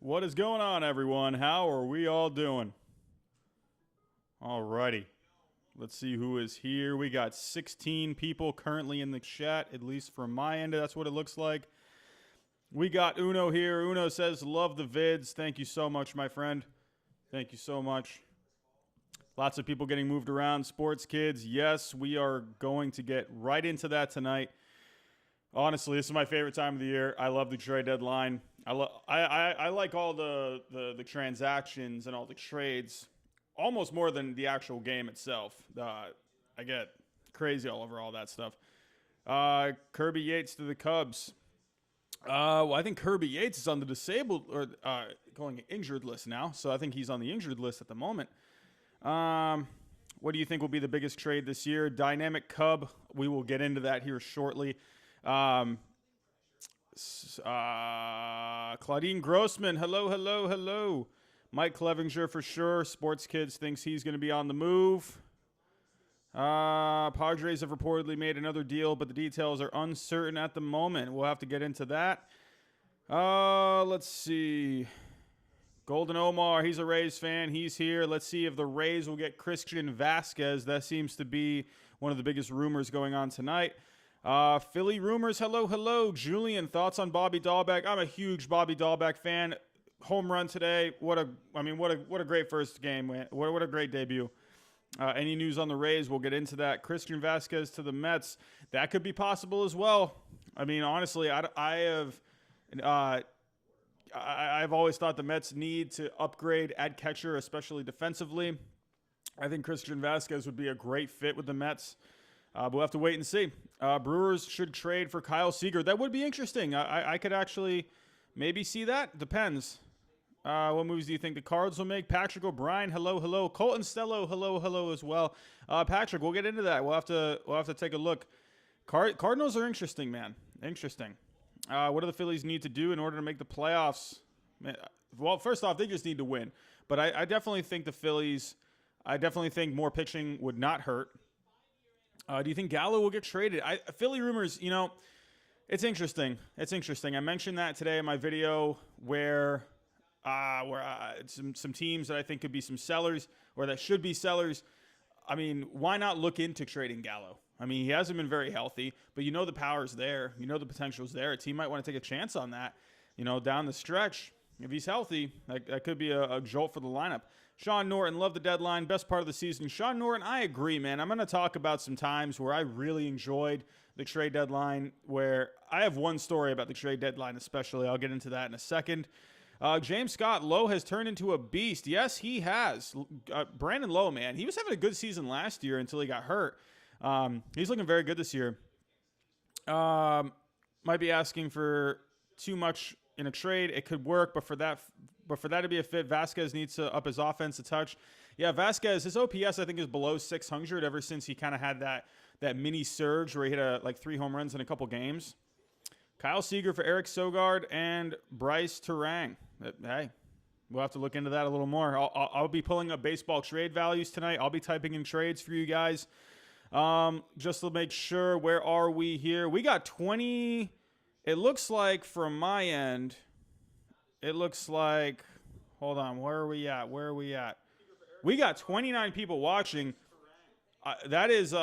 What is going on, everyone? How are we all doing? Alrighty. Let's see who is here. We got 16 people currently in the chat, at least from my end. That's what it looks like. We got Uno here. Uno says, love the vids. Thank you so much, my friend. Thank you so much. Lots of people getting moved around. Sports kids, yes, we are going to get right into that tonight. Honestly, this is my favorite time of the year. I love the trade deadline. I like all the transactions and all the trades almost more than the actual game itself. I get crazy all over all that stuff. Kirby Yates to the Cubs. Well, I think Kirby Yates is on the disabled or calling it injured list now, so I think he's on the injured list at the moment. What do you think will be the biggest trade this year? Dynamic Cub. We will get into that here shortly. Claudine Grossman, hello. Mike Clevenger for sure. Sports Kids thinks he's going to be on the move. Padres have reportedly made another deal, but the details are uncertain at the moment. We'll have to get into that. Let's see. Golden Omar, he's a Rays fan. He's here. Let's see if the Rays will get Christian Vasquez. That seems to be one of the biggest rumors going on tonight. Philly rumors, hello. Julian, thoughts on Bobby Dahlbeck? I'm a huge Bobby Dahlbeck fan. Home run today. What a great first game. What a great debut. Any news on the Rays? We'll get into that. Christian Vasquez to the Mets. That could be possible as well. I mean, honestly, I've always thought the Mets need to upgrade at catcher, especially defensively. I think Christian Vasquez would be a great fit with the Mets. We'll have to wait and see. Brewers should trade for Kyle Seager. That would be interesting. I could actually maybe see that. Depends. What moves do you think the Cards will make? Patrick O'Brien, hello. Colton Stello, hello as well. Patrick, we'll get into that. We'll have to take a look. Cardinals are interesting, man. Interesting. What do the Phillies need to do in order to make the playoffs? Well, first off, they just need to win. But I definitely think the Phillies. I definitely think more pitching would not hurt. Do you think Gallo will get traded? Philly rumors, it's interesting. I mentioned that today in my video where some teams that I think could be some sellers or that should be sellers. I mean, why not look into trading Gallo? I mean, he hasn't been very healthy, but the power's there. The potential's there. A team might want to take a chance on that, down the stretch. If he's healthy, that could be a jolt for the lineup. Sean Norton, love the deadline. Best part of the season. Sean Norton, I agree, man. I'm going to talk about some times where I really enjoyed the trade deadline, where I have one story about the trade deadline especially. I'll get into that in a second. James Scott, Lowe has turned into a beast. Yes, he has. Brandon Lowe, man. He was having a good season last year until he got hurt. He's looking very good this year. Might be asking for too much in a trade. It could work, but for that to be a fit, Vasquez needs to up his offense a touch. Yeah, Vasquez, his OPS I think is below 600 ever since he kind of had that mini surge where he hit like 3 home runs in a couple games. Kyle Seager for Eric Sogard and Bryce Terang. Hey, we'll have to look into that a little more. I'll be pulling up baseball trade values tonight. I'll be typing in trades for you guys. Just to make sure, where are we here? We got 20. It looks like from my end, hold on, where are we at? We got 29 people watching. That is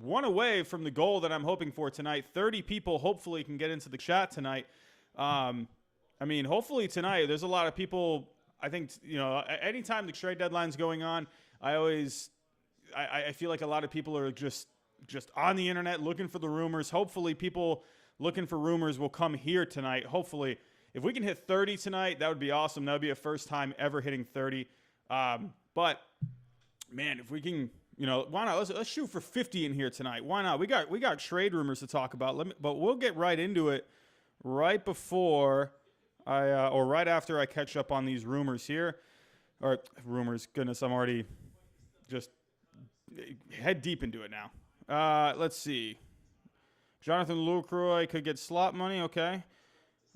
one away from the goal that I'm hoping for tonight. 30 people hopefully can get into the chat tonight. Hopefully tonight, there's a lot of people. I think, anytime the trade deadline's going on, I feel like a lot of people are just on the internet looking for the rumors. Hopefully people looking for rumors will come here tonight. Hopefully, if we can hit 30 tonight, that would be awesome. That would be a first time ever hitting 30. But man, if we can, why not? Let's shoot for 50 in here tonight. Why not? We got trade rumors to talk about. But we'll get right into it right before or right after I catch up on these rumors here. Or rumors, goodness, I'm already just head deep into it now. Let's see. Jonathan Lucroy could get slot money. Okay.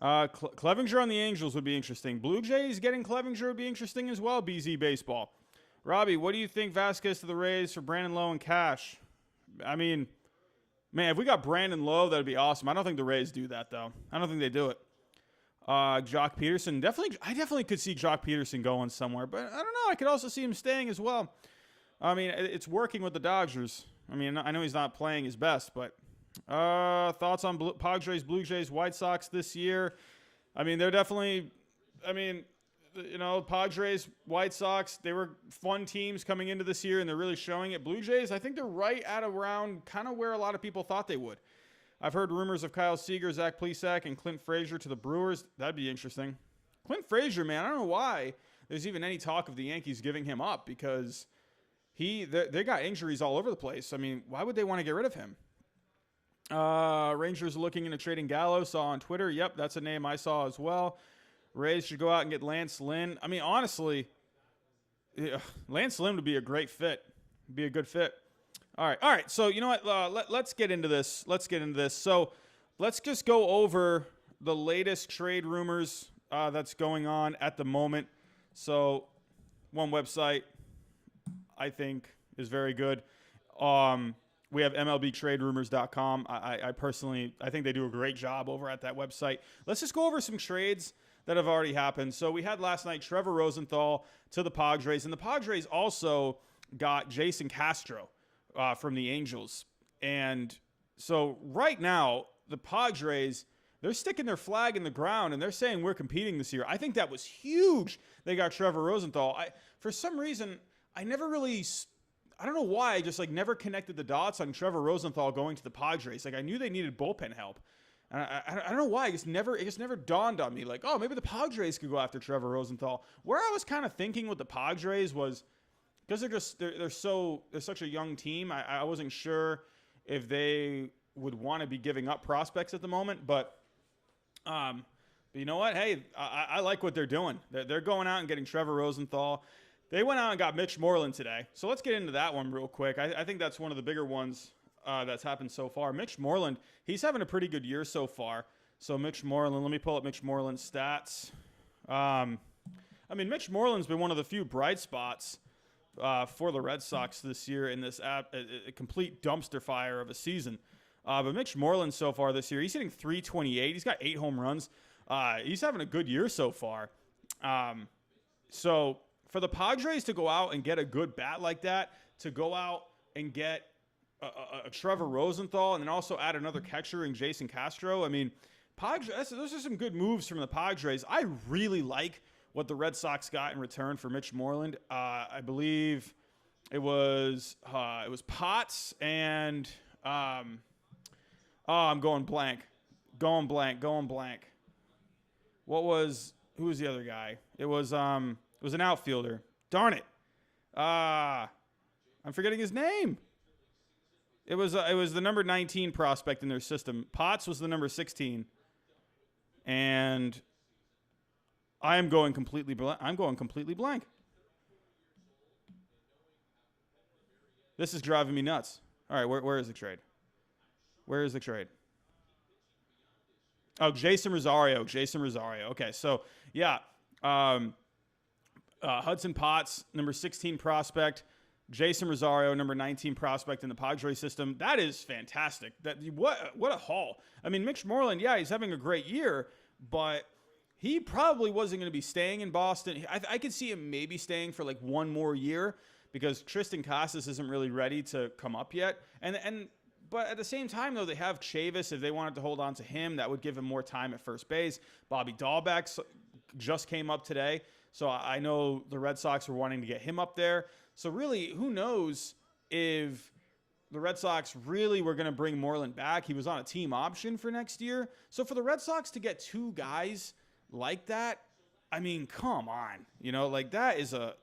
Clevenger on the Angels would be interesting. Blue Jays getting Clevenger would be interesting as well. BZ Baseball. Robbie, what do you think Vasquez to the Rays for Brandon Lowe and cash? I mean, man, if we got Brandon Lowe, that would be awesome. I don't think the Rays do that, though. I don't think they do it. Jock Peterson, I definitely could see Jock Peterson going somewhere, but I don't know. I could also see him staying as well. I mean, it's working with the Dodgers. I mean, I know he's not playing his best, but thoughts on Padres, Blue Jays, White Sox this year? I mean, they're definitely, Padres, White Sox, they were fun teams coming into this year, and they're really showing it. Blue Jays, I think they're right at around kind of where a lot of people thought they would. I've heard rumors of Kyle Seager, Zach Plesac, and Clint Frazier to the Brewers. That'd be interesting. Clint Frazier, man, I don't know why there's even any talk of the Yankees giving him up, because they got injuries all over the place. I mean, why would they want to get rid of him? Rangers looking into trading Gallo. Saw on Twitter. Yep, that's a name I saw as well. Rays should go out and get Lance Lynn. I mean, honestly, Lance Lynn would be a great fit. Be a good fit. All right. So you know what? Let's get into this. So let's just go over the latest trade rumors that's going on at the moment. So one website I think is very good. We have MLBTradeRumors.com. I personally think they do a great job over at that website. Let's just go over some trades that have already happened. So we had last night Trevor Rosenthal to the Padres, and the Padres also got Jason Castro from the Angels. And so right now, the Padres, they're sticking their flag in the ground, and they're saying we're competing this year. I think that was huge. They got Trevor Rosenthal. For some reason, I don't know why, I just never connected the dots on Trevor Rosenthal going to the Padres. I knew they needed bullpen help. And I don't know why. It just never dawned on me. Maybe the Padres could go after Trevor Rosenthal. Where I was kind of thinking with the Padres was, because they're such a young team, I wasn't sure if they would want to be giving up prospects at the moment. But you know what? Hey, I like what they're doing. They're going out and getting Trevor Rosenthal. They went out and got Mitch Moreland today. So let's get into that one real quick. I think that's one of the bigger ones that's happened so far. Mitch Moreland, he's having a pretty good year so far. So Mitch Moreland, let me pull up Mitch Moreland's stats. Mitch Moreland's been one of the few bright spots for the Red Sox this year in this a complete dumpster fire of a season. But Mitch Moreland so far this year, he's hitting .328. He's got 8 home runs. He's having a good year so far. So for the Padres to go out and get a good bat like that, to go out and get a Trevor Rosenthal and then also add another catcher in Jason Castro, I mean, those are some good moves from the Padres. I really like what the Red Sox got in return for Mitch Moreland. I believe it was Potts and I'm going blank. Who was the other guy? It was an outfielder. Darn it. I'm forgetting his name. It was the number 19 prospect in their system. Potts was the number 16. And I'm going completely blank. This is driving me nuts. All right, where is the trade? Where is the trade? Oh, Jason Rosario. Okay, so yeah. Hudson Potts, number 16 prospect. Jason Rosario, number 19 prospect in the Padres system. That is fantastic. What a haul. I mean, Mitch Moreland, yeah, he's having a great year, but he probably wasn't going to be staying in Boston. I could see him maybe staying for one more year because Tristan Casas isn't really ready to come up yet. But at the same time, though, they have Chavis. If they wanted to hold on to him, that would give him more time at first base. Bobby Dahlbeck just came up today. So I know the Red Sox were wanting to get him up there. So really, who knows if the Red Sox really were going to bring Moreland back. He was on a team option for next year. So for the Red Sox to get 2 guys like that, I mean, come on. That is a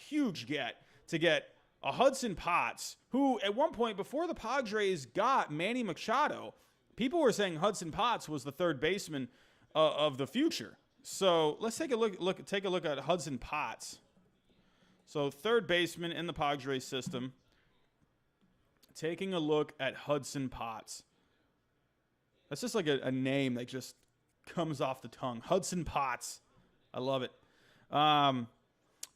huge get to get a Hudson Potts, who at one point before the Padres got Manny Machado, people were saying Hudson Potts was the third baseman of the future. So let's take a look at Hudson Potts. So third baseman in the Padres system. Taking a look at Hudson Potts. That's just a name that just comes off the tongue. Hudson Potts. I love it. But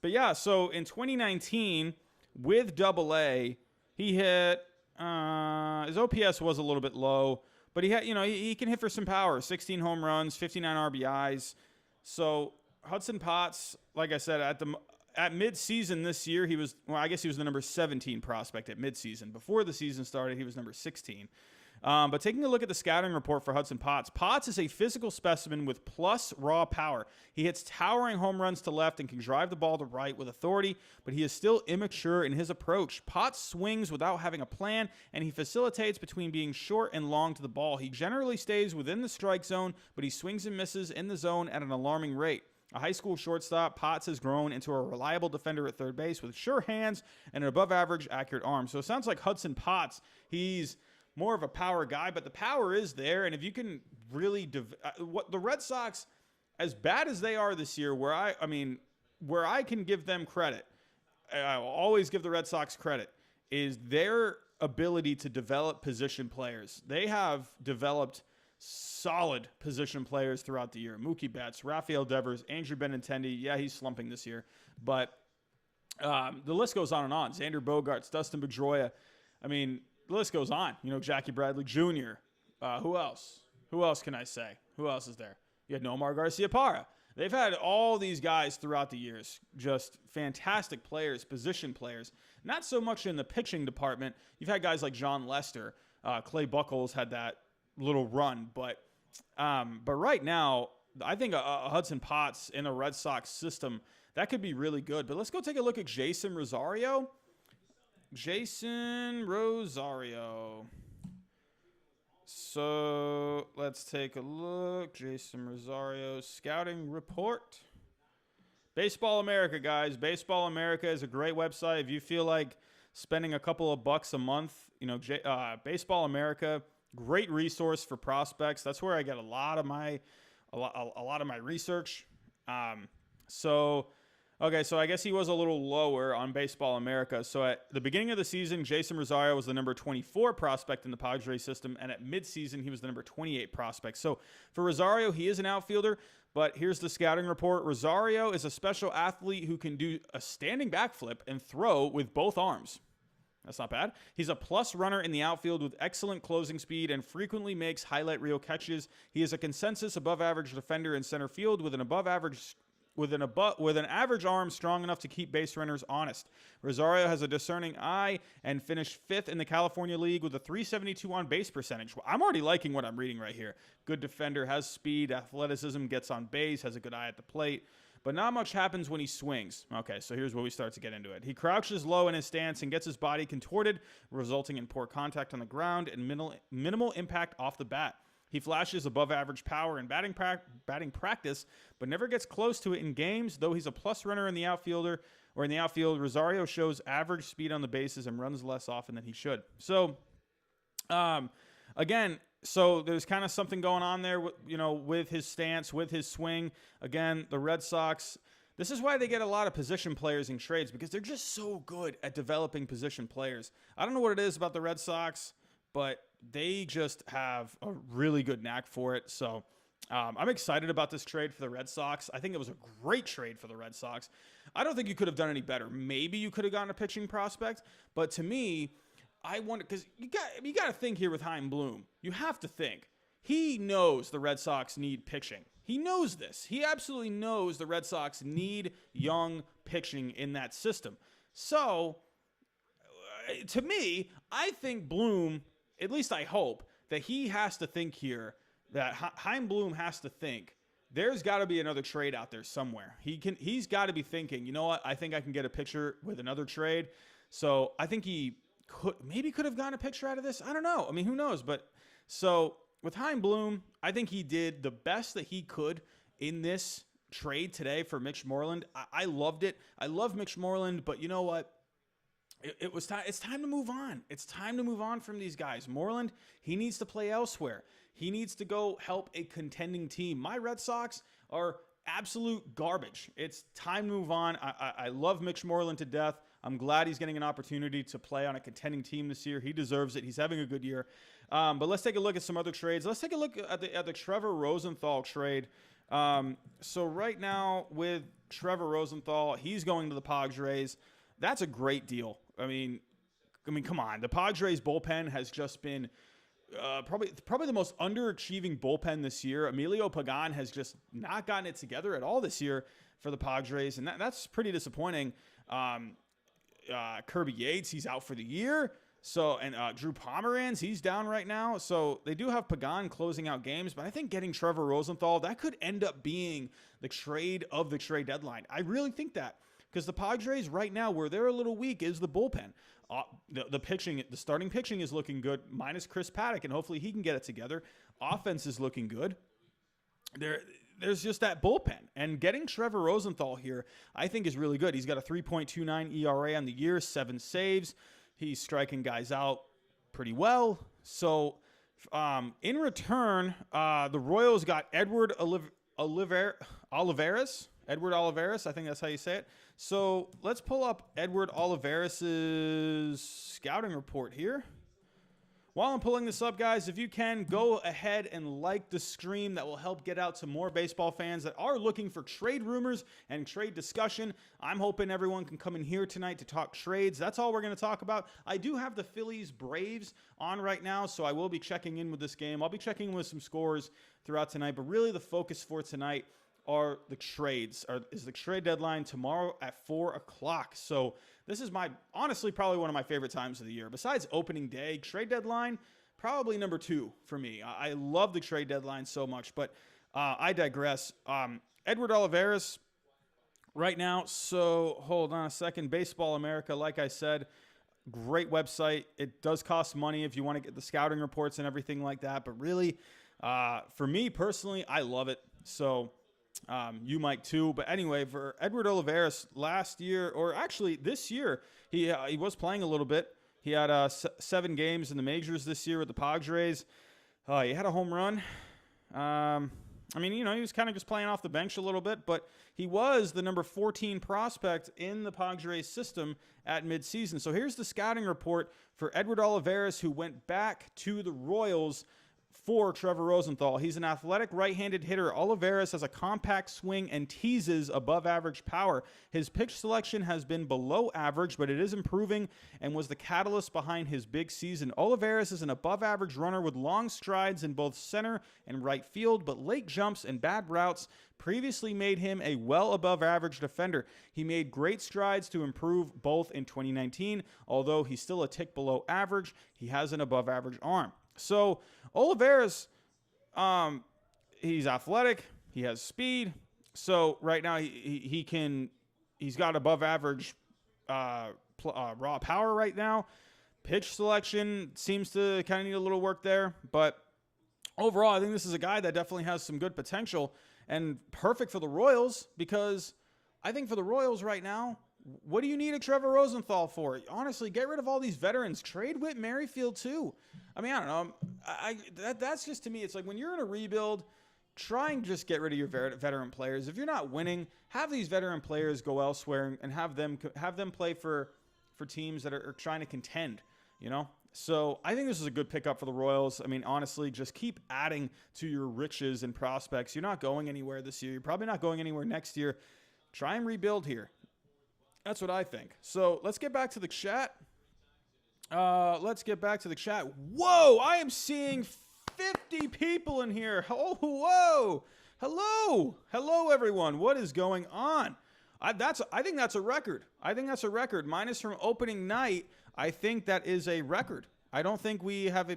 yeah, so in 2019 with AA, he hit his OPS was a little bit low, But he can hit for some power. 16 home runs, 59 RBIs. So Hudson Potts, like I said, at midseason this year, he was the number 17 prospect at midseason. Before the season started, he was number 16. But taking a look at the scouting report for Hudson Potts, Potts is a physical specimen with plus raw power. He hits towering home runs to left and can drive the ball to right with authority, but he is still immature in his approach. Potts swings without having a plan, and he facilitates between being short and long to the ball. He generally stays within the strike zone, but he swings and misses in the zone at an alarming rate. A high school shortstop, Potts has grown into a reliable defender at third base with sure hands and an above-average accurate arm. So it sounds like Hudson Potts, he's more of a power guy, but the power is there. And if you can really what the Red Sox, as bad as they are this year, where I can give them credit, I will always give the Red Sox credit, is their ability to develop position players. They have developed solid position players throughout the year. Mookie Betts, Rafael Devers, Andrew Benintendi. Yeah, he's slumping this year, but the list goes on and on. Xander Bogaerts, Dustin Pedroia. I mean, the list goes on. Jackie Bradley Jr. Who else? Who else can I say? Who else is there? You had Nomar Garciaparra. They've had all these guys throughout the years, just fantastic players, position players. Not so much in the pitching department. You've had guys like John Lester. Clay Buchholz had that little run, but right now, I think a Hudson Potts in a Red Sox system, that could be really good. But let's go take a look at Jason Rosario. So let's take a look. Jason Rosario scouting report. Baseball America, guys. Baseball America is a great website. If you feel like spending a couple of bucks a month, Baseball America, great resource for prospects. That's where I get a lot of my research. So I guess he was a little lower on Baseball America. So at the beginning of the season, Jason Rosario was the number 24 prospect in the Padres system, and at midseason, he was the number 28 prospect. So for Rosario, he is an outfielder, but here's the scouting report. Rosario is a special athlete who can do a standing backflip and throw with both arms. That's not bad. He's a plus runner in the outfield with excellent closing speed and frequently makes highlight reel catches. He is a consensus above average defender in center field with an average arm strong enough to keep base runners honest. Rosario has a discerning eye and finished 5th in the California League with a .372 on base percentage. I'm already liking what I'm reading right here. Good defender, has speed, athleticism, gets on base, has a good eye at the plate. But not much happens when he swings. Okay, so here's where we start to get into it. He crouches low in his stance and gets his body contorted, resulting in poor contact on the ground and minimal impact off the bat. He flashes above-average power in batting practice, but never gets close to it in games. Though he's a plus runner in the outfield, Rosario shows average speed on the bases and runs less often than he should. So, again, there's kind of something going on there, with his stance, with his swing. Again, the Red Sox, this is why they get a lot of position players in trades, because they're just so good at developing position players. I don't know what it is about the Red Sox, but they just have a really good knack for it. So I'm excited about this trade for the Red Sox. I think it was a great trade for the Red Sox. I don't think you could have done any better. Maybe you could have gotten a pitching prospect, but to me, I wonder, because you got to think here with Chaim Bloom. You have to think. He knows the Red Sox need pitching. He knows this. He absolutely knows the Red Sox need young pitching in that system. So, to me, I think Bloom, at least I hope, that he has to think here, that Chaim Bloom has to think, there's got to be another trade out there somewhere. He's got to be thinking, you know what, I think I can get a pitcher with another trade. So I think he could have gotten a pitcher out of this. I don't know. I mean, who knows? But so with Chaim Bloom, I think he did the best that he could in this trade today for Mitch Moreland. I loved it. I love Mitch Moreland, but you know what? It was time. It's time to move on. It's time to move on from these guys. Moreland, he needs to play elsewhere. He needs to go help a contending team. My Red Sox are absolute garbage. It's time to move on. I love Mitch Moreland to death. I'm glad he's getting an opportunity to play on a contending team this year. He deserves it. He's having a good year. But let's take a look at some other trades. Let's take a look at the Trevor Rosenthal trade. So right now with Trevor Rosenthal, he's going to the Padres. That's a great deal. I mean, come on. The Padres bullpen has just been probably the most underachieving bullpen this year. Emilio Pagan has just not gotten it together at all this year for the Padres, and that's pretty disappointing. Kirby Yates, he's out for the year. So, and Drew Pomeranz, he's down right now. So they do have Pagan closing out games, but I think getting Trevor Rosenthal, that could end up being the trade of the trade deadline. I really think that, because the Padres right now, where they're a little weak, is the bullpen. The pitching, the starting pitching is looking good, minus Chris Paddock, and hopefully he can get it together. Offense is looking good. There's just that bullpen. And getting Trevor Rosenthal here, I think, is really good. He's got a 3.29 ERA on the year, 7 saves. He's striking guys out pretty well. So, in return, the Royals got Edward Olivares. Edward Olivares, I think that's how you say it. So, let's pull up Edward Olivares' scouting report here. While I'm pulling this up, guys, if you can, go ahead and like the stream. That will help get out to more baseball fans that are looking for trade rumors and trade discussion. I'm hoping everyone can come in here tonight to talk trades. That's all we're going to talk about. I do have the Phillies Braves on right now, so I will be checking in with this game. I'll be checking in with some scores throughout tonight, but really the focus for tonight are the trades. Is the trade deadline tomorrow at 4 o'clock. So this is honestly probably one of my favorite times of the year. Besides opening day, trade deadline, probably number 2 for me. I love the trade deadline so much, but I digress. Edward Olivares right now. So hold on a second. Baseball America, like I said, great website. It does cost money if you want to get the scouting reports and everything like that. But really, for me personally, I love it. So you might too. But anyway, for Edward Olivares last year, or actually this year, he was playing a little bit. He had 7 games in the majors this year with the Padres. He had a home run. I mean, he was kind of just playing off the bench a little bit, but he was the number 14 prospect in the Padres system at midseason. So here's the scouting report for Edward Olivares, who went back to the Royals for Trevor Rosenthal. He's an athletic right-handed hitter. Olivares has a compact swing and teases above average power. His pitch selection has been below average, but it is improving and was the catalyst behind his big season. Olivares is an above average runner with long strides in both center and right field, but late jumps and bad routes previously made him a well above average defender. He made great strides to improve both in 2019, although he's still a tick below average. He has an above average arm. So Olivares, he's athletic, he has speed. So right now he's got above average raw power right now. Pitch selection seems to kind of need a little work there, but overall I think this is a guy that definitely has some good potential and perfect for the Royals, because I think for the Royals right now, what do you need a Trevor Rosenthal for? Honestly, get rid of all these veterans. Trade Whit Merrifield too. I mean, I don't know. That's just, to me, it's like when you're in a rebuild, try and just get rid of your veteran players. If you're not winning, have these veteran players go elsewhere and have them play for teams that are trying to contend, So I think this is a good pickup for the Royals. I mean, honestly, just keep adding to your riches and prospects. You're not going anywhere this year. You're probably not going anywhere next year. Try and rebuild here. That's what I think. So let's get back to the chat. Whoa, I am seeing 50 people in here. Oh, whoa. Hello, everyone. What is going on? I think that's a record. Minus from opening night, I think that is a record. I don't think we have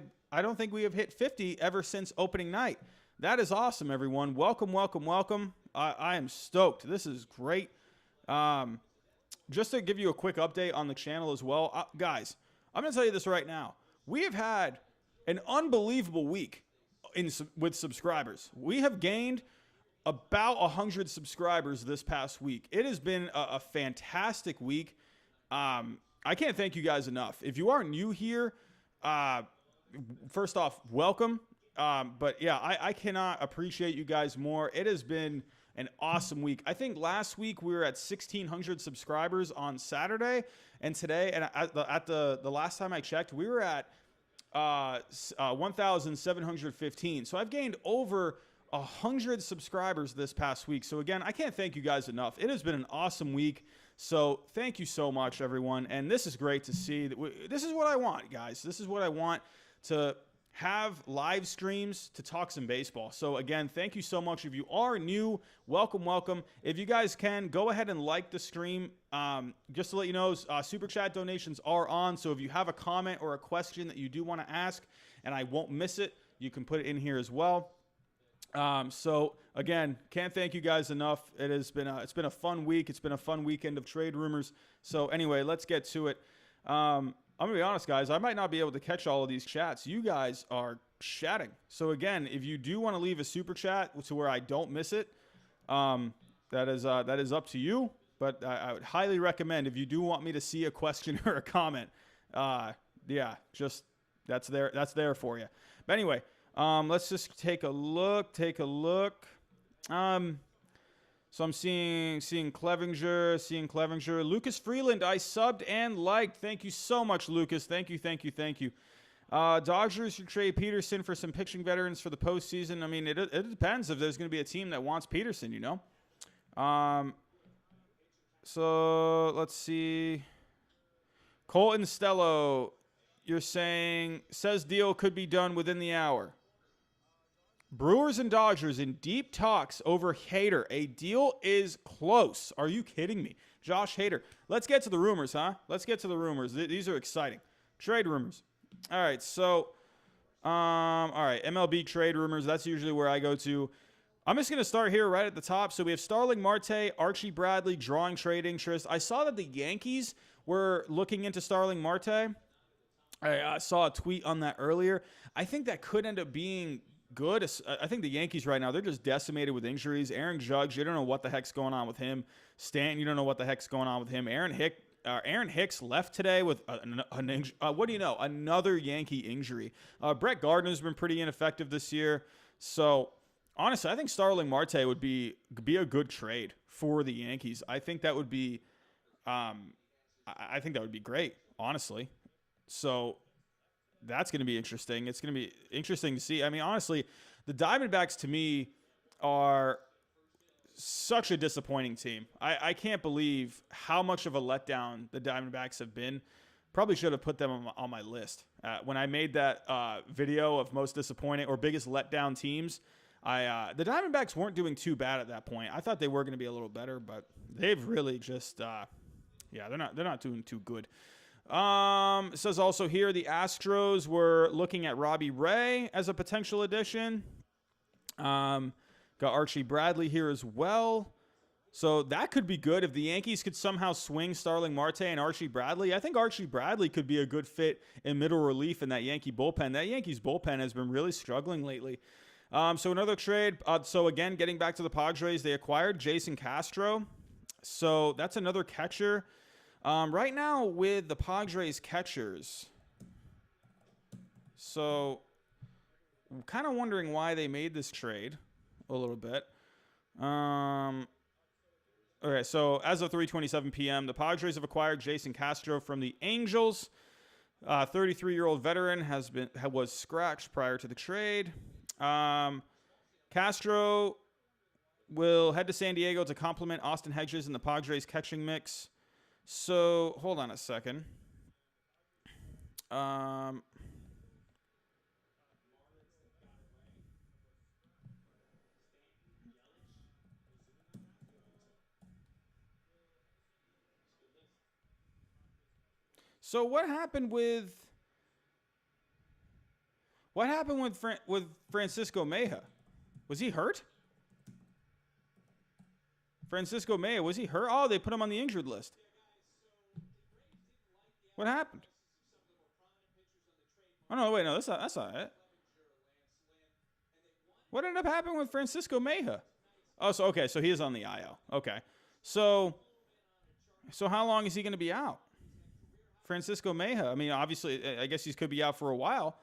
hit 50 ever since opening night. That is awesome, everyone. Welcome. I am stoked. This is great. Just to give you a quick update on the channel as well, guys, I'm going to tell you this right now. We have had an unbelievable week with subscribers. We have gained about 100 subscribers this past week. It has been a fantastic week. I can't thank you guys enough. If you are new here, first off, welcome. But yeah, I cannot appreciate you guys more. It has been an awesome week. I think last week we were at 1,600 subscribers on Saturday, and today, and at the last time I checked, we were at 1,715. So I've gained over 100 subscribers this past week. So again, I can't thank you guys enough. It has been an awesome week. So thank you so much, everyone. And this is great to see. This is what I want, guys. This is what I want, to have live streams to talk some baseball. So again, thank you so much. If you are new, welcome, welcome. If you guys can, go ahead and like the stream. Just to let you know, Super Chat donations are on. So if you have a comment or a question that you do want to ask and I won't miss it, you can put it in here as well. So again, can't thank you guys enough. It's been a fun week. It's been a fun weekend of trade rumors. So anyway, let's get to it. I'm gonna be honest, guys. I might not be able to catch all of these chats. You guys are chatting. So again, if you do want to leave a super chat to where I don't miss it, that is up to you. But I would highly recommend, if you do want me to see a question or a comment, yeah, just that's there for you. But anyway. Let's just take a look. So I'm seeing Clevenger. Lucas Freeland, I subbed and liked. Thank you so much, Lucas. Thank you. Dodgers should trade Peterson for some pitching veterans for the postseason. I mean, it depends if there's going to be a team that wants Peterson, you know. So let's see. Colton Stello, you're saying, says deal could be done within the hour. Brewers and Dodgers in deep talks over Hader. A deal is close. Are you kidding me? Josh Hader. Let's get to the rumors, huh? Let's get to the rumors. These are exciting. Trade rumors. All right, so, all right, MLB trade rumors. That's usually where I go to. I'm just going to start here right at the top. So we have Starling Marte, Archie Bradley, drawing trade interest. I saw that the Yankees were looking into Starling Marte. I saw a tweet on that earlier. I think that could end up being good. I think the Yankees right now, they're just decimated with injuries. Aaron Judge, you don't know what the heck's going on with him. Stanton, you don't know what the heck's going on with him. Aaron Hicks left today with what do you know? Another Yankee injury. Brett Gardner's been pretty ineffective this year. So honestly, I think Starling Marte would be a good trade for the Yankees. I think that would be, I think that would be great, honestly. So that's going to be interesting. It's going to be interesting to see. I mean, honestly, the Diamondbacks to me are such a disappointing team. I can't believe how much of a letdown the Diamondbacks have been. Probably should have put them on my list. When I made that video of most disappointing or biggest letdown teams, the Diamondbacks weren't doing too bad at that point. I thought they were going to be a little better, but they've really just, they're not doing too good. It says also here the Astros were looking at Robbie Ray as a potential addition. Got Archie Bradley here as well. So that could be good if the Yankees could somehow swing Starling Marte and Archie Bradley. I think Archie Bradley could be a good fit in middle relief in that Yankee bullpen. That Yankees bullpen has been really struggling lately. So another trade. So again, getting back to the Padres, they acquired Jason Castro. So that's another catcher. Right now with the Padres catchers, so I'm kind of wondering why they made this trade a little bit. Okay, so as of 3:27 p.m., the Padres have acquired Jason Castro from the Angels. 33-year-old veteran was scratched prior to the trade. Castro will head to San Diego to complement Austin Hedges in the Padres catching mix. So, hold on a second. So what happened with Francisco Mejia? Was he hurt? Francisco Mejia, was he hurt? Oh, they put him on the injured list. What happened? Oh, no, wait, no, that's not it. What ended up happening with Francisco Mejia? Oh, so he is on the IL. Okay. So how long is he going to be out? Francisco Mejia, I mean, obviously, I guess he could be out for a while.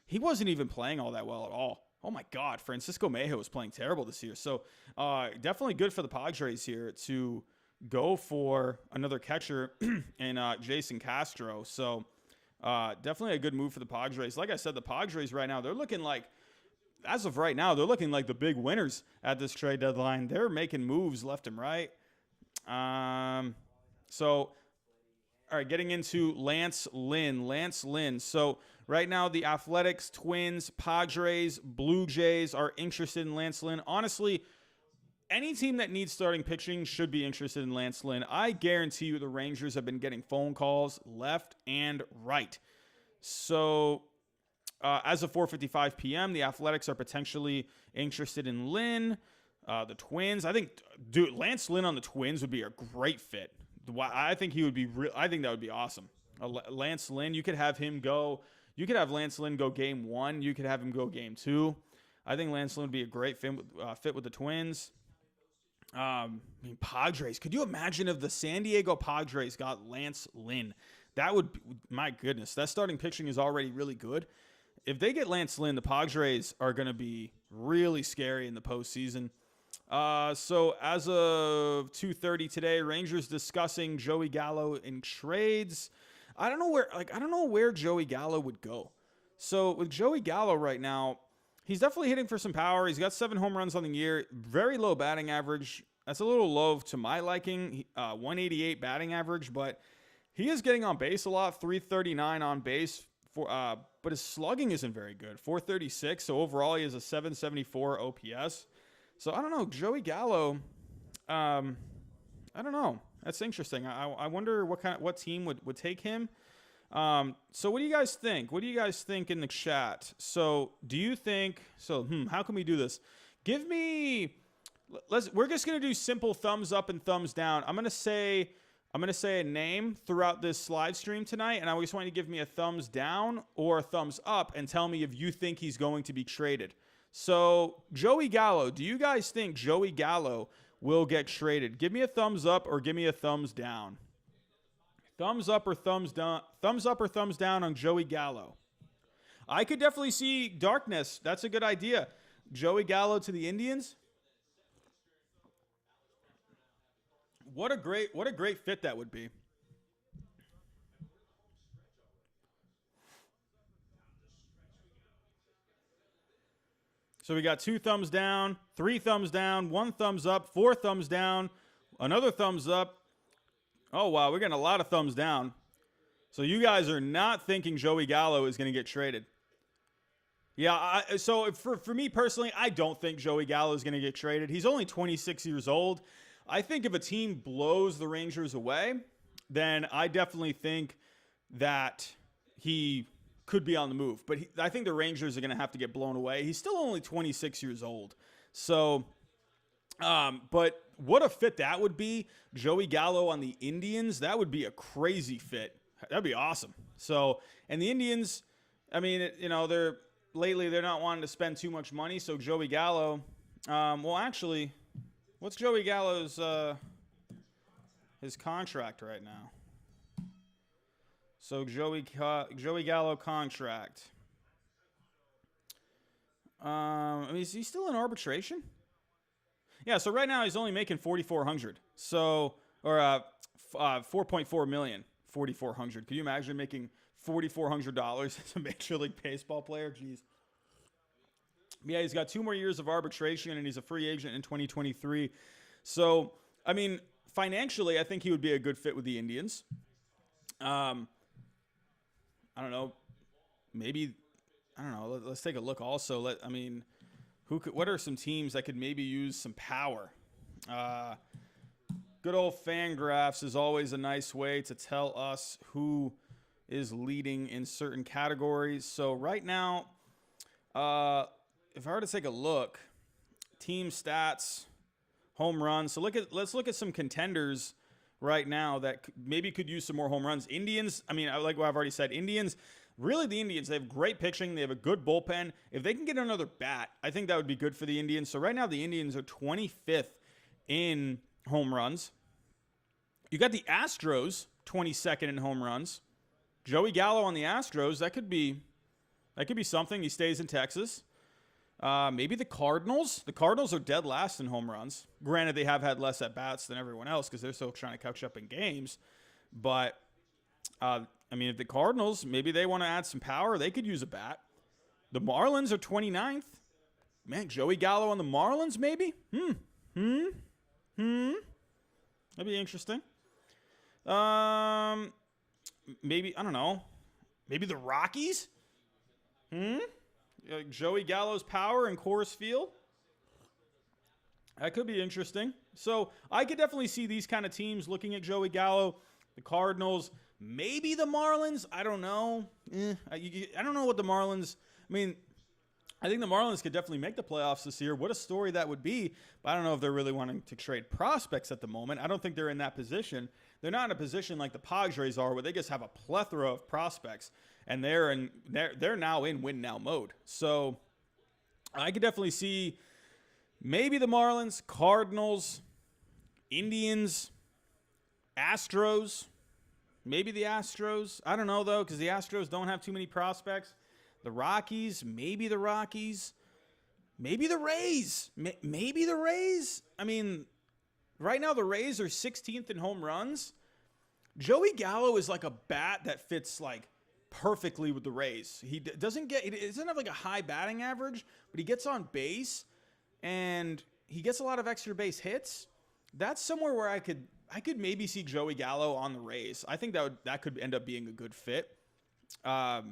He wasn't even playing all that well at all. Oh, my God. Francisco Mejia was playing terrible this year. So definitely good for the Padres here to go for another catcher in Jason Castro. So definitely a good move for the Padres. Like I said, the Padres right now, they're looking like, as of right now, they're looking like the big winners at this trade deadline. They're making moves left and right. So, all right, getting into Lance Lynn. So Right now, the Athletics, Twins, Padres, Blue Jays are interested in Lance Lynn. Honestly, any team that needs starting pitching should be interested in Lance Lynn. I guarantee you the Rangers have been getting phone calls left and right. So as of 4:55 p.m., the Athletics are potentially interested in Lynn. The Twins, I think, dude, Lance Lynn on the Twins would be a great fit. I think he would be. I think that would be awesome. Lance Lynn, you could have him go. You could have Lance Lynn go game 1. You could have him go game 2. I think Lance Lynn would be a great fit with the Twins. Padres. Could you imagine if the San Diego Padres got Lance Lynn? That would, my goodness, that starting pitching is already really good. If they get Lance Lynn, the Padres are going to be really scary in the postseason. So as of 2:30 today, Rangers discussing Joey Gallo in trades. I don't know where Joey Gallo would go. So with Joey Gallo right now, he's definitely hitting for some power. He's got 7 home runs on the year, very low batting average. That's a little low to my liking. 188 batting average, but he is getting on base a lot. 339 on base but his slugging isn't very good. 436. So overall, he has a 774 OPS. So I don't know, Joey Gallo. I don't know. That's interesting. I wonder what team would take him. So what do you guys think? What do you guys think in the chat? So do you think? So how can we do this? Give me. We're just gonna do simple thumbs up and thumbs down. I'm gonna say a name throughout this live stream tonight, and I just want you to give me a thumbs down or a thumbs up and tell me if you think he's going to be traded. So Joey Gallo, do you guys think Joey Gallo will get traded? Give me a thumbs up or give me a thumbs down. Thumbs up or thumbs down. Thumbs up or thumbs down on Joey Gallo. I could definitely see darkness. That's a good idea. Joey Gallo to the Indians. What a great fit that would be. So we got 2 thumbs down, 3 thumbs down, 1 thumbs up, 4 thumbs down, another thumbs up. Oh, wow, we're getting a lot of thumbs down. So you guys are not thinking Joey Gallo is going to get traded. Yeah, so for me personally, I don't think Joey Gallo is going to get traded. He's only 26 years old. I think if a team blows the Rangers away, then I definitely think that he could be on the move. But I think the Rangers are going to have to get blown away. He's still only 26 years old. So, but what a fit that would be. Joey Gallo on the Indians, that would be a crazy fit. That'd be awesome. So, and the Indians, I mean, they're not wanting to spend too much money. So Joey Gallo, well, actually, what's Joey Gallo's his contract right now? So Joey Gallo contract. Is he still in arbitration? Yeah. So right now he's only making $4,400. So 4.4 million. 4,400. Can you imagine making $4,400 as a Major League Baseball player? Jeez. Yeah, he's got 2 more years of arbitration, and he's a free agent in 2023. So, I mean, financially, I think he would be a good fit with the Indians. I don't know. Maybe, I don't know. Let's take a look also. What are some teams that could maybe use some power? Good old Fangraphs is always a nice way to tell us who is leading in certain categories. So right now, if I were to take a look, team stats, home runs. So let's look at some contenders right now that maybe could use some more home runs. Indians, like what I've already said, Indians, really the Indians, they have great pitching. They have a good bullpen. If they can get another bat, I think that would be good for the Indians. So right now the Indians are 25th in home runs. You got the Astros, 22nd in home runs. Joey Gallo on the Astros, that could be something. He stays in Texas. Maybe the Cardinals. The Cardinals are dead last in home runs. Granted, they have had less at-bats than everyone else because they're still trying to catch up in games. But, if the Cardinals, maybe they want to add some power, they could use a bat. The Marlins are 29th. Man, Joey Gallo on the Marlins, maybe? That'd be interesting. Maybe, I don't know. Maybe the Rockies? Joey Gallo's power in Coors Field. That could be interesting. So I could definitely see these kind of teams looking at Joey Gallo, the Cardinals, maybe the Marlins. I don't know. I don't know what the Marlins. I mean, I think the Marlins could definitely make the playoffs this year. What a story that would be. But I don't know if they're really wanting to trade prospects at the moment. I don't think they're in that position. They're not in a position like the Padres are where they just have a plethora of prospects. And they're now in win now mode. So I could definitely see maybe the Marlins, Cardinals, Indians, Astros. Maybe the Astros. I don't know, though, because the Astros don't have too many prospects. The Rockies. Maybe the Rockies. Maybe the Rays. Maybe the Rays. I mean, right now the Rays are 16th in home runs. Joey Gallo is like a bat that fits like perfectly with the Rays. He doesn't have like a high batting average, but he gets on base and he gets a lot of extra base hits. That's somewhere where I could maybe see Joey Gallo on the Rays. I think that could end up being a good fit. But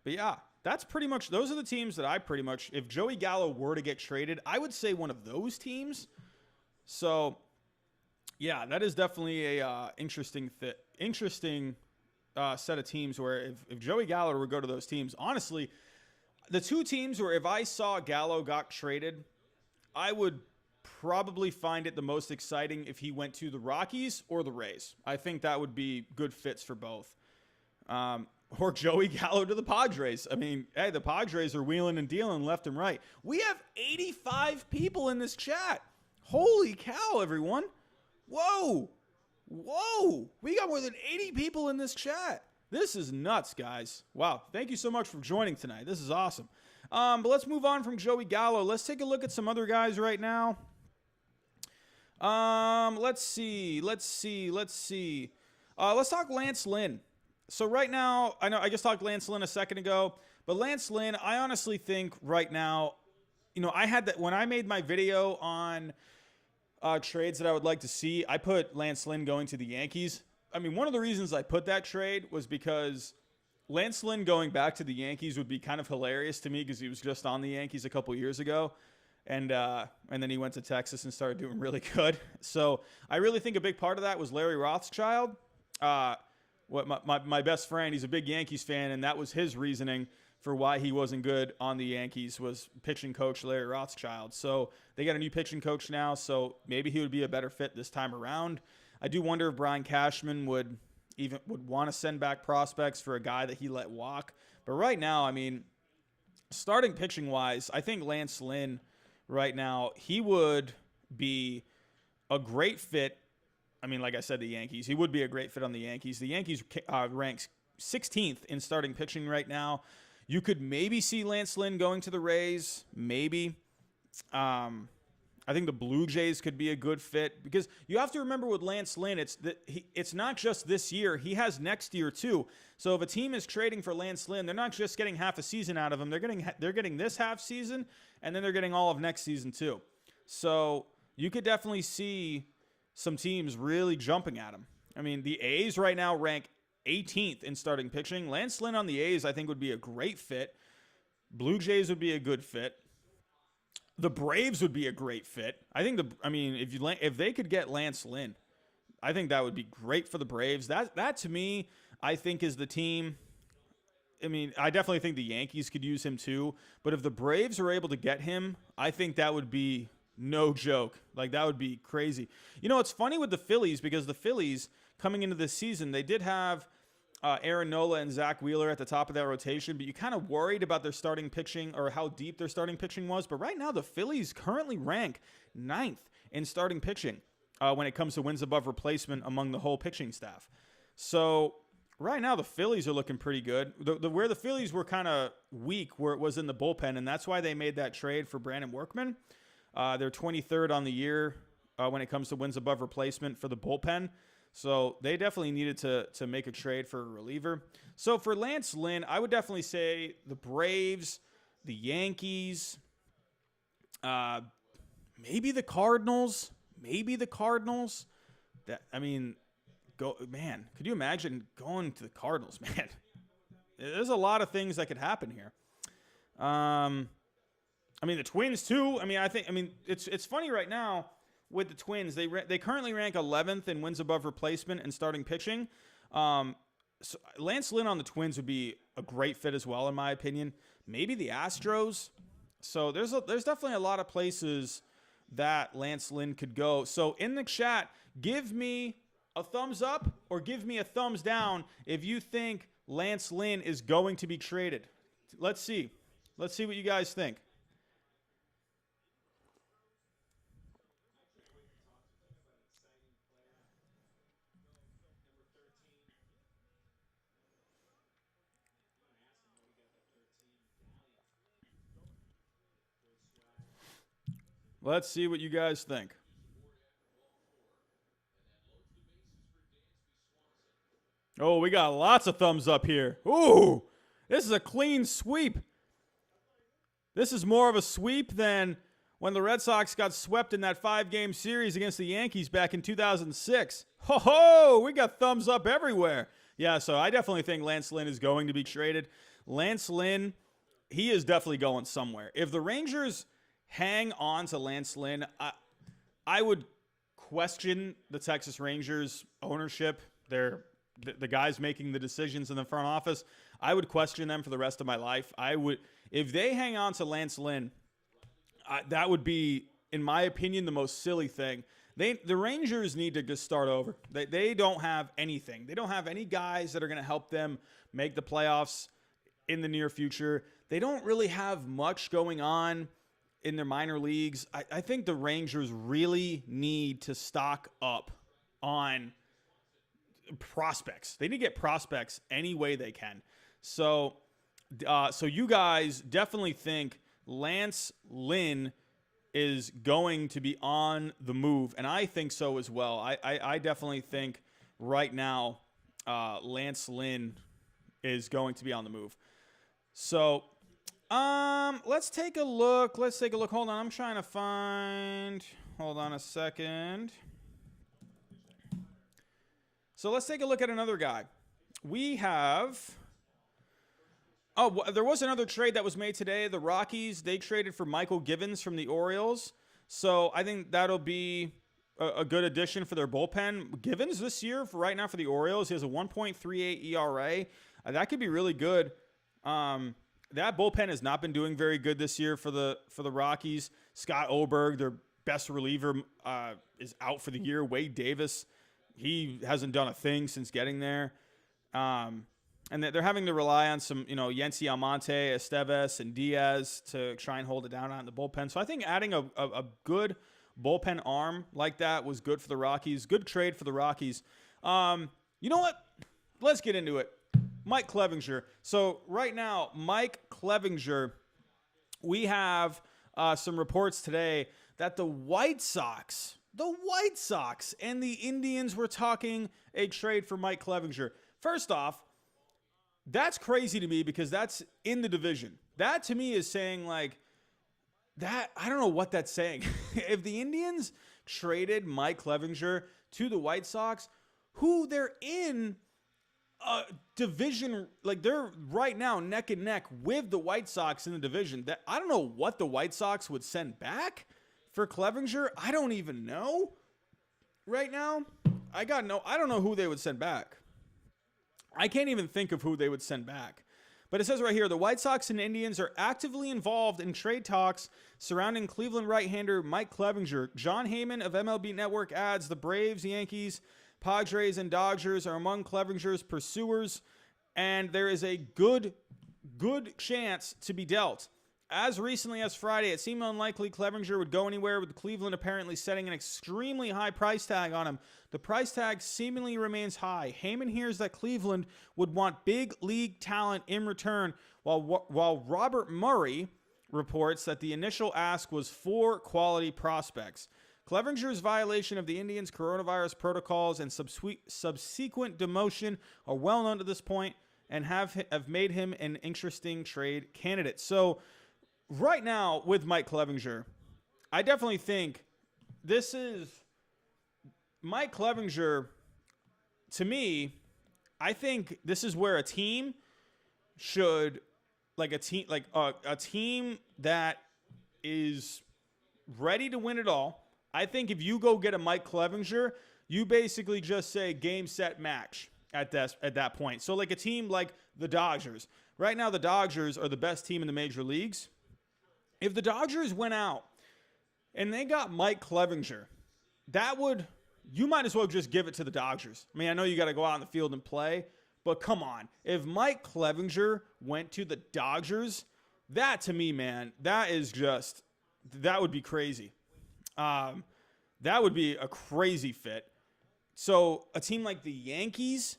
yeah, that's pretty much, those are the teams that I pretty much, if Joey Gallo were to get traded, I would say one of those teams. So yeah, that is definitely a interesting set of teams where if Joey Gallo would go to those teams, honestly, the two teams where if I saw Gallo got traded, I would probably find it the most exciting if he went to the Rockies or the Rays. I think that would be good fits for both. Or Joey Gallo to the Padres. I mean, hey, the Padres are wheeling and dealing left and right. We have 85 people in this chat. Holy cow, everyone. Whoa. We got more than 80 people in this chat. This is nuts, guys. Wow. Thank you so much for joining tonight. This is awesome. But let's move on from Joey Gallo. Let's take a look at some other guys right now. Let's see. Let's talk Lance Lynn. So right now, I know I just talked Lance Lynn a second ago, but Lance Lynn, I honestly think right now, I had that when I made my video on trades that I would like to see, I put Lance Lynn going to the Yankees. I mean, one of the reasons I put that trade was because Lance Lynn going back to the Yankees would be kind of hilarious to me because he was just on the Yankees a couple years ago. And then he went to Texas and started doing really good. So I really think a big part of that was Larry Rothschild. My best friend, he's a big Yankees fan, and that was his reasoning for why he wasn't good on the Yankees was pitching coach Larry Rothschild. So they got a new pitching coach now, so maybe he would be a better fit this time around. I do wonder if Brian Cashman would want to send back prospects for a guy that he let walk. But right now, I mean, starting pitching-wise, I think Lance Lynn right now, he would be a great fit. I mean, like I said, the Yankees. He would be a great fit on the Yankees. The Yankees ranks 16th in starting pitching right now. You could maybe see Lance Lynn going to the Rays, maybe. I think the Blue Jays could be a good fit because you have to remember with Lance Lynn, it's not just this year. He has next year too. So if a team is trading for Lance Lynn, they're not just getting half a season out of him. They're getting this half season, and then they're getting all of next season too. So you could definitely see some teams really jumping at him. I mean, the A's right now rank 18th in starting pitching. Lance Lynn on the A's, I think, would be a great fit. Blue Jays would be a good fit. The Braves would be a great fit. I think if they could get Lance Lynn, I think that would be great for the Braves. That to me, I think is the team. I mean, I definitely think the Yankees could use him too. But if the Braves are able to get him, I think that would be no joke. Like, that would be crazy. It's funny with the Phillies because the Phillies coming into this season, they did have Aaron Nola and Zach Wheeler at the top of that rotation, but you kind of worried about their starting pitching or how deep their starting pitching was. But right now, the Phillies currently rank 9th in starting pitching when it comes to wins above replacement among the whole pitching staff. So right now, the Phillies are looking pretty good. Where the Phillies were kind of weak, where it was in the bullpen, and that's why they made that trade for Brandon Workman. They're 23rd on the year when it comes to wins above replacement for the bullpen. So they definitely needed to make a trade for a reliever. So for Lance Lynn, I would definitely say the Braves, the Yankees, maybe the Cardinals. Could you imagine going to the Cardinals, man? There's a lot of things that could happen here. I mean, the Twins too. It's funny right now with the Twins. They currently rank 11th in wins above replacement and starting pitching. So Lance Lynn on the Twins would be a great fit as well, in my opinion. Maybe the Astros. So there's definitely a lot of places that Lance Lynn could go. So in the chat, give me a thumbs up or give me a thumbs down if you think Lance Lynn is going to be traded. Let's see. Let's see what you guys think. Let's see what you guys think. Oh, we got lots of thumbs up here. Ooh, this is a clean sweep. This is more of a sweep than when the Red Sox got swept in that 5-game series against the Yankees back in 2006. Ho ho, we got thumbs up everywhere. Yeah, so I definitely think Lance Lynn is going to be traded. Lance Lynn, he is definitely going somewhere. If the Rangers hang on to Lance Lynn, I would question the Texas Rangers ownership. They're the guys making the decisions in the front office. I would question them for the rest of my life. If they hang on to Lance Lynn, that would be, in my opinion, the most silly thing. The Rangers need to just start over. They don't have anything. They don't have any guys that are going to help them make the playoffs in the near future. They don't really have much going on in their minor leagues. I think the Rangers really need to stock up on prospects. They need to get prospects any way they can. So you guys definitely think Lance Lynn is going to be on the move, and I think so as well. I definitely think right now Lance Lynn is going to be on the move. So let's take a look. Hold on, I'm trying to find. Hold on a second. So let's take a look at another guy. We have. Oh, there was another trade that was made today. The Rockies, they traded for Michael Givens from the Orioles. So I think that'll be a good addition for their bullpen. Givens this year, for right now for the Orioles, he has a 1.38 ERA. That could be really good. That bullpen has not been doing very good this year for the Rockies. Scott Oberg, their best reliever, is out for the year. Wade Davis, he hasn't done a thing since getting there. And they're having to rely on some, Yency Almonte, Esteves, and Diaz to try and hold it down on the bullpen. So I think adding a good bullpen arm like that was good for the Rockies. Good trade for the Rockies. You know what? Let's get into it. Mike Clevinger. So right now, Mike Clevinger, we have some reports today that the White Sox and the Indians were talking a trade for Mike Clevinger. First off, that's crazy to me because that's in the division. That to me is saying like that. I don't know what that's saying. If the Indians traded Mike Clevinger to the White Sox, who they're in a division, like they're right now neck and neck with the White Sox in the division. That I don't know what the White Sox would send back for Clevinger. I don't even know right now. I don't know who they would send back. I can't even think of who they would send back. But it says right here, the White Sox and Indians are actively involved in trade talks surrounding Cleveland right-hander Mike Clevinger. John Heyman of MLB Network adds the Braves, Yankees, Padres, and Dodgers are among Clevinger's pursuers, and there is a good chance to be dealt. As recently as Friday, it seemed unlikely Clevinger would go anywhere, with Cleveland apparently setting an extremely high price tag on him. The price tag seemingly remains high. Heyman hears that Cleveland would want big league talent in return, while Robert Murray reports that the initial ask was 4 quality prospects. Clevinger's violation of the Indians' coronavirus protocols and subsequent demotion are well known to this point and have made him an interesting trade candidate. So right now with Mike Clevinger, I definitely think this is Mike Clevinger. To me, I think this is where a team should like a team that is ready to win it all. I think if you go get a Mike Clevinger, you basically just say game, set, match at that point. So like a team like the Dodgers. Right now, the Dodgers are the best team in the major leagues. If the Dodgers went out and they got Mike Clevinger, you might as well just give it to the Dodgers. I mean, I know you got to go out in the field and play, but come on. If Mike Clevinger went to the Dodgers, that to me, man, that would be crazy. That would be a crazy fit. So a team like the Yankees,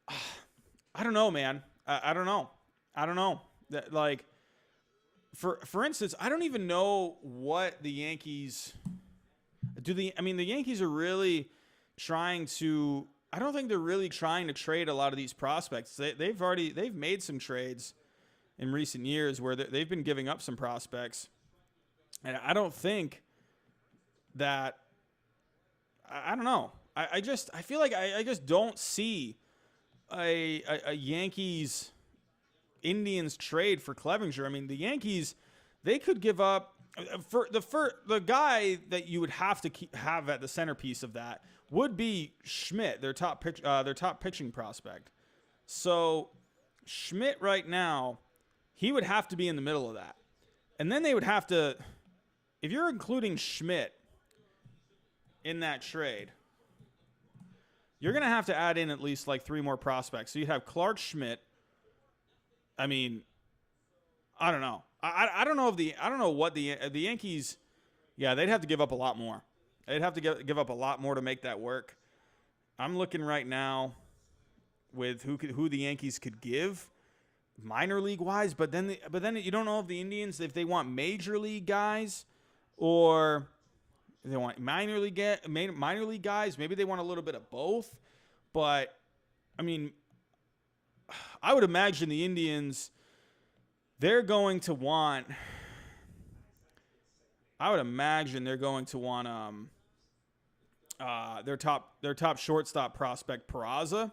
I don't know, man. I don't know. That, like, for instance, I don't even know what the Yankees the Yankees are really trying to. I don't think they're really trying to trade a lot of these prospects. They've made some trades in recent years where they've been giving up some prospects, and I don't think that. I don't know. I feel like I just don't see a Yankees Indians trade for Clevinger. I mean, the Yankees, they could give up for the guy that you would have to have at the centerpiece of that would be Schmidt, their top pitching prospect. So Schmidt right now, he would have to be in the middle of that. And then they would have to, if you're including Schmidt in that trade, you're going to have to add in at least like 3 more prospects. So you'd have Clark Schmidt. I mean, I don't know. I don't know what the Yankees, yeah, they'd have to give up a lot more. They'd have to give up a lot more to make that work. I'm looking right now with who the Yankees could give minor league wise, but then you don't know if the Indians, if they want major league guys or if they want minor league guys. Maybe they want a little bit of both. But I mean, I would imagine the Indians, they're going to want their top shortstop prospect Peraza.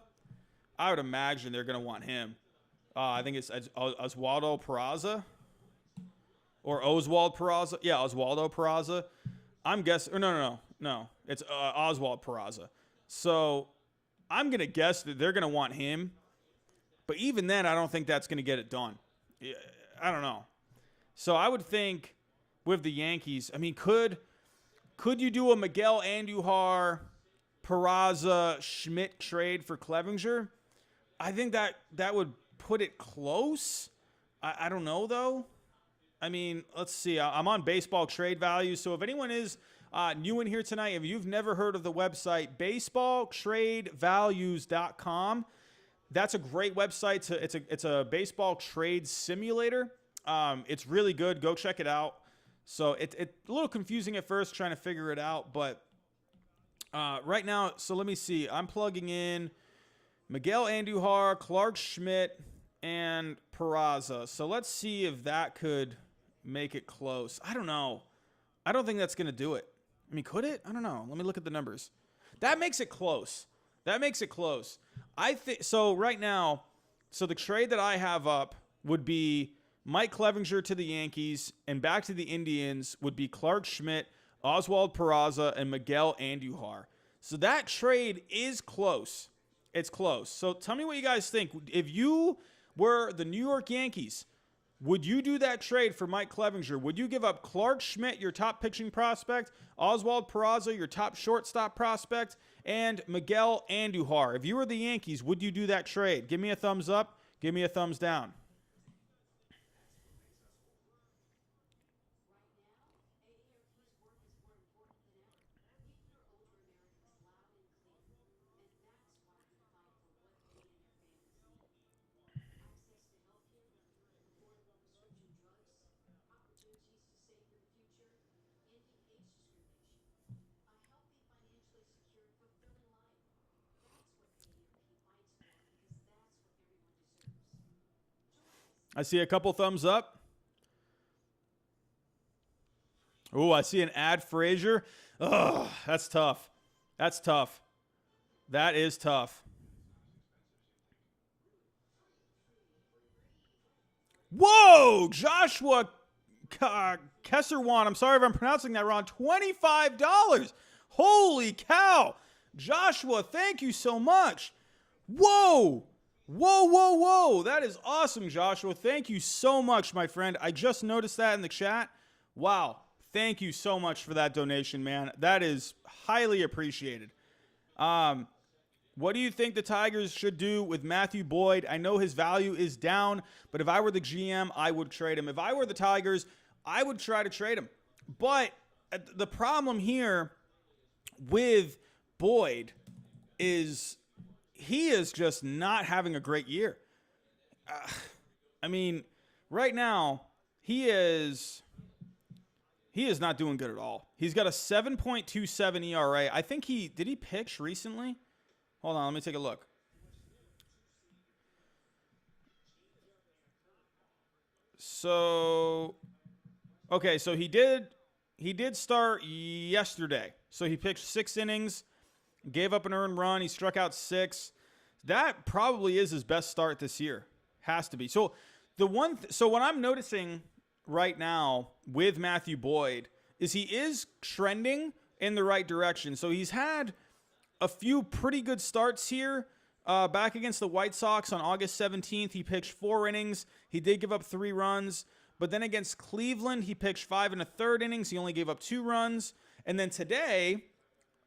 I would imagine they're going to want him. I think it's Oswaldo Peraza or Oswald Peraza. Yeah, Oswaldo Peraza. I'm guessing. No. It's Oswald Peraza. So I'm going to guess that they're going to want him. But even then, I don't think that's going to get it done. I don't know. So I would think with the Yankees, I mean, could you do a Miguel Andujar, Peraza, Schmidt trade for Clevinger? I think that would put it close. I don't know, though. I mean, let's see. I'm on baseball trade value. So if anyone is new in here tonight, if you've never heard of the website, baseballtradevalues.com, that's a great website. It's a baseball trade simulator. It's really good. Go check it out. So it's a little confusing at first trying to figure it out, but right now, so let me see. I'm plugging in Miguel Andujar, Clark Schmidt, and Peraza. So let's see if that could make it close. I don't know. I don't think that's going to do it. I mean, could it? I don't know. Let me look at the numbers. That makes it close. I think so right now. So the trade that I have up would be Mike Clevinger to the Yankees, and back to the Indians would be Clark Schmidt, Oswald Peraza, and Miguel Andujar. So that trade is close. It's close. So tell me what you guys think. If you were the New York Yankees, would you do that trade for Mike Clevinger? Would you give up Clark Schmidt, your top pitching prospect, Oswald Peraza, your top shortstop prospect, and Miguel Andujar? If you were the Yankees, would you do that trade? Give me a thumbs up. Give me a thumbs down. I see a couple thumbs up. Oh, I see an ad Frazier. Ugh, that's tough. That is tough. Whoa, Joshua Kesserwan. I'm sorry if I'm pronouncing that wrong. $25. Holy cow. Joshua, thank you so much. Whoa. Whoa, whoa, whoa. That is awesome, Joshua. Thank you so much, my friend. I just noticed that in the chat. Wow. Thank you so much for that donation, man. That is highly appreciated. What do you think the Tigers should do with Matthew Boyd? I know his value is down, but if I were the GM, I would trade him. If I were the Tigers, I would try to trade him. But the problem here with Boyd is he is just not having a great year. I mean, right now, he is not doing good at all. He's got a 7.27 ERA. I think did he pitch recently? Hold on, let me take a look. So, okay, so he did start yesterday. So he pitched 6 innings, gave up an earned run. He struck out 6. That probably is his best start this year. Has to be. So so what I'm noticing right now with Matthew Boyd is he is trending in the right direction. So he's had a few pretty good starts here. Back against the White Sox on August 17th, he pitched 4 innings. He did give up 3 runs. But then against Cleveland, he pitched 5 1/3 innings. He only gave up 2 runs. And then today,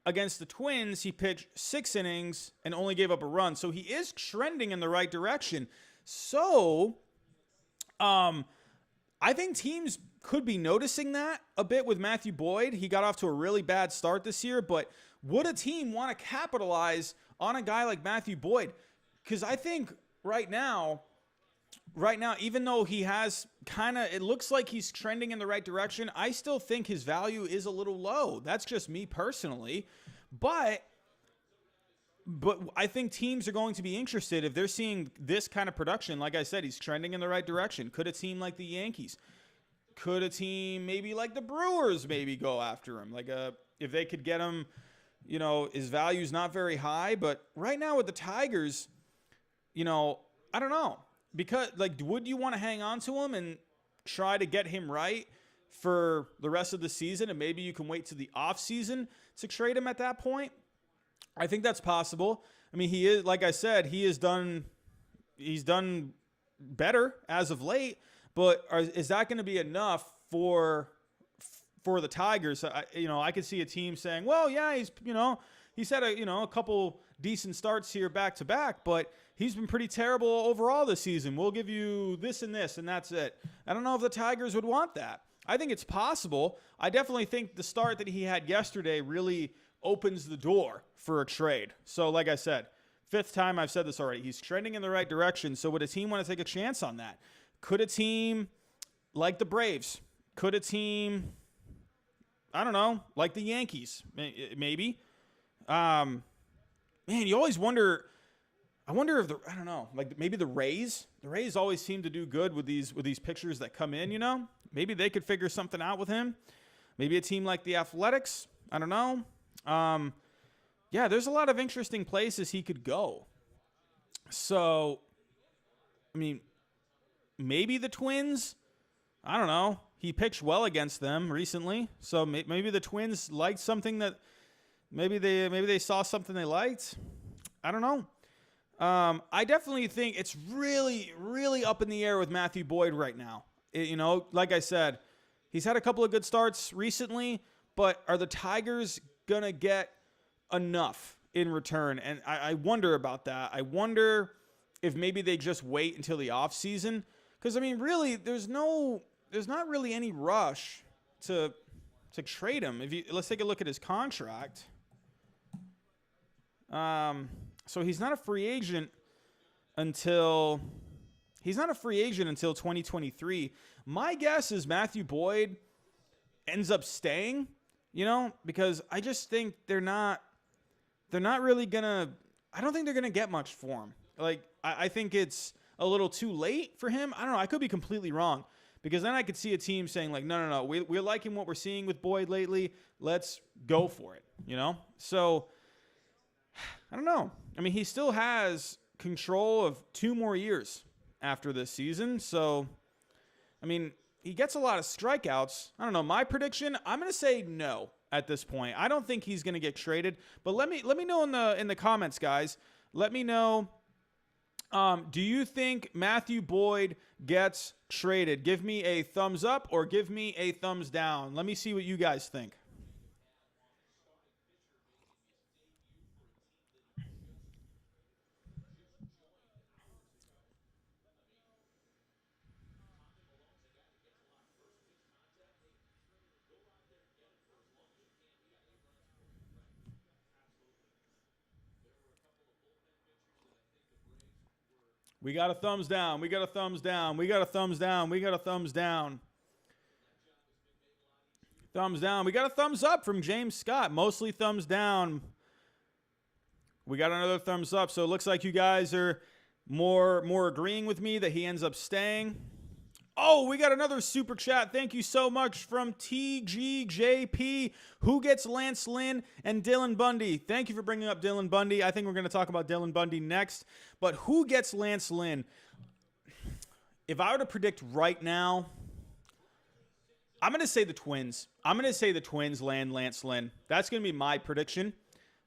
against the Twins, he pitched 6 innings and only gave up a run. So he is trending in the right direction. So, I think teams could be noticing that a bit with Matthew Boyd. He got off to a really bad start this year, but would a team want to capitalize on a guy like Matthew Boyd? Because I think right now, even though he has it looks like he's trending in the right direction, I still think his value is a little low. That's just me personally. But I think teams are going to be interested if they're seeing this kind of production. Like I said, he's trending in the right direction. Could a team like the Yankees, could a team maybe like the Brewers maybe go after him? If they could get him, his value's not very high. But right now with the Tigers, I don't know. Because, would you want to hang on to him and try to get him right for the rest of the season? And maybe you can wait to the offseason to trade him at that point? I think that's possible. I mean, he is, like I said, he's done better as of late. But is that going to be enough for the Tigers? I could see a team saying, well, yeah, he's had a couple decent starts here back to back, but he's been pretty terrible overall this season. We'll give you this, and that's it. I don't know if the Tigers would want that. I think it's possible. I definitely think the start that he had yesterday really opens the door for a trade. So like I said, 5th time I've said this already, he's trending in the right direction. So would a team want to take a chance on that? Could a team like the Braves? Could a team, I don't know, like the Yankees, maybe? Man, you always wonder. I wonder if maybe the Rays. The Rays always seem to do good with these pitchers that come in. Maybe they could figure something out with him. Maybe a team like the Athletics. I don't know. Yeah, there's a lot of interesting places he could go. So, I mean, maybe the Twins. I don't know. He pitched well against them recently, so maybe the Twins liked something that maybe they saw something they liked. I don't know. I definitely think it's really, really up in the air with Matthew Boyd right now. Like I said, he's had a couple of good starts recently, but are the Tigers going to get enough in return? And I wonder about that. I wonder if maybe they just wait until the offseason. Because, I mean, really, there's not really any rush to trade him. Let's take a look at his contract. So he's not a free agent until 2023. My guess is Matthew Boyd ends up staying, because I just think they're not really gonna. I don't think they're gonna get much for him. I think it's a little too late for him. I don't know. I could be completely wrong, because then I could see a team saying no. We're liking what we're seeing with Boyd lately. Let's go for it. So I don't know. I mean, he still has control of 2 more years after this season. So I mean, he gets a lot of strikeouts. I don't know. My prediction, I'm going to say no at this point. I don't think he's going to get traded. But let me know in the comments, guys. Let me know. Do you think Matthew Boyd gets traded? Give me a thumbs up or give me a thumbs down. Let me see what you guys think. We got a thumbs down. We got a thumbs down. We got a thumbs down. We got a thumbs down. Thumbs down. We got a thumbs up from James Scott. Mostly thumbs down. We got another thumbs up. So it looks like you guys are more agreeing with me that he ends up staying. Oh, we got another super chat. Thank you so much from TGJP. Who gets Lance Lynn and Dylan Bundy? Thank you for bringing up Dylan Bundy. I think we're going to talk about Dylan Bundy next. But who gets Lance Lynn? If I were to predict right now, I'm going to say the Twins. I'm going to say the Twins land Lance Lynn. That's going to be my prediction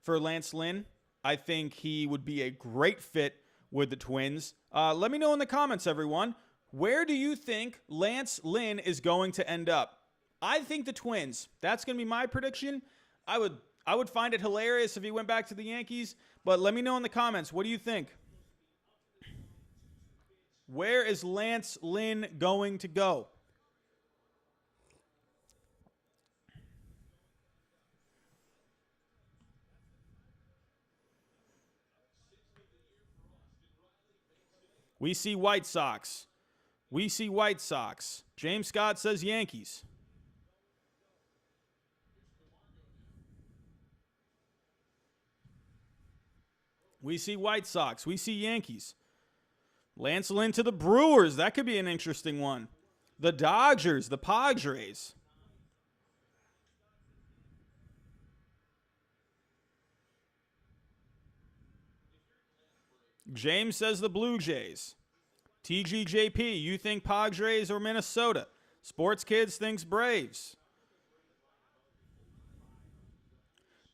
for Lance Lynn. I think he would be a great fit with the Twins. Let me know in the comments, everyone. Where do you think Lance Lynn is going to end up? I think the Twins. That's going to be my prediction. I would find it hilarious if he went back to the Yankees, but let me know in the comments. What do you think? Where is Lance Lynn going to go? We see White Sox. We see White Sox. James Scott says Yankees. We see White Sox. We see Yankees. Lance Lynn to the Brewers. That could be an interesting one. The Dodgers. The Padres. James says the Blue Jays. TGJP, you think Padres or Minnesota? Sports Kids thinks Braves.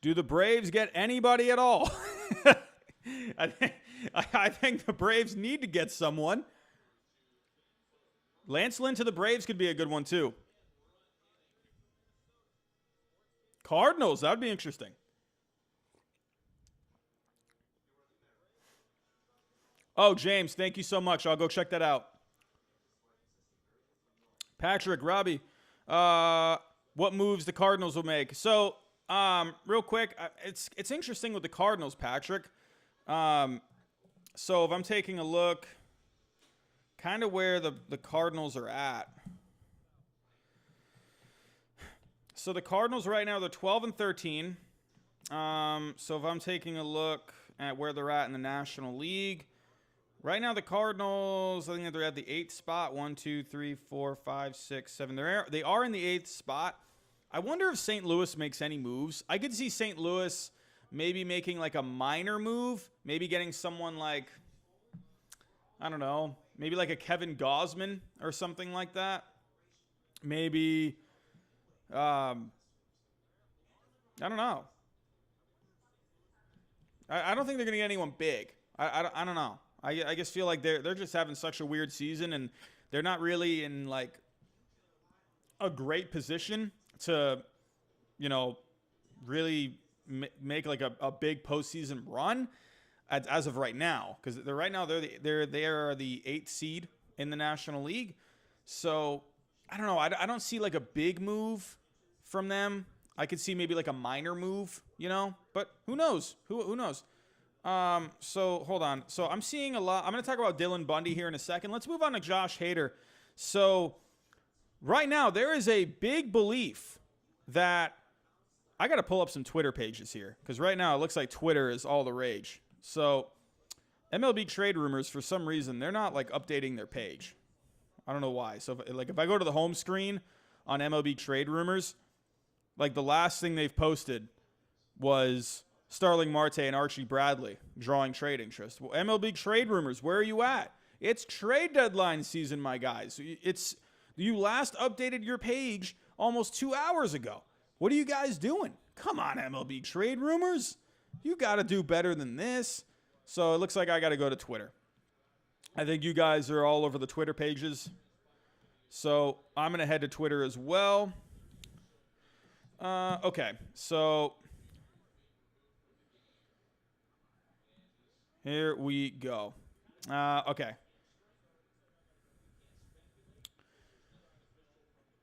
Do the Braves get anybody at all? I think the Braves need to get someone. Lance Lynn to the Braves could be a good one, too. Cardinals, that would be interesting. Oh, James, thank you so much. I'll go check that out. Patrick, Robbie, what moves the Cardinals will make? So, real quick, it's interesting with the Cardinals, Patrick. So if I'm taking a look, kind of where the Cardinals are at. So the Cardinals right now, they're 12 and 13. So if I'm taking a look at where they're at in the National League, right now the Cardinals, I think they're at the 8th spot. 1, 2, 3, 4, 5, 6, 7. They are in the 8th spot. I wonder if St. Louis makes any moves. I could see St. Louis maybe making like a minor move, maybe getting someone like, I don't know, maybe like a Kevin Gausman or something like that. Maybe, I don't know. I don't think they're going to get anyone big. I don't know. I just feel like they're just having such a weird season, and they're not really in like a great position to, really make like a big postseason run as of right now, because they are the 8th seed in the National League. So I don't know. I don't see like a big move from them. I could see maybe like a minor move, but who knows? Who knows? So hold on. So I'm seeing a lot. I'm going to talk about Dylan Bundy here in a second. Let's move on to Josh Hader. So right now there is a big belief that I got to pull up some Twitter pages here, because right now it looks like Twitter is all the rage. So MLB Trade Rumors, for some reason, they're not like updating their page. I don't know why. So if I go to the home screen on MLB Trade Rumors, like the last thing they've posted was Starling Marte and Archie Bradley drawing trade interest. Well, MLB Trade Rumors, where are you at? It's trade deadline season, my guys. You last updated your page almost 2 hours ago. What are you guys doing? Come on, MLB Trade Rumors. You got to do better than this. So it looks like I got to go to Twitter. I think you guys are all over the Twitter pages. So I'm going to head to Twitter as well. Okay, so here we go. Okay.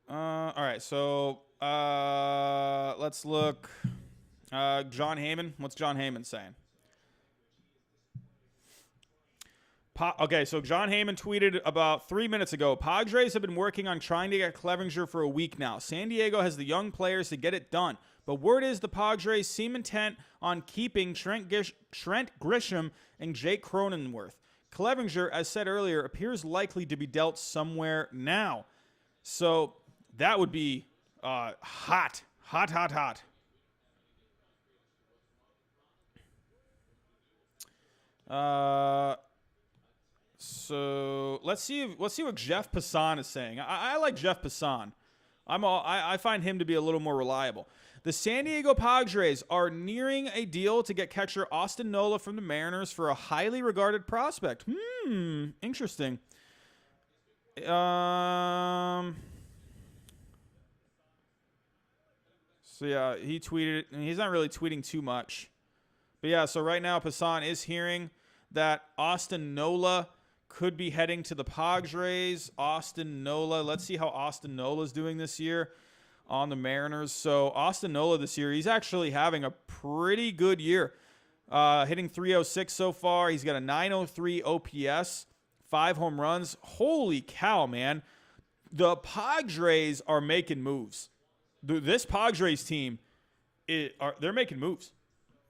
All right, so let's look. John Heyman. What's John Heyman saying? Okay, so John Heyman tweeted about 3 minutes ago, Padres have been working on trying to get Clevinger for a week now. San Diego has the young players to get it done. But word is the Padres seem intent on keeping Trent Grisham and Jake Cronenworth. Clevinger, as said earlier, appears likely to be dealt somewhere now. So that would be hot. So let's see what Jeff Passan is saying. I like Jeff Passan. I find him to be a little more reliable. The San Diego Padres are nearing a deal to get catcher Austin Nola from the Mariners for a highly regarded prospect. Interesting. So yeah, he tweeted, and he's not really tweeting too much. But yeah, so right now Passan is hearing that Austin Nola could be heading to the Padres. Austin Nola. Let's see how Austin Nola is doing this year on the Mariners. So Austin Nola this year, he's actually having a pretty good year. Hitting .306 so far. He's got a .903 OPS, 5 home runs. Holy cow, man. The Padres are making moves. This Padres team, they're making moves.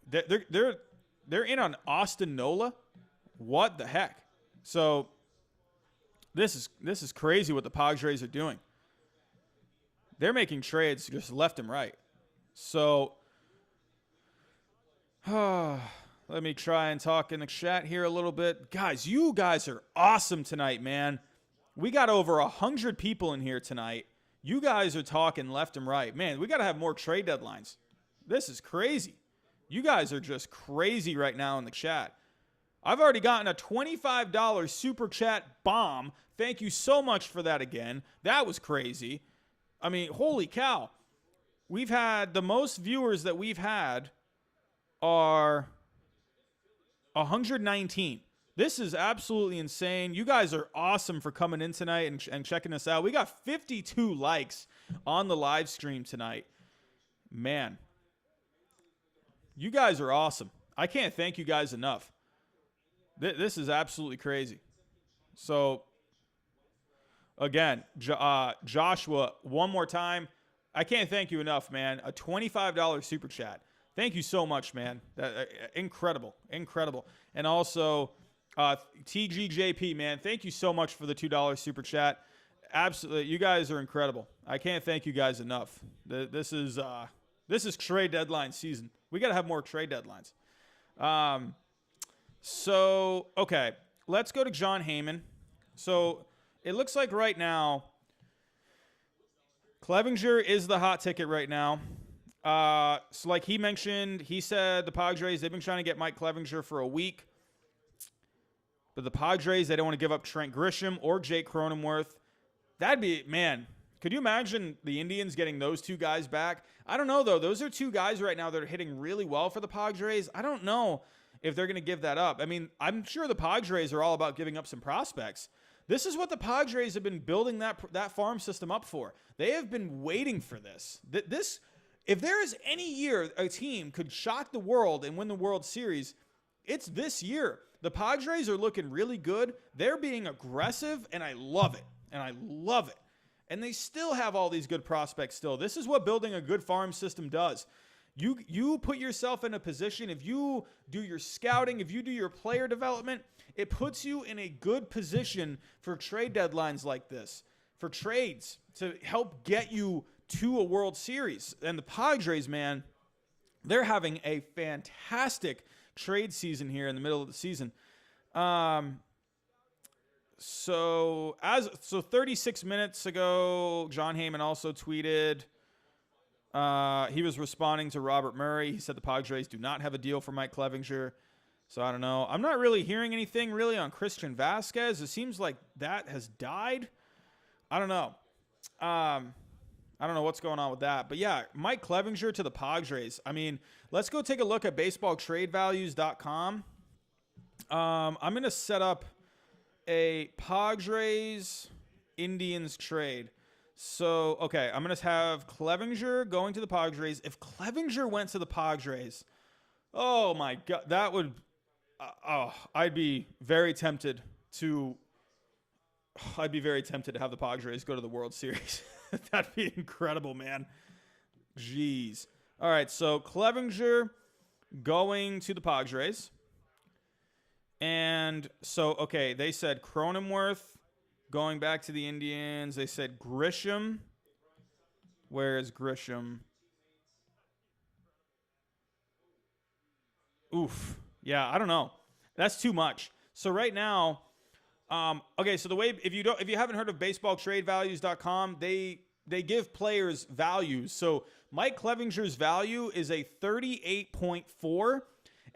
They're in on Austin Nola. What the heck? So this is crazy what the Padres are doing. They're making trades just left and right. So let me try and talk in the chat here a little bit. Guys, you guys are awesome tonight, man. We got over 100 people in here tonight. You guys are talking left and right. Man, we got to have more trade deadlines. This is crazy. You guys are just crazy right now in the chat. I've already gotten a $25 super chat bomb. Thank you so much for that again. That was crazy. I mean, holy cow. We've had the most viewers that we've had are 119. This is absolutely insane. You guys are awesome for coming in tonight and checking us out. We got 52 likes on the live stream tonight. Man, you guys are awesome. I can't thank you guys enough. This is absolutely crazy. So, again, Joshua, one more time. I can't thank you enough, man. A $25 super chat. Thank you so much, man. Incredible. And also, TGJP, man, thank you so much for the $2 super chat. Absolutely. You guys are incredible. I can't thank you guys enough. This is trade deadline season. We got to have more trade deadlines. So, okay, let's go to John Heyman. So, it looks like right now, Clevinger is the hot ticket right now. So, like he mentioned, he said the Padres, they've been trying to get Mike Clevinger for a week. But the Padres, they don't want to give up Trent Grisham or Jake Cronenworth. That'd be, man, could you imagine the Indians getting those two guys back? I don't know, though. Those are two guys right now that are hitting really well for the Padres. I don't know if they're going to give that up. I mean, I'm sure the Padres are all about giving up some prospects. This is what the Padres have been building that farm system up for. They have been waiting for this. If there is any year a team could shock the world and win the World Series, it's this year. The Padres are looking really good. They're being aggressive, and I love it. And they still have all these good prospects still. This is what building a good farm system does. You put yourself in a position, if you do your scouting, if you do your player development, it puts you in a good position for trade deadlines like this, for trades to help get you to a World Series. And the Padres, man, they're having a fantastic trade season here in the middle of the season. So 36 minutes ago, John Heyman also tweeted. He was responding to Robert Murray. He said the Padres do not have a deal for Mike Clevinger. So I don't know. I'm not really hearing anything really on Christian Vasquez. It seems like that has died. I don't know. I don't know what's going on with that. But yeah, Mike Clevinger to the Padres. I mean, let's go take a look at baseballtradevalues.com. I'm going to set up a Padres Indians trade. So, okay, I'm going to have Clevinger going to the Padres. If Clevinger went to the Padres, oh my God, that would, I'd be very tempted to have the Padres go to the World Series. That'd be incredible, man. Jeez. All right, so Clevinger going to the Padres. And so, okay, they said Cronenworth going back to the Indians. They said Grisham. Where is Grisham? Oof. Yeah, I don't know. That's too much. So right now, okay, so the way if you haven't heard of baseballtradevalues.com, they give players values. So Mike Clevinger's value is a 38.4,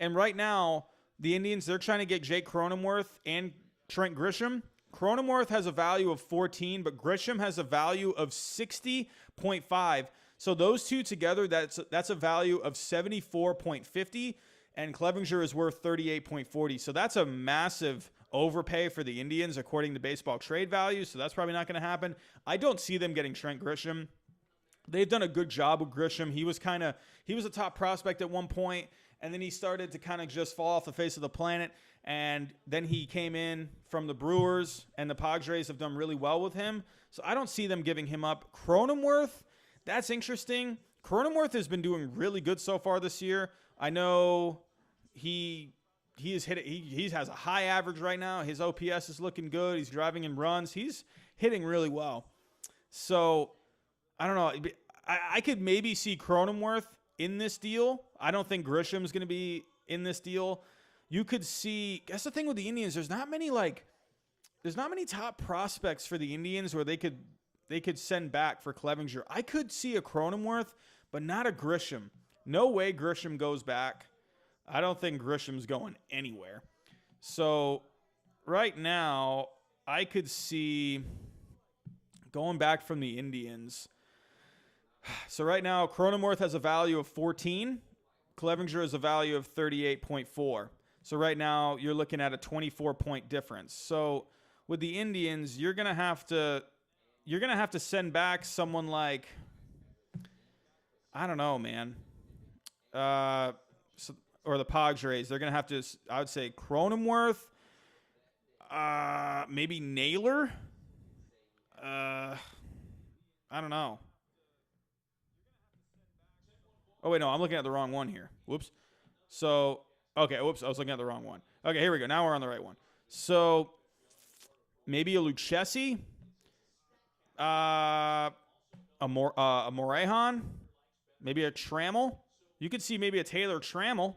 and right now the Indians, they're trying to get Jake Cronenworth and Trent Grisham. Cronenworth has a value of 14, but Grisham has a value of 60.5. So those two together, that's a value of 74.50, and Clevinger is worth 38.40. So that's a massive overpay for the Indians according to baseball trade value. So that's probably not going to happen. I don't see them getting Trent Grisham. They've done a good job with Grisham. He was a top prospect at one point, and then he started to kind of just fall off the face of the planet. And then he came in from the Brewers, and the Padres have done really well with him. So I don't see them giving him up. Cronenworth, that's interesting. Cronenworth has been doing really good so far this year. I know he has a high average right now. His OPS is looking good. He's driving in runs. He's hitting really well. So I don't know. I could maybe see Cronenworth in this deal. I don't think Grisham's going to be in this deal. You could see, that's the thing with the Indians. There's not many top prospects for the Indians where they could send back for Clevinger. I could see a Cronenworth, but not a Grisham. No way Grisham goes back. I don't think Grisham's going anywhere. So right now, I could see going back from the Indians. So right now, Cronenworth has a value of 14. Clevinger has a value of 38.4. So right now, you're looking at a 24-point difference. So with the Indians, you're gonna have to send back someone like, I don't know, man. Or the Padres, they're gonna have to. I would say Cronenworth, maybe Naylor. I don't know. Oh wait, no, I'm looking at the wrong one here. Whoops. So okay, whoops, I was looking at the wrong one. Okay, here we go. Now we're on the right one. So maybe a Lucchesi, a Morejon, maybe a Trammell. You could see maybe a Taylor Trammell.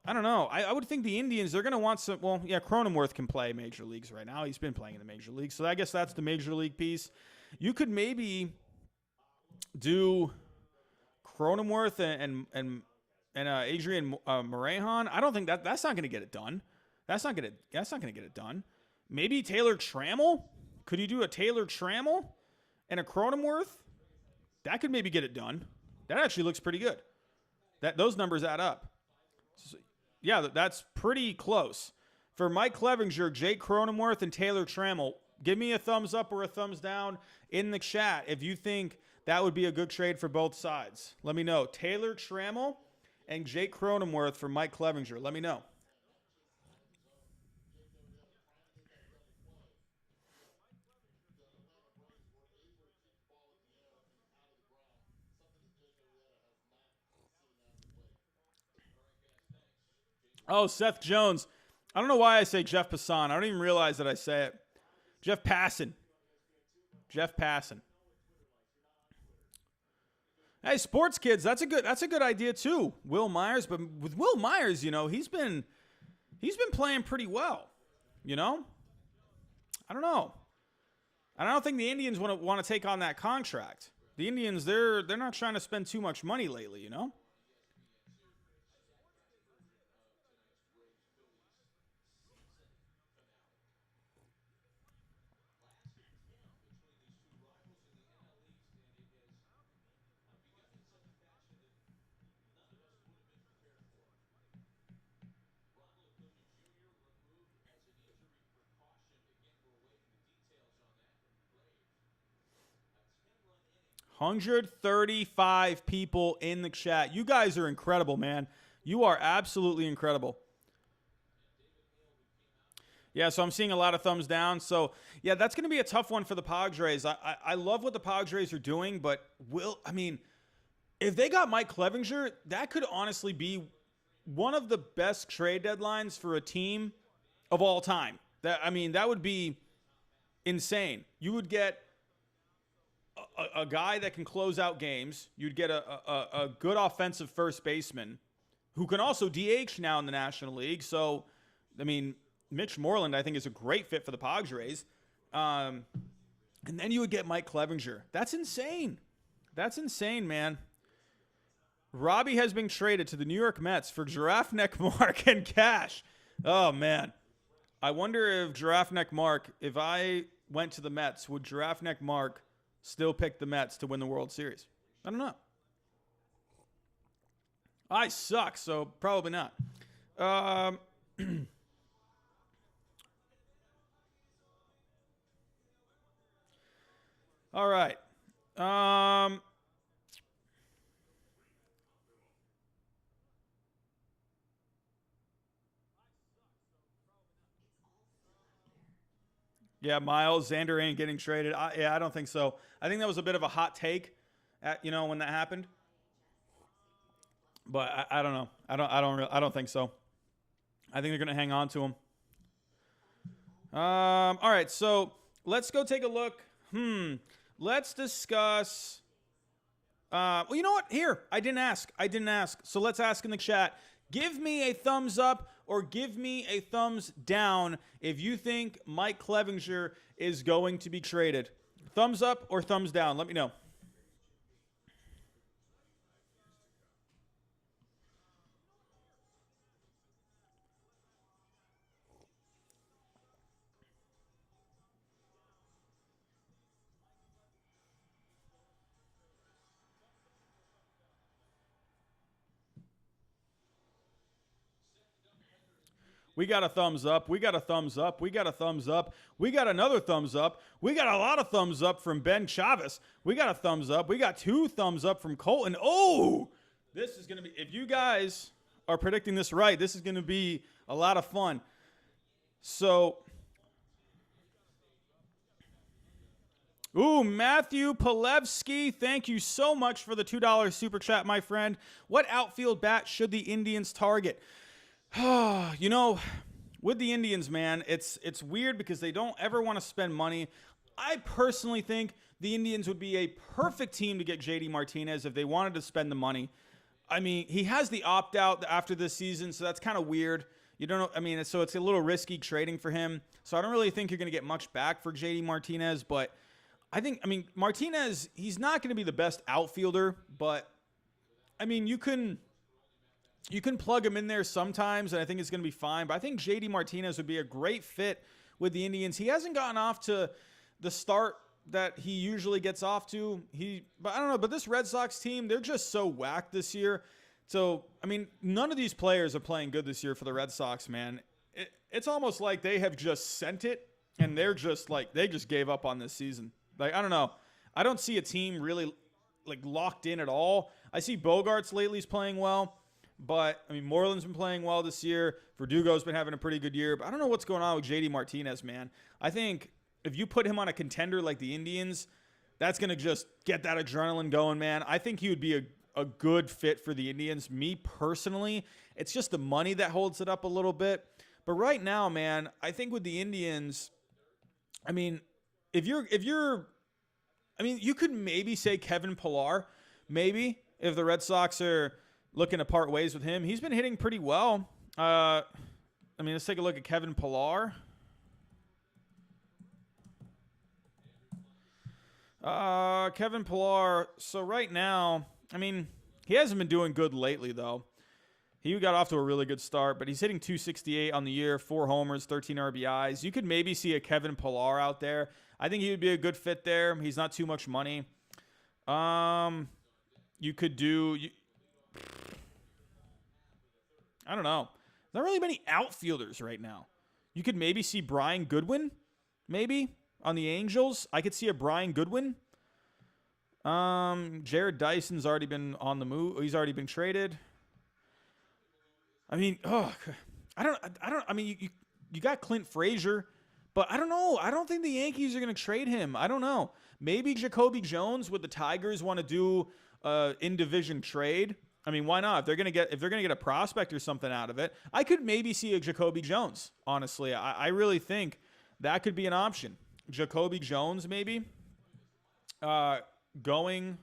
I don't know. I would think the Indians, they're going to want some. Well, yeah, Cronenworth can play major leagues right now. He's been playing in the major leagues. So I guess that's the major league piece. You could maybe do Cronenworth and Adrian Morejon. I don't think that's not going to get it done. That's not going to get it done. Maybe Taylor Trammell. Could you do a Taylor Trammell and a Cronenworth? That could maybe get it done. That actually looks pretty good. Those numbers add up. So, yeah, that's pretty close. For Mike Clevinger, Jake Cronenworth, and Taylor Trammell, give me a thumbs up or a thumbs down in the chat if you think that would be a good trade for both sides. Let me know. Taylor Trammell and Jake Cronenworth for Mike Clevinger. Let me know. Oh, Seth Jones. I don't know why I say Jeff Passan. I don't even realize that I say it. Jeff Passan. Hey, sports kids, that's a good idea too. Will Myers, but with Will Myers, he's been playing pretty well, I don't know. I don't think the Indians want to take on that contract. The Indians, they're not trying to spend too much money lately, you know? $135 people in the chat. You guys are incredible, man. You are absolutely incredible. Yeah, so I'm seeing a lot of thumbs down. So, yeah, that's going to be a tough one for the Padres. I love what the Padres are doing, but if they got Mike Clevinger, that could honestly be one of the best trade deadlines for a team of all time. That would be insane. You would get a guy that can close out games. You'd get a good offensive first baseman who can also DH now in the National League. So, Mitch Moreland, I think, is a great fit for the Padres. And then you would get Mike Clevinger. That's insane. That's insane, man. Robbie has been traded to the New York Mets for Giraffe Neck Mark and cash. Oh, man. I wonder if Giraffe Neck Mark, if I went to the Mets, would Giraffe Neck Mark still pick the Mets to win the World Series? I don't know. I suck, so probably not. All right. Yeah, Miles, Xander ain't getting traded. I don't think so. I think that was a bit of a hot take, when that happened. But I don't know. I don't think so. I think they're going to hang on to him. All right, so let's go take a look. Let's discuss. Well, you know what? Here, I didn't ask. So let's ask in the chat. Give me a thumbs up or give me a thumbs down if you think Mike Clevinger is going to be traded. Thumbs up or thumbs down? Let me know. We got a thumbs up. We got a thumbs up. We got a thumbs up. We got another thumbs up. We got a lot of thumbs up from Ben Chavez. We got a thumbs up. We got 2 thumbs up from Colton. Oh, this is going to be, if you guys are predicting this right, this is going to be a lot of fun. So, Matthew Palevsky, thank you so much for the $2 super chat, my friend. What outfield bat should the Indians target? With the Indians, man, it's weird because they don't ever want to spend money. I personally think the Indians would be a perfect team to get JD Martinez if they wanted to spend the money. He has the opt-out after this season, so that's kind of weird. You don't know, so it's a little risky trading for him. So I don't really think you're going to get much back for JD Martinez, but Martinez, he's not going to be the best outfielder, but you can plug him in there sometimes, and I think it's going to be fine. But I think JD Martinez would be a great fit with the Indians. He hasn't gotten off to the start that he usually gets off to. But I don't know. But this Red Sox team, they're just so whacked this year. So, none of these players are playing good this year for the Red Sox, man. It's almost like they have just sent it, and they're just they just gave up on this season. I don't know. I don't see a team really locked in at all. I see Bogarts lately is playing well. But, Moreland's been playing well this year. Verdugo's been having a pretty good year. But I don't know what's going on with JD Martinez, man. I think if you put him on a contender like the Indians, that's going to just get that adrenaline going, man. I think he would be a good fit for the Indians. Me personally, it's just the money that holds it up a little bit. But right now, man, I think with the Indians, if you're, you could maybe say Kevin Pillar, maybe, if the Red Sox are looking to part ways with him. He's been hitting pretty well. Let's take a look at Kevin Pillar. Kevin Pillar. So right now, I mean, he hasn't been doing good lately, though. He got off to a really good start, but he's hitting 268 on the year, 4 homers, 13 RBIs. You could maybe see a Kevin Pillar out there. I think he would be a good fit there. He's not too much money. You could do... I don't know. Not really many outfielders right now. You could maybe see Brian Goodwin, maybe, on the Angels. I could see a Brian Goodwin. Jared Dyson's already been on the move. He's already been traded. I mean, I mean, you got Clint Frazier, but I don't know. I don't think the Yankees are going to trade him. I don't know. Maybe Jacoby Jones with the Tigers want to do in division trade. I mean, why not? If they're gonna get a prospect or something out of it, I could maybe see a Jacoby Jones. Honestly, I really think that could be an option. Jacoby Jones, maybe going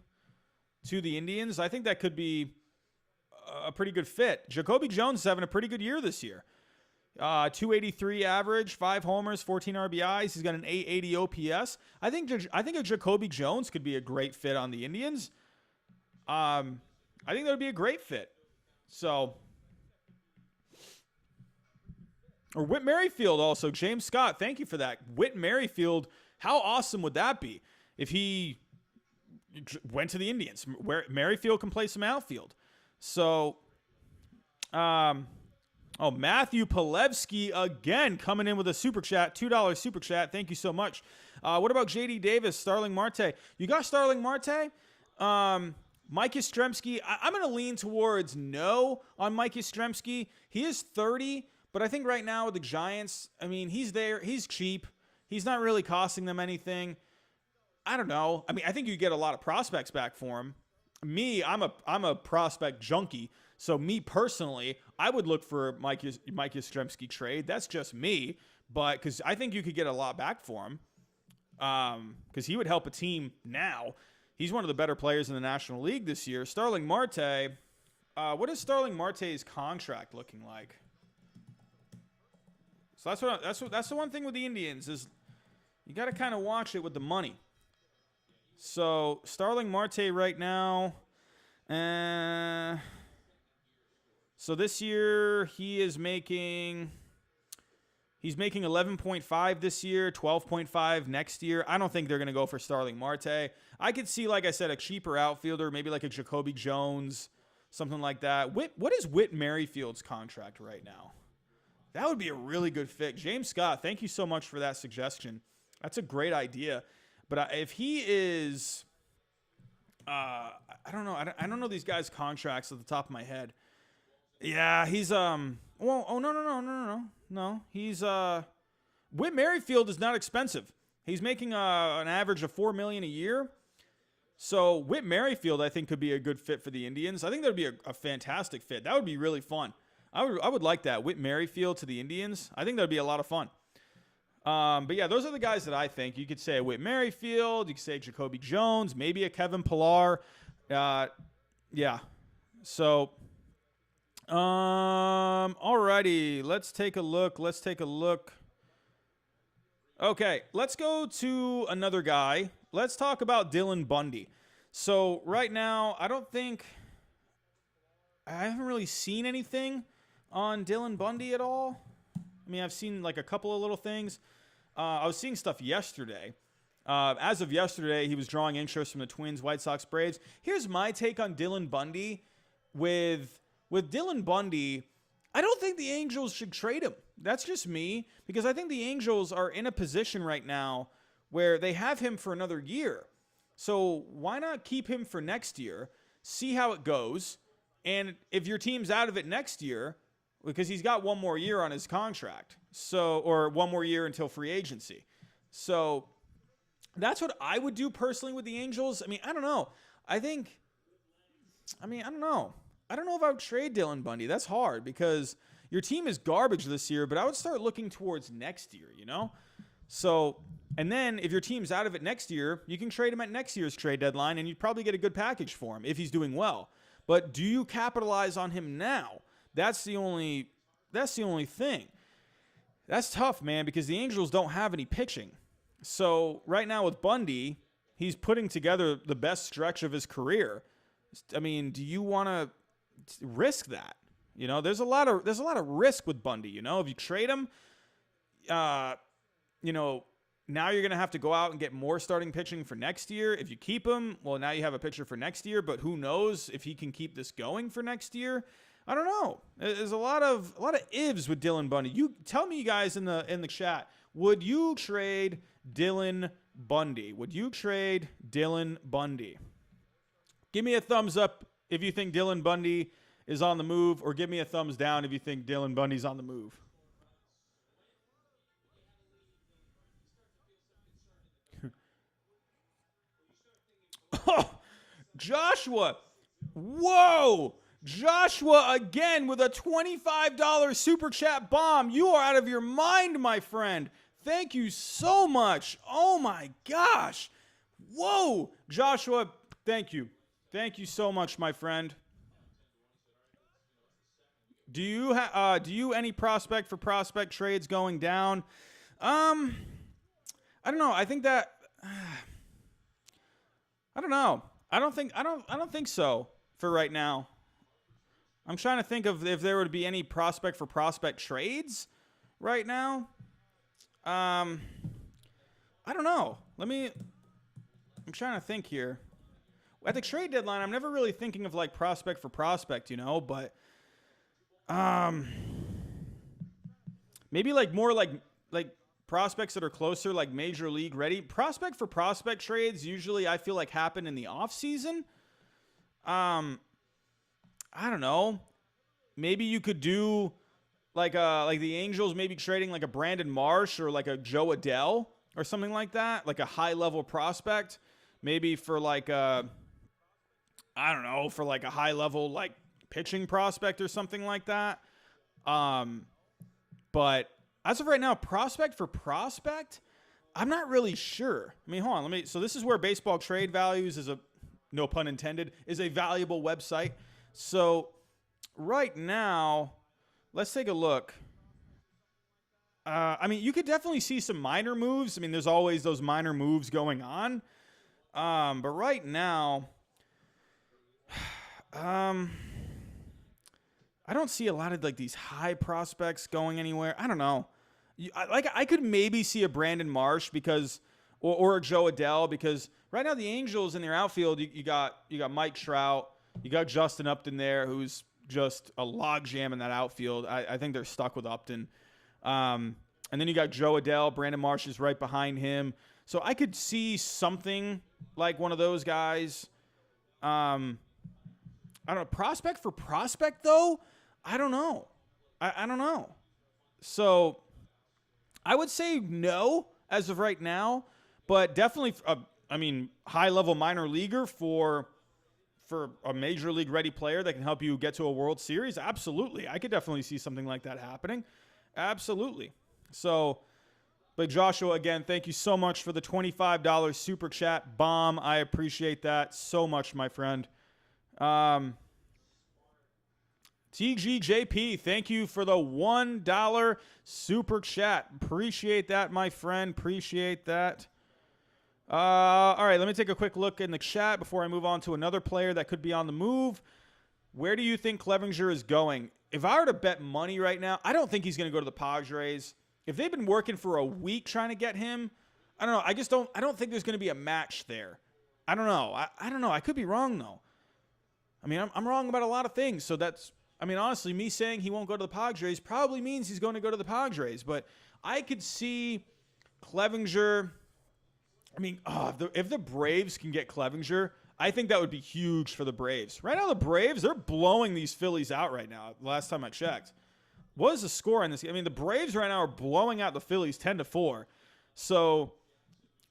to the Indians. I think that could be a pretty good fit. Jacoby Jones is having a pretty good year this year. 283 average, 5 homers, 14 RBIs. He's got an 880 OPS. I think a Jacoby Jones could be a great fit on the Indians. I think that would be a great fit. So, or Whit Merrifield also. James Scott, thank you for that. Whit Merrifield, how awesome would that be if he went to the Indians, where Merrifield can play some outfield? So, Matthew Palevsky again coming in with a super chat, $2 super chat. Thank you so much. What about JD Davis, Starling Marte? You got Starling Marte? Mike Yastrzemski, I'm going to lean towards no on Mike Yastrzemski. He is 30, but I think right now with the Giants, I mean, he's there. He's cheap. He's not really costing them anything. I don't know. I mean, I think you get a lot of prospects back for him. Me, I'm a prospect junkie. So me personally, I would look for Mike Yastrzemski trade. That's just me, but because I think you could get a lot back for him. Because he would help a team now. He's one of the better players in the National League this year. Starling Marte. What is Starling Marte's contract looking like? So that's the one thing with the Indians is you got to kind of watch it with the money. So Starling Marte right now. So this year he's making 11.5 this year, 12.5 next year. I don't think they're going to go for Starling Marte. I could see, like I said, a cheaper outfielder, maybe like a Jacoby Jones, something like that. What is Whit Merrifield's contract right now? That would be a really good fit. James Scott, thank you so much for that suggestion. That's a great idea. But if he is, I don't know. I don't know these guys' contracts at the top of my head. Yeah, he's no. He's Whit Merrifield is not expensive. He's making an average of $4 million a year. So Whit Merrifield, I think, could be a good fit for the Indians. I think that would be a fantastic fit. That would be really fun. I would like that. Whit Merrifield to the Indians. I think that would be a lot of fun. But yeah, those are the guys that I think. You could say a Whit Merrifield. You could say Jacoby Jones. Maybe a Kevin Pillar. Yeah. So, alrighty. Let's take a look. Okay, let's go to another guy. Let's talk about Dylan Bundy. So right now, I haven't really seen anything on Dylan Bundy at all. I mean, I've seen like a couple of little things. I was seeing stuff yesterday. As of yesterday, he was drawing interest from the Twins, White Sox, Braves. Here's my take on Dylan Bundy. With Dylan Bundy, I don't think the Angels should trade him. That's just me, because I think the Angels are in a position right now where they have him for another year. So why not keep him for next year, see how it goes, and if your team's out of it next year, because he's got one more year on his contract, or one more year until free agency. So that's what I would do personally with the Angels. I mean, I don't know. I don't know. I don't know if I would trade Dylan Bundy. That's hard because your team is garbage this year, but I would start looking towards next year, you know? So, and then if your team's out of it next year, you can trade him at next year's trade deadline, and you'd probably get a good package for him if he's doing well. But do you capitalize on him now? That's the only thing. That's tough, man, because the Angels don't have any pitching. So right now with Bundy, he's putting together the best stretch of his career. I mean, do you want to risk that? There's a lot of risk with Bundy. If you trade him, now you're going to have to go out and get more starting pitching for next year. If you keep him, well, now you have a pitcher for next year, but who knows if he can keep this going for next year? I don't know. There's a lot of ifs with Dylan Bundy. You tell me, you guys in the chat, would you trade Dylan Bundy? Would you trade Dylan Bundy? Give me a thumbs up if you think Dylan Bundy is on the move, or give me a thumbs down if you think Dylan Bundy's on the move. Oh, Joshua. Whoa. Joshua again with a $25 super chat bomb. You are out of your mind, my friend. Thank you so much. Oh my gosh. Whoa. Joshua, thank you. Thank you so much, my friend. Do you any prospect for prospect trades going down? I don't know. I think that I don't know. I don't think so for right now. I'm trying to think of if there would be any prospect for prospect trades right now. I don't know. I'm trying to think here. At the trade deadline, I'm never really thinking of like prospect for prospect, but maybe like more like prospects that are closer, like major league ready. Prospect for prospect trades usually I feel like happen in the off season. I don't know. Maybe you could do like the Angels maybe trading like a Brandon Marsh or like a Joe Adell or something like that, like a high level prospect, maybe for like for like a high level like pitching prospect or something like that. But as of right now, prospect for prospect, I'm not really sure. I mean, hold on. So this is where Baseball Trade Values is no pun intended, is a valuable website. So right now, let's take a look. I mean, you could definitely see some minor moves. I mean, there's always those minor moves going on. But right now, I don't see a lot of like these high prospects going anywhere. I don't know. I could maybe see a Brandon Marsh or a Joe Adell, because right now the Angels in their outfield, you got Mike Trout, you got Justin Upton there, who's just a logjam in that outfield. I think they're stuck with Upton. And then you got Joe Adell. Brandon Marsh is right behind him. So I could see something like one of those guys. I don't know. Prospect for prospect, though? I don't know. I don't know. So I would say no as of right now, but definitely, high-level minor leaguer for a major league ready player that can help you get to a World Series. Absolutely. I could definitely see something like that happening. Absolutely. So, but Joshua, again, thank you so much for the $25 super chat bomb. I appreciate that so much, my friend. TGJP, thank you for the $1 super chat. Appreciate that, my friend. Appreciate that. All right, let me take a quick look in the chat before I move on to another player that could be on the move. Where do you think Clevinger is going? If I were to bet money right now, I don't think he's going to go to the Padres. If they've been working for a week trying to get him, I don't know. I don't think there's going to be a match there. I don't know. I don't know. I could be wrong, though. I mean, I'm wrong about a lot of things. So honestly, me saying he won't go to the Padres probably means he's going to go to the Padres. But I could see Clevinger. I mean, if the Braves can get Clevinger, I think that would be huge for the Braves. Right now, the Braves, they're blowing these Phillies out right now. Last time I checked. What is the score on this? I mean, the Braves right now are blowing out the Phillies 10-4. So,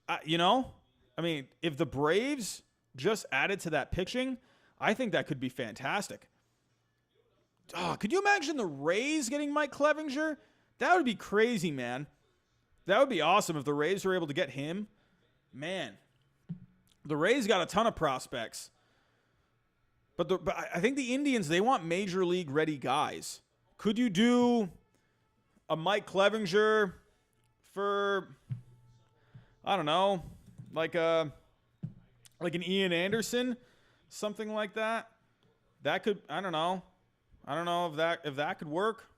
if the Braves just added to that pitching, I think that could be fantastic. Could you imagine the Rays getting Mike Clevinger? That would be crazy, man. That would be awesome if the Rays were able to get him. Man, the Rays got a ton of prospects. But I think the Indians, they want major league ready guys. Could you do a Mike Clevinger for, I don't know, like a Like an Ian Anderson, something like that. That could, I don't know. I don't know if that could work.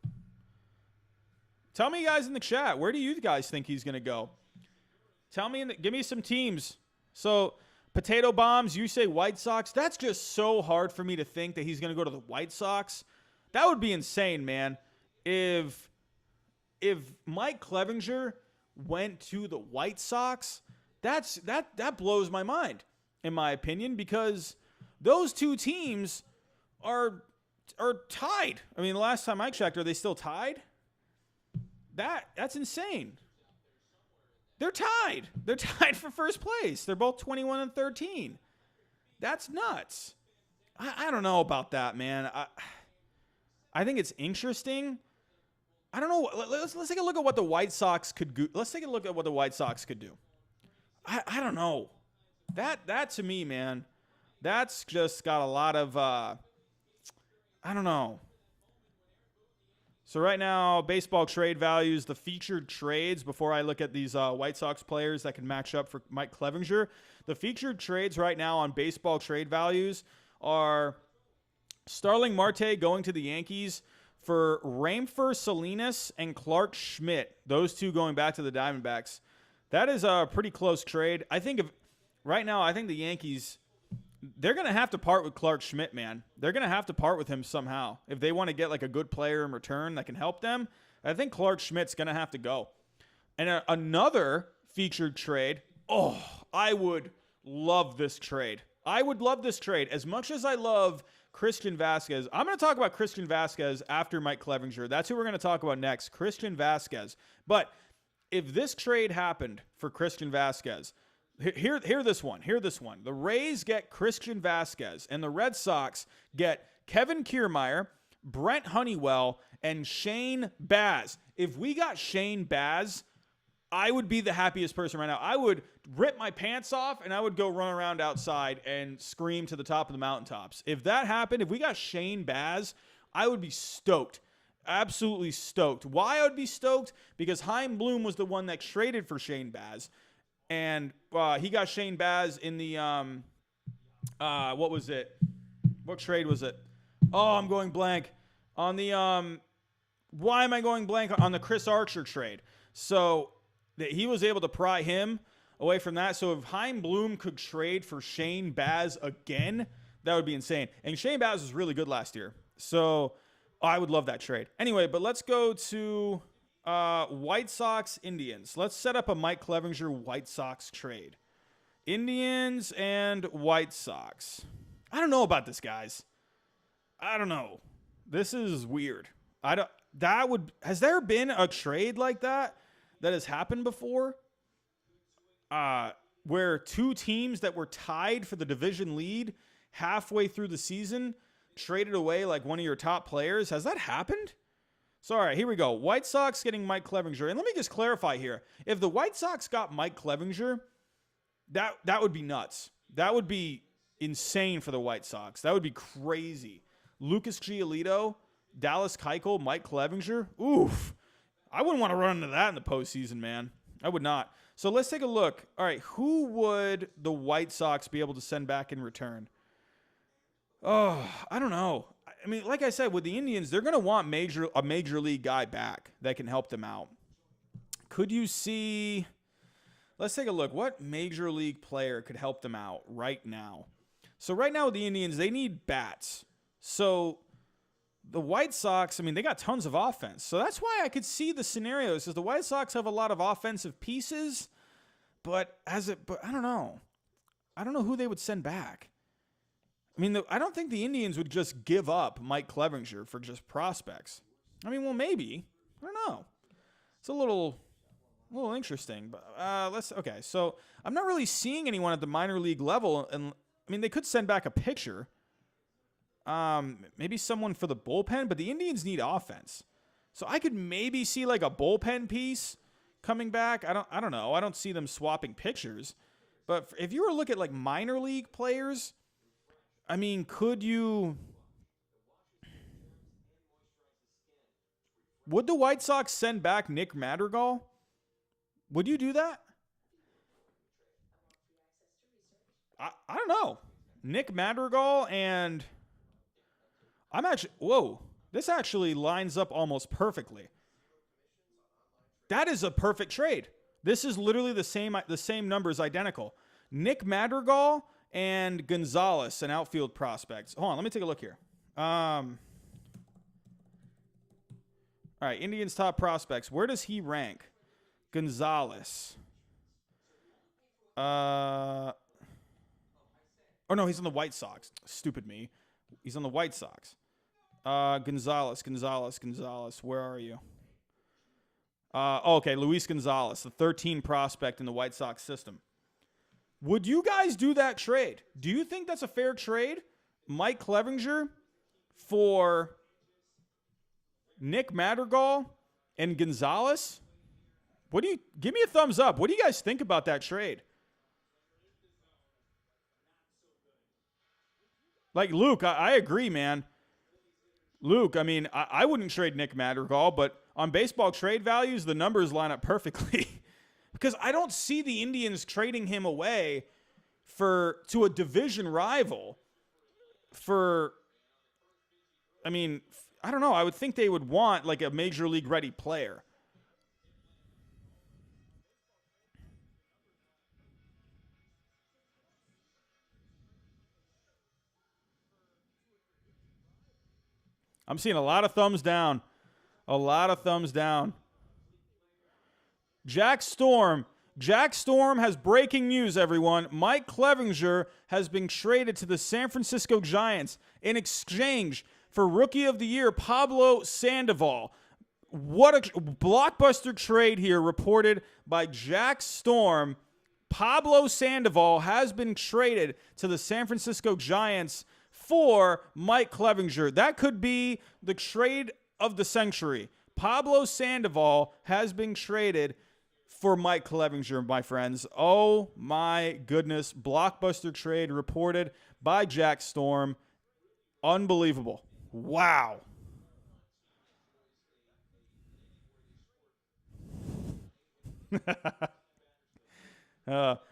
Tell me, guys, in the chat, where do you guys think he's going to go? Tell me, give me some teams. So, Potato Bombs, you say White Sox. That's just so hard for me to think that he's going to go to the White Sox. That would be insane, man. If Mike Clevinger went to the White Sox, that blows my mind, in my opinion, because those two teams are tied. I mean, the last time I checked, are they still tied? That's insane. They're tied. They're tied for first place. They're both 21 and 13. That's nuts. I don't know about that, man. I think it's interesting. I don't know. Let's take a look at what the White Sox could do. Let's take a look at what the White Sox could do. I don't know. That to me, man, that's just got a lot of I don't know. So right now, baseball trade values, the featured trades, before I look at these White Sox players that can match up for Mike Clevinger, the featured trades right now on baseball trade values are Starling Marte going to the Yankees for Raimfer Salinas and Clark Schmidt, those two going back to the Diamondbacks. That is a pretty close trade. I think right now, I think the Yankees, they're going to have to part with Clark Schmidt, man. They're going to have to part with him somehow. If they want to get like a good player in return that can help them, I think Clark Schmidt's going to have to go. And another featured trade, I would love this trade. I would love this trade. As much as I love Christian Vasquez, I'm going to talk about Christian Vasquez after Mike Clevinger. That's who we're going to talk about next, Christian Vasquez. But if this trade happened for Christian Vasquez, Hear this one. The Rays get Christian Vasquez, and the Red Sox get Kevin Kiermaier, Brent Honeywell, and Shane Baz. If we got Shane Baz, I would be the happiest person right now. I would rip my pants off, and I would go run around outside and scream to the top of the mountaintops. If that happened, if we got Shane Baz, I would be stoked. Absolutely stoked. Why I would be stoked? Because Chaim Bloom was the one that traded for Shane Baz. And he got Shane Baz in the, what was it? What trade was it? Oh, I'm going blank. On the, why am I going blank? On the Chris Archer trade. So he was able to pry him away from that. So if Chaim Bloom could trade for Shane Baz again, that would be insane. And Shane Baz was really good last year. So I would love that trade. Anyway, but let's go to White Sox, Indians. Let's set up a Mike Clevinger White Sox trade. Indians and White Sox. I don't know about this, guys. I don't know. This is weird. Has there been a trade like that has happened before? Where two teams that were tied for the division lead halfway through the season traded away like one of your top players. Has that happened? So, all right, here we go. White Sox getting Mike Clevinger. And let me just clarify here. If the White Sox got Mike Clevinger, that would be nuts. That would be insane for the White Sox. That would be crazy. Lucas Giolito, Dallas Keuchel, Mike Clevinger. Oof. I wouldn't want to run into that in the postseason, man. I would not. So let's take a look. All right, who would the White Sox be able to send back in return? Oh, I don't know. I mean, like I said, with the Indians, they're going to want a major league guy back that can help them out. Could you see? Let's take a look. What major league player could help them out right now? So right now with the Indians, they need bats. So the White Sox, I mean, they got tons of offense. So that's why I could see the scenarios, because the White Sox have a lot of offensive pieces, but I don't know. I don't know who they would send back. I mean, I don't think the Indians would just give up Mike Clevinger for just prospects. I mean, well, maybe. I don't know. It's a little interesting. But okay. So I'm not really seeing anyone at the minor league level, and I mean, they could send back a pitcher. Maybe someone for the bullpen, but the Indians need offense. So I could maybe see like a bullpen piece coming back. I don't know. I don't see them swapping pitchers. But if you were to look at like minor league players, I mean, would the White Sox send back Nick Madrigal? Would you do that? I don't know. Nick Madrigal and I'm actually, whoa, this actually lines up almost perfectly. That is a perfect trade. This is literally the same numbers, identical. Nick Madrigal and Gonzalez, an outfield prospects. Hold on, let me take a look here. All right, Indians' top prospects. Where does he rank? Gonzalez. Oh, no, he's on the White Sox. Stupid me. He's on the White Sox. Gonzalez. Where are you? Okay, Luis Gonzalez, the 13 prospect in the White Sox system. Would you guys do that trade? Do you think that's a fair trade? Mike Clevinger for Nick Madrigal and Gonzalez? Give me a thumbs up. What do you guys think about that trade? Like, Luke, I agree, man. Luke, I mean, I wouldn't trade Nick Madrigal, but on baseball trade values, the numbers line up perfectly. Because I don't see the Indians trading him away to a division rival I don't know. I would think they would want like a major league ready player. I'm seeing a lot of thumbs down. A lot of thumbs down. Jack Storm has breaking news, everyone. Mike Clevinger has been traded to the San Francisco Giants in exchange for Rookie of the Year Pablo Sandoval. What a blockbuster trade here reported by Jack Storm. Pablo Sandoval has been traded to the San Francisco Giants for Mike Clevinger. That could be the trade of the century. Pablo Sandoval has been traded for Mike Clevinger, my friends. Oh my goodness. Blockbuster trade reported by Jack Storm. Unbelievable. Wow.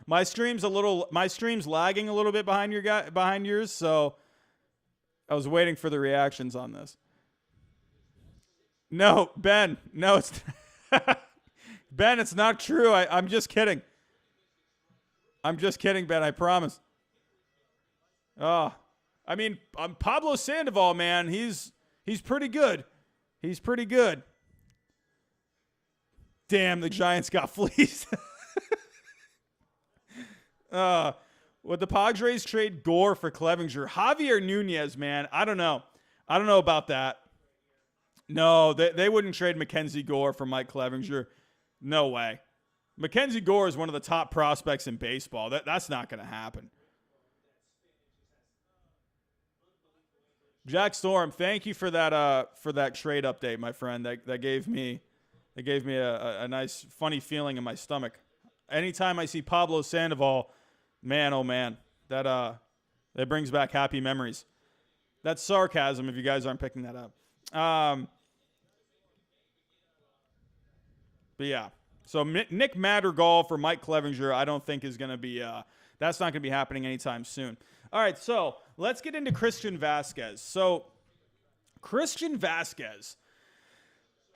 My stream's lagging a little bit behind yours, so I was waiting for the reactions on this. No, Ben. No, it's Ben, it's not true. I'm just kidding. I'm just kidding, Ben. I promise. Pablo Sandoval, man. He's pretty good. He's pretty good. Damn, the Giants got fleeced. Would the Padres trade Gore for Clevinger? Javier Nunez, man. I don't know about that. No, they wouldn't trade Mackenzie Gore for Mike Clevinger. No way. Mackenzie Gore is one of the top prospects in baseball. That's not going to happen. Jack Storm, thank you for that trade update, my friend. That gave me a nice funny feeling in my stomach. Anytime I see Pablo Sandoval, man, oh man, that brings back happy memories. That's sarcasm if you guys aren't picking that up. But yeah, so Nick Madrigal for Mike Clevinger, I don't think is going to be that's not going to be happening anytime soon. All right, so let's get into Christian Vasquez. So Christian Vasquez.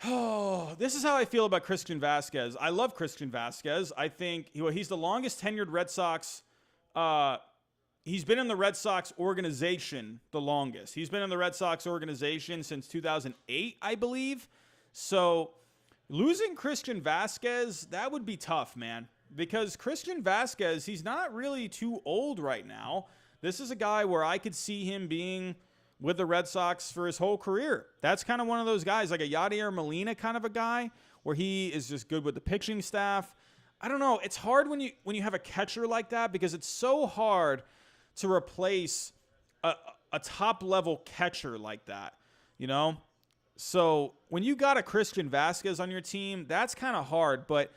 Oh, this is how I feel about Christian Vasquez. I love Christian Vasquez. I think he's the longest tenured Red Sox. He's been in the Red Sox organization the longest. He's been in the Red Sox organization since 2008, I believe. So losing Christian Vasquez, that would be tough, man. Because Christian Vasquez, he's not really too old right now. This is a guy where I could see him being with the Red Sox for his whole career. That's kind of one of those guys, like a Yadier Molina kind of a guy, where he is just good with the pitching staff. I don't know. It's hard when you have a catcher like that because it's so hard to replace a top-level catcher like that, you know? So when you got a Christian Vasquez on your team, that's kind of hard. But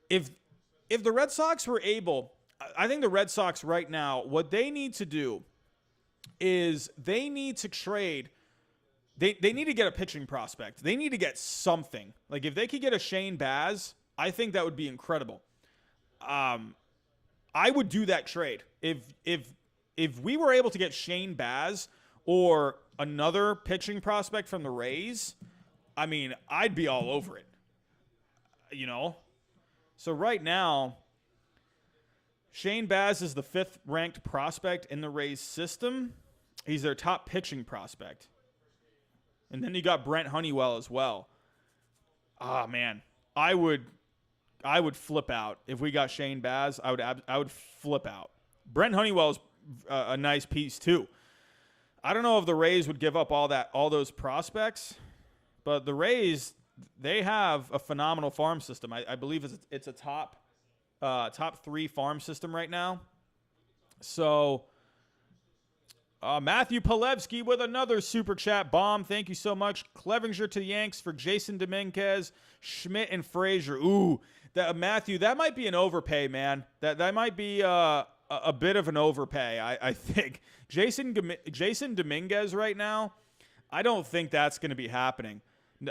if the Red Sox were able, I think the Red Sox right now, what they need to do is they need to trade. They need to get a pitching prospect. They need to get something. Like if they could get a Shane Baz, I think that would be incredible. I would do that trade. if we were able to get Shane Baz or another pitching prospect from the Rays, I mean, I'd be all over it. You know? So right now, Shane Baz is the 5th ranked prospect in the Rays system. He's their top pitching prospect. And then you got Brent Honeywell as well. Ah, man. I would flip out if we got Shane Baz. I would flip out. Brent Honeywell is a nice piece too. I don't know if the Rays would give up all those prospects, but the Rays, they have a phenomenal farm system. I believe it's a top 3 farm system right now. So Matthew Palevsky with another super chat bomb. Thank you so much. Clevinger to the Yanks for Jason Dominguez, Schmidt, and Frazier. Ooh, Matthew, that might be an overpay, man. That might be a bit of an overpay. I think Jason Dominguez right now, I don't think that's going to be happening.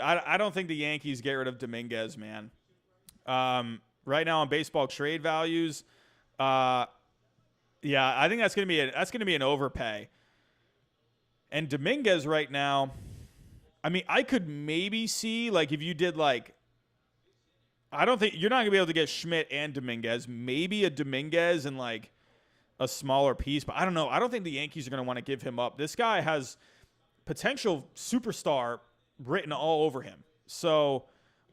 I don't think the Yankees get rid of Dominguez, man. Right now on baseball trade values, yeah, I think that's going to be an overpay. And Dominguez right now, I mean, I could maybe see, like, if you did, like, I don't think you're not going to be able to get Schmidt and Dominguez. Maybe a Dominguez and, like, a smaller piece. But I don't know. I don't think the Yankees are going to want to give him up. This guy has potential superstar written all over him. So,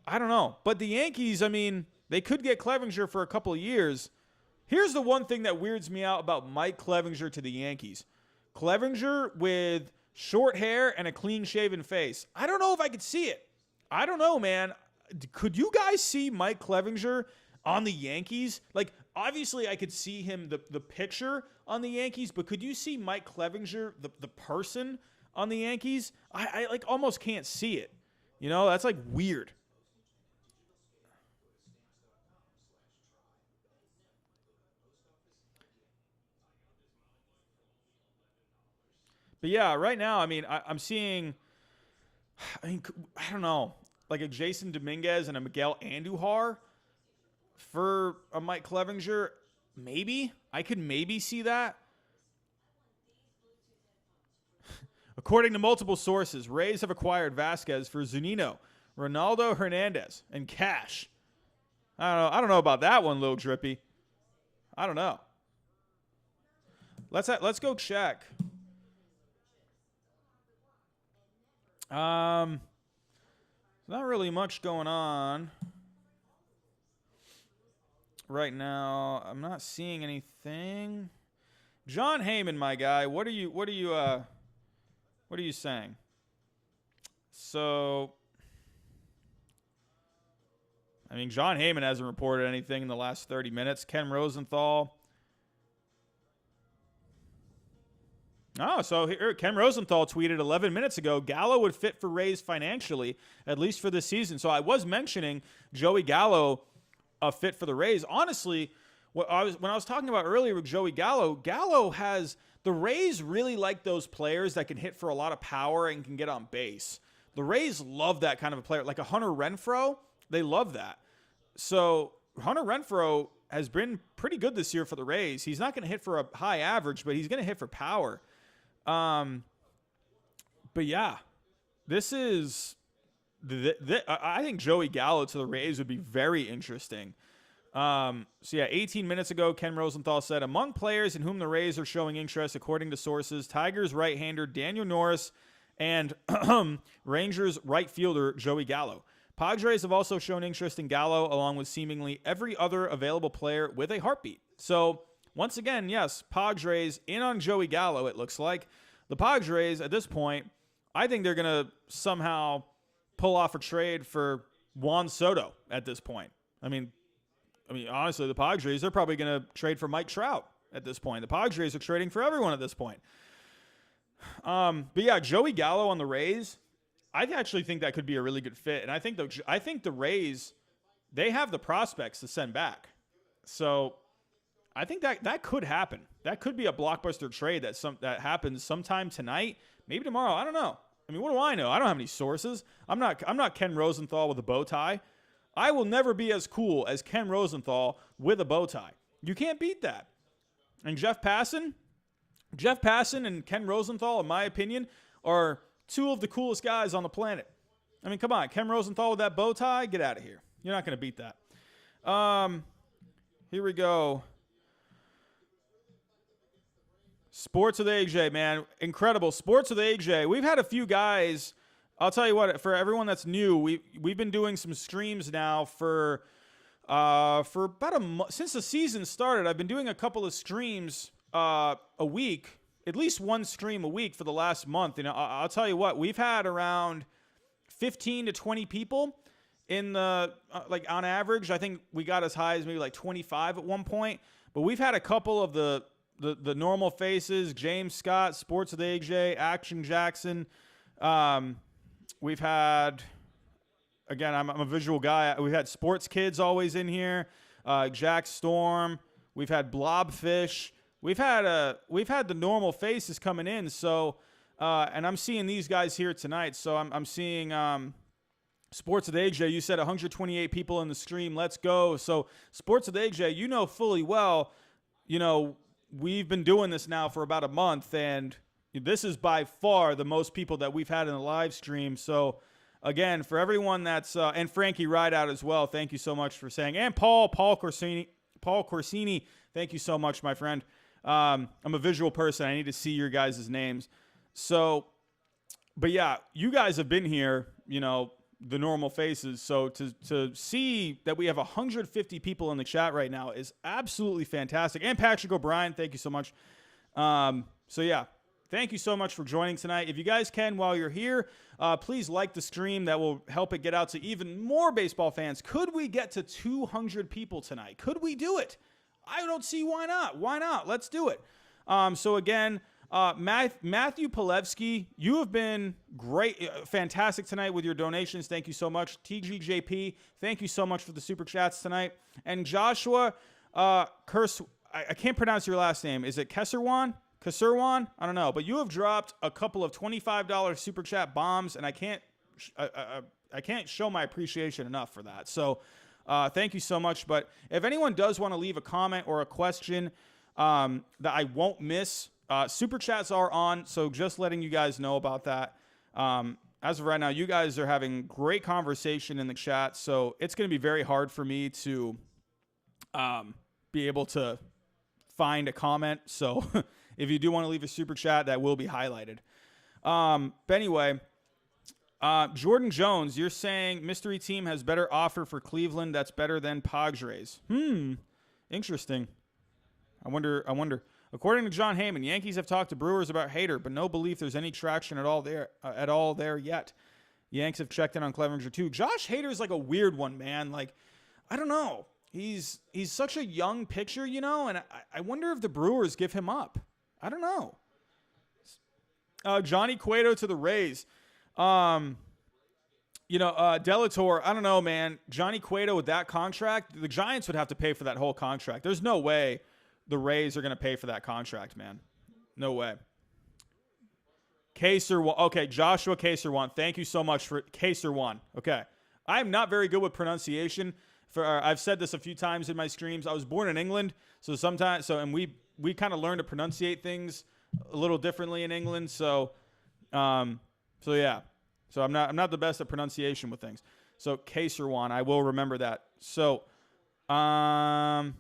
I don't know. But the Yankees, I mean, they could get Clevinger for a couple of years. Here's the one thing that weirds me out about Mike Clevinger to the Yankees. Clevinger with short hair and a clean-shaven face. I don't know if I could see it. I don't know, man. Could you guys see Mike Clevinger on the Yankees? Like, obviously, I could see him, the picture on the Yankees, but could you see Mike Clevinger, the person on the Yankees? I like almost can't see it. You know, that's like weird. But yeah, right now, I mean, I'm seeing, I don't know, like a Jason Dominguez and a Miguel Andujar for a Mike Clevinger. Maybe. I could maybe see that. According to multiple sources, Rays have acquired Vasquez for Zunino, Ronaldo Hernandez, and cash. I don't know about that one, Lil Drippy. I don't know. Let's go check. Not really much going on right now. I'm not seeing anything. John Heyman, my guy, what are you saying? So, I mean, John Heyman hasn't reported anything in the last 30 minutes. Ken Rosenthal. Oh, so here, Ken Rosenthal tweeted 11 minutes ago, Gallo would fit for Rays financially, at least for this season. So I was mentioning Joey Gallo a fit for the Rays. Honestly, when I was talking about earlier with Joey Gallo, the Rays really like those players that can hit for a lot of power and can get on base. The Rays love that kind of a player. Like a Hunter Renfroe, they love that. So Hunter Renfroe has been pretty good this year for the Rays. He's not going to hit for a high average, but he's going to hit for power. But yeah, this is I think Joey Gallo to the Rays would be very interesting. So yeah, 18 minutes ago, Ken Rosenthal said, among players in whom the Rays are showing interest, according to sources, Tigers right-hander Daniel Norris and Rangers right fielder Joey Gallo. Padres have also shown interest in Gallo, along with seemingly every other available player with a heartbeat. So once again, yes, Padres in on Joey Gallo, it looks like. The Padres, at this point, I think they're going to somehow pull off a trade for Juan Soto at this point. I mean, honestly, the Padres, they're probably going to trade for Mike Trout at this point. The Padres are trading for everyone at this point. But yeah, Joey Gallo on the Rays, I actually think that could be a really good fit. And I think the Rays, they have the prospects to send back. So I think that could happen. That could be a blockbuster trade that happens sometime tonight, maybe tomorrow. I don't know. I mean, what do I know? I don't have any sources. I'm not Ken Rosenthal with a bow tie. I will never be as cool as Ken Rosenthal with a bow tie. You can't beat that. And Jeff Passan and Ken Rosenthal, in my opinion, are two of the coolest guys on the planet. I mean, come on. Ken Rosenthal with that bow tie, get out of here. You're not going to beat that. Here we go. Sports with AJ, man. Incredible. Sports with AJ. We've had a few guys. I'll tell you what, for everyone that's new, we've been doing some streams now for about a month. Since the season started, I've been doing a couple of streams a week, at least one stream a week for the last month. And I'll tell you what, we've had around 15 to 20 people in the, like on average. I think we got as high as maybe like 25 at one point. But we've had a couple of the normal faces, James Scott, Sports with AJ, Action Jackson. We've had, again, I'm a visual guy. We've had Sports Kids always in here, Jack Storm. We've had Blobfish. We've had the normal faces coming in. So, and I'm seeing these guys here tonight. So I'm seeing Sports with AJ. You said 128 people in the stream. Let's go. So Sports with AJ, you know fully well, we've been doing this now for about a month, and this is by far the most people that we've had in the live stream. So, again, for everyone that's and Frankie Rideout as well, thank you so much for saying. And Paul Corsini, thank you so much, my friend. I'm a visual person. I need to see your guys' names. So, but yeah, you guys have been here, the normal faces. So to see that we have 150 people in the chat right now is absolutely fantastic. And Patrick O'Brien, thank you so much. So yeah, thank you so much for joining tonight. If you guys can, while you're here, please like the stream. That will help it get out to even more baseball fans. Could we get to 200 people tonight? Could we do it? I don't see why not. Why not? Let's do it. So again, Matthew Palevsky, you have been great, fantastic tonight with your donations. Thank you so much. TGJP, thank you so much for the super chats tonight. And Joshua I can't pronounce your last name. Is it Kesserwan? I don't know. But you have dropped a couple of $25 super chat bombs, and I can't show my appreciation enough for that. So thank you so much. But if anyone does want to leave a comment or a question that I won't miss, super chats are on, so just letting you guys know about that. As of right now, you guys are having great conversation in the chat, so it's going to be very hard for me to be able to find a comment. So if you do want to leave a super chat, that will be highlighted. But anyway, Jordan Jones, you're saying mystery team has better offer for Cleveland that's better than Padres. Interesting. I wonder. According to John Heyman, Yankees have talked to Brewers about Hader, but no belief there's any traction at all there yet. Yanks have checked in on Clevenger too. Josh Hader's like a weird one, man. Like, I don't know. He's such a young pitcher, and I wonder if the Brewers give him up. I don't know. Johnny Cueto to the Rays. Delator, I don't know, man. Johnny Cueto with that contract, the Giants would have to pay for that whole contract. There's no way the Rays are going to pay for that contract, man. No way. Okay, Joshua Kaser1. Thank you so much for Kaser1. Okay. I'm not very good with pronunciation. I've said this a few times in my streams. I was born in England, and we kind of learn to pronunciate things a little differently in England. So yeah. So I'm not the best at pronunciation with things. So Kaser1, I will remember that. So how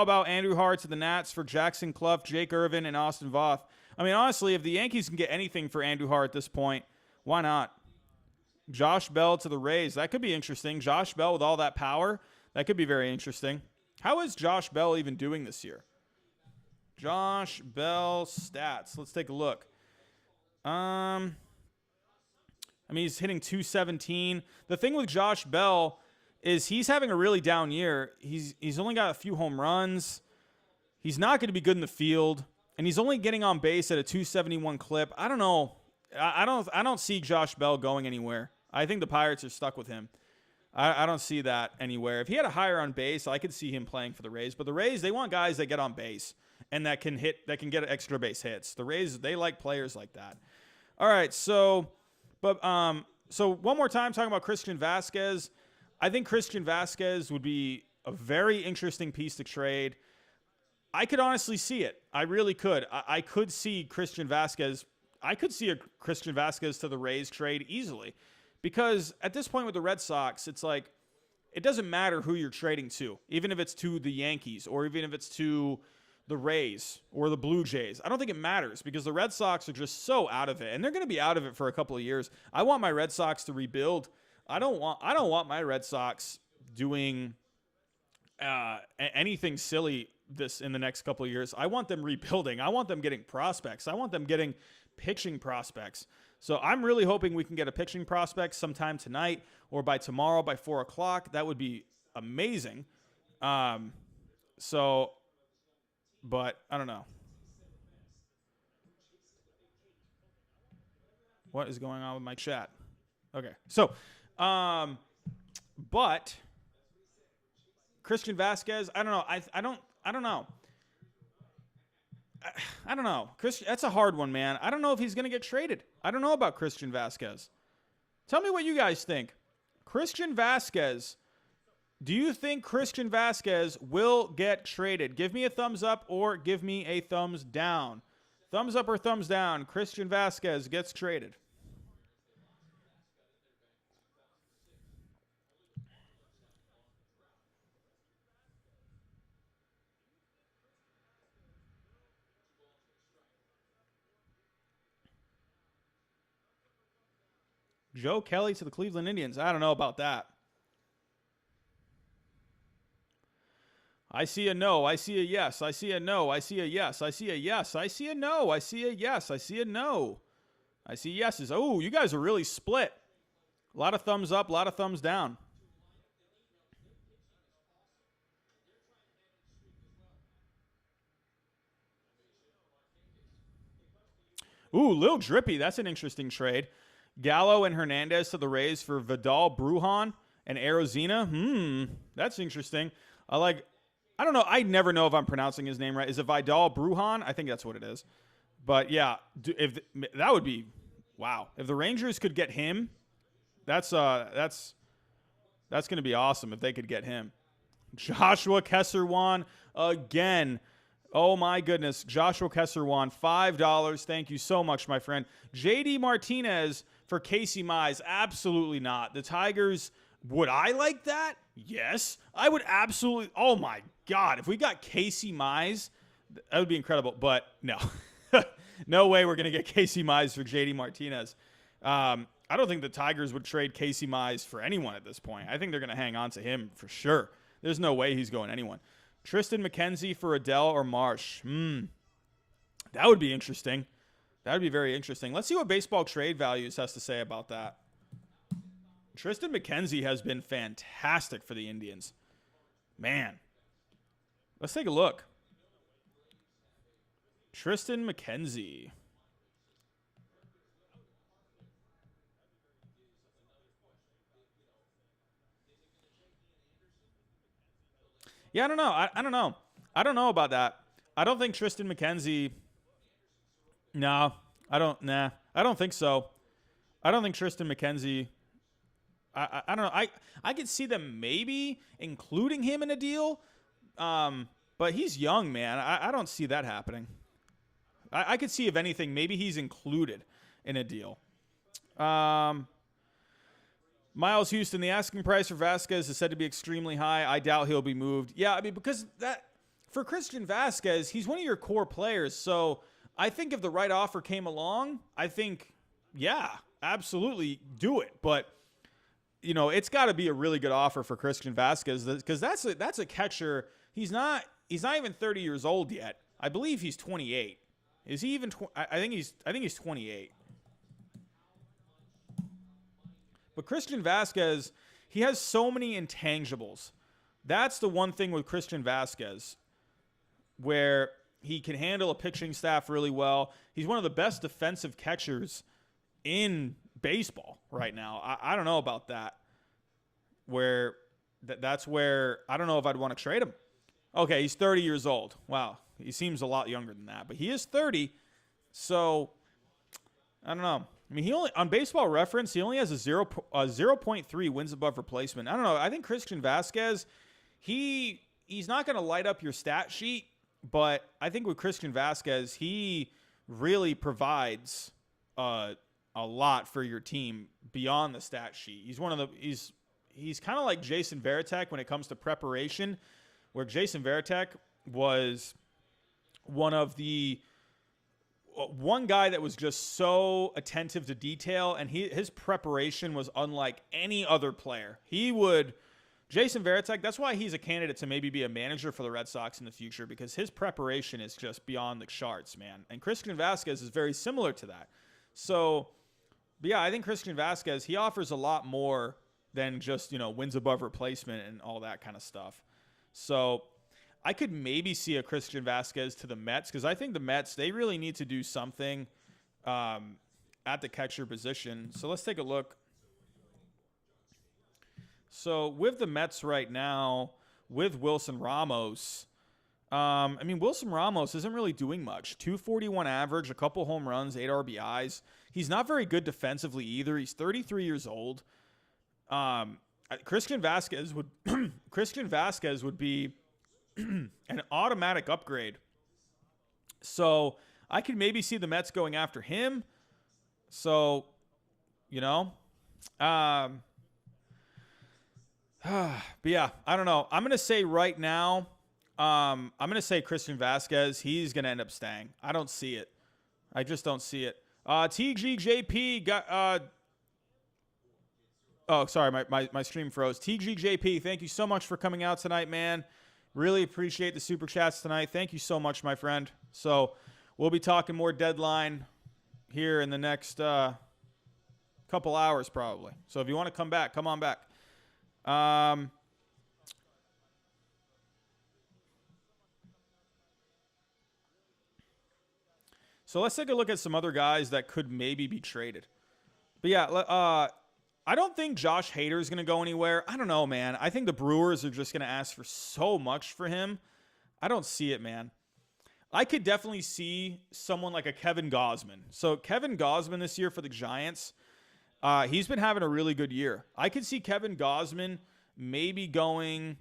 about Andrew Hart to the Nats for Jackson Clough, Jake Irvin, and Austin Voth? I mean, honestly, if the Yankees can get anything for Andrew Hart at this point, why not? Josh Bell to the Rays. That could be interesting. Josh Bell with all that power, that could be very interesting. How is Josh Bell even doing this year? Josh Bell stats. Let's take a look. I mean, he's hitting 217. The thing with Josh Bell is he's having a really down year. He's only got a few home runs. He's not going to be good in the field, and he's only getting on base at a 271 clip. I don't know. I don't see Josh Bell going anywhere. I think the Pirates are stuck with him. I don't see that anywhere. If he had a higher on base, I could see him playing for the Rays. But the Rays, they want guys that get on base and that can get extra base hits. The Rays, they like players like that. All right, so one more time talking about Christian Vasquez. I think Christian Vasquez would be a very interesting piece to trade. I could honestly see it. I really could. I could see Christian Vasquez. I could see a Christian Vasquez to the Rays trade easily, because at this point with the Red Sox, it's like it doesn't matter who you're trading to, even if it's to the Yankees or even if it's to the Rays or the Blue Jays. I don't think it matters because the Red Sox are just so out of it, and they're going to be out of it for a couple of years. I want my Red Sox to rebuild. I don't want my Red Sox doing anything silly this in the next couple of years. I want them rebuilding. I want them getting prospects. I want them getting pitching prospects. So I'm really hoping we can get a pitching prospect sometime tonight or by tomorrow by 4 o'clock. That would be amazing. But I don't know. What is going on with my chat? Okay. So, but Christian Vasquez, I don't know. I don't know. I don't know. That's a hard one, man. I don't know if he's going to get traded. I don't know about Christian Vasquez. Tell me what you guys think. Christian Vasquez, do you think Christian Vasquez will get traded? Give me a thumbs up or give me a thumbs down. Thumbs up or thumbs down. Christian Vasquez gets traded. Joe Kelly to the Cleveland Indians. I don't know about that. I see a no. I see a yes. I see a no. I see a yes. I see a yes. I see a no. I see a yes. I see a no. I see yeses. Oh, you guys are really split. A lot of thumbs up, a lot of thumbs down. Ooh, Lil Drippy. That's an interesting trade. Gallo and Hernandez to the Rays for Vidal, Brujan, and Arozarena. That's interesting. I don't know. I never know if I'm pronouncing his name right. Is it Vidal Brujan? I think that's what it is. But yeah, that would be wow. If the Rangers could get him, that's going to be awesome if they could get him. Joshua Kesserwan again. Oh my goodness. Joshua Kesserwan, $5. Thank you so much, my friend. JD Martinez for Casey Mize. Absolutely not. The Tigers, would I like that? Yes. I would absolutely. Oh my God. If we got Casey Mize, that would be incredible. But no. No way we're going to get Casey Mize for JD Martinez. I don't think the Tigers would trade Casey Mize for anyone at this point. I think they're going to hang on to him for sure. There's no way he's going anyone. Tristan McKenzie for Adele or Marsh. That would be interesting. That would be very interesting. Let's see what Baseball Trade Values has to say about that. Tristan McKenzie has been fantastic for the Indians. Man. Let's take a look. Tristan McKenzie. Yeah, I don't know. I don't know. I don't know about that. I don't think Tristan McKenzie. No, I don't. Nah, I don't think so. I don't think Tristan McKenzie. I don't know. I could see them maybe including him in a deal, but he's young, man. I don't see that happening. I could see, if anything, maybe he's included in a deal. Miles Houston, the asking price for Vasquez is said to be extremely high. I doubt he'll be moved. Yeah, I mean, because that for Christian Vasquez, he's one of your core players. So I think if the right offer came along, I think, yeah, absolutely do it. But, you know, it's got to be a really good offer for Christian Vasquez because that's a catcher. He's not even 30 years old yet. I believe he's 28. Is he even? I think he's 28. But Christian Vasquez, he has so many intangibles. That's the one thing with Christian Vasquez, where he can handle a pitching staff really well. He's one of the best defensive catchers in baseball right now. I don't know about that. That's where I don't know if I'd want to trade him. Okay, he's 30 years old. Wow, he seems a lot younger than that, but he is 30. So I don't know. I mean, he only on Baseball Reference, he only has a 0.3 wins above replacement. I don't know. I think Christian Vasquez, he's not going to light up your stat sheet, But I think with Christian Vasquez, he really provides a lot for your team beyond the stat sheet. He's kind of like Jason Varitek when it comes to preparation, where Jason Varitek was one guy that was just so attentive to detail, and his preparation was unlike any other player. Jason Varitek, that's why he's a candidate to maybe be a manager for the Red Sox in the future, because his preparation is just beyond the charts, man. And Christian Vasquez is very similar to that. So, but yeah, I think Christian Vasquez, he offers a lot more than just, wins above replacement and all that kind of stuff. So I could maybe see a Christian Vasquez to the Mets, because I think the Mets, they really need to do something at the catcher position. So let's take a look. So with the Mets right now, with Wilson Ramos, Wilson Ramos isn't really doing much. 241 average, a couple home runs, 8 RBIs. He's not very good defensively either. He's 33 years old. Christian Vasquez would be an automatic upgrade. So I could maybe see the Mets going after him. So, but yeah, I don't know. I'm going to say right now, I'm going to say Christian Vasquez, he's going to end up staying. I don't see it. I just don't see it. TGJP got, oh, sorry, my stream froze. TGJP, thank you so much for coming out tonight, man. Really appreciate the super chats tonight. Thank you so much, my friend. So we'll be talking more deadline here in the next couple hours probably. So if you want to come back, come on back. So let's take a look at some other guys that could maybe be traded. But yeah, I don't think Josh Hader is going to go anywhere. I don't know, man. I think the Brewers are just going to ask for so much for him. I don't see it, man. I could definitely see someone like a Kevin Gausman. So Kevin Gausman this year for the Giants, he's been having a really good year. I could see Kevin Gausman maybe going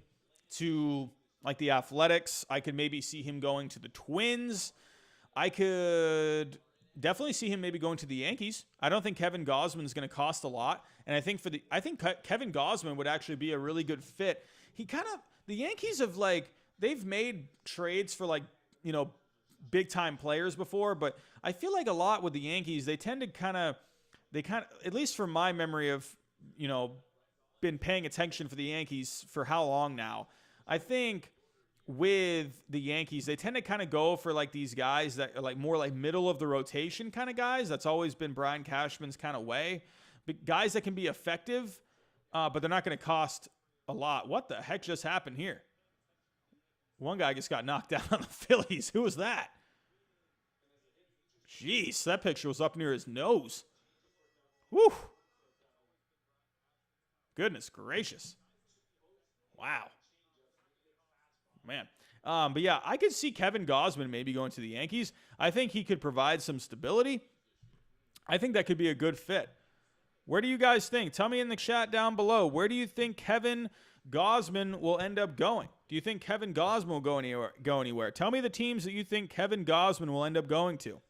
to like the Athletics. I could maybe see him going to the Twins. I could definitely see him maybe going to the Yankees. I don't think Kevin Gausman is going to cost a lot, and I think Kevin Gausman would actually be a really good fit. The Yankees have they've made trades for big time players before, but I feel like a lot with the Yankees, they tend to at least from my memory of, been paying attention for the Yankees for how long now. I think with the Yankees, they tend to kind of go for these guys that are more middle of the rotation kind of guys. That's always been Brian Cashman's kind of way. But guys that can be effective, but they're not going to cost a lot. What the heck just happened here? One guy just got knocked down on the Phillies. Who was that? Jeez, that picture was up near his nose. Woo! Goodness gracious. Wow. Man. But yeah, I could see Kevin Gausman maybe going to the Yankees. I think he could provide some stability. I think that could be a good fit. Where do you guys think? Tell me in the chat down below. Where do you think Kevin Gausman will end up going? Do you think Kevin Gausman will go anywhere? Tell me the teams that you think Kevin Gausman will end up going to.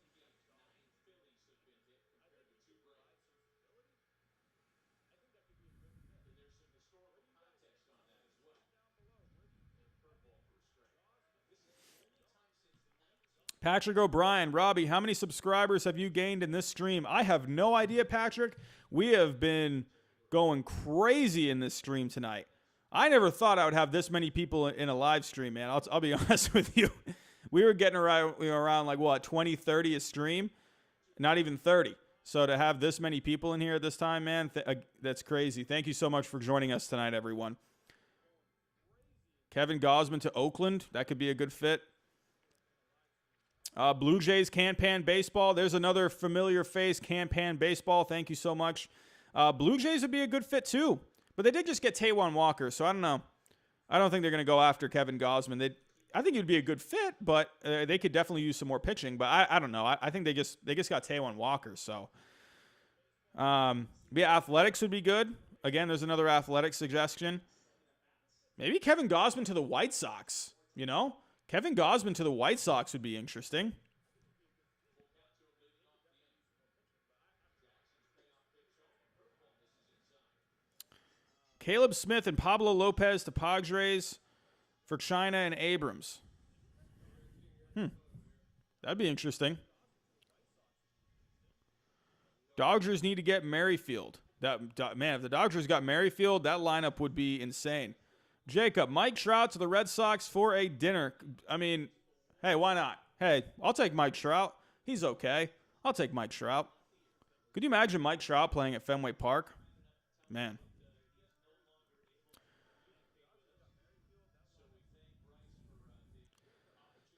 Patrick O'Brien, Robbie, how many subscribers have you gained in this stream? I have no idea, Patrick. We have been going crazy in this stream tonight. I never thought I would have this many people in a live stream, man. I'll be honest with you. We were getting around 20, 30 a stream, not even 30. So to have this many people in here at this time, man, that's crazy. Thank you so much for joining us tonight, everyone. Kevin Gausman to Oakland, that could be a good fit. Blue Jays, Can-Pan Baseball. There's another familiar face, Can-Pan Baseball. Thank you so much. Blue Jays would be a good fit too. But they did just get Taijuan Walker, so I don't know. I don't think they're going to go after Kevin Gausman. I think it would be a good fit, but they could definitely use some more pitching. But I don't know. I think they just got Taijuan Walker. So, yeah, Athletics would be good. Again, there's another Athletics suggestion. Maybe Kevin Gausman to the White Sox. Kevin Gausman to the White Sox would be interesting. Caleb Smith and Pablo Lopez to Padres for China and Abrams. That'd be interesting. Dodgers need to get Merrifield. Man, if the Dodgers got Merrifield, that lineup would be insane. Jacob, Mike Trout to the Red Sox for a dinner. I mean, hey, why not? Hey, I'll take Mike Trout. He's okay. I'll take Mike Trout. Could you imagine Mike Trout playing at Fenway Park? Man.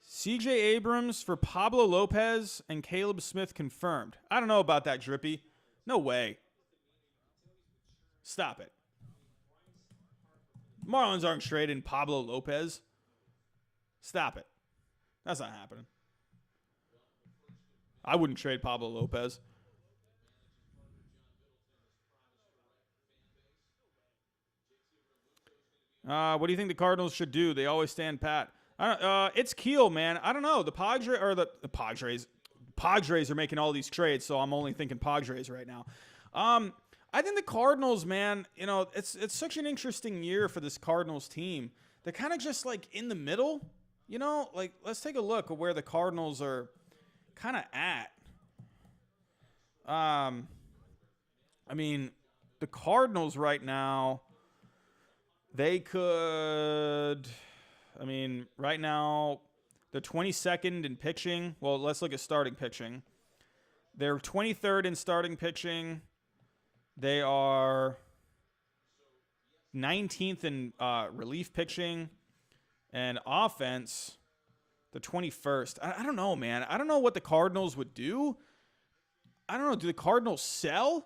C.J. Abrams for Pablo Lopez and Caleb Smith confirmed. I don't know about that, Drippy. No way. Stop it. Marlins aren't trading Pablo Lopez. Stop it. That's not happening. I wouldn't trade Pablo Lopez. What do you think the Cardinals should do? They always stand pat. It's Keel, man. I don't know. The Padres are making all these trades, so I'm only thinking Padres right now. I think the Cardinals, man, you know, it's such an interesting year for this Cardinals team. They're kind of just like in the middle, you know? Like, let's take a look at where the Cardinals are kind of at. I mean, the Cardinals right now, they could... I mean, right now, they're 22nd in pitching. Well, let's look at starting pitching. They're 23rd in starting pitching. They are 19th in relief pitching. And offense, they're 21st. I don't know, man. I don't know what the Cardinals would do. I don't know. Do the Cardinals sell?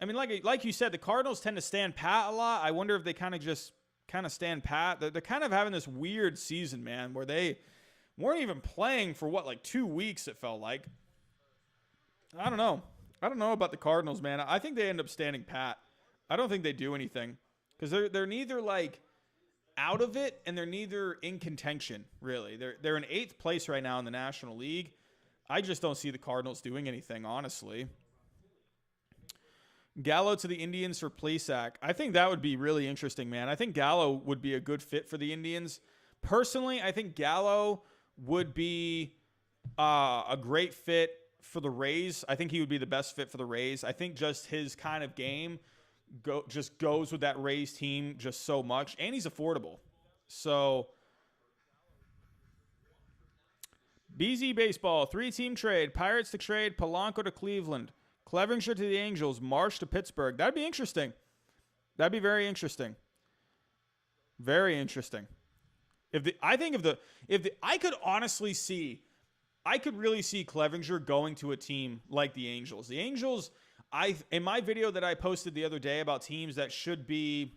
I mean, like you said, the Cardinals tend to stand pat a lot. I wonder if they kind of stand pat. They're kind of having this weird season, man, where they weren't even playing for like 2 weeks, it felt like. I don't know. I don't know about the Cardinals, man. I think they end up standing pat. I don't think they do anything because they're neither like out of it and they're neither in contention, really. They're in 8th place right now in the National League. I just don't see the Cardinals doing anything, honestly. Gallo to the Indians for Plesac. I think that would be really interesting, man. I think Gallo would be a good fit for the Indians. Personally, I think Gallo would be a great fit for the Rays. I think he would be the best fit for the Rays. I think just his kind of game just goes with that Rays team just so much. And he's affordable. So, BZ Baseball, 3-team trade. Pirates to trade Polanco to Cleveland. Clevenger to the Angels, Marsh to Pittsburgh. That'd be interesting. That'd be very interesting. Very interesting. I could honestly see, I could really see Clevenger going to a team like the Angels. The Angels, in my video that I posted the other day about teams that should be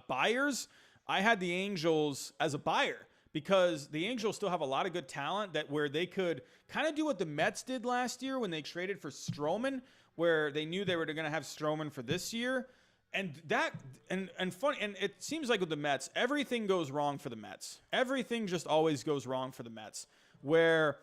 buyers, I had the Angels as a buyer. Because the Angels still have a lot of good talent where they could kind of do what the Mets did last year when they traded for Stroman, where they knew they were going to have Stroman for this year. And it seems like with the Mets, everything goes wrong for the Mets. Everything just always goes wrong for the Mets. Where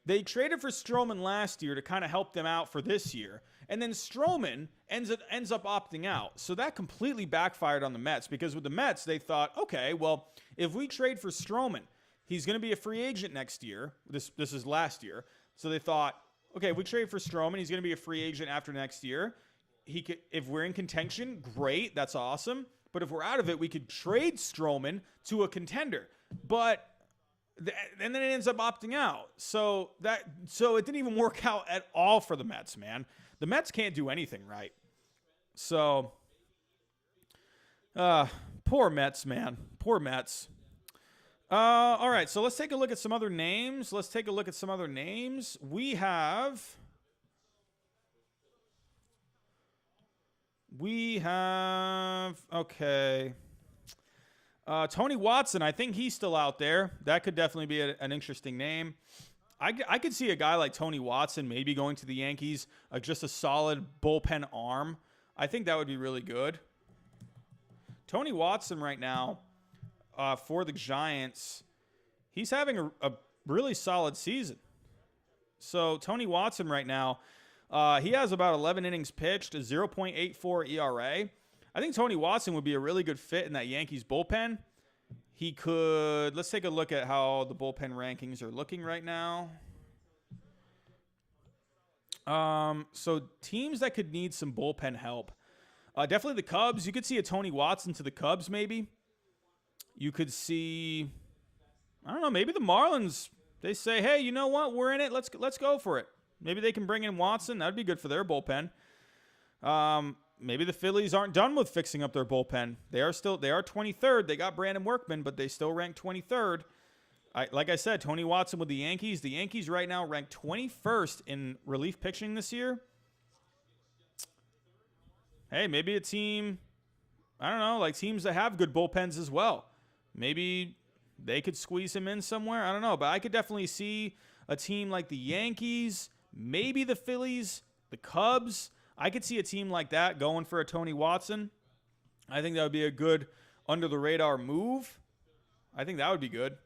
they traded for Stroman last year to kind of help them out for this year. And then Stroman ends up opting out. So that completely backfired on the Mets because with the Mets, they thought, okay, well, if we trade for Stroman, he's going to be a free agent next year. This is last year. So they thought, okay, if we trade for Stroman, he's going to be a free agent after next year. If we're in contention, great, that's awesome. But if we're out of it, we could trade Stroman to a contender. And then it ends up opting out. So it didn't even work out at all for the Mets, man. The Mets can't do anything right. So, poor Mets, man. Poor Mets. All right, so let's take a look at some other names. We have, okay. Tony Watson, I think he's still out there. That could definitely be an interesting name. I could see a guy like Tony Watson maybe going to the Yankees, just a solid bullpen arm. I think that would be really good. Tony Watson right now for the Giants he's having a really solid season. So Tony Watson right now, he has about 11 innings pitched, a 0.84 ERA. I think Tony Watson would be a really good fit in that Yankees bullpen. He could, let's take a look at how the bullpen rankings are looking right now. So teams that could need some bullpen help. Definitely the Cubs. You could see a Tony Watson to the Cubs maybe. You could see, I don't know, maybe the Marlins. They say, hey, you know what? We're in it. Let's go for it. Maybe they can bring in Watson. That would be good for their bullpen. Maybe the Phillies aren't done with fixing up their bullpen. They are 23rd. They got Brandon Workman, but they still rank 23rd. Like I said, Tony Watson with the Yankees. The Yankees right now rank 21st in relief pitching this year. Hey, maybe a team, I don't know, like teams that have good bullpens as well. Maybe they could squeeze him in somewhere. I don't know, but I could definitely see a team like the Yankees, maybe the Phillies, the Cubs. I could see a team like that going for a Tony Watson. I think that would be a good under-the-radar move. I think that would be good.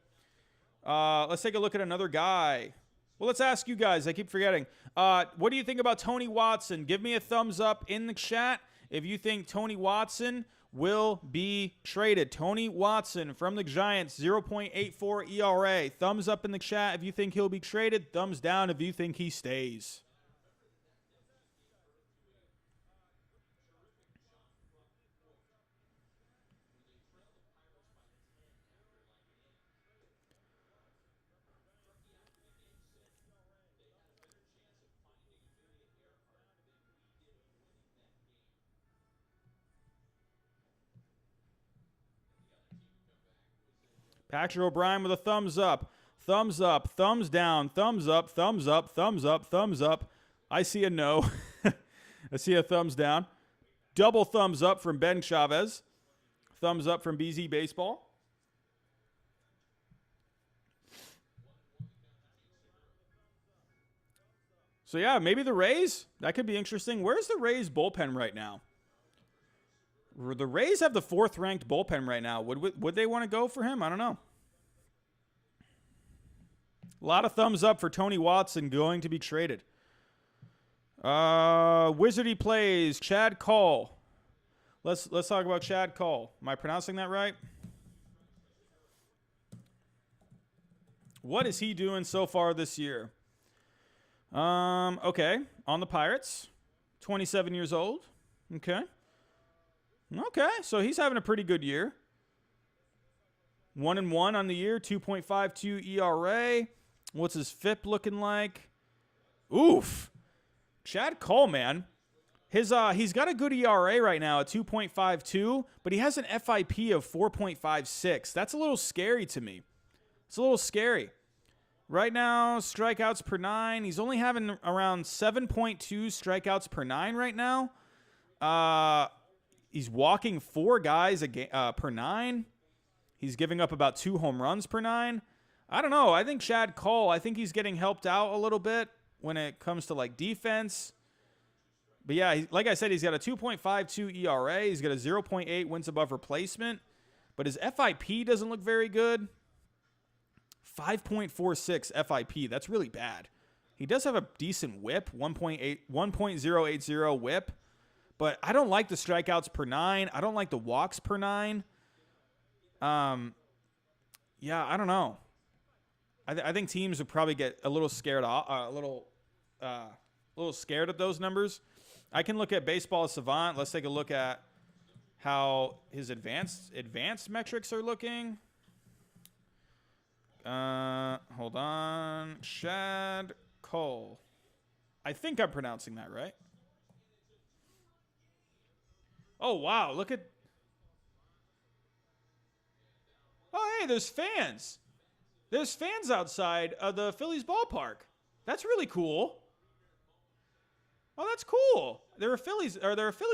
Let's take a look at another guy. Well, let's ask you guys. I keep forgetting. What do you think about Tony Watson? Give me a thumbs up in the chat if you think Tony Watson will be traded. Tony Watson from the Giants, 0.84 ERA. Thumbs up in the chat if you think he'll be traded. Thumbs down if you think he stays. Patrick O'Brien with a thumbs up. Thumbs up, thumbs down, thumbs up, thumbs up, thumbs up, thumbs up. I see a no. I see a thumbs down. Double thumbs up from Ben Chavez. Thumbs up from BZ Baseball. So, yeah, maybe the Rays. That could be interesting. Where's the Rays bullpen right now? The Rays have the 4th-ranked bullpen right now. Would they want to go for him? I don't know. A lot of thumbs up for Tony Watson going to be traded. Wizardy plays Chad Cole. Let's talk about Chad Cole. Am I pronouncing that right? What is he doing so far this year? Okay, on the Pirates, 27 years old. Okay, so he's having a pretty good year. 1-1 on the year, 2.52 ERA. What's his FIP looking like? Oof. Chad Cole, man. He's got a good ERA right now at 2.52, but he has an FIP of 4.56. That's a little scary to me. It's a little scary. Right now, strikeouts per 9. He's only having around 7.2 strikeouts per 9 right now. He's walking 4 guys per 9. He's giving up about 2 home runs per 9. I don't know. I think Chad Cole, I think he's getting helped out a little bit when it comes to like defense. But yeah, like I said, he's got a 2.52 ERA. He's got a 0.8 wins above replacement. But his FIP doesn't look very good. 5.46 FIP. That's really bad. He does have a decent whip, 1.080 whip. But I don't like the strikeouts per 9. I don't like the walks per 9. Yeah, I don't know. I think teams would probably get a little scared, a little scared at those numbers. I can look at Baseball Savant. Let's take a look at how his advanced metrics are looking. Hold on. Chad Cole. I think I'm pronouncing that right. Oh, wow. Look at. Oh, hey, there's fans. There's fans outside of the Phillies ballpark. That's really cool. Oh, that's cool. There are Philly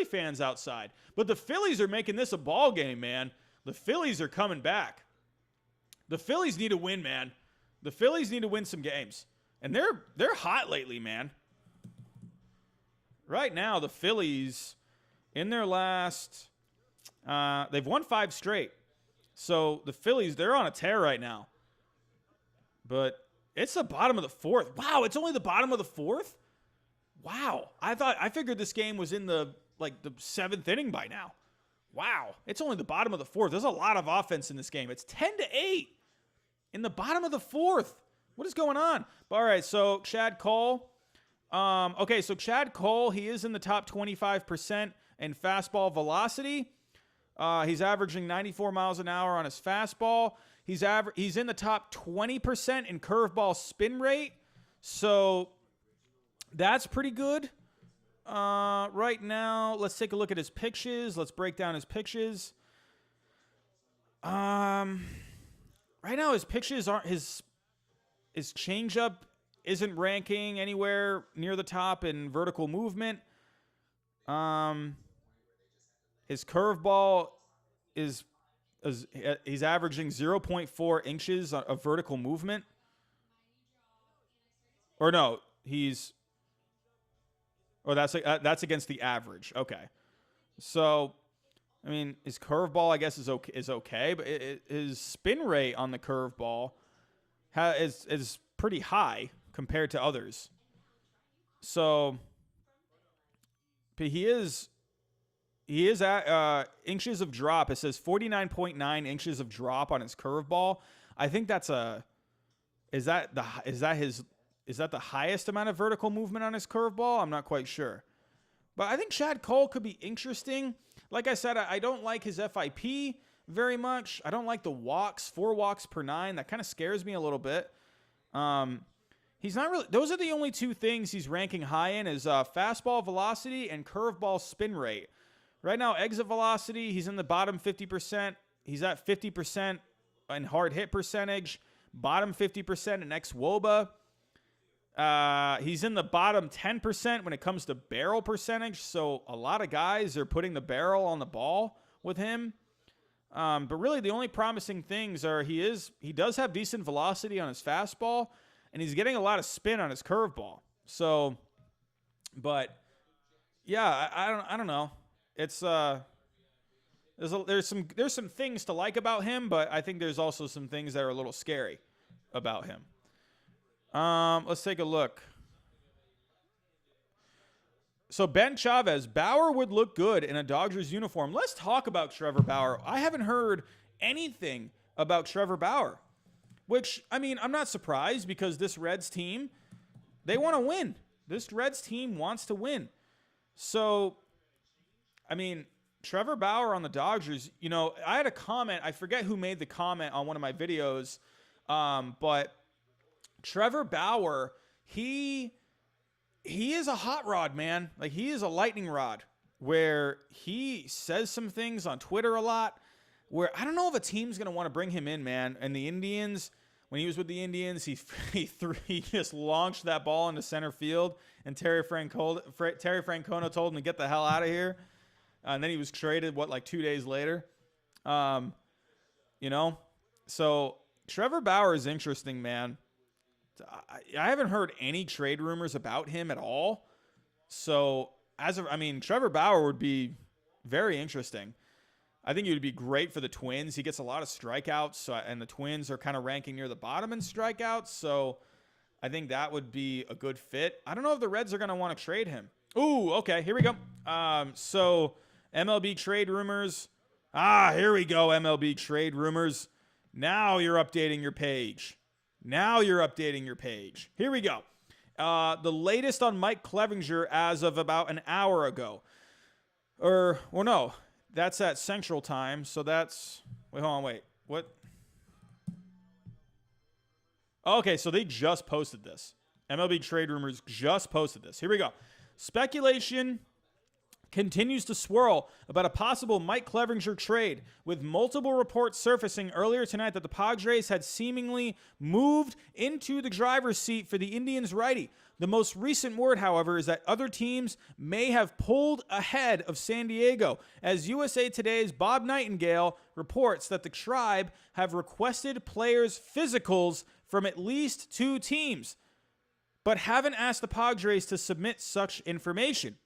fans outside. But the Phillies are making this a ball game, man. The Phillies are coming back. The Phillies need to win, man. The Phillies need to win some games. And they're hot lately, man. Right now, the Phillies, in their last, they've won 5 straight. So the Phillies, they're on a tear right now. But it's the bottom of the fourth. Wow, it's only the bottom of the fourth? Wow. I figured this game was in the seventh inning by now. Wow. It's only the bottom of the fourth. There's a lot of offense in this game. It's 10-8 in the bottom of the fourth. What is going on? All right, so Chad Cole. Okay, so Chad Cole, he is in the top 25% in fastball velocity. He's averaging 94 miles an hour on his fastball. He's in the top 20% in curveball spin rate. So that's pretty good. Right now, let's take a look at his pitches. Let's break down his pitches. Right now, his pitches aren't his changeup isn't ranking anywhere near the top in vertical movement. His curveball is he's averaging 0.4 inches of vertical movement. Or no, that's against the average. Okay. So, I mean, his curveball, I guess, is okay, but his spin rate on the curveball is pretty high compared to others. So, but he is at inches of drop. It says 49.9 inches of drop on his curveball. I think is that the highest amount of vertical movement on his curveball? I'm not quite sure. But I think Chad Cole could be interesting. Like I said, I don't like his FIP very much. I don't like the walks, 4 walks per 9. That kind of scares me a little bit. He's not really. Those are the only two things he's ranking high in is fastball velocity and curveball spin rate. Right now, exit velocity, he's in the bottom 50%. He's at 50% in hard hit percentage, bottom 50% in xWOBA. He's in the bottom 10% when it comes to barrel percentage. So a lot of guys are putting the barrel on the ball with him. But really, the only promising things are he does have decent velocity on his fastball, and he's getting a lot of spin on his curveball. So, but yeah, I don't know. It's there's some things to like about him, but I think there's also some things that are a little scary about him. Let's take a look. So Ben Chavez, Bauer would look good in a Dodgers uniform. Let's talk about Trevor Bauer. I haven't heard anything about Trevor Bauer, which, I mean, I'm not surprised because this Reds team, they want to win. This Reds team wants to win. So, I mean, Trevor Bauer on the Dodgers, you know, I had a comment. I forget who made the comment on one of my videos, but Trevor Bauer, he is a hot rod, man. Like, he is a lightning rod where he says some things on Twitter a lot where I don't know if a team's going to want to bring him in, man. And the Indians, when he was with the Indians, he just launched that ball into center field, and Terry Francona told him to get the hell out of here. And then he was traded, 2 days later? You know? So Trevor Bauer is interesting, man. I haven't heard any trade rumors about him at all. So, Trevor Bauer would be very interesting. I think he would be great for the Twins. He gets a lot of strikeouts, and the Twins are kind of ranking near the bottom in strikeouts. So, I think that would be a good fit. I don't know if the Reds are going to want to trade him. Ooh, okay, here we go. So, MLB trade rumors. Here we go, MLB trade rumors. Now you're updating your page. Here we go. The latest on Mike Clevinger as of about an hour ago. No, that's at Central Time. So that's, wait. What? Okay, so they just posted this. MLB Trade Rumors just posted this. Here we go. Speculation continues to swirl about a possible Mike Clevinger trade, with multiple reports surfacing earlier tonight that the Padres had seemingly moved into the driver's seat for the Indians' righty. The most recent word, however, is that other teams may have pulled ahead of San Diego, as USA Today's Bob Nightingale reports that the Tribe have requested players' physicals from at least 2 teams, but haven't asked the Padres to submit such information.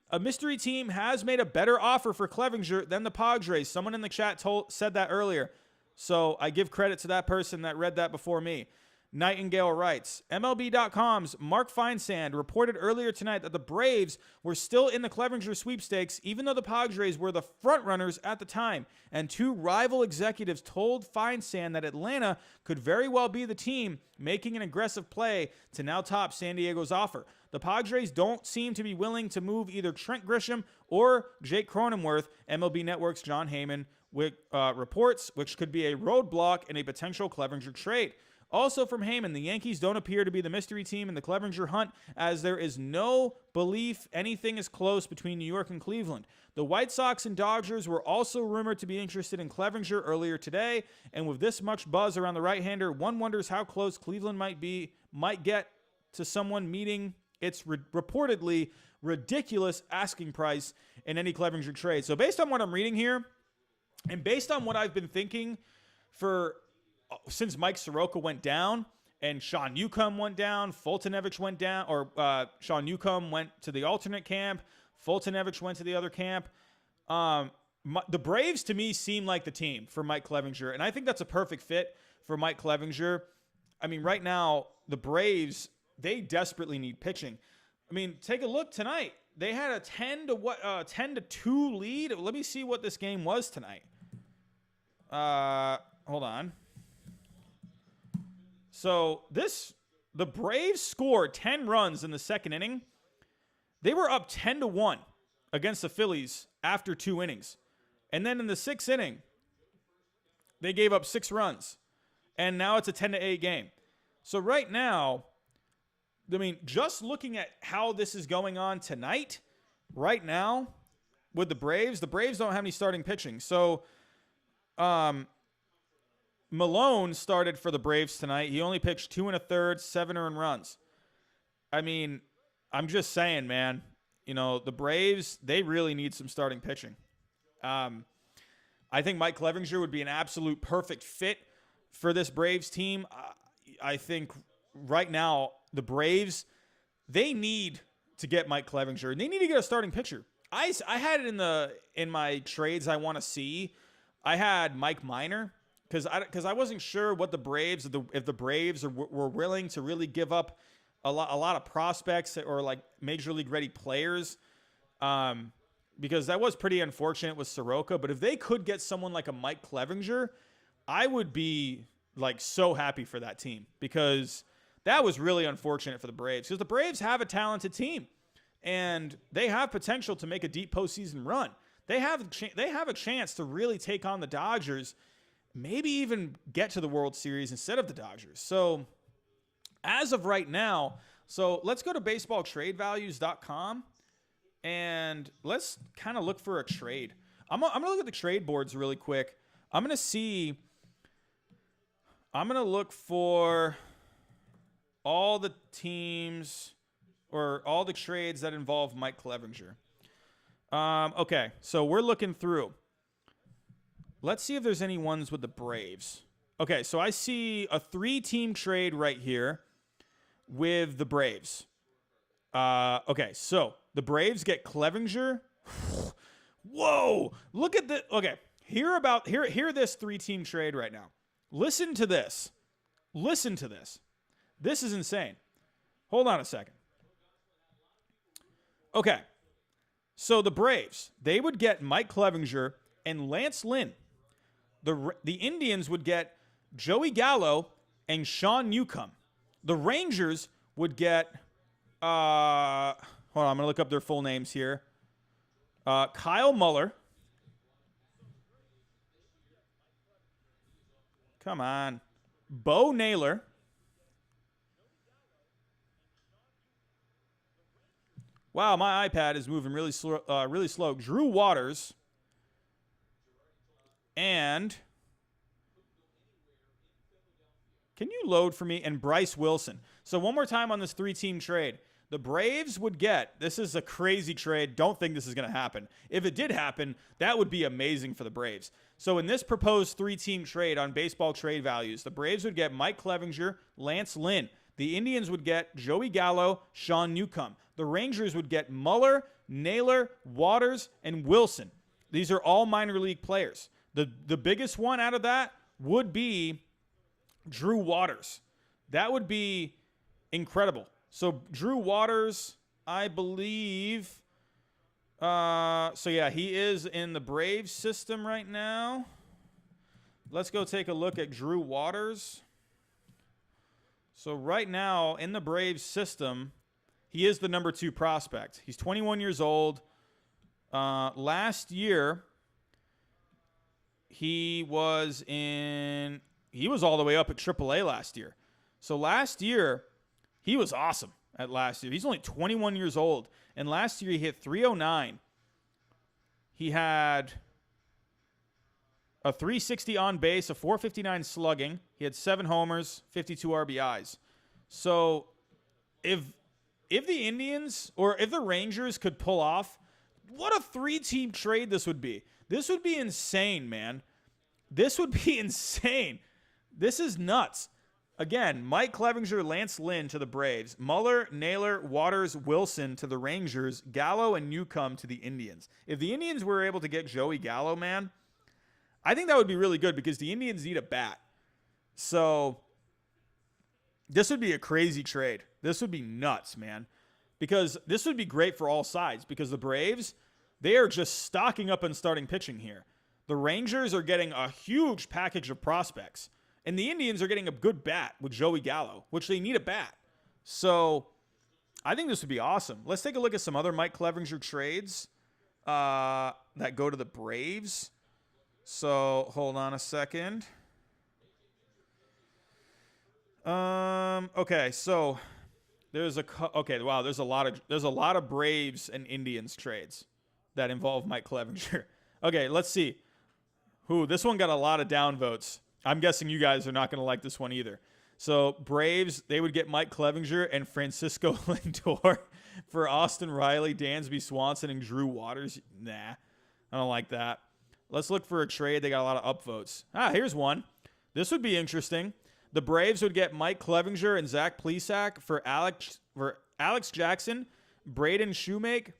A mystery team has made a better offer for Clevinger than the Padres. Someone in the chat said that earlier. So I give credit to that person that read that before me. Nightingale writes, MLB.com's Mark Feinsand reported earlier tonight that the Braves were still in the Clevenger sweepstakes, even though the Padres were the frontrunners at the time. And two rival executives told Feinsand that Atlanta could very well be the team making an aggressive play to now top San Diego's offer. The Padres don't seem to be willing to move either Trent Grisham or Jake Cronenworth, MLB Network's John Heyman reports, which could be a roadblock in a potential Clevenger trade. Also from Heyman, the Yankees don't appear to be the mystery team in the Clevenger hunt, as there is no belief anything is close between New York and Cleveland. The White Sox and Dodgers were also rumored to be interested in Clevenger earlier today, and with this much buzz around the right-hander, one wonders how close Cleveland might get to someone meeting its reportedly ridiculous asking price in any Clevenger trade. So based on what I'm reading here, and based on what I've been thinking since Mike Soroka went down and Sean Newcomb went down, Fultonevich went down, or Sean Newcomb went to the alternate camp, Fultonevich went to the other camp. The Braves, to me, seem like the team for Mike Clevenger, and I think that's a perfect fit for Mike Clevenger. I mean, right now, the Braves, they desperately need pitching. I mean, take a look tonight. They had a 10-2 lead. Let me see what this game was tonight. Hold on. So the Braves scored 10 runs in the second inning. They were up 10-1 against the Phillies after 2 innings. And then in the 6th inning, they gave up 6 runs. And now it's a 10-8 game. So right now, I mean, just looking at how this is going on tonight, right now, with the Braves don't have any starting pitching. So, Malone started for the Braves tonight. He only pitched 2 1/3, 7 earned runs. I mean, I'm just saying, man, you know, the Braves, they really need some starting pitching. I think Mike Clevenger would be an absolute perfect fit for this Braves team. I think right now the Braves, they need to get Mike Clevenger, and they need to get a starting pitcher. I had it in my trades I want to see. I had Mike Minor because I wasn't sure what the Braves, if the Braves were willing to really give up a lot of prospects or like major league ready players, because that was pretty unfortunate with Soroka. But if they could get someone like a Mike Clevenger, I would be like so happy for that team, because that was really unfortunate for the Braves, because the Braves have a talented team and they have potential to make a deep postseason run. They have a chance to really take on the Dodgers, maybe even get to the World Series instead of the Dodgers. So as of right now, so let's go to baseballtradevalues.com and let's kind of look for a trade. I'm going to look at the trade boards really quick. I'm going to look for all the teams or all the trades that involve Mike Clevenger. Okay, so we're looking through. Let's see if there's any ones with the Braves. Okay, so I see a 3-team trade right here with the Braves. Okay, so the Braves get Clevenger. Whoa! Look at the. Okay, hear this 3-team trade right now. Listen to this. Listen to this. This is insane. Hold on a second. Okay. So the Braves, they would get Mike Clevenger and Lance Lynn. The Indians would get Joey Gallo and Sean Newcomb. The Rangers would get, hold on, I'm going to look up their full names here. Kyle Muller. Come on. Bo Naylor. Wow, my iPad is moving really slow. Drew Waters. And can you load for me? And Bryce Wilson. So one more time on this 3-team trade. The Braves would get, this is a crazy trade. Don't think this is going to happen. If it did happen, that would be amazing for the Braves. So in this proposed 3-team trade on baseball trade values, the Braves would get Mike Clevenger, Lance Lynn. The Indians would get Joey Gallo, Sean Newcomb. The Rangers would get Muller, Naylor, Waters, and Wilson. These are all minor league players. The biggest one out of that would be Drew Waters. That would be incredible. So Drew Waters, I believe. So yeah, he is in the Braves system right now. Let's go take a look at Drew Waters. So right now in the Braves system, he is the number 2 prospect. He's 21 years old. Last year, he was all the way up at AAA last year. So last year, he was awesome at last year. He's only 21 years old. And last year, he hit 309. He had a 360 on base, a 459 slugging. He had 7 homers, 52 RBIs. So if the Indians or if the Rangers could pull off, what a 3-team trade this would be. This would be insane, man. This would be insane. This is nuts. Again, Mike Clevinger, Lance Lynn to the Braves, Muller, Naylor, Waters, Wilson to the Rangers, Gallo, and Newcomb to the Indians. If the Indians were able to get Joey Gallo, man, I think that would be really good because the Indians need a bat. So this would be a crazy trade. This would be nuts, man, because this would be great for all sides because the Braves, they are just stocking up and starting pitching here. The Rangers are getting a huge package of prospects. And the Indians are getting a good bat with Joey Gallo, which they need a bat. So I think this would be awesome. Let's take a look at some other Mike Clevinger trades that go to the Braves. So hold on a second. Okay, so there's a lot of Braves and Indians trades that involve Mike Clevinger. Okay, let's see. This one got a lot of downvotes. I'm guessing you guys are not going to like this one either. So Braves, they would get Mike Clevinger and Francisco Lindor for Austin Riley, Dansby Swanson, and Drew Waters. Nah, I don't like that. Let's look for a trade. They got a lot of upvotes. Here's one. This would be interesting. The Braves would get Mike Clevinger and Zach Plesac for Alex Jackson, Braden Shoemake,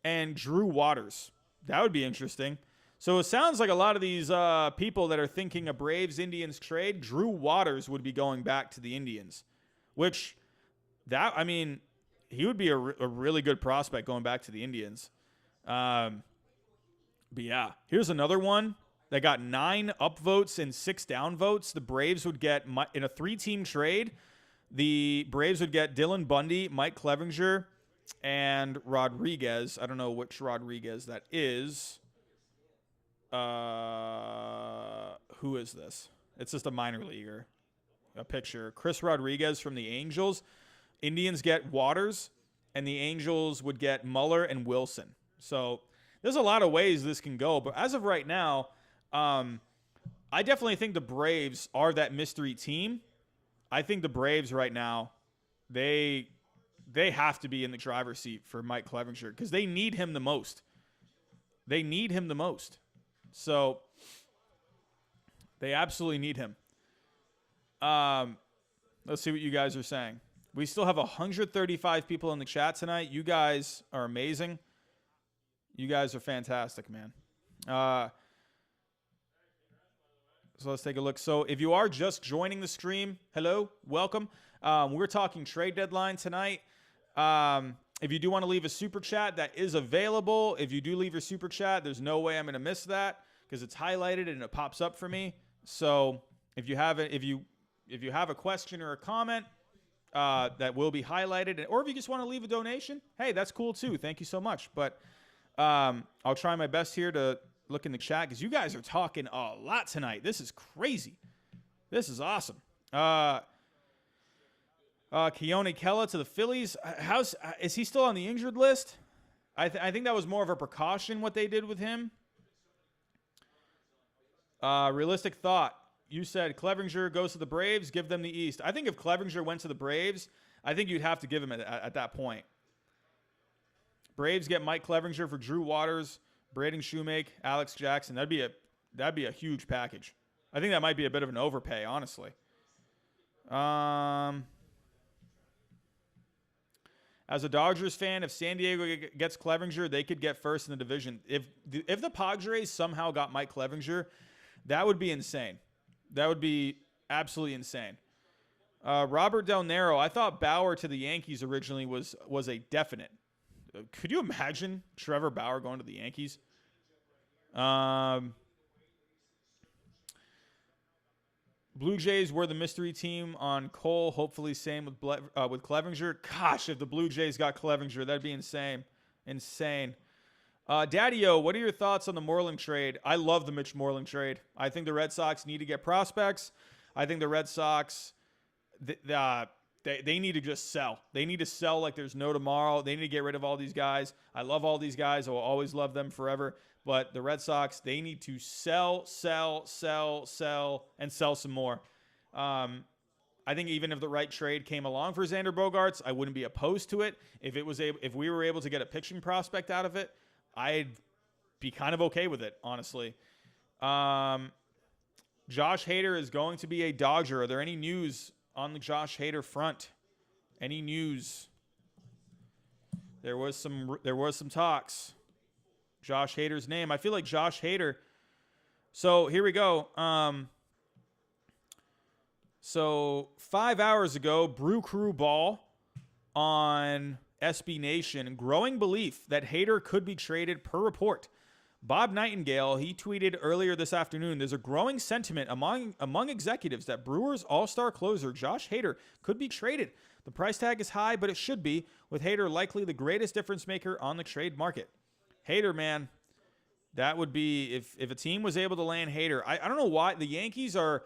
and Drew Waters. That would be interesting. So it sounds like a lot of these people that are thinking a Braves-Indians trade, Drew Waters would be going back to the Indians, which he would be a really good prospect going back to the Indians. But yeah, here's another one that got 9 upvotes and 6 downvotes. The Braves would get, in a 3-team trade, the Braves would get Dylan Bundy, Mike Clevinger, and Rodriguez. I don't know which Rodriguez that is. Who is this? It's just a minor leaguer. A picture. Chris Rodriguez from the Angels. Indians get Waters, and the Angels would get Muller and Wilson. So there's a lot of ways this can go. But as of right now, I definitely think the Braves are that mystery team. I think the Braves right now, they have to be in the driver's seat for Mike Clevinger because they need him the most. They need him the most. So they absolutely need him. Let's see what you guys are saying. We still have 135 people in the chat tonight. You guys are amazing. You guys are fantastic, man. So let's take a look. So if you are just joining the stream, hello, welcome. We're talking trade deadline tonight. If you do want to leave a super chat, that is available. If you do leave your super chat, there's no way I'm going to miss that because it's highlighted and it pops up for me. So if you have a question or a comment, that will be highlighted, or if you just want to leave a donation, hey, that's cool too. Thank you so much. But I'll try my best here to look in the chat because you guys are talking a lot tonight. This is crazy. This is awesome. Keone Kela to the Phillies. Is he still on the injured list? I think that was more of a precaution what they did with him. Realistic thought. You said Clevinger goes to the Braves, give them the East. I think if Clevinger went to the Braves, I think you'd have to give him at that point. Braves get Mike Clevinger for Drew Waters, Braden Shoemake, Alex Jackson. That'd be a huge package. I think that might be a bit of an overpay, honestly. As a Dodgers fan, if San Diego gets Clevinger, they could get first in the division. If the Padres somehow got Mike Clevinger, that would be insane. That would be absolutely insane. Robert Del Nero. I thought Bauer to the Yankees originally was a definite. Could you imagine Trevor Bauer going to the Yankees? Um, Blue Jays were the mystery team on Cole. Hopefully, same with Clevinger. Gosh, if the Blue Jays got Clevinger, that'd be insane. Insane. Daddy-O, what are your thoughts on the Moreland trade? I love the Mitch Moreland trade. I think the Red Sox need to get prospects. I think the Red Sox, they need to just sell. They need to sell like there's no tomorrow. They need to get rid of all these guys. I love all these guys. I will always love them forever. But the Red Sox, they need to sell, and sell some more. I think even if the right trade came along for Xander Bogaerts, I wouldn't be opposed to it. If we were able to get a pitching prospect out of it, I'd be kind of okay with it, honestly. Josh Hader is going to be a Dodger. Are there any news on the Josh Hader front? Any news? There was some talks. Josh Hader's name. I feel like Josh Hader. So here we go. So 5 hours ago, Brew Crew Ball on SB Nation, growing belief that Hader could be traded per report. Bob Nightingale, he tweeted earlier this afternoon, there's a growing sentiment among executives that Brewers all-star closer Josh Hader could be traded. The price tag is high, but it should be, with Hader likely the greatest difference maker on the trade market. Hader, man, that would be, if a team was able to land Hader, I don't know why the Yankees are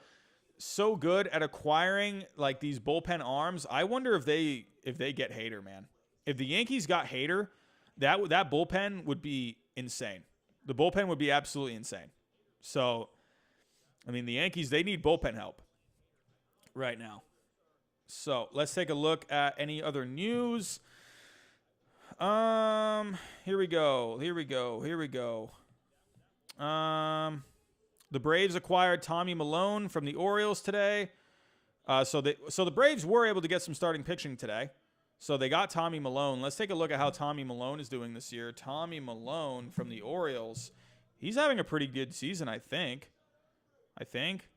so good at acquiring like these bullpen arms. I wonder if they get Hader, man. If the Yankees got Hader, that bullpen would be insane. The bullpen would be absolutely insane. So, I mean, the Yankees, they need bullpen help right now. So, let's take a look at any other news. Here we go. The Braves acquired Tommy Milone from the Orioles today. So the Braves were able to get some starting pitching today. So they got Tommy Milone. Let's take a look at how Tommy Milone is doing this year. Tommy Milone from the Orioles. He's having a pretty good season, I think.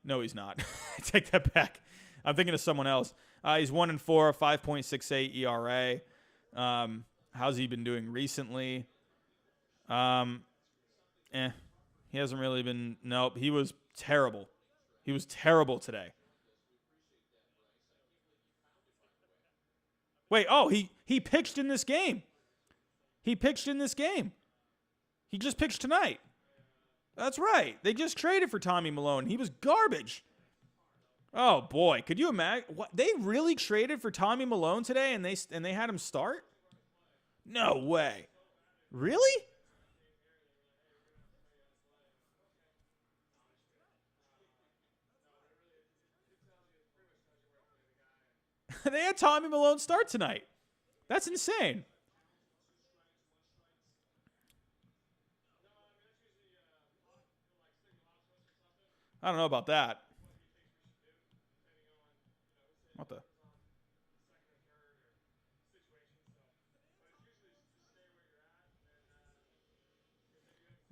No, he's not. I take that back. I'm thinking of someone else. He's 1-4, 5.68 ERA. How's he been doing recently? He hasn't really been. Nope, he was terrible. He was terrible today. Wait, he pitched in this game. He just pitched tonight. That's right. They just traded for Tommy Milone. He was garbage. Oh boy, could you imagine? What, they really traded for Tommy Milone today, and they had him start? No way. Really? They had Tommy Milone start tonight. That's insane. I don't know about that. What the?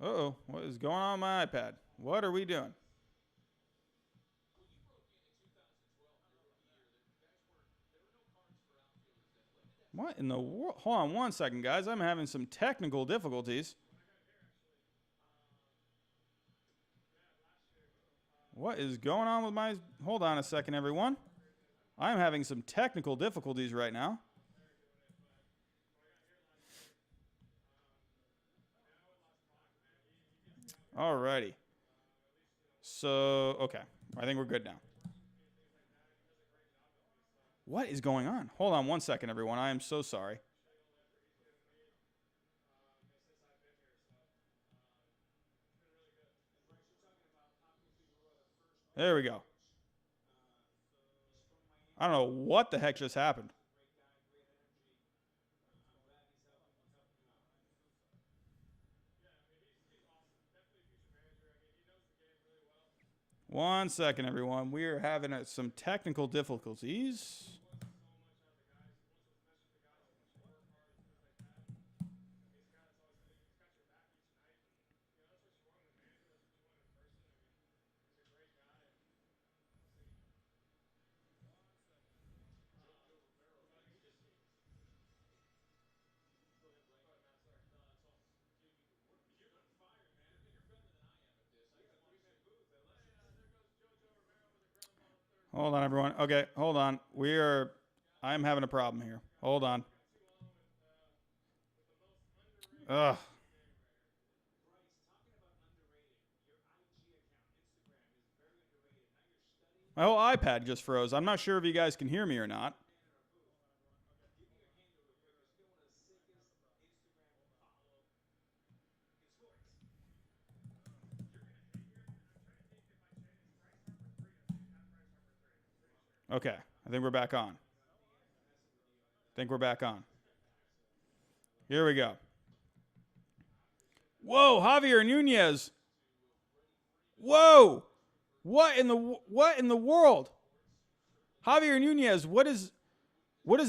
Uh-oh. What is going on my iPad? What are we doing? What in the world? Hold on one second, guys. I'm having some technical difficulties. What is going on with my... Hold on a second, everyone. I'm having some technical difficulties right now. Alrighty. So, okay. I think we're good now. What is going on? Hold on one second, everyone. I am so sorry. There we go. I don't know what the heck just happened. One second, everyone. We are having some technical difficulties. Hold on, everyone. Okay, hold on. I'm having a problem here. Hold on. Ugh. My whole iPad just froze. I'm not sure if you guys can hear me or not. Okay, I think we're back on. Here we go. Whoa, Javier Nunez. Whoa. What in the world? Javier Nunez, what does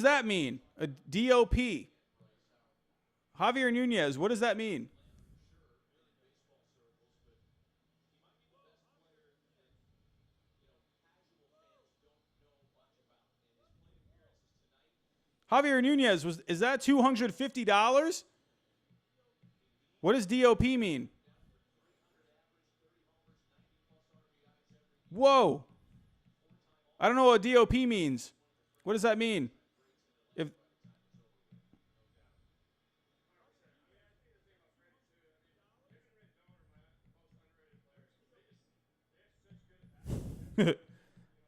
that mean? A DOP. Javier Nunez, what does that mean? Javier Nunez, is that $250? What does DOP mean? Whoa. I don't know what DOP means. What does that mean? If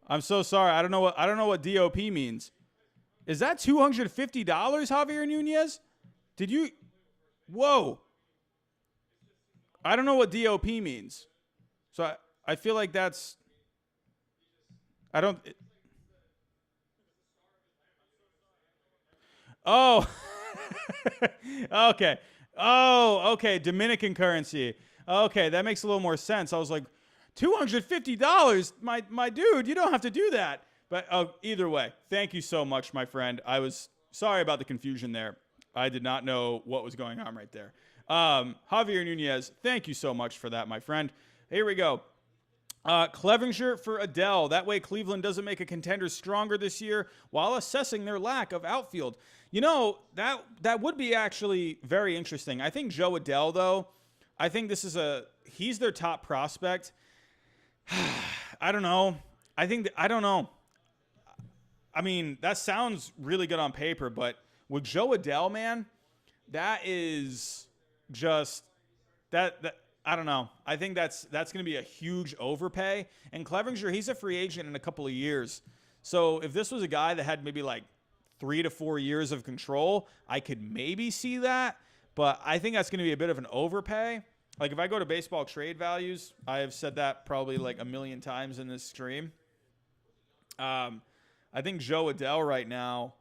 I'm so sorry. I don't know what DOP means. Is that $250, Javier Nunez? Did you Whoa. I don't know what DOP means. So I feel like that's I don't Oh. Okay. Oh, okay. Dominican currency. Okay, that makes a little more sense. I was like, $250, my dude. You don't have to do that. But either way, thank you so much, my friend. I was sorry about the confusion there. I did not know what was going on right there. Javier Nunez, thank you so much for that, my friend. Here we go. Clevenger for Adele. That way Cleveland doesn't make a contender stronger this year while assessing their lack of outfield. You know, that would be actually very interesting. I think Joe Adele, though, I think he's their top prospect. I don't know. I don't know. I mean, that sounds really good on paper, but with Joe Adele, man, that is just that I don't know. I think that's going to be a huge overpay. And Clevenger, he's a free agent in a couple of years. So if this was a guy that had maybe like 3 to 4 years of control, I could maybe see that. But I think that's going to be a bit of an overpay. Like if I go to baseball trade values, I have said that probably like a million times in this stream. I think Joe Adele right now,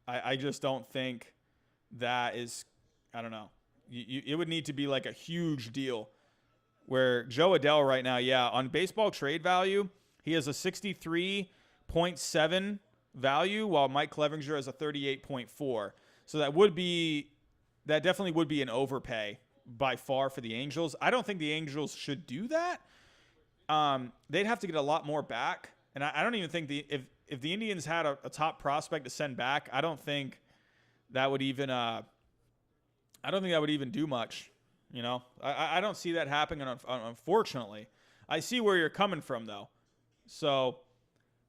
I just don't think that is, I don't know. It would need to be like a huge deal where Joe Adele right now, yeah, on baseball trade value, he has a 63.7 value while Mike Clevenger has a 38.4. So that definitely would be an overpay by far for the Angels. I don't think the Angels should do that. They'd have to get a lot more back. And I don't even think if the Indians had a top prospect to send back, I don't think that would even do much. You know, I don't see that happening, unfortunately. I see where you're coming from, though. So,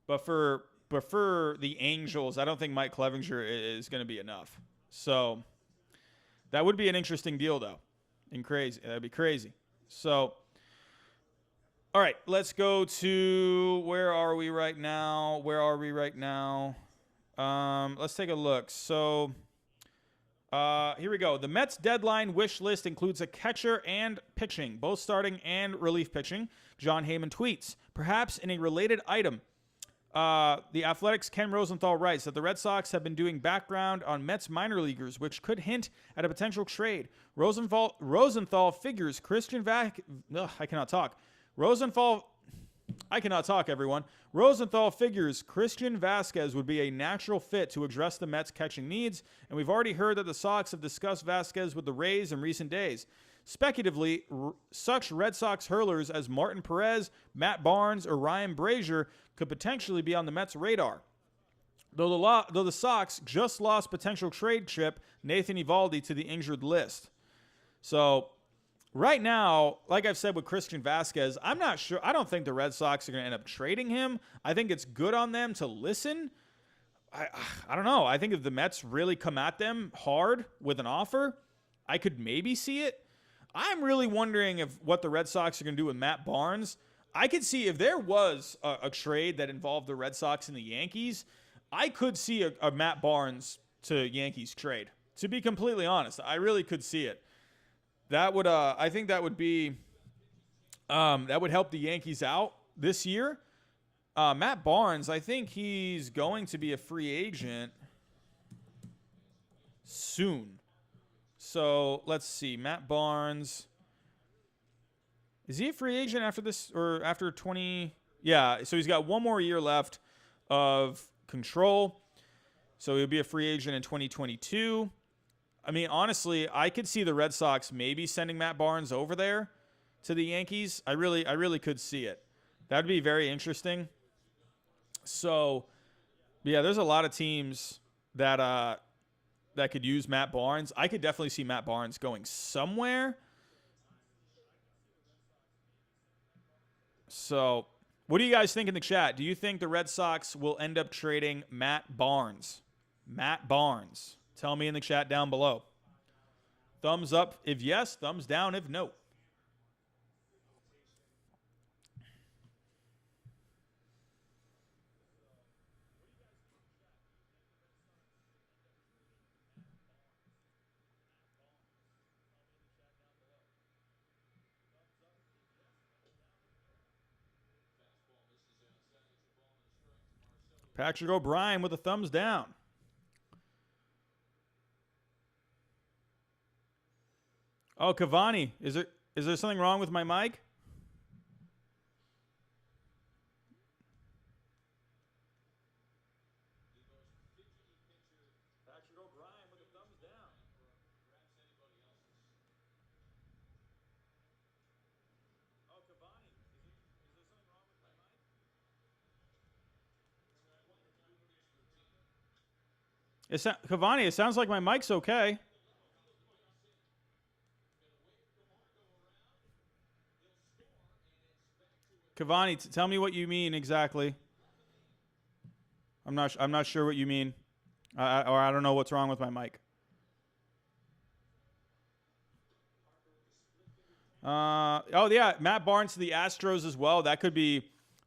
but for the Angels, I don't think Mike Clevenger is going to be enough. So, that would be an interesting deal, though. That'd be crazy. So, all right, let's go to where are we right now? Let's take a look. So, here we go. The Mets deadline wish list includes a catcher and pitching, both starting and relief pitching. John Heyman tweets, perhaps in a related item. The Athletic's Ken Rosenthal writes that the Red Sox have been doing background on Mets minor leaguers, which could hint at a potential trade. Rosenthal figures everyone. Rosenthal figures Christian Vasquez would be a natural fit to address the Mets' catching needs, and we've already heard that the Sox have discussed Vasquez with the Rays in recent days. Speculatively, such Red Sox hurlers as Martin Perez, Matt Barnes, or Ryan Brazier could potentially be on the Mets' radar. Though the Sox just lost potential trade chip Nathan Eovaldi to the injured list. So right now, like I've said with Christian Vasquez, I'm not sure. I don't think the Red Sox are going to end up trading him. I think it's good on them to listen. I don't know. I think if the Mets really come at them hard with an offer, I could maybe see it. I'm really wondering if what the Red Sox are going to do with Matt Barnes. I could see if there was a trade that involved the Red Sox and the Yankees, I could see a Matt Barnes to Yankees trade. To be completely honest, I really could see it. That would, I think that would be, that would help the Yankees out this year. Matt Barnes, I think he's going to be a free agent soon. So let's see. Matt Barnes. Is he a free agent after this or after 20? Yeah. So he's got one more year left of control. So he'll be a free agent in 2022. I mean, honestly, I could see the Red Sox maybe sending Matt Barnes over there to the Yankees. I really could see it. That'd be very interesting. So, yeah, there's a lot of teams that that could use Matt Barnes. I could definitely see Matt Barnes going somewhere. So, what do you guys think in the chat? Do you think the Red Sox will end up trading Matt Barnes? Matt Barnes. Tell me in the chat down below. Thumbs up if yes, thumbs down if no. Patrick O'Brien with a thumbs down. Oh, Cavani, is there something wrong with my mic? Patrick O'Brien with a thumbs down. Oh, Cavani, is there something wrong with my mic? Cavani, it sounds like my mic's okay. Cavani, tell me what you mean exactly. I'm not sure what you mean, or I don't know what's wrong with my mic. Oh yeah, Matt Barnes to the Astros as well. That could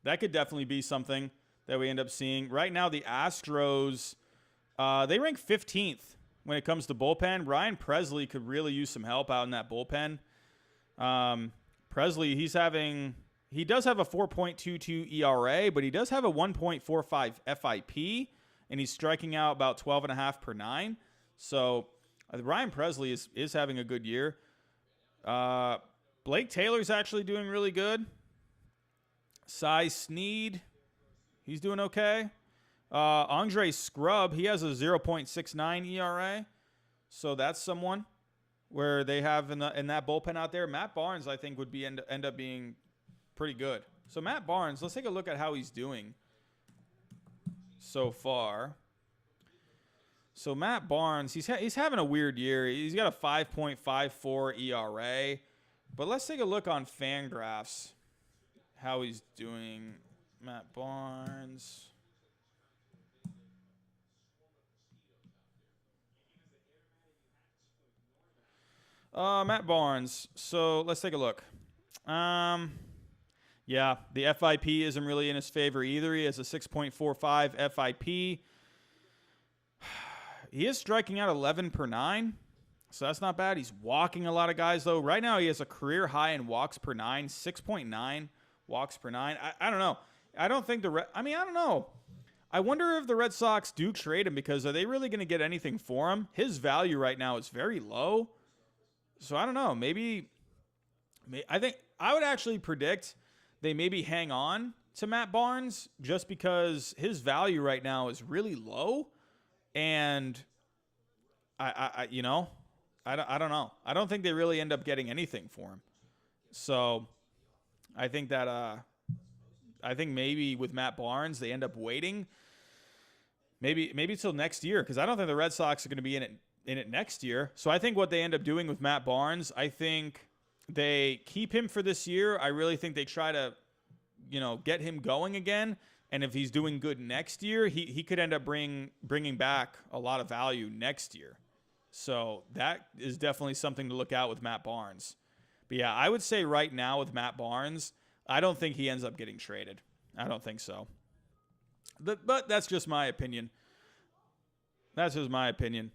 definitely be something that we end up seeing. Right now, the Astros, they rank 15th when it comes to bullpen. Ryan Presley could really use some help out in that bullpen. Presley, he does have a 4.22 ERA, but he does have a 1.45 FIP, and he's striking out about 12.5 per nine. So Ryan Presley is having a good year. Blake Taylor's actually doing really good. Cy Snead, he's doing okay. Andre Scrub, he has a 0.69 ERA. So that's someone where they have in that bullpen out there. Matt Barnes, I think, would be end up being pretty good. So Matt Barnes, let's take a look at how he's doing so far. So Matt Barnes, he's having a weird year. He's got a 5.54 ERA. But let's take a look on Fangraphs how he's doing. Matt Barnes. Matt Barnes. So let's take a look. Yeah, the FIP isn't really in his favor either. He has a 6.45 FIP. He is striking out 11 per nine, so that's not bad. He's walking a lot of guys, though. Right now, he has a career high in walks per nine, 6.9 walks per nine. I don't know. I don't think I don't know. I wonder if the Red Sox do trade him, because are they really going to get anything for him? His value right now is very low. So I don't know. I think I would actually predict they maybe hang on to Matt Barnes just because his value right now is really low. And I don't know. I don't think they really end up getting anything for him. So I think that maybe with Matt Barnes they end up waiting maybe till next year, because I don't think the Red Sox are going to be in it next year. So I think what they end up doing with Matt Barnes, I think they keep him for this year. I really think they try to, get him going again. And if he's doing good next year, he could end up bringing back a lot of value next year. So that is definitely something to look out with Matt Barnes. But yeah, I would say right now with Matt Barnes, I don't think he ends up getting traded. I don't think so. But that's just my opinion. That's just my opinion.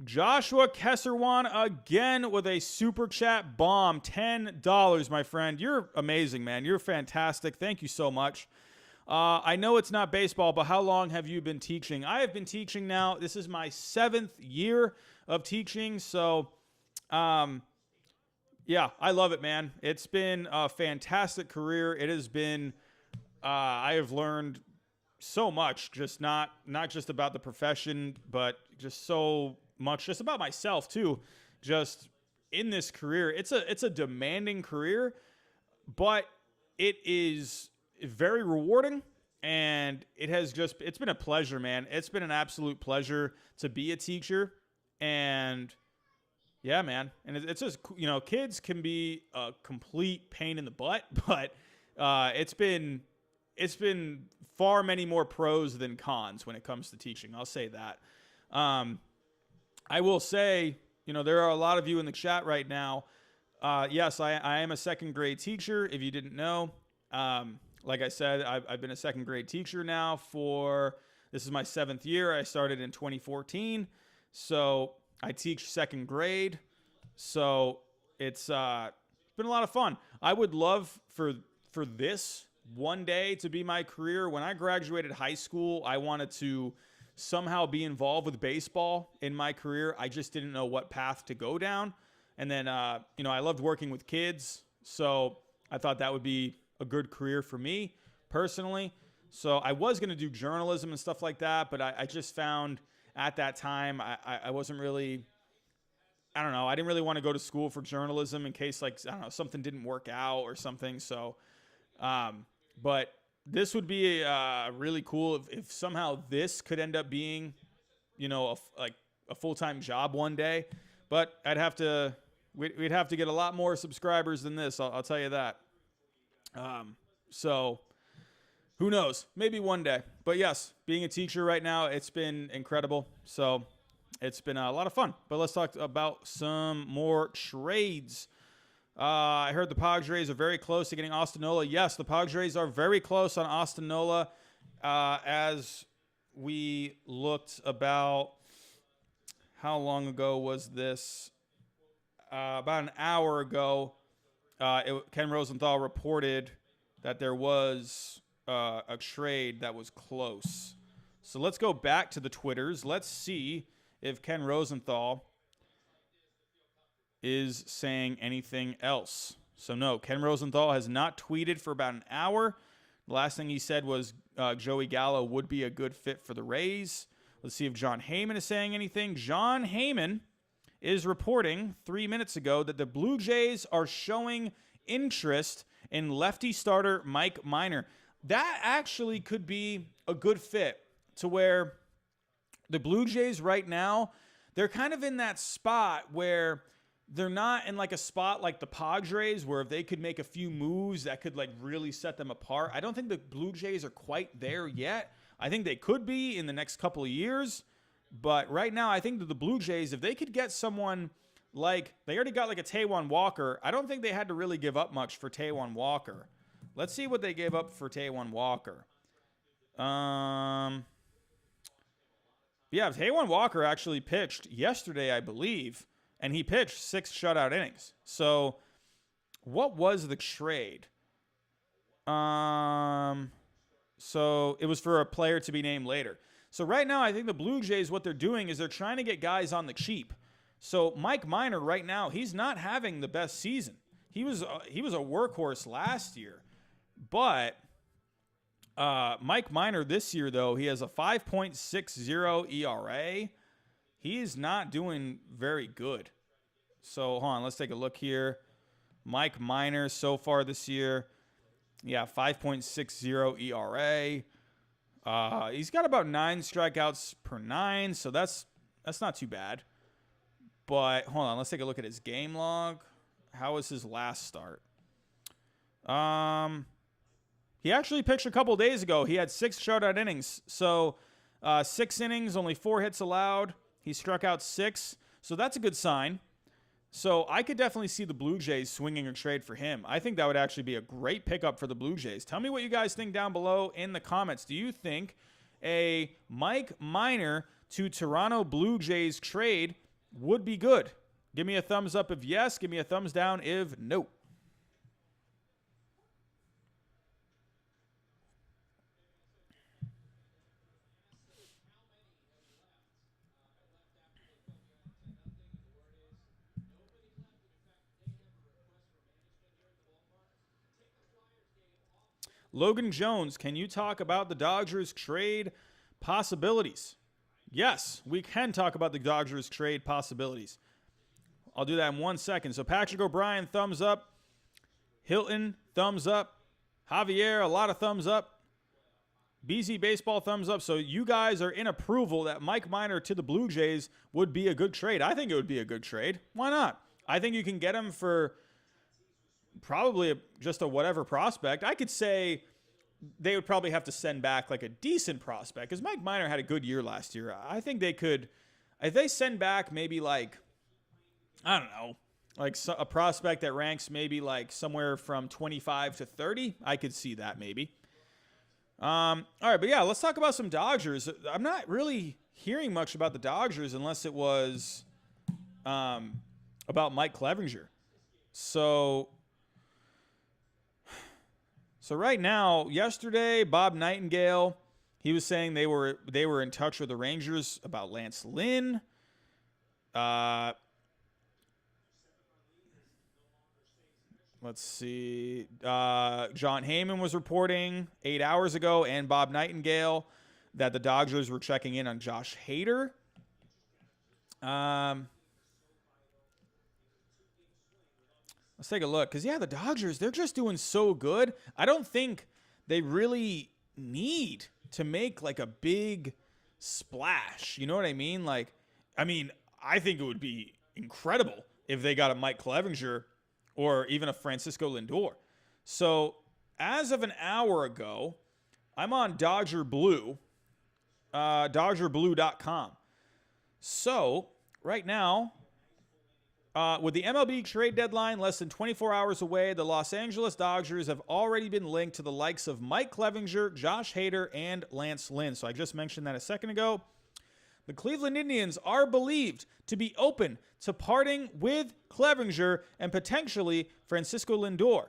Joshua Kesserwan again with a super chat bomb. $10, my friend. You're amazing, man. You're fantastic. Thank you so much. I know it's not baseball, but how long have you been teaching? I have been teaching now. This is my 7th year of teaching. So, yeah, I love it, man. It's been a fantastic career. It has been, I have learned so much, just not just about the profession, but just so much just about myself too. Just in this career, it's a demanding career, but it is very rewarding, and it's been a pleasure, man. It's been an absolute pleasure to be a teacher. And yeah, man. And it's just, kids can be a complete pain in the butt, but it's been far many more pros than cons when it comes to teaching. I'll say that. I will say, there are a lot of you in the chat right now. Yes, I am a second grade teacher, if you didn't know. Like I said, I've been a second grade teacher now this is my 7th year. I started in 2014. So I teach second grade. So it's been a lot of fun. I would love for this one day to be my career. When I graduated high school, I wanted to somehow be involved with baseball in my career. I just didn't know what path to go down. And then, I loved working with kids. So I thought that would be a good career for me personally. So I was going to do journalism and stuff like that, but I just found at that time I wasn't really, I don't know, I didn't really want to go to school for journalism in case, something didn't work out or something. So, but this would be really cool if somehow this could end up being, a full-time job one day. But we'd have to get a lot more subscribers than this. I'll tell you that. So who knows? Maybe one day. But yes, being a teacher right now, it's been incredible. So it's been a lot of fun. But let's talk about some more trades. I heard the Padres are very close to getting Austin Nola. Yes, the Padres are very close on Austin Nola. As we looked about, how long ago was this? About an hour ago, Ken Rosenthal reported that there was a trade that was close. So let's go back to the Twitters. Let's see if Ken Rosenthal is saying anything else. So no, Ken Rosenthal has not tweeted for about an hour. The last thing he said was Joey Gallo would be a good fit for the Rays. Let's see if John Heyman is saying anything. John Heyman is reporting 3 minutes ago that the Blue Jays are showing interest in lefty starter Mike Minor. That actually could be a good fit to where the Blue Jays right now, they're kind of in that spot where they're not in like a spot like the Padres where if they could make a few moves that could like really set them apart. I don't think the Blue Jays are quite there yet. I think they could be in the next couple of years. But right now, I think that the Blue Jays, if they could get someone like, they already got like a Taijuan Walker. I don't think they had to really give up much for Taijuan Walker. Let's see what they gave up for Taijuan Walker. Yeah, Taijuan Walker actually pitched yesterday, I believe, and he pitched 6 shutout innings. So what was the trade? So it was for a player to be named later. So right now, I think the Blue Jays, what they're doing is they're trying to get guys on the cheap. So Mike Minor right now, he's not having the best season. He was a workhorse last year. But Mike Minor this year, though, he has a 5.60 ERA. He's not doing very good. So hold on, let's take a look here. Mike Minor so far this year, 5.60 ERA. He's got about 9 strikeouts per 9, so that's not too bad. But hold on, let's take a look at his game log. How was his last start? He actually pitched a couple days ago. He had 6 shutout innings. So 6 innings, only 4 hits allowed. He struck out 6. So that's a good sign. So I could definitely see the Blue Jays swinging a trade for him. I think that would actually be a great pickup for the Blue Jays. Tell me what you guys think down below in the comments. Do you think a Mike Minor to Toronto Blue Jays trade would be good? Give me a thumbs up if yes. Give me a thumbs down if no. Logan Jones, can you talk about the Dodgers trade possibilities? Yes, we can talk about the Dodgers trade possibilities. I'll do that in 1 second. So Patrick O'Brien, thumbs up. Hilton, thumbs up. Javier, a lot of thumbs up. BZ Baseball, thumbs up. So you guys are in approval that Mike Minor to the Blue Jays would be a good trade. I think it would be a good trade. Why not? I think you can get him for probably just a whatever prospect. I could say they would probably have to send back like a decent prospect because Mike Minor had a good year last year. I think they could, if they send back maybe like, I don't know, like a prospect that ranks maybe like somewhere from 25 to 30, I could see that maybe. All right, but yeah, let's talk about some Dodgers. I'm not really hearing much about the Dodgers unless it was about Mike Clevinger. So right now, yesterday, Bob Nightingale, he was saying they were in touch with the Rangers about Lance Lynn. Let's see. John Heyman was reporting 8 hours ago, and Bob Nightingale, that the Dodgers were checking in on Josh Hader. Let's take a look. Because, yeah, the Dodgers, they're just doing so good. I don't think they really need to make, like, a big splash. You know what I mean? Like, I think it would be incredible if they got a Mike Clevinger or even a Francisco Lindor. So, as of an hour ago, I'm on Dodger Blue, DodgerBlue.com. So, right now, with the MLB Trade Deadline less than 24 hours away, the Los Angeles Dodgers have already been linked to the likes of Mike Clevinger, Josh Hader, and Lance Lynn. So I just mentioned that a second ago. The Cleveland Indians are believed to be open to parting with Clevinger and potentially Francisco Lindor.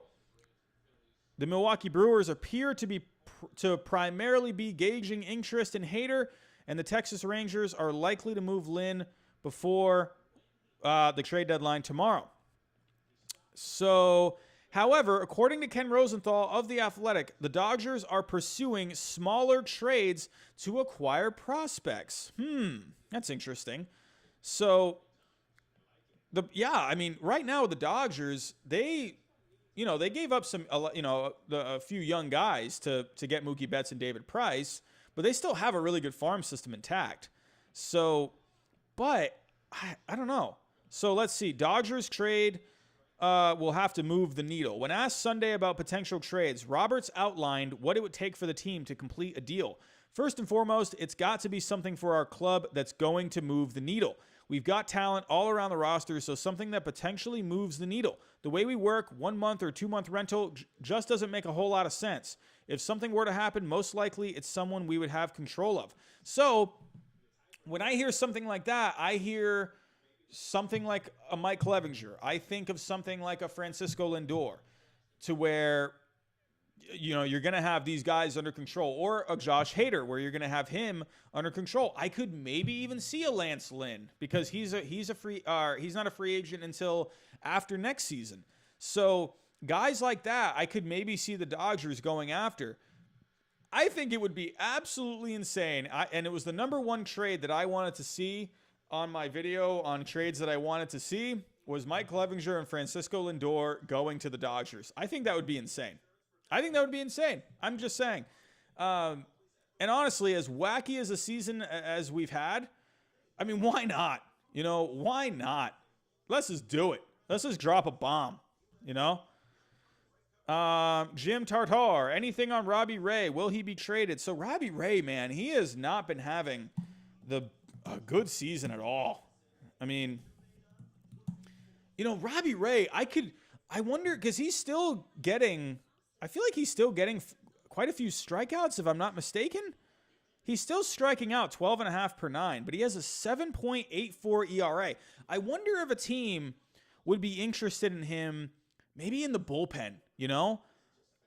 The Milwaukee Brewers appear to primarily be gauging interest in Hader, and the Texas Rangers are likely to move Lynn before the trade deadline tomorrow. So, however, according to Ken Rosenthal of The Athletic, the Dodgers are pursuing smaller trades to acquire prospects. That's interesting. So, right now the Dodgers, they gave up a few young guys to get Mookie Betts and David Price, but they still have a really good farm system intact. So, but I don't know. So let's see. Dodgers trade will have to move the needle. When asked Sunday about potential trades, Roberts outlined what it would take for the team to complete a deal. First and foremost, it's got to be something for our club that's going to move the needle. We've got talent all around the roster, so something that potentially moves the needle. The way we work, 1 month or 2 month rental just doesn't make a whole lot of sense. If something were to happen, most likely it's someone we would have control of. So when I hear something like that, I hear something like a Mike Clevinger. I think of something like a Francisco Lindor, to where you're going to have these guys under control, or a Josh Hader where you're going to have him under control. I could maybe even see a Lance Lynn because he's not a free agent until after next season. So guys like that, I could maybe see the Dodgers going after. I think it would be absolutely insane. And it was the number one trade that I wanted to see on my video on trades that I wanted to see was Mike Clevinger and Francisco Lindor going to the Dodgers. I think that would be insane. I'm just saying. And honestly, as wacky as a season as we've had, why not? Why not? Let's just do it. Let's just drop a bomb, you know? Jim Tartar, anything on Robbie Ray? Will he be traded? So Robbie Ray, man, he has not been having a good season at all. I mean, you know, Robbie Ray, I wonder, because he's still getting, I feel like he's still getting quite a few strikeouts, if I'm not mistaken. He's still striking out 12.5 per 9, but he has a 7.84 ERA. I wonder if a team would be interested in him maybe in the bullpen, you know?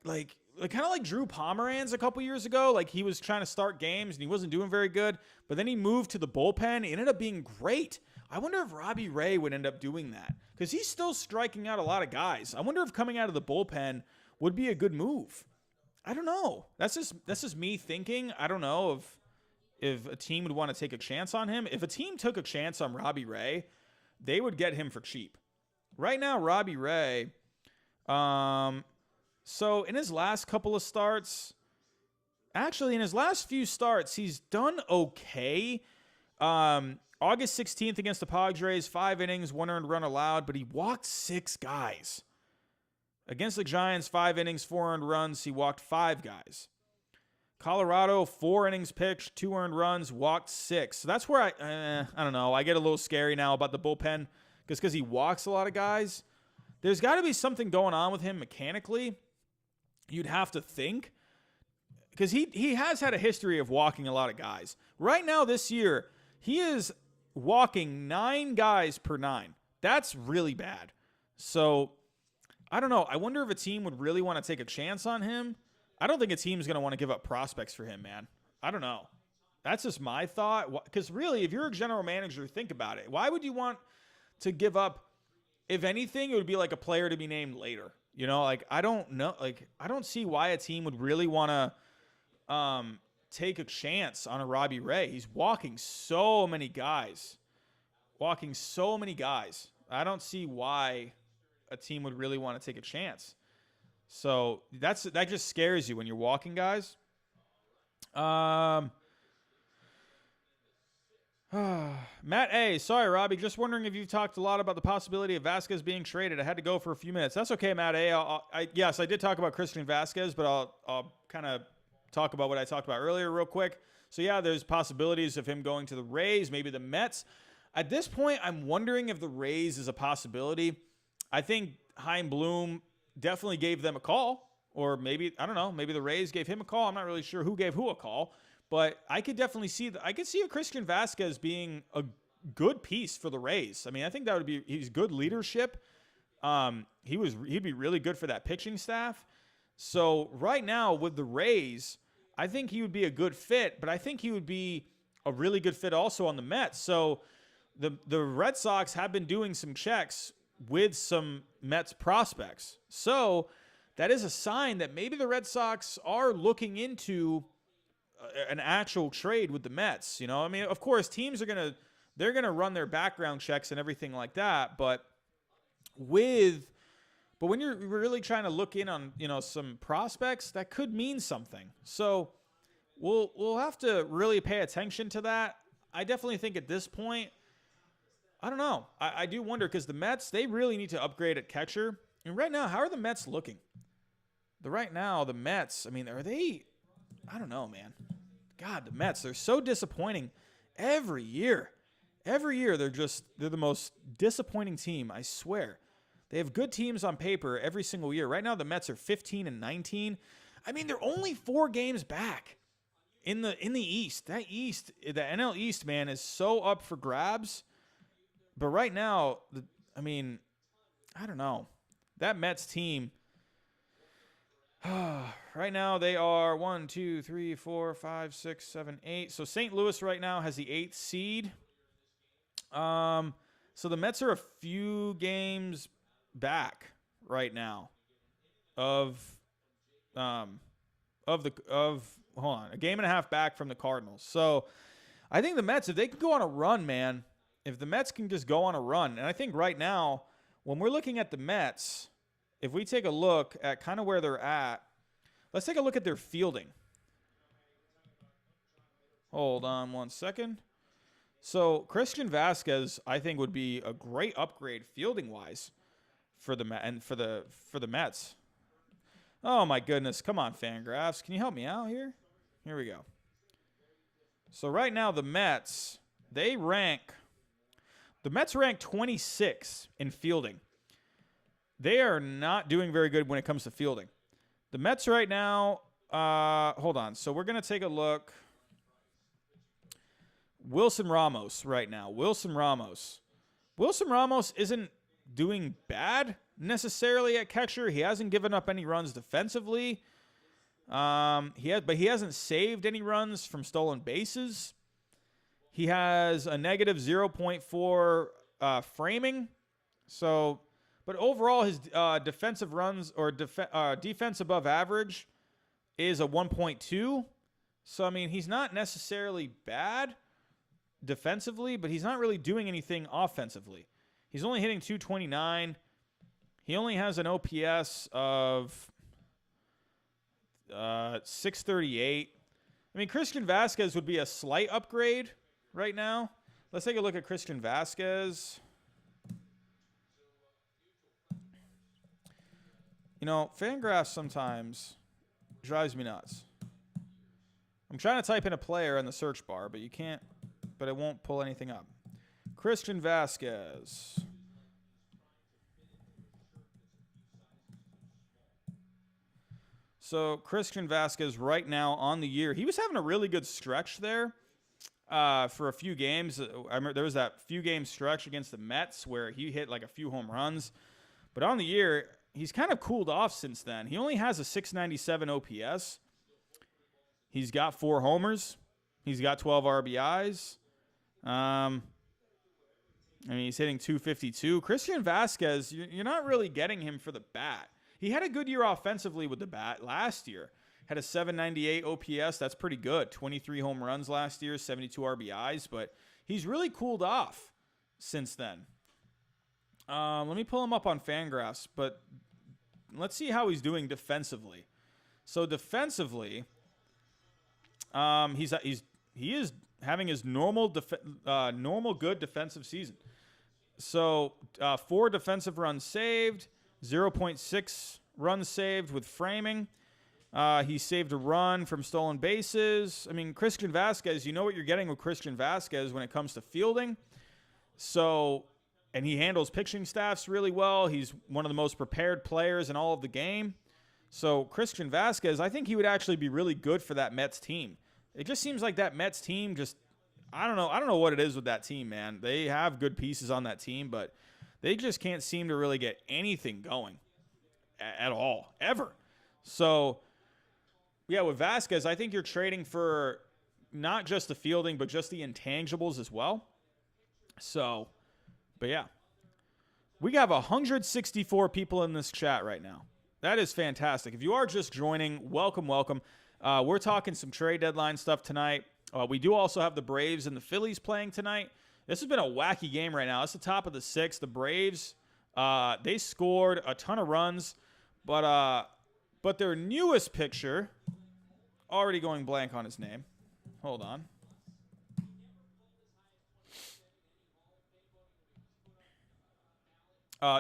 Like kind of like Drew Pomeranz a couple years ago. Like, he was trying to start games and he wasn't doing very good, but then he moved to the bullpen. It ended up being great. I wonder if Robbie Ray would end up doing that, because he's still striking out a lot of guys. I wonder if coming out of the bullpen would be a good move. I don't know. That's just me thinking. I don't know if a team would want to take a chance on him. If a team took a chance on Robbie Ray, they would get him for cheap. Right now, Robbie Ray, so in his last couple of starts, actually in his last few starts, he's done okay. August 16th against the Padres, 5 innings, 1 earned run allowed, but he walked 6 guys. Against the Giants, 5 innings, 4 earned runs, he walked 5 guys. Colorado, 4 innings pitched, 2 earned runs, walked 6. So that's where I don't know. I get a little scary now about the bullpen because he walks a lot of guys. There's got to be something going on with him mechanically. You'd have to think, because he has had a history of walking a lot of guys. Right now this year, he is walking 9 guys per 9. That's really bad. So I don't know. I wonder if a team would really want to take a chance on him. I don't think a team's going to want to give up prospects for him, man. I don't know. That's just my thought. Because really, if you're a general manager, think about it. Why would you want to give up? If anything, it would be like a player to be named later. You know, like, I don't know. Like, I don't see why a team would really want to take a chance on a Robbie Ray. He's walking so many guys. I don't see why a team would really want to take a chance. So that just scares you when you're walking guys. Matt A. Sorry, Robbie. Just wondering if you've talked a lot about the possibility of Vasquez being traded. I had to go for a few minutes. That's okay, Matt A. Yes, I did talk about Christian Vasquez, but I'll kind of talk about what I talked about earlier real quick. So, yeah, there's possibilities of him going to the Rays, maybe the Mets. At this point, I'm wondering if the Rays is a possibility. I think Chaim Bloom definitely gave them a call, or maybe, I don't know, maybe the Rays gave him a call. I'm not really sure who gave who a call. But I could definitely see I could see a Christian Vasquez being a good piece for the Rays. I mean, I think that would be, he's good leadership. He'd be really good for that pitching staff. So right now with the Rays, I think he would be a good fit, but I think he would be a really good fit also on the Mets. So the Red Sox have been doing some checks with some Mets prospects. So that is a sign that maybe the Red Sox are looking into an actual trade with the Mets. You know, I mean, of course, teams are they're going to run their background checks and everything like that. But when you're really trying to look in on, you know, some prospects, that could mean something. So we'll have to really pay attention to that. I definitely think at this point, I don't know. I do wonder, because the Mets, they really need to upgrade at catcher. And right now, how are the Mets looking? Right now, the Mets, I mean, are they, I don't know, man. God, the Mets, they're so disappointing every year. Every year, they're the most disappointing team, I swear. They have good teams on paper every single year. Right now, the Mets are 15-19. I mean, they're only 4 games back in the East. The NL East, man, is so up for grabs. But right now, I mean, I don't know. That Mets team, right now they are 1, 2, 3, 4, 5, 6, 7, 8. So St. Louis right now has the 8th seed. So the Mets are a few games back right now of hold on, a game and a half back from the Cardinals. So I think the Mets, if they can go on a run, man, if the Mets can just go on a run, and I think right now, when we're looking at the Mets, if we take a look at kind of where they're at, let's take a look at their fielding. Hold on one second. So Christian Vasquez, I think, would be a great upgrade fielding-wise. for the Mets. Oh my goodness, come on, Fangraphs, can you help me out here? Here we go. So right now the Mets rank 26 in fielding. They are not doing very good when it comes to fielding. The Mets right now, hold on. So we're going to take a look. Wilson Ramos right now. Wilson Ramos isn't doing bad necessarily at catcher. He hasn't given up any runs defensively. But he hasn't saved any runs from stolen bases. He has a negative 0.4 framing. So, but overall, his defensive runs or defense above average is a 1.2. So, I mean, he's not necessarily bad defensively, but he's not really doing anything offensively. He's only hitting 229. He only has an OPS of 638. I mean, Christian Vasquez would be a slight upgrade right now. Let's take a look at Christian Vasquez. You know, Fangraphs sometimes drives me nuts. I'm trying to type in a player in the search bar, but it won't pull anything up. Christian Vasquez. So Christian Vasquez right now on the year, he was having a really good stretch there for a few games. I remember there was that few game stretch against the Mets where he hit like a few home runs. But on the year, he's kind of cooled off since then. He only has a 697 OPS. He's got 4 homers. He's got 12 RBIs. I mean, he's hitting 252. Christian Vasquez, you're not really getting him for the bat. He had a good year offensively with the bat last year. Had a 798 OPS. That's pretty good. 23 home runs last year, 72 RBIs. But he's really cooled off since then. Let me pull him up on Fangraphs. But let's see how he's doing defensively. So defensively, he is having his normal good defensive season. So 4 defensive runs saved, 0.6 runs saved with framing. He saved a run from stolen bases. I mean, Christian Vasquez, you know what you're getting with Christian Vasquez when it comes to fielding. So, and he handles pitching staffs really well. He's one of the most prepared players in all of the game. So Christian Vasquez, I think he would actually be really good for that Mets team. It just seems like that Mets team I don't know what it is with that team, man. They have good pieces on that team, but they just can't seem to really get anything going at all, ever. So, yeah, with Vasquez, I think you're trading for not just the fielding, but just the intangibles as well. So, but yeah. We have 164 people in this chat right now. That is fantastic. If you are just joining, welcome, welcome. We're talking some trade deadline stuff tonight. We do also have the Braves and the Phillies playing tonight. This has been a wacky game right now. It's the top of the 6th. The Braves, they scored a ton of runs, but their newest pitcher, already going blank on his name. Hold on.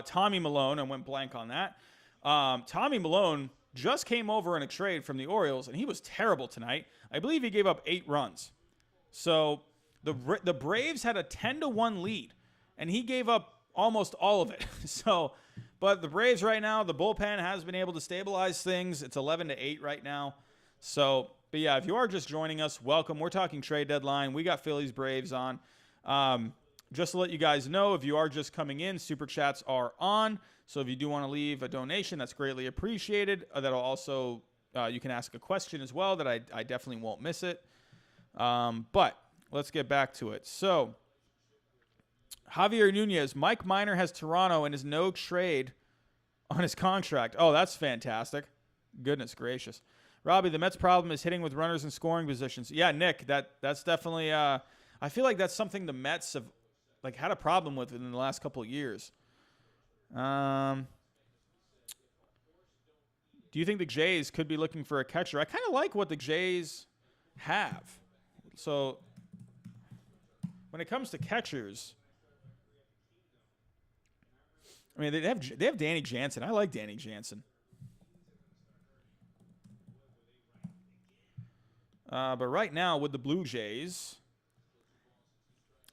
Tommy Milone, I went blank on that. Tommy Milone just came over in a trade from the Orioles, and he was terrible tonight. I believe he gave up 8 runs. So the Braves had a 10-1 lead, and he gave up almost all of it. So, but the Braves right now, the bullpen has been able to stabilize things. It's 11-8 right now. So, but yeah, if you are just joining us, welcome. We're talking trade deadline. We got Phillies Braves on. Just to let you guys know, if you are just coming in, Super Chats are on. So if you do want to leave a donation, that's greatly appreciated. That'll also, you can ask a question as well that I definitely won't miss it. But let's get back to it. So Javier Nunez, Mike Minor has Toronto and is no trade on his contract. Oh, that's fantastic. Goodness gracious. Robbie, the Mets' problem is hitting with runners in scoring positions. Yeah, Nick, that's definitely, I feel like that's something the Mets have had a problem with in the last couple of years. Do you think the Jays could be looking for a catcher? I kind of like what the Jays have. So when it comes to catchers, I mean, they have Danny Jansen. I like Danny Jansen. But right now with the Blue Jays,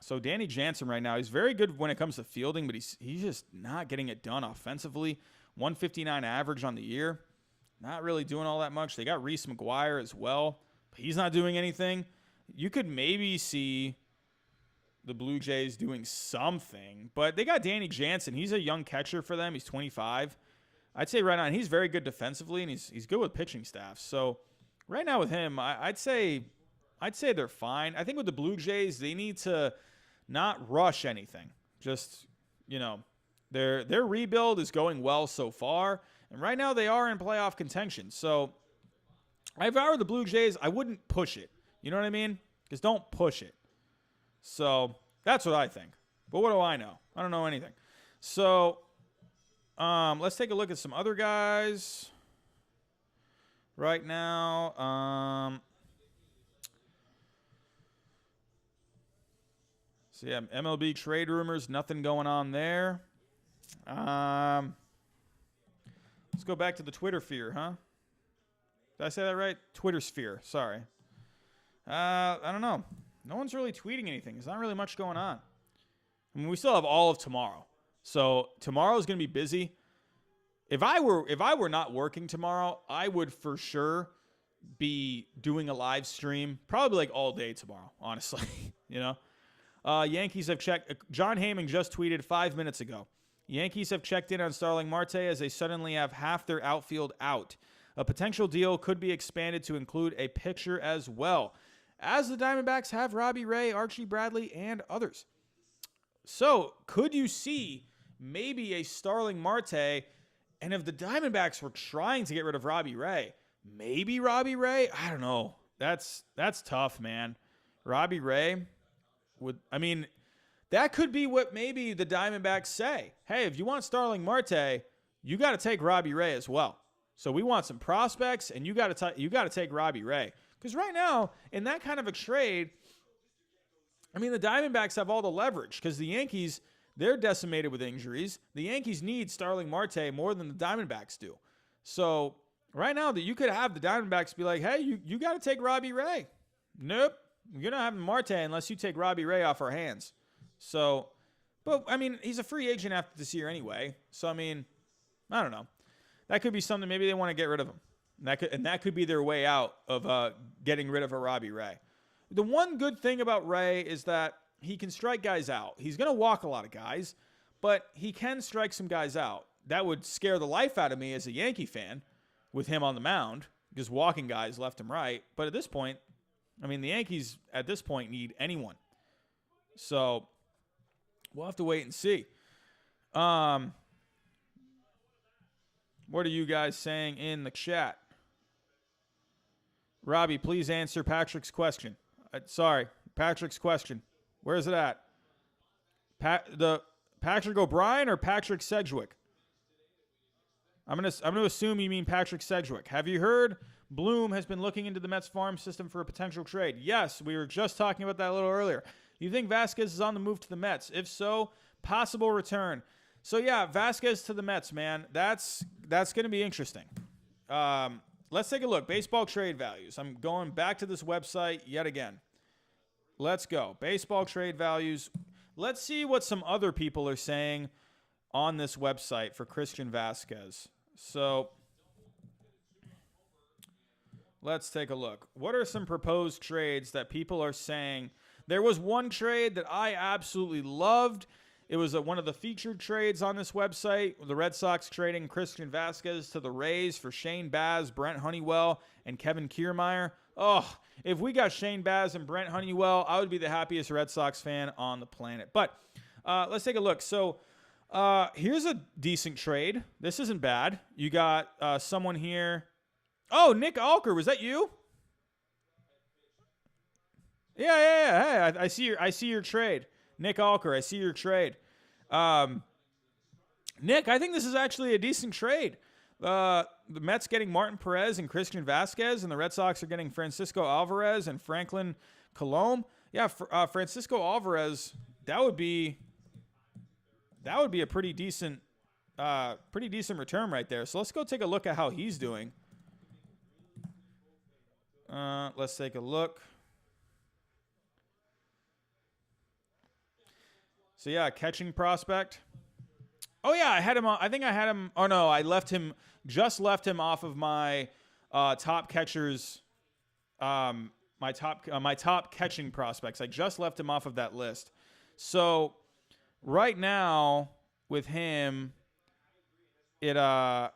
so Danny Jansen right now, he's very good when it comes to fielding, but he's just not getting it done offensively. 159 average on the year. Not really doing all that much. They got Reese McGuire as well, but he's not doing anything. You could maybe see the Blue Jays doing something, but they got Danny Jansen. He's a young catcher for them. He's 25. I'd say right now, and he's very good defensively, and he's good with pitching staff. So right now with him, I'd say they're fine. I think with the Blue Jays, they need to not rush anything. Just, their rebuild is going well so far, and right now they are in playoff contention. So if I were the Blue Jays, I wouldn't push it. You know what I mean? Just don't push it. So that's what I think. But what do I know? I don't know anything. So let's take a look at some other guys right now. So yeah, MLB trade rumors, nothing going on there. Let's go back to the Twitter sphere, huh? Did I say that right? Twitter sphere, sorry. I don't know. No one's really tweeting anything. There's not really much going on. I mean, we still have all of tomorrow. So tomorrow's going to be busy. If I were not working tomorrow, I would for sure be doing a live stream, probably like all day tomorrow, honestly. Yankees have checked. John Heyman just tweeted 5 minutes ago. Yankees have checked in on Starling Marte as they suddenly have half their outfield out. A potential deal could be expanded to include a pitcher as well, as the Diamondbacks have Robbie Ray, Archie Bradley, and others. So, could you see maybe a Starling Marte, and if the Diamondbacks were trying to get rid of Robbie Ray, maybe Robbie Ray? I don't know. That's tough, man. Robbie Ray that could be what maybe the Diamondbacks say. Hey, if you want Starling Marte, you got to take Robbie Ray as well. So we want some prospects, and you got to take Robbie Ray. Because right now, in that kind of a trade, I mean, the Diamondbacks have all the leverage because the Yankees, they're decimated with injuries. The Yankees need Starling Marte more than the Diamondbacks do. So right now, that you could have the Diamondbacks be like, hey, you got to take Robbie Ray. Nope. You're not having Marte unless you take Robbie Ray off our hands. So, but, I mean, he's a free agent after this year anyway. So, I mean, I don't know. That could be something. Maybe they want to get rid of him. And that could be their way out of getting rid of a Robbie Ray. The one good thing about Ray is that he can strike guys out. He's going to walk a lot of guys, but he can strike some guys out. That would scare the life out of me as a Yankee fan with him on the mound, just walking guys left and right. But at this point, I mean, the Yankees at this point need anyone. So we'll have to wait and see. What are you guys saying in the chat? Robbie, please answer Patrick's question. Patrick's question. Where is it at? The Patrick O'Brien or Patrick Sedgwick? I'm gonna assume you mean Patrick Sedgwick. Have you heard Bloom has been looking into the Mets farm system for a potential trade? Yes, we were just talking about that a little earlier. You think Vasquez is on the move to the Mets? If so, possible return. So yeah, Vasquez to the Mets, man. That's going to be interesting. Let's take a look. Baseball trade values. I'm going back to this website yet again. Let's go. Baseball trade values. Let's see what some other people are saying on this website for Christian Vasquez. So let's take a look. What are some proposed trades that people are saying? There was one trade that I absolutely loved. It was one of the featured trades on this website. The Red Sox trading Christian Vasquez to the Rays for Shane Baz, Brent Honeywell, and Kevin Kiermaier. Oh, if we got Shane Baz and Brent Honeywell, I would be the happiest Red Sox fan on the planet. But let's take a look. So here's a decent trade. This isn't bad. You got someone here. Oh, Nick Alker, was that you? Yeah. Hey, I see your trade. Nick Alker, I see your trade. Nick, I think this is actually a decent trade. The Mets getting Martin Perez and Christian Vasquez, and the Red Sox are getting Francisco Alvarez and Franklin Colomb. Yeah, Francisco Alvarez, that would be a pretty decent pretty decent return right there. So let's go take a look at how he's doing. Let's take a look. So yeah, catching prospect. Oh yeah, I had him on. I think I had him. Oh no, I left him. Just left him off of my top catchers. My top catching prospects. I just left him off of that list. So right now with him, so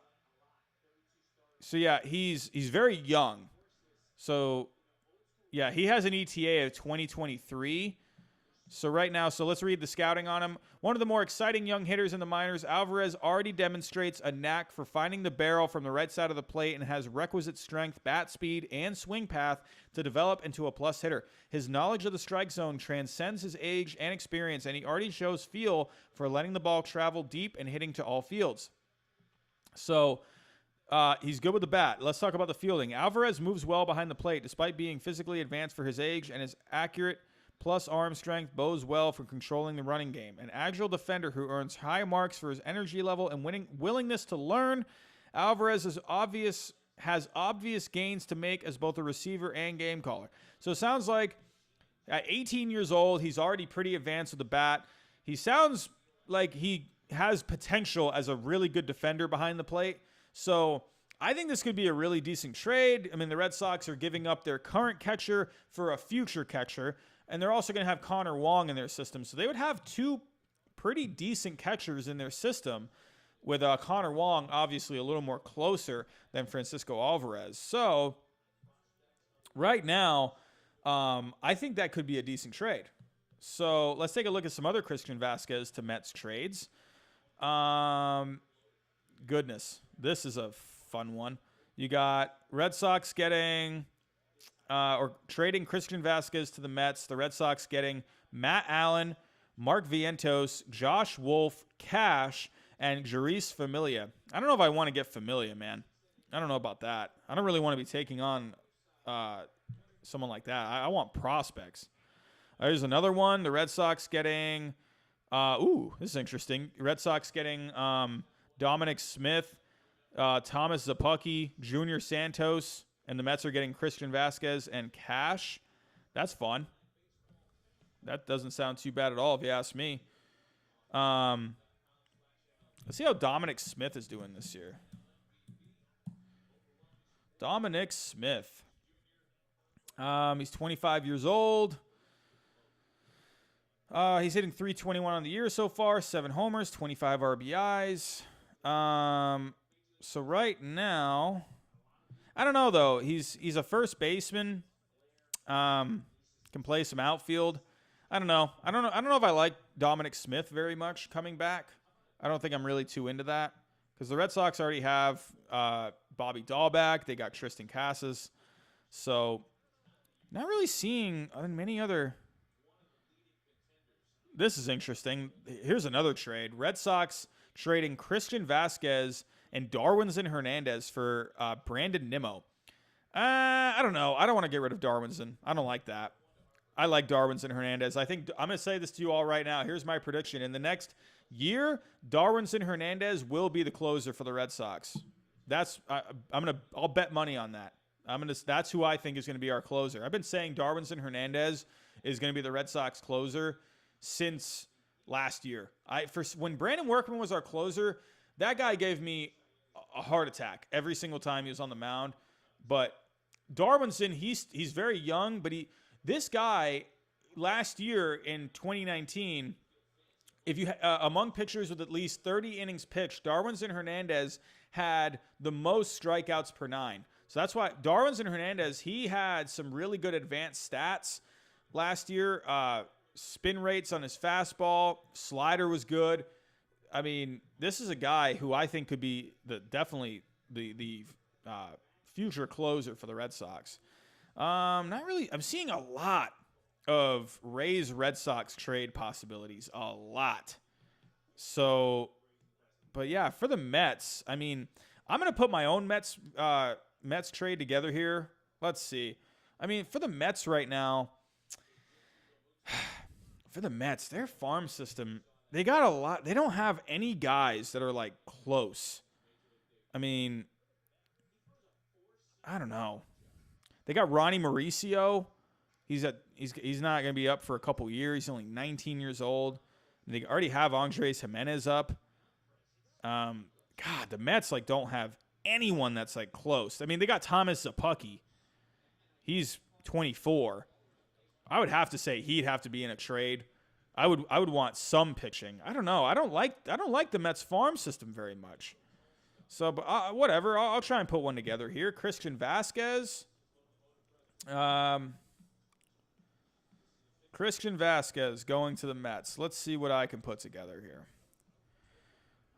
yeah, he's very young. So yeah, he has an ETA of 2023. So right now, so let's read the scouting on him. One of the more exciting young hitters in the minors, Alvarez already demonstrates a knack for finding the barrel from the right side of the plate and has requisite strength, bat speed, and swing path to develop into a plus hitter. His knowledge of the strike zone transcends his age and experience, and he already shows feel for letting the ball travel deep and hitting to all fields. So he's good with the bat. Let's talk about the fielding. Alvarez moves well behind the plate despite being physically advanced for his age, and is accurate plus arm strength bodes well for controlling the running game. An agile defender who earns high marks for his energy level and willingness to learn. Alvarez has obvious gains to make as both a receiver and game caller. So it sounds like at 18 years old, he's already pretty advanced with the bat. He sounds like he has potential as a really good defender behind the plate. So I think this could be a really decent trade. I mean, the Red Sox are giving up their current catcher for a future catcher. And they're also going to have Connor Wong in their system. So they would have two pretty decent catchers in their system, with Connor Wong obviously a little more closer than Francisco Alvarez. So right now, I think that could be a decent trade. So let's take a look at some other Christian Vasquez to Mets trades. Goodness, this is a fun one. You got Red Sox getting... or trading Christian Vasquez to the Mets. The Red Sox getting Matt Allen, Mark Vientos, Josh Wolf, Cash, and Jeurys Familia. I don't know if I want to get Familia, man. I don't know about that. I don't really want to be taking on someone like that. I want prospects. There's another one. The Red Sox getting... this is interesting. Red Sox getting Dominic Smith, Thomas Zapucki, Junior Santos... And the Mets are getting Christian Vasquez and Cash. That's fun. That doesn't sound too bad at all, if you ask me. Let's see how Dominic Smith is doing this year. Dominic Smith. He's 25 years old. He's hitting .321 on the year so far. 7 homers, 25 RBIs. So right now... I don't know, though. He's a first baseman. Can play some outfield. I don't know. I don't know if I like Dominic Smith very much coming back. I don't think I'm really too into that, because the Red Sox already have Bobby Dahl back. They got Tristan Casas. So not really seeing many other. This is interesting. Here's another trade. Red Sox trading Christian Vasquez and Darwinzon Hernandez for Brandon Nimmo. I don't know. I don't want to get rid of Darwinzon. I don't like that. I like Darwinzon Hernandez. I'm going to say this to you all right now. Here's my prediction. In the next year, Darwinzon Hernandez will be the closer for the Red Sox. I'll bet money on that. That's who I think is going to be our closer. I've been saying Darwinzon Hernandez is going to be the Red Sox closer since last year. When Brandon Workman was our closer, that guy gave me a heart attack every single time he was on the mound. But Darwinzon, he's very young, but this guy last year in 2019, if you among pitchers with at least 30 innings pitched, Darwinzon Hernandez had the most strikeouts per 9. So that's why Darwinzon Hernandez, he had some really good advanced stats last year. Spin rates on his fastball, slider was good. I mean, this is a guy who I think could be definitely the future closer for the Red Sox. Not really. I'm seeing a lot of Rays Red Sox trade possibilities. A lot. So, but yeah, for the Mets, I mean, I'm going to put my own Mets trade together here. Let's see. I mean, for the Mets right now, for the Mets, their farm system they got a lot. They don't have any guys that are like close. I mean, I don't know. They got Ronnie Mauricio. He's not going to be up for a couple years. He's only 19 years old. They already have Andres Jimenez up. God, the Mets like don't have anyone that's like close. I mean, they got Thomas Szapucki. He's 24. I would have to say he'd have to be in a trade. I would want some pitching. I don't know. I don't like the Mets farm system very much. So, but whatever. I'll try and put one together here. Christian Vasquez. Christian Vasquez going to the Mets. Let's see what I can put together here.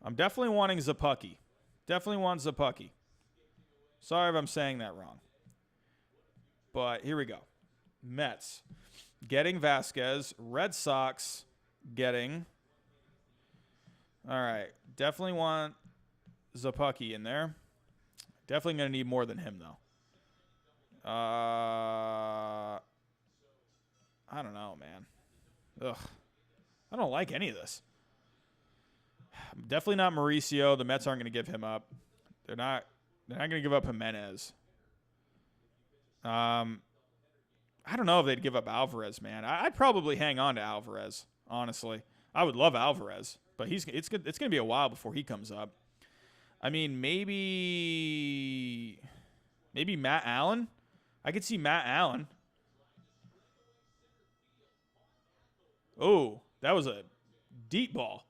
I'm definitely wanting Szapucki. Definitely want Szapucki. Sorry if I'm saying that wrong. But here we go. Mets getting Vasquez. Red Sox getting. All right. Definitely want Szapucki in there. Definitely going to need more than him, though. I don't know, man. Ugh. I don't like any of this. Definitely not Mauricio. The Mets aren't going to give him up. They're not going to give up Jimenez. I don't know if they'd give up Alvarez, man. I'd probably hang on to Alvarez, honestly. I would love Alvarez, but it's going to be a while before he comes up. I mean, maybe Matt Allen. I could see Matt Allen. Oh, that was a deep ball.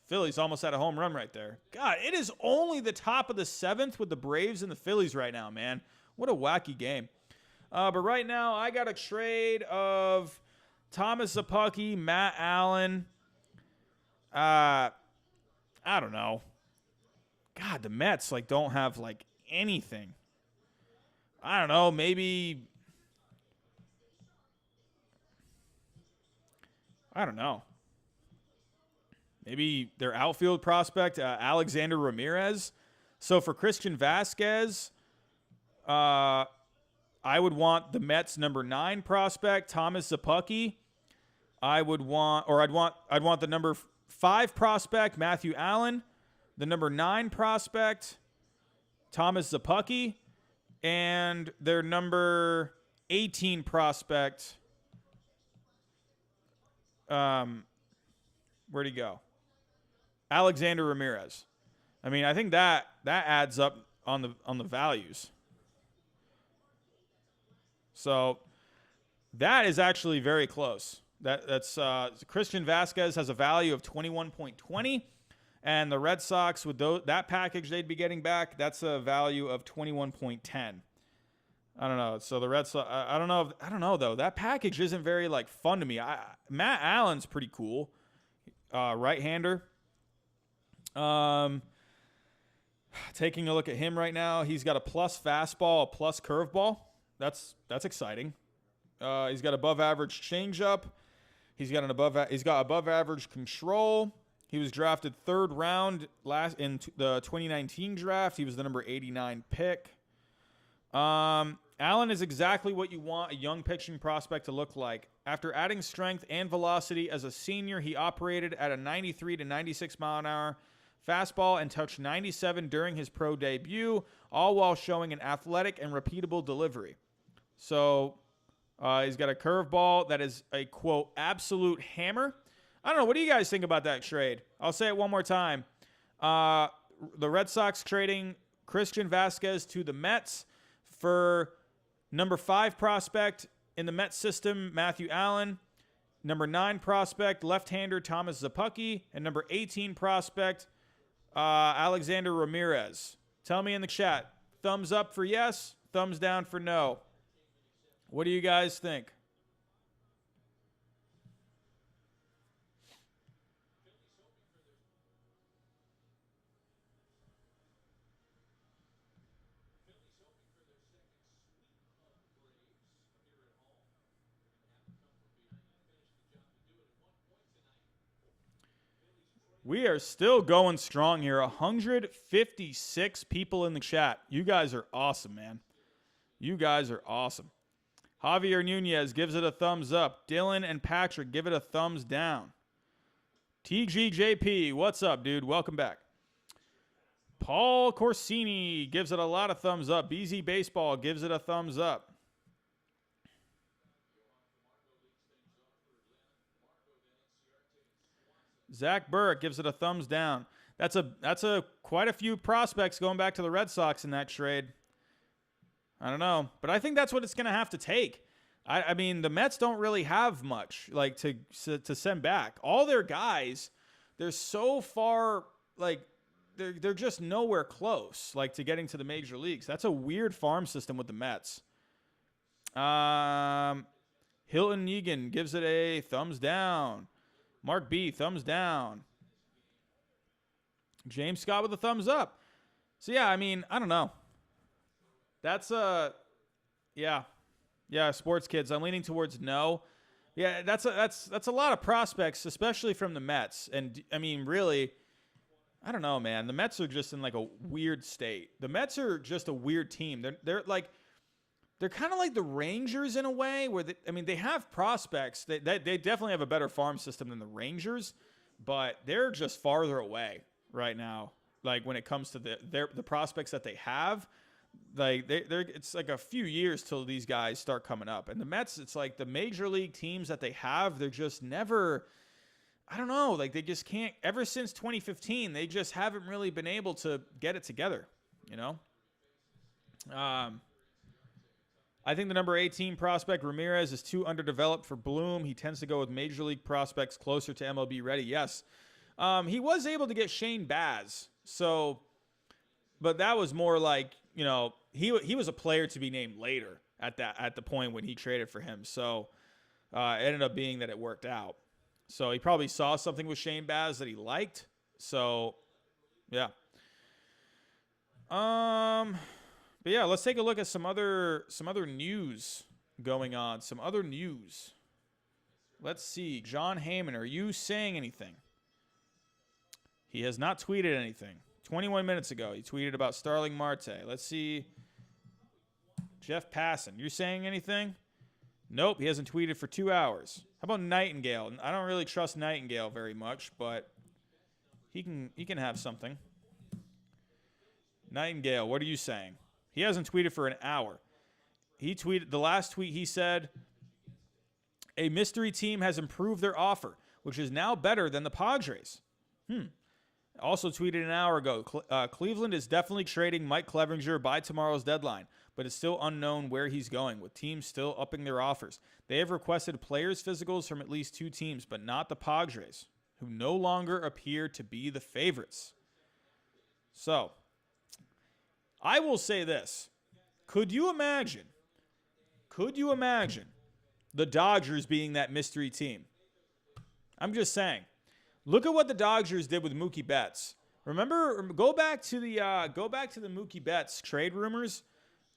Phillies almost had a home run right there. God, it is only the top of the 7th with the Braves and the Phillies right now, man. What a wacky game. But right now, I got a trade of Thomas Szapucki, Matt Allen. I don't know. God, the Mets don't have anything. I don't know. Maybe. I don't know. Maybe their outfield prospect, Alexander Ramirez. So for Christian Vasquez, I would want the Mets number 9 prospect, Thomas Szapucki. I'd want the number 5 prospect, Matthew Allen. The number 9 prospect, Thomas Szapucki. And their number 18 prospect, where'd he go? Alexander Ramirez. I mean, I think that adds up on the values. So that is actually very close. That's Christian Vasquez has a value of 21.20, and the Red Sox with that package they'd be getting back, that's a value of 21.10. I don't know. So the Red Sox, I don't know though. That package isn't very fun to me. Matt Allen's pretty cool, right-hander. Taking a look at him right now, he's got a plus fastball, a plus curveball. That's exciting. He's got above average changeup. He's got above average control. He was drafted 3rd round in the 2019 draft. He was the number 89 pick. Allen is exactly what you want a young pitching prospect to look like. After adding strength and velocity as a senior, he operated at a 93 to 96 mile an hour fastball and touched 97 during his pro debut, all while showing an athletic and repeatable delivery. So he's got a curveball that is a, quote, absolute hammer. I don't know. What do you guys think about that trade? I'll say it one more time. The Red Sox trading Christian Vasquez to the Mets for number 5 prospect in the Mets system, Matthew Allen, number 9 prospect, left-hander Thomas Szapucki, and number 18 prospect, Alexander Ramirez. Tell me in the chat. Thumbs up for yes, thumbs down for no. What do you guys think? We are still going strong here. 156 people in the chat. You guys are awesome, man. You guys are awesome. Javier Nunez gives it a thumbs up. Dylan and Patrick give it a thumbs down. TGJP, what's up, dude? Welcome back. Paul Corsini gives it a lot of thumbs up. BZ Baseball gives it a thumbs up. Zach Burke gives it a thumbs down. That's a quite a few prospects going back to the Red Sox in that trade. I don't know, but I think that's what it's going to have to take. I mean, the Mets don't really have much like to send back. All their guys, they're so far like they're just nowhere close like to getting to the major leagues. That's a weird farm system with the Mets. Hilton Egan gives it a thumbs down. Mark B, thumbs down. James Scott with a thumbs up. So yeah, I mean, I don't know. That's yeah, sports kids. I'm leaning towards no. Yeah, that's a lot of prospects, especially from the Mets. And I mean, really, I don't know, man. The Mets are just in like a weird state. The Mets are just a weird team. They're kind of like the Rangers in a way, where they have prospects. They definitely have a better farm system than the Rangers, but they're just farther away right now. Like when it comes to the prospects that they have. Like it's like a few years till these guys start coming up. And the Mets, it's like the major league teams that they have, they're just never, I don't know, like they just can't, ever since 2015, they just haven't really been able to get it together, you know? I think the number 18 prospect, Ramirez, is too underdeveloped for Bloom. He tends to go with major league prospects closer to MLB ready. Yes. He was able to get Shane Baz. So, but that was more like, you know, he was a player to be named later at the point when he traded for him. So it ended up being that it worked out. So he probably saw something with Shane Baz that he liked. So yeah. But yeah, let's take a look at some other news going on. Some other news. Let's see. John Heyman, are you saying anything? He has not tweeted anything. 21 minutes ago, he tweeted about Starling Marte. Let's see. Jeff Passan, you saying anything? Nope, he hasn't tweeted for 2 hours. How about Nightingale? I don't really trust Nightingale very much, but he can have something. Nightingale, what are you saying? He hasn't tweeted for an hour. He tweeted, the last tweet he said, a mystery team has improved their offer, which is now better than the Padres. Also tweeted an hour ago, Cleveland is definitely trading Mike Clevinger by tomorrow's deadline, but it's still unknown where he's going, with teams still upping their offers. They have requested players' physicals from at least 2 teams, but not the Padres, who no longer appear to be the favorites. So, I will say this. Could you imagine the Dodgers being that mystery team? I'm just saying. Look at what the Dodgers did with Mookie Betts. Remember, go back to the Mookie Betts trade rumors.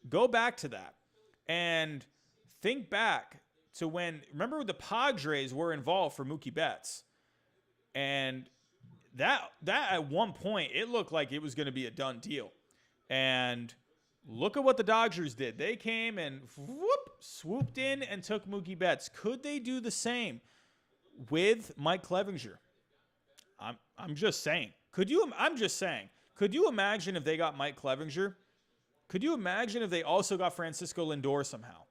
Go back to that and think back to when. Remember, the Padres were involved for Mookie Betts, and that at one point it looked like it was going to be a done deal. And look at what the Dodgers did. They came and swooped in and took Mookie Betts. Could they do the same with Mike Clevinger? I'm just saying. I'm just saying. Could you imagine if they got Mike Clevinger? Could you imagine if they also got Francisco Lindor somehow?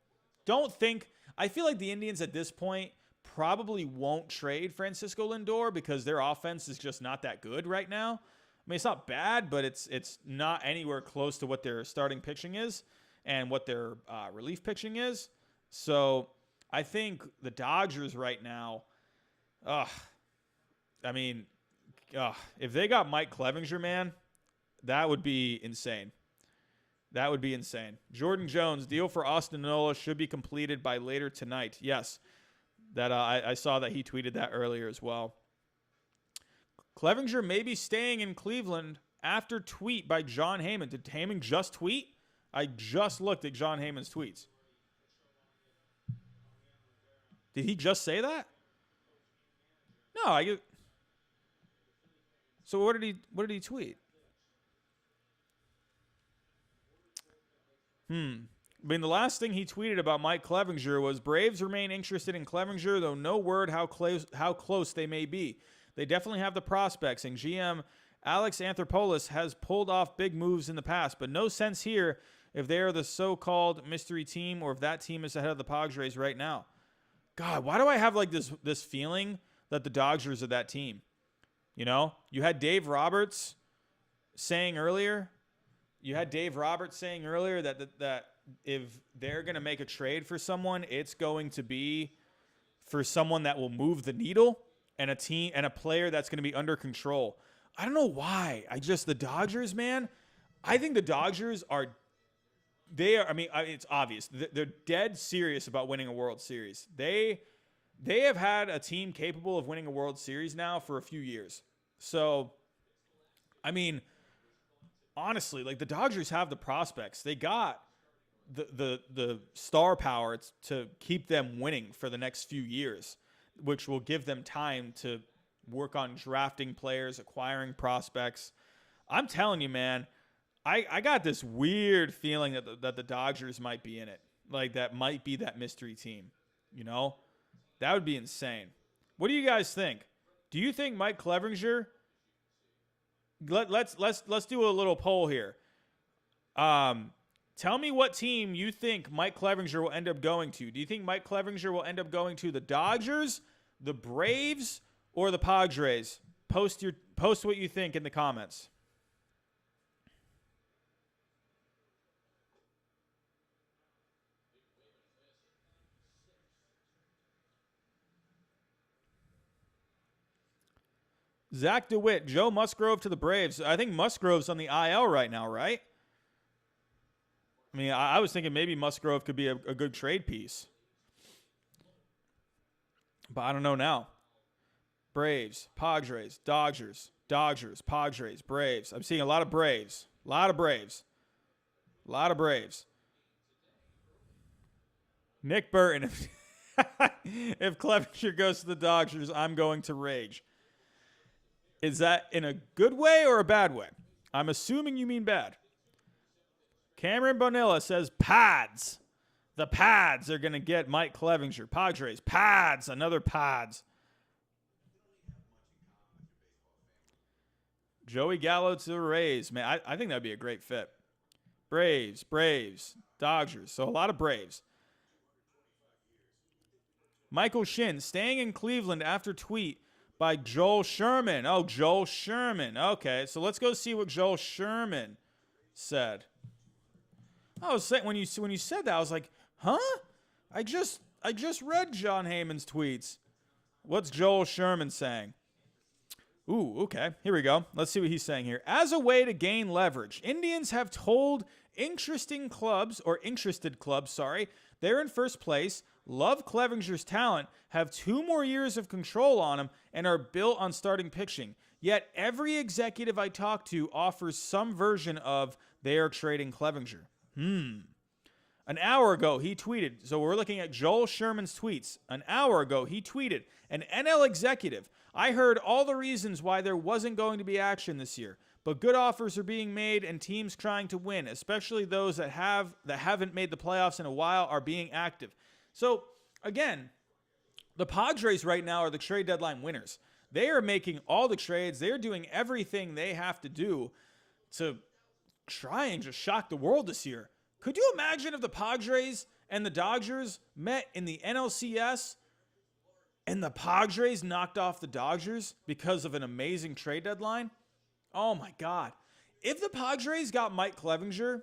I feel like the Indians at this point probably won't trade Francisco Lindor because their offense is just not that good right now. I mean, it's not bad, but it's not anywhere close to what their starting pitching is and what their relief pitching is. So I think the Dodgers right now, if they got Mike Clevinger, man, that would be insane. That would be insane. Jordan Jones, deal for Austin Nola should be completed by later tonight. Yes, that I saw that he tweeted that earlier as well. Clevinger may be staying in Cleveland after tweet by John Heyman. Did Heyman just tweet? I just looked at John Heyman's tweets. Did he just say that? No, So what did he tweet? I mean, the last thing he tweeted about Mike Clevinger was Braves remain interested in Clevinger, though no word how close they may be. They definitely have the prospects, and GM Alex Anthropoulos has pulled off big moves in the past, but no sense here if they are the so-called mystery team or if that team is ahead of the Padres right now. God, why do I have like this feeling that the Dodgers are that team? You know, you had Dave Roberts saying earlier that if they're going to make a trade for someone, it's going to be for someone that will move the needle and a team and a player that's going to be under control. I don't know why. The Dodgers, man, I think the Dodgers it's obvious. They're dead serious about winning a World Series. They have had a team capable of winning a World Series now for a few years. So, I mean, honestly, like the Dodgers have the prospects. They got the star power to keep them winning for the next few years, which will give them time to work on drafting players, acquiring prospects. I'm telling you, man, I got this weird feeling that the Dodgers might be in it. Like that might be that mystery team. You know? That would be insane. What do you guys think? Do you think Mike Clevinger? Let's do a little poll here. Tell me what team you think Mike Clevinger will end up going to. Do you think Mike Clevinger will end up going to the Dodgers, the Braves, or the Padres? Post what you think in the comments. Zach DeWitt, Joe Musgrove to the Braves. I think Musgrove's on the IL right now, right? I mean, I was thinking maybe Musgrove could be a good trade piece. But I don't know now. Braves, Padres, Dodgers, Padres, Braves. I'm seeing a lot of Braves. A lot of Braves. Nick Burton. If Clevinger goes to the Dodgers, I'm going to rage. Is that in a good way or a bad way? I'm assuming you mean bad. Cameron Bonilla says Pads. The Pads are going to get Mike Clevinger. Padres. Pads. Another Pads. Joey Gallo to the Rays. Man, I think that would be a great fit. Braves. Dodgers. So a lot of Braves. Michael Shin staying in Cleveland after tweet by Joel Sherman. Oh, Joel Sherman. Okay, so let's go see what Joel Sherman said. I was saying when you said that, I was like, huh? I just read John Heyman's tweets. What's Joel Sherman saying? Ooh, okay. Here we go. Let's see what he's saying here. As a way to gain leverage, Indians have told interested clubs, they're in first place, love Clevinger's talent, have 2 more years of control on him, and are built on starting pitching. Yet every executive I talk to offers some version of they are trading Clevinger. An hour ago, he tweeted, so we're looking at Joel Sherman's tweets. An hour ago, he tweeted, an NL executive, I heard all the reasons why there wasn't going to be action this year, but good offers are being made and teams trying to win, especially those that haven't made the playoffs in a while are being active. So, again, the Padres right now are the trade deadline winners. They are making all the trades. They're doing everything they have to do to try and just shock the world this year. Could you imagine if the Padres and the Dodgers met in the NLCS and the Padres knocked off the Dodgers because of an amazing trade deadline? Oh, my God. If the Padres got Mike Clevinger,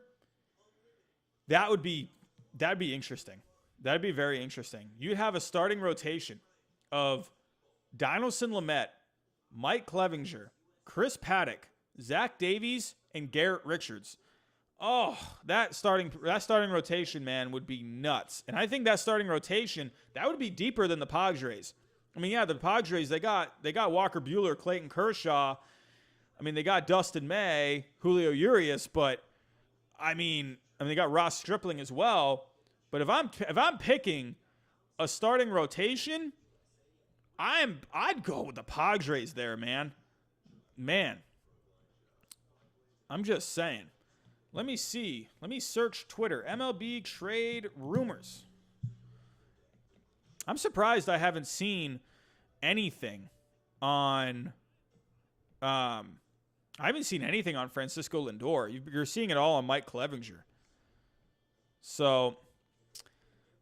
that'd be interesting. That'd be very interesting. You'd have a starting rotation of Dinelson Lamet, Mike Clevinger, Chris Paddock, Zach Davies, and Garrett Richards. Oh, that starting rotation, man, would be nuts. And I think that starting rotation, that would be deeper than the Padres. I mean, yeah, the Padres, they got Walker Buehler, Clayton Kershaw. I mean, they got Dustin May, Julio Urias, but I mean, they got Ross Stripling as well. But if I'm picking a starting rotation, I'd go with the Padres there, man. I'm just saying. Let me see. Let me search Twitter. MLB trade rumors. I'm surprised I haven't seen anything on I haven't seen anything on Francisco Lindor. You're seeing it all on Mike Clevinger. So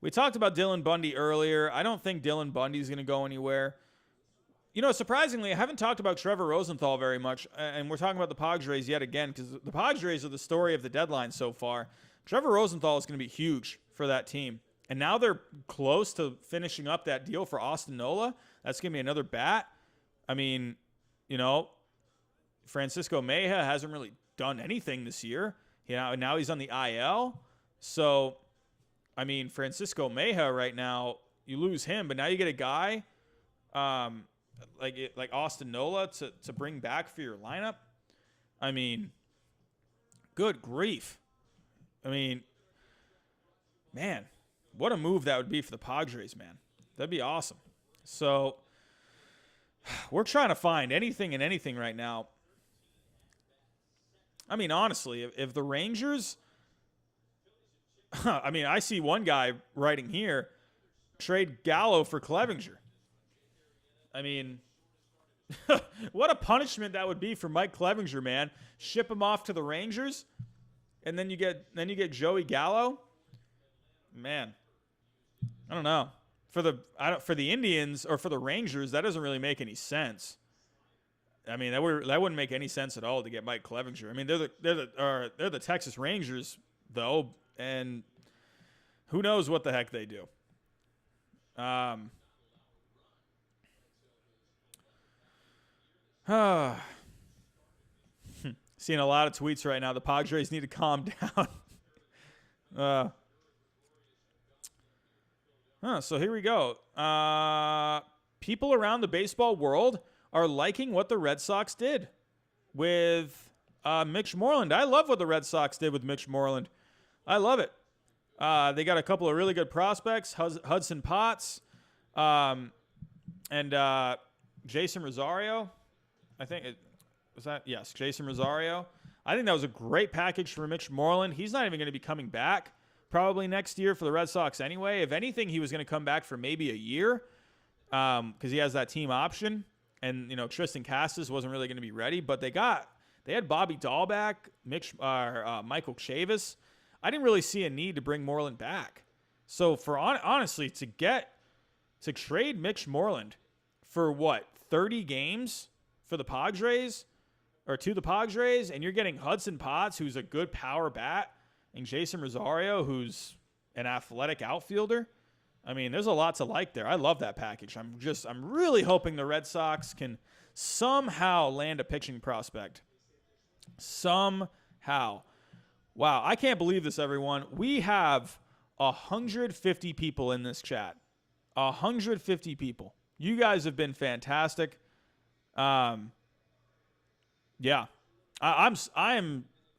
we talked about Dylan Bundy earlier. I don't think Dylan Bundy is going to go anywhere. You know, surprisingly, I haven't talked about Trevor Rosenthal very much, and we're talking about the Padres yet again because the Padres are the story of the deadline so far. Trevor Rosenthal is going to be huge for that team. And now they're close to finishing up that deal for Austin Nola. That's going to be another bat. I mean, you know, Francisco Mejia hasn't really done anything this year. You know, now he's on the IL. So, I mean, Francisco Mejia right now, you lose him, but now you get a guy like Austin Nola to bring back for your lineup. I mean, good grief. I mean, man, what a move that would be for the Padres, man. That'd be awesome. So we're trying to find anything and anything right now. I mean, honestly, if the Rangers, I mean, I see one guy writing here, trade Gallo for Clevinger. I mean, what a punishment that would be for Mike Clevinger, man. Ship him off to the Rangers, and then you get Joey Gallo. Man, I don't know. For the Indians or for the Rangers, that doesn't really make any sense. I mean, that wouldn't make any sense at all to get Mike Clevinger. I mean, they're the Texas Rangers though, and who knows what the heck they do. Seeing a lot of tweets right now. The Padres need to calm down. So here we go. People around the baseball world are liking what the Red Sox did with Mitch Moreland. I love what the Red Sox did with Mitch Moreland. I love it. They got a couple of really good prospects, Hudson Potts and Jason Rosario. I think it was that. Yes, Jason Rosario. I think that was a great package for Mitch Moreland. He's not even going to be coming back probably next year for the Red Sox anyway. If anything, he was going to come back for maybe a year because he has that team option. And, you know, Tristan Casas wasn't really going to be ready. But they had Bobby Dahl back, Michael Chavis. I didn't really see a need to bring Moreland back. So, honestly, to trade Mitch Moreland for what, 30 games for the Padres or to the Padres, and you're getting Hudson Potts, who's a good power bat, and Jason Rosario, who's an athletic outfielder. I mean, there's a lot to like there. I love that package. I'm really hoping the Red Sox can somehow land a pitching prospect. Somehow. Wow, I can't believe this, everyone. We have 150 people in this chat. 150 people. You guys have been fantastic. Yeah. I'm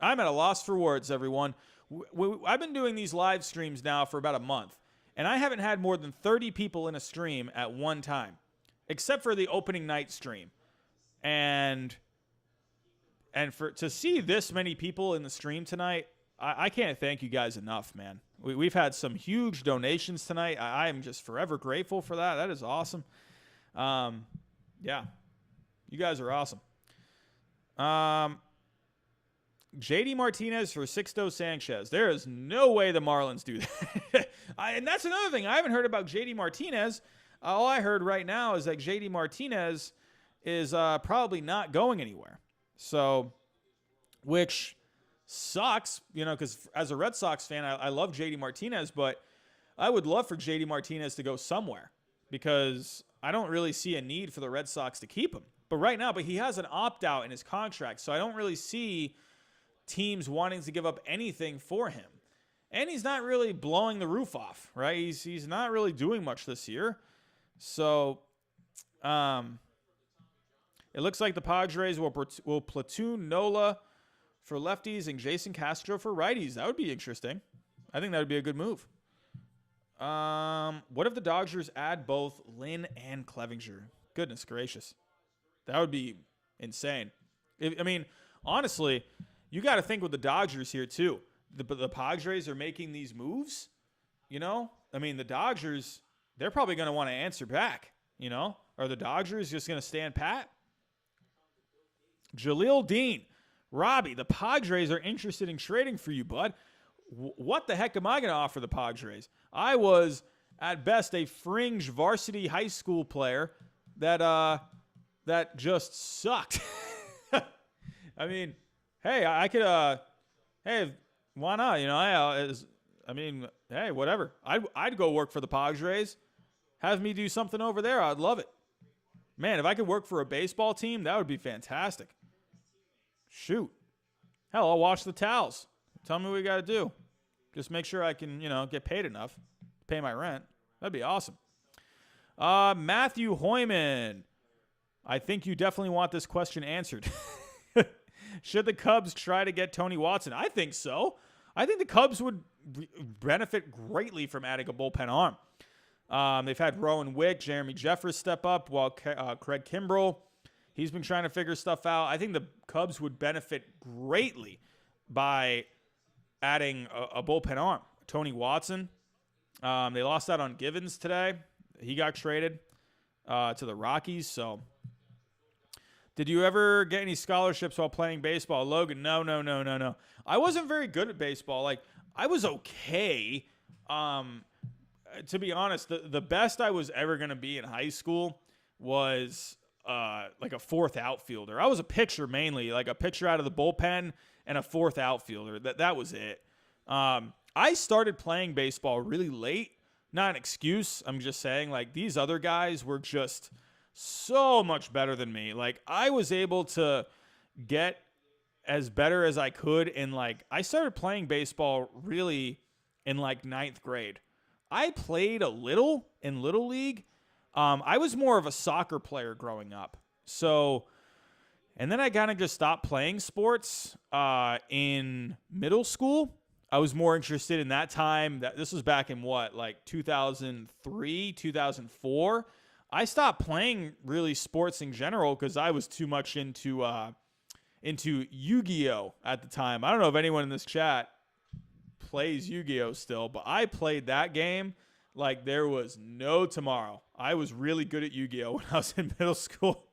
at a loss for words, everyone. I've been doing these live streams now for about a month, and I haven't had more than 30 people in a stream at one time, except for the opening night stream. And to see this many people in the stream tonight, I can't thank you guys enough, man. We've had some huge donations tonight. I am just forever grateful for that. That is awesome. Yeah, you guys are awesome. JD Martinez for Sixto Sanchez. There is no way the Marlins do that. And that's another thing. I haven't heard about JD Martinez. All I heard right now is that JD Martinez is probably not going anywhere. So, which sucks, you know, because as a Red Sox fan, I love JD Martinez, but I would love for JD Martinez to go somewhere because I don't really see a need for the Red Sox to keep him. But right now, he has an opt-out in his contract, so I don't really see teams wanting to give up anything for him. And he's not really blowing the roof off, right? He's not really doing much this year. So it looks like the Padres will platoon Nola for lefties and Jason Castro for righties. That would be interesting. I think that would be a good move. What if the Dodgers add both Lynn and Clevinger? Goodness gracious. That would be insane. I mean, honestly, you got to think with the Dodgers here, too. The Padres are making these moves, you know? I mean, the Dodgers, they're probably going to want to answer back, you know? Are the Dodgers just going to stand pat? Jaleel Dean. Robbie, the Padres are interested in trading for you, bud. What the heck am I going to offer the Padres? I was, at best, a fringe varsity high school player that just sucked. I mean, hey, I could, hey, why not? You know, hey, whatever. I'd go work for the Padres. Have me do something over there. I'd love it. Man, if I could work for a baseball team, that would be fantastic. Shoot. Hell, I'll wash the towels. Tell me what we got to do. Just make sure I can, get paid enough to pay my rent. That'd be awesome. Matthew Hoyman. I think you definitely want this question answered. Should the Cubs try to get Tony Watson? I think so. I think the Cubs would benefit greatly from adding a bullpen arm. They've had Rowan Wick, Jeremy Jeffress step up, while Craig Kimbrell, he's been trying to figure stuff out. I think the Cubs would benefit greatly by adding a bullpen arm. Tony Watson. They lost out on Givens today. He got traded to the Rockies. So, did you ever get any scholarships while playing baseball? Logan, no. I wasn't very good at baseball. Like, I was okay. To be honest, the best I was ever going to be in high school was like a fourth outfielder. I was a pitcher mainly, like a pitcher out of the bullpen and a fourth outfielder. That was it. I started playing baseball really late. Not an excuse. I'm just saying, like, these other guys were just so much better than me. Like, I was able to get as better as I could in, like, I started playing baseball really in, like, 9th grade. I played a little in Little League. I was more of a soccer player growing up. So, and then I kind of just stopped playing sports in middle school. I was more interested in that time. This was back in 2003, 2004. I stopped playing really sports in general because I was too much into Yu-Gi-Oh at the time. I don't know if anyone in this chat plays Yu-Gi-Oh still, but I played that game like there was no tomorrow. I was really good at Yu-Gi-Oh when I was in middle school.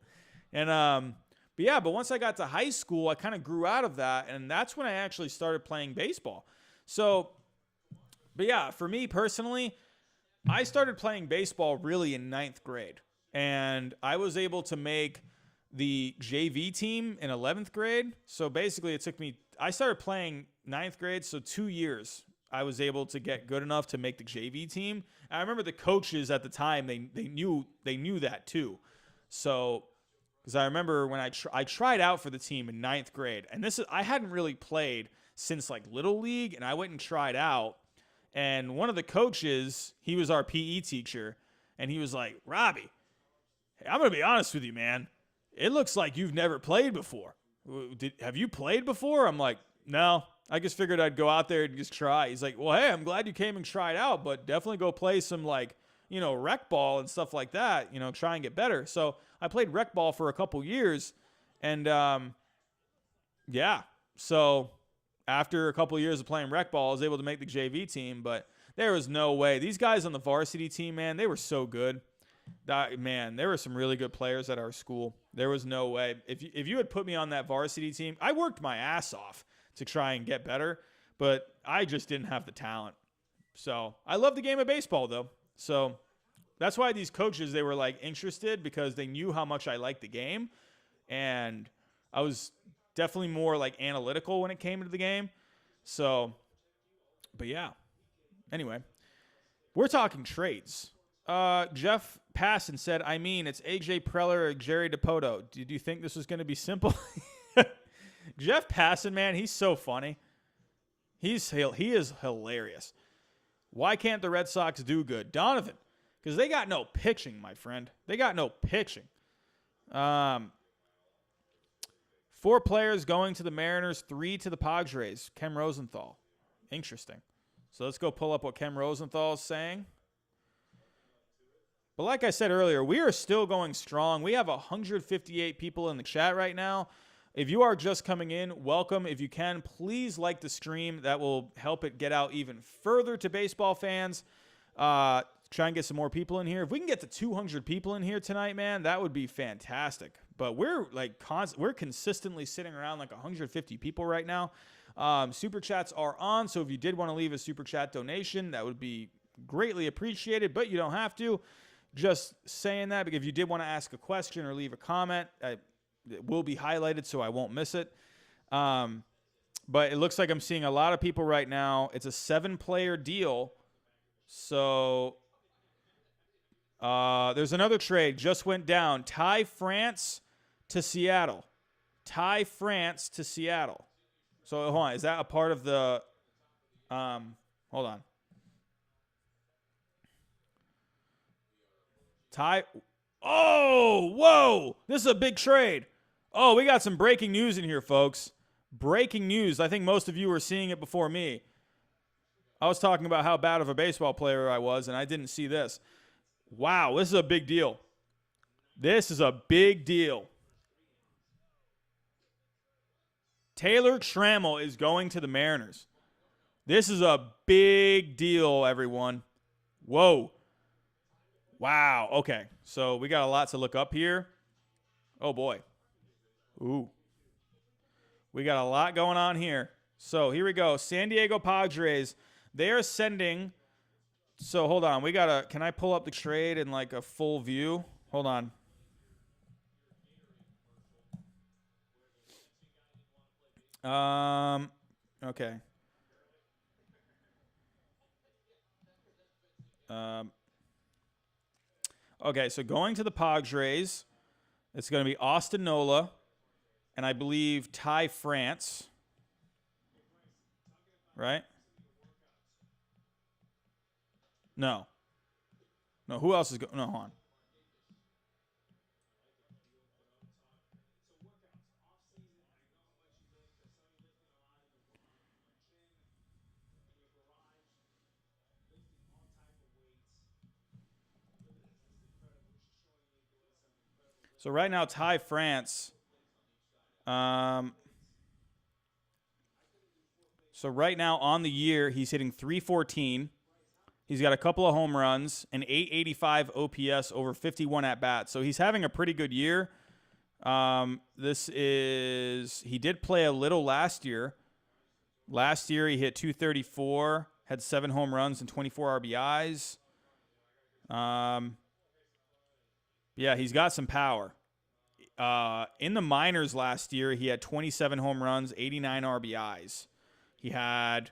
And but once I got to high school, I kind of grew out of that, and that's when I actually started playing baseball. So, for me personally, I started playing baseball really in 9th grade, and I was able to make the JV team in 11th grade. So basically I started playing 9th grade, so 2 years I was able to get good enough to make the JV team. And I remember the coaches at the time, they knew that too. So, because I remember when I tried out for the team in 9th grade, and I hadn't really played since like Little League, and I went and tried out. And one of the coaches, he was our PE teacher, and he was like, Robbie, hey, I'm going to be honest with you, man. It looks like you've never played before. Have you played before? I'm like, no. I just figured I'd go out there and just try. He's like, well, hey, I'm glad you came and tried out, but definitely go play some rec ball and stuff like that, try and get better. So I played rec ball for a couple years, and so after a couple years of playing rec ball, I was able to make the JV team, but there was no way. These guys on the varsity team, man, they were so good. There were some really good players at our school. There was no way. If you had put me on that varsity team, I worked my ass off to try and get better, but I just didn't have the talent. So I love the game of baseball, though. So that's why these coaches, they were like interested, because they knew how much I liked the game, and I was definitely more like analytical when it came to the game. So, but yeah. Anyway, we're talking trades. Jeff Passon said, it's AJ Preller or Jerry DiPoto. Did you think this was going to be simple? Jeff Passon, man, he's so funny. He is hilarious. Why can't the Red Sox do good? Donovan, because they got no pitching, my friend. They got no pitching. 4 players going to the Mariners, 3 to the Padres. Kem Rosenthal. Interesting. So let's go pull up what Kem Rosenthal is saying. But like I said earlier, we are still going strong. We have 158 people in the chat right now. If you are just coming in, welcome. If you can, please like the stream. That will help it get out even further to baseball fans. Try and get some more people in here. If we can get to 200 people in here tonight, man, that would be fantastic. But we're like we're consistently sitting around like 150 people right now. Super chats are on, so if you did want to leave a super chat donation, that would be greatly appreciated, but you don't have to. Just saying that, because if you did want to ask a question or leave a comment, it will be highlighted so I won't miss it. But it looks like I'm seeing a lot of people right now. It's a 7-player deal. So there's another trade just went down. Ty France to Seattle. Ty France to Seattle. So hold on, is that a part of the hold on. Ty Oh, whoa! This is a big trade. Oh, we got some breaking news in here, folks. Breaking news. I think most of you were seeing it before me. I was talking about how bad of a baseball player I was, and I didn't see this. Wow, this is a big deal. This is a big deal. Taylor Trammell is going to the Mariners. This is a big deal, everyone. Whoa. Wow. Okay, so we got a lot to look up here. Oh, boy. Ooh. We got a lot going on here. So here we go. San Diego Padres. They are sending. So hold on. We got to. Can I pull up the trade in like a full view? Hold on. Okay. Okay, so going to the Padres, it's going to be Austin Nola, and I believe Ty France. Right? No. No, who else is going? No, hold on. So right now, Ty France. So right now on the year, he's hitting .314. He's got a couple of home runs, an .885 OPS over 51 at bats. So he's having a pretty good year. He did play a little last year. Last year he hit .234, had 7 home runs and 24 RBIs. Yeah, he's got some power. In the minors last year, he had 27 home runs, 89 RBIs. He had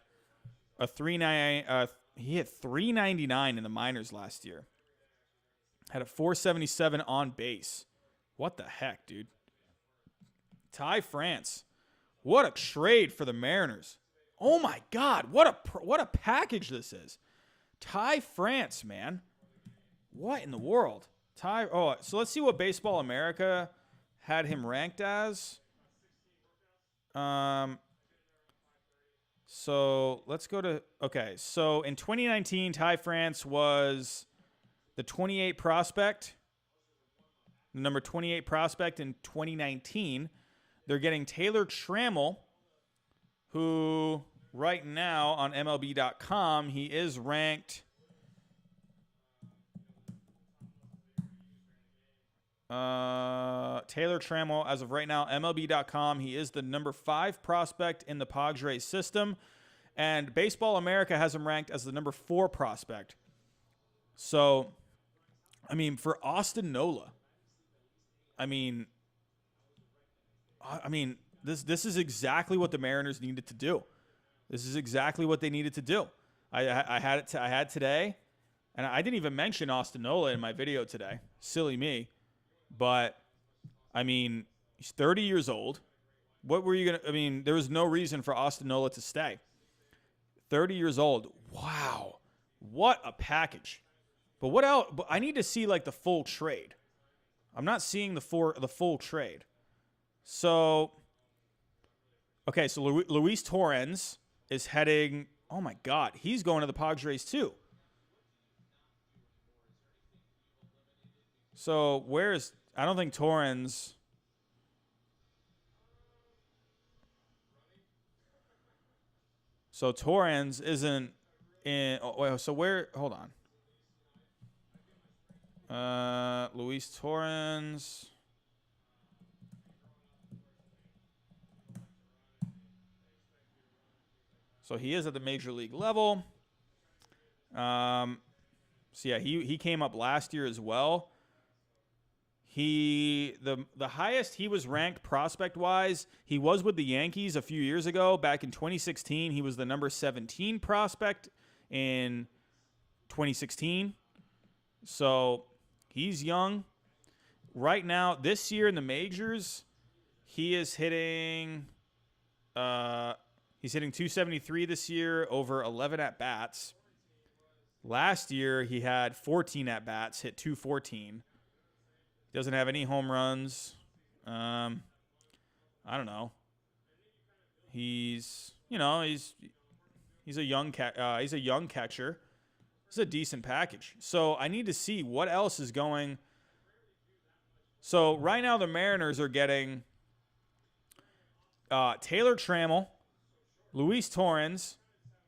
he hit .399 in the minors last year. Had a .477 on base. What the heck, dude? Ty France. What a trade for the Mariners. Oh my God, what a package this is. Ty France, man. What in the world? So let's see what Baseball America had him ranked as. So let's go to, okay. So in 2019, Ty France was the 28 prospect, the number 28 prospect in 2019. They're getting Taylor Trammell, who right now on MLB.com, he is ranked Taylor Trammell, as of right now, MLB.com, he is the number 5 prospect in the Padres system. And Baseball America has him ranked as the number 4 prospect. So, I mean, for Austin Nola, this is exactly what the Mariners needed to do. This is exactly what they needed to do. I had today, and I didn't even mention Austin Nola in my video today. Silly me. But, I mean, he's 30 years old. What were you going to – there was no reason for Austin Nola to stay. 30 years old. Wow. What a package. But what else? But I need to see, like, the full trade. I'm not seeing the full trade. So, okay, so Luis Torrens is heading – oh, my God. He's going to the Padres, too. So, where's – I don't think Torrens – so Torrens isn't in – so where – hold on. Luis Torrens. So he is at the major league level. So yeah, he came up last year as well. The highest he was ranked prospect wise, he was with the Yankees a few years ago. Back in 2016, he was the number 17 prospect in 2016. So he's young. Right now, this year in the majors, he is hitting he's hitting 273 this year, over 11 at bats. Last year he had 14 at bats, hit 214. Doesn't have any home runs. I don't know. He's a young catcher. It's a decent package. So I need to see what else is going. So right now the Mariners are getting Taylor Trammell, Luis Torrens,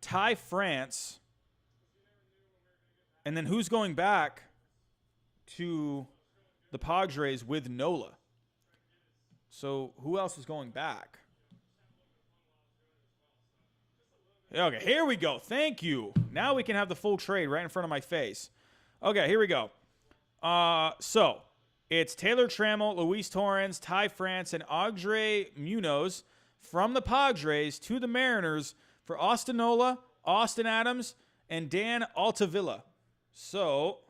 Ty France, and then who's going back to the Padres with Nola? So who else is going back? Okay, here we go. Thank you. Now we can have the full trade right in front of my face. Okay, here we go. So it's Taylor Trammell, Luis Torrens, Ty France, and Andre Munoz from the Padres to the Mariners for Austin Nola, Austin Adams, and Dan Altavilla. So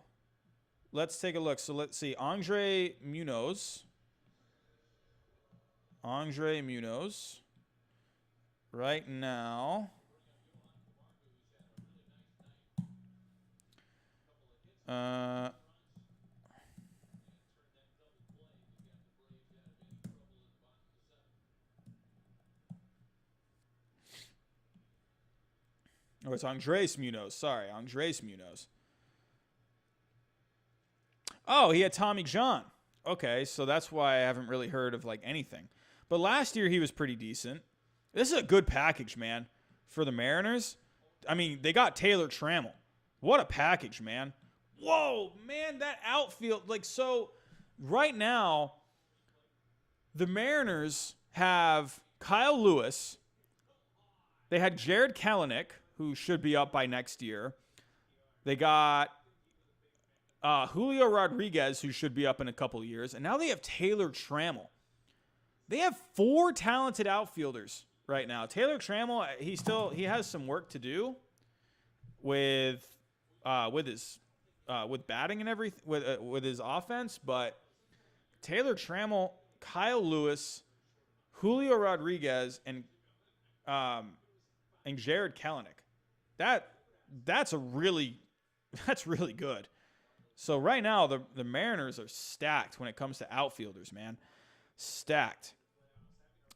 let's take a look. So let's see. Andre Munoz. Right now. Oh, it's Andres Munoz. Sorry, Andres Munoz. Oh, he had Tommy John. Okay, so that's why I haven't really heard of like anything. But last year he was pretty decent. This is a good package, man, for the Mariners. I mean, they got Taylor Trammell. What a package, man. Whoa, man, that outfield. Like, so right now, the Mariners have Kyle Lewis. They had Jared Kelenic, who should be up by next year. They got Julio Rodriguez, who should be up in a couple of years. And now they have Taylor Trammell. They have 4 talented outfielders right now. Taylor Trammell, he has some work to do with batting and everything, with his offense. But Taylor Trammell, Kyle Lewis, Julio Rodriguez, and Jared Kelenic. That's really good. So right now the Mariners are stacked when it comes to outfielders, man. Stacked.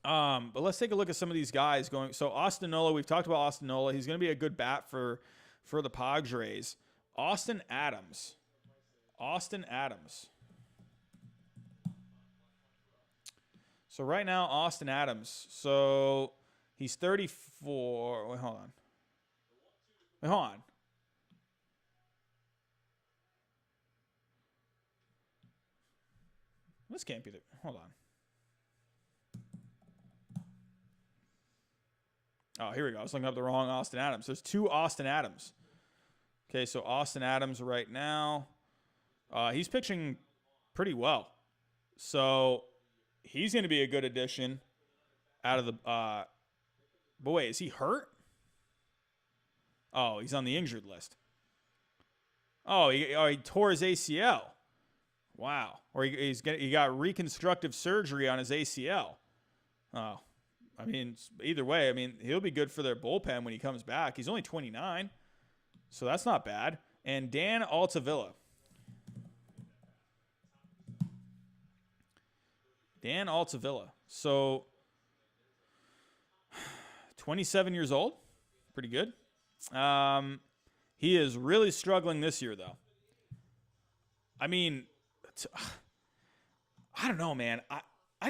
But let's take a look at some of these guys going. So Austin Nola, we've talked about Austin Nola. He's going to be a good bat for the Padres. Austin Adams. So right now, Austin Adams. So he's 34. Wait, hold on. This can't be the. Hold on. Oh, here we go. I was looking up the wrong Austin Adams. There's 2 Austin Adams. Okay, so Austin Adams right now, he's pitching pretty well. So he's going to be a good addition out of the. But wait, is he hurt? Oh, he's on the injured list. Oh, he tore his ACL. Wow. Or he got reconstructive surgery on his ACL. Oh, I mean, either way, I mean, he'll be good for their bullpen when he comes back. He's only 29, so that's not bad. And Dan Altavilla. 27 years old. Pretty good. He is really struggling this year, though. I mean, I don't know, man. I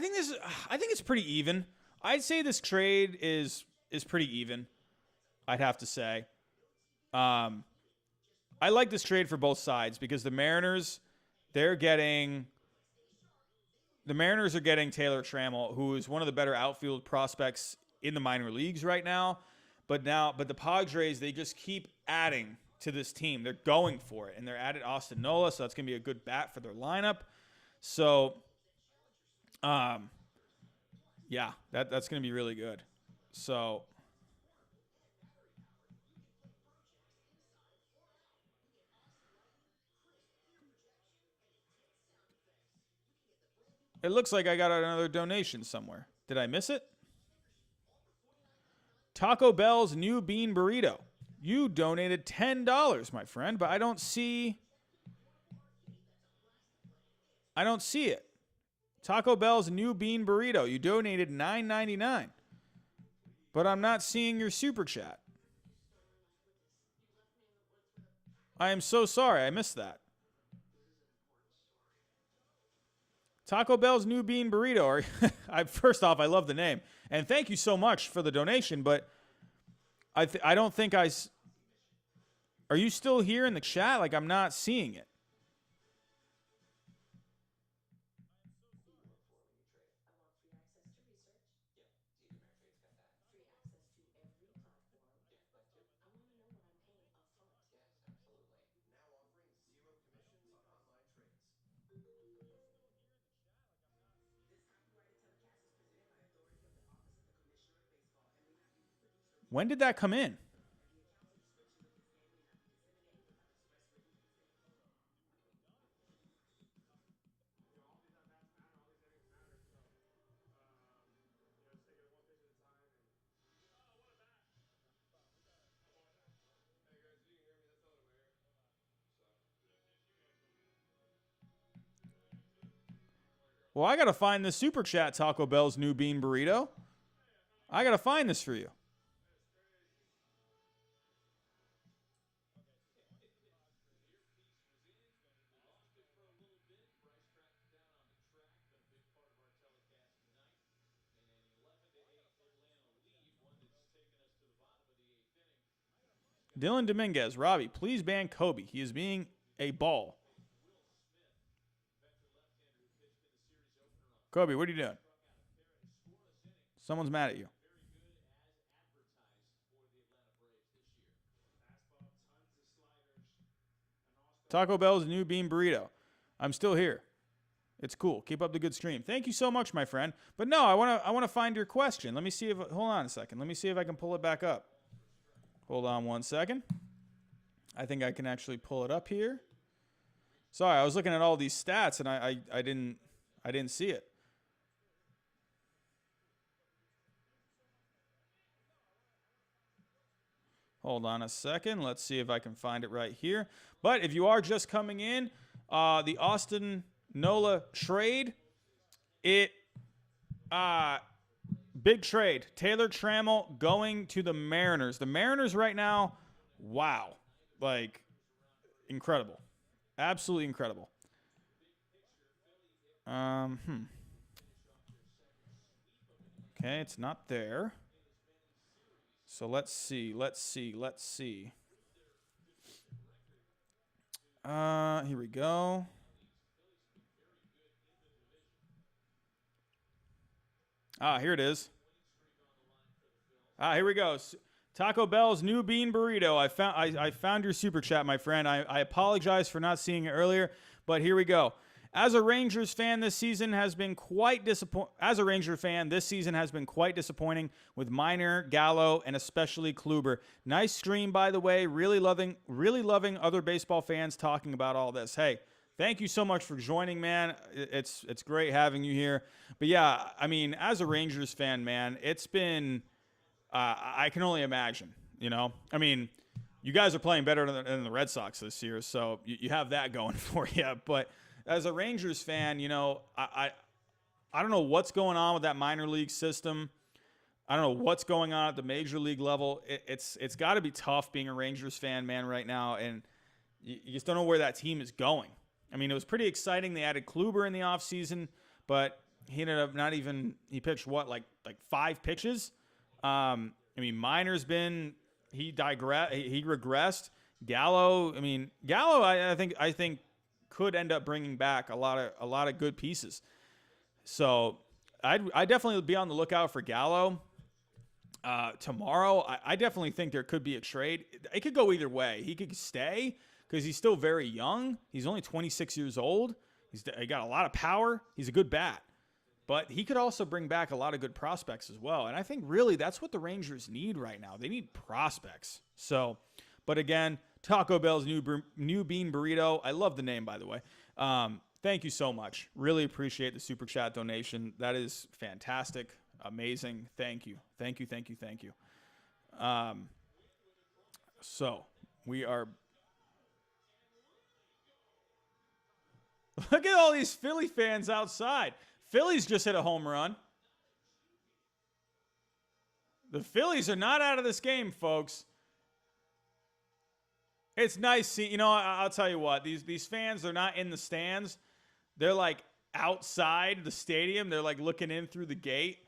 think it's pretty even. I'd say this trade is pretty even. I'd have to say. I like this trade for both sides because the Mariners they're getting the Mariners are getting Taylor Trammell, who is one of the better outfield prospects in the minor leagues right now. But the Padres, they just keep adding to this team. They're going for it, and they're added Austin Nola, so that's going to be a good bat for their lineup. So, yeah, that's going to be really good. So, it looks like I got another donation somewhere. Did I miss it? Taco Bell's new bean burrito. You donated $10, my friend, but I don't see it. Taco Bell's new bean burrito. You donated $9.99. But I'm not seeing your super chat. I am so sorry. I missed that. Taco Bell's new bean burrito. First off, I love the name. And thank you so much for the donation, but I don't think are you still here in the chat? Like, I'm not seeing it. When did that come in? Well, I got to find this super chat, Taco Bell's new bean burrito. I got to find this for you. Dylan Dominguez, Robbie, please ban Kobe. He is being a ball. Kobe, what are you doing? Someone's mad at you. Taco Bell's new bean burrito. I'm still here. It's cool. Keep up the good stream. Thank you so much, my friend. But no, I want to find your question. Let me see if hold on a second. Let me see if I can pull it back up. Hold on one second. I think I can actually pull it up here. Sorry, I was looking at all these stats and I didn't see it. Hold on a second. Let's see if I can find it right here. But if you are just coming in, the Austin Nola trade, big trade. Taylor Trammell going to the Mariners. The Mariners right now, wow, like incredible, absolutely incredible. Okay, it's not there. So let's see. Here we go. Here it is. Here we go. Taco Bell's new bean burrito. I found your super chat, my friend. I apologize for not seeing it earlier, but here we go. As a Rangers fan, this season has been quite disappointing. As a Ranger fan, this season has been quite disappointing with Minor, Gallo, and especially Kluber. Nice stream, by the way. Really loving other baseball fans talking about all this. Hey, thank you so much for joining, man. It's great having you here. But yeah, I mean, as a Rangers fan, man, it's been. I can only imagine. You know, I mean, you guys are playing better than the Red Sox this year, so you have that going for you. But as a Rangers fan, you know, I don't know what's going on with that minor league system. I don't know what's going on at the major league level. It's got to be tough being a Rangers fan, man, right now, and you just don't know where that team is going. I mean, it was pretty exciting. They added Kluber in the offseason, but he ended up not even – he pitched, what, like 5 pitches? I mean, Minor's been – he regressed. Gallo, I think could end up bringing back a lot of good pieces. So I definitely would be on the lookout for Gallo. Tomorrow, I definitely think there could be a trade. It could go either way. He could stay because he's still very young. He's only 26 years old. He got a lot of power. He's a good bat. But he could also bring back a lot of good prospects as well. And I think really that's what the Rangers need right now. They need prospects. So, but again, Taco Bell's new bean burrito. I love the name, by the way. Thank you so much. Really appreciate the super chat donation. That is fantastic. Amazing. Thank you. Thank you. Thank you. Thank you. So we are. Look at all these Philly fans outside. Phillies just hit a home run. The Phillies are not out of this game, folks. It's nice seeing, you know, I'll tell you what, these fans, they're not in the stands. They're like outside the stadium. They're like looking in through the gate.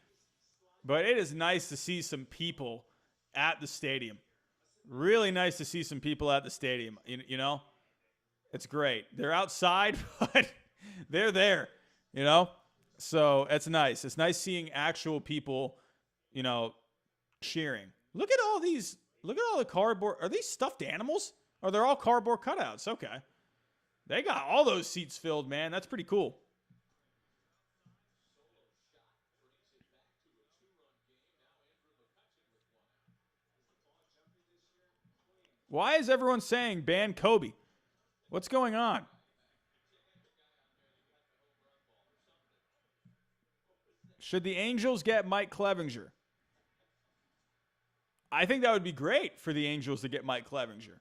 But it is nice to see some people at the stadium. Really nice to see some people at the stadium, you know? It's great. They're outside, but they're there, you know? So it's nice. It's nice seeing actual people, you know, cheering. Look at all the cardboard. Are these stuffed animals? Or they're all cardboard cutouts? Okay. They got all those seats filled, man. That's pretty cool. Why is everyone saying ban Kobe? What's going on? Should the Angels get Mike Clevinger? I think that would be great for the Angels to get Mike Clevinger.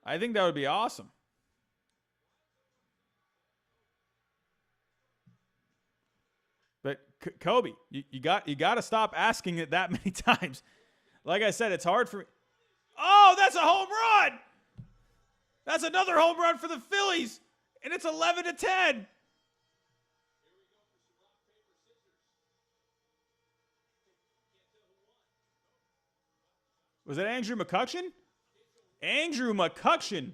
I think that would be awesome. But Kobe, you got to stop asking it that many times. Like I said, it's hard for me. Oh, that's a home run. That's another home run for the Phillies. And it's 11-10. Was that Andrew McCutchen? Andrew McCutchen.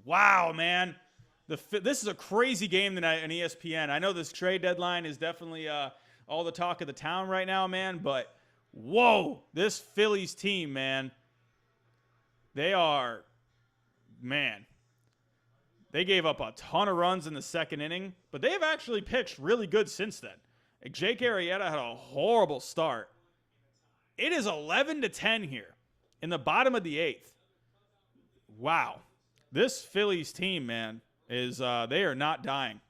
Wow, man. This is a crazy game tonight on ESPN. I know this trade deadline is definitely all the talk of the town right now, man. But, whoa, this Phillies team, man. They are, man. They gave up a ton of runs in the second inning. But they've actually pitched really good since then. Jake Arrieta had a horrible start. It is 11-10 here in the bottom of the eighth. Wow. This Phillies team, man, is they are not dying.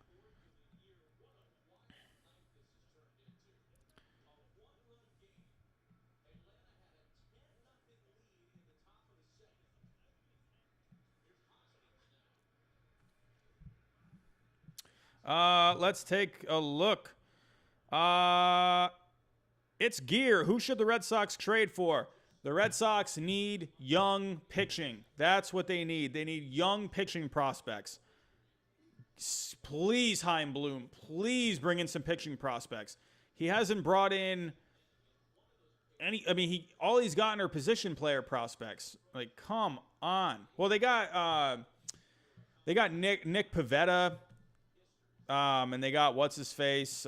Let's take a look. It's Gear. Who should the Red Sox trade for? The Red Sox need young pitching. That's what they need. They need young pitching prospects. Please, Chaim Bloom, please bring in some pitching prospects. He hasn't brought in any. I mean, all he's gotten are position player prospects. Like, come on. Well, they got Nick Pivetta, and they got what's his face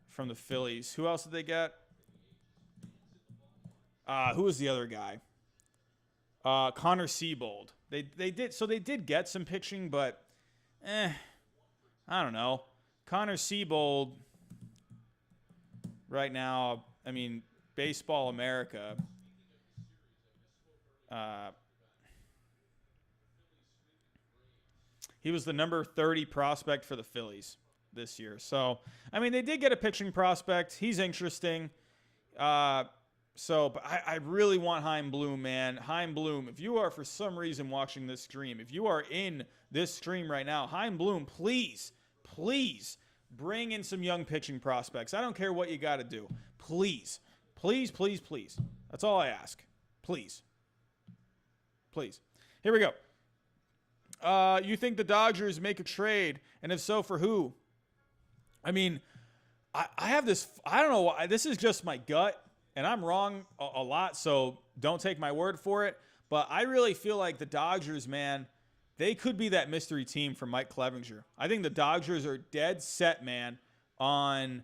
from the Phillies. Who else did they get? Who was the other guy? Connor Siebold. They did get some pitching, but I don't know. Connor Siebold right now, I mean, Baseball America. He was the number 30 prospect for the Phillies this year. So, I mean, they did get a pitching prospect. He's interesting. But I really want Chaim Bloom, man. Chaim Bloom, if you are for some reason watching this stream, if you are in this stream right now, Chaim Bloom, please bring in some young pitching prospects. I don't care what you got to do. Please. That's all I ask. Please. Here we go. You think the Dodgers make a trade? And if so, for who? I mean, I have this, I don't know why. This is just my gut. and I'm wrong a lot, so don't take my word for it. But I really feel like the Dodgers, man, they could be that mystery team for Mike Clevinger. I think the Dodgers are dead set, man, on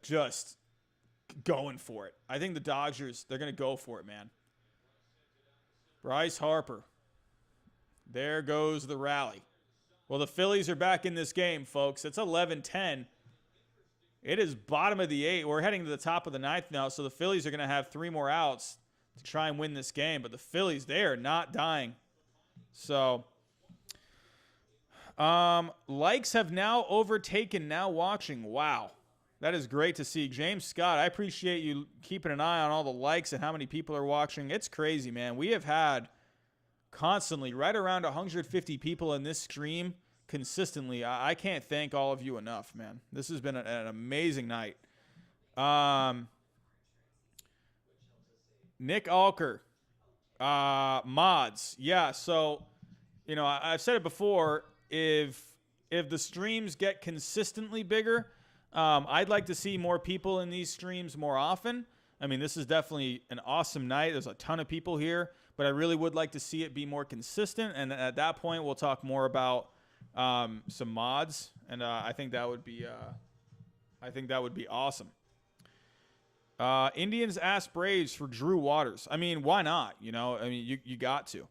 just going for it. I think the Dodgers, they're going to go for it, man. Bryce Harper. There goes the rally. Well, the Phillies are back in this game, folks. It's 11-10. It is bottom of the 8th. We're heading to the top of the 9th now, so the Phillies are going to have 3 more outs to try and win this game. But the Phillies, they are not dying. So, likes have now overtaken Now Watching. Wow. That is great to see. James Scott, I appreciate you keeping an eye on all the likes and how many people are watching. It's crazy, man. We have had constantly right around 150 people in this stream consistently. I can't thank all of you enough, man. This has been an amazing night. Nick Alker, mods. Yeah, so, you know, I've said it before. If the streams get consistently bigger, I'd like to see more people in these streams more often. I mean, this is definitely an awesome night. There's a ton of people here, but I really would like to see it be more consistent. And at that point, we'll talk more about some mods, and I think that would be awesome. Indians ask Braves for Drew Waters. I mean, why not? You know, I mean, you got to.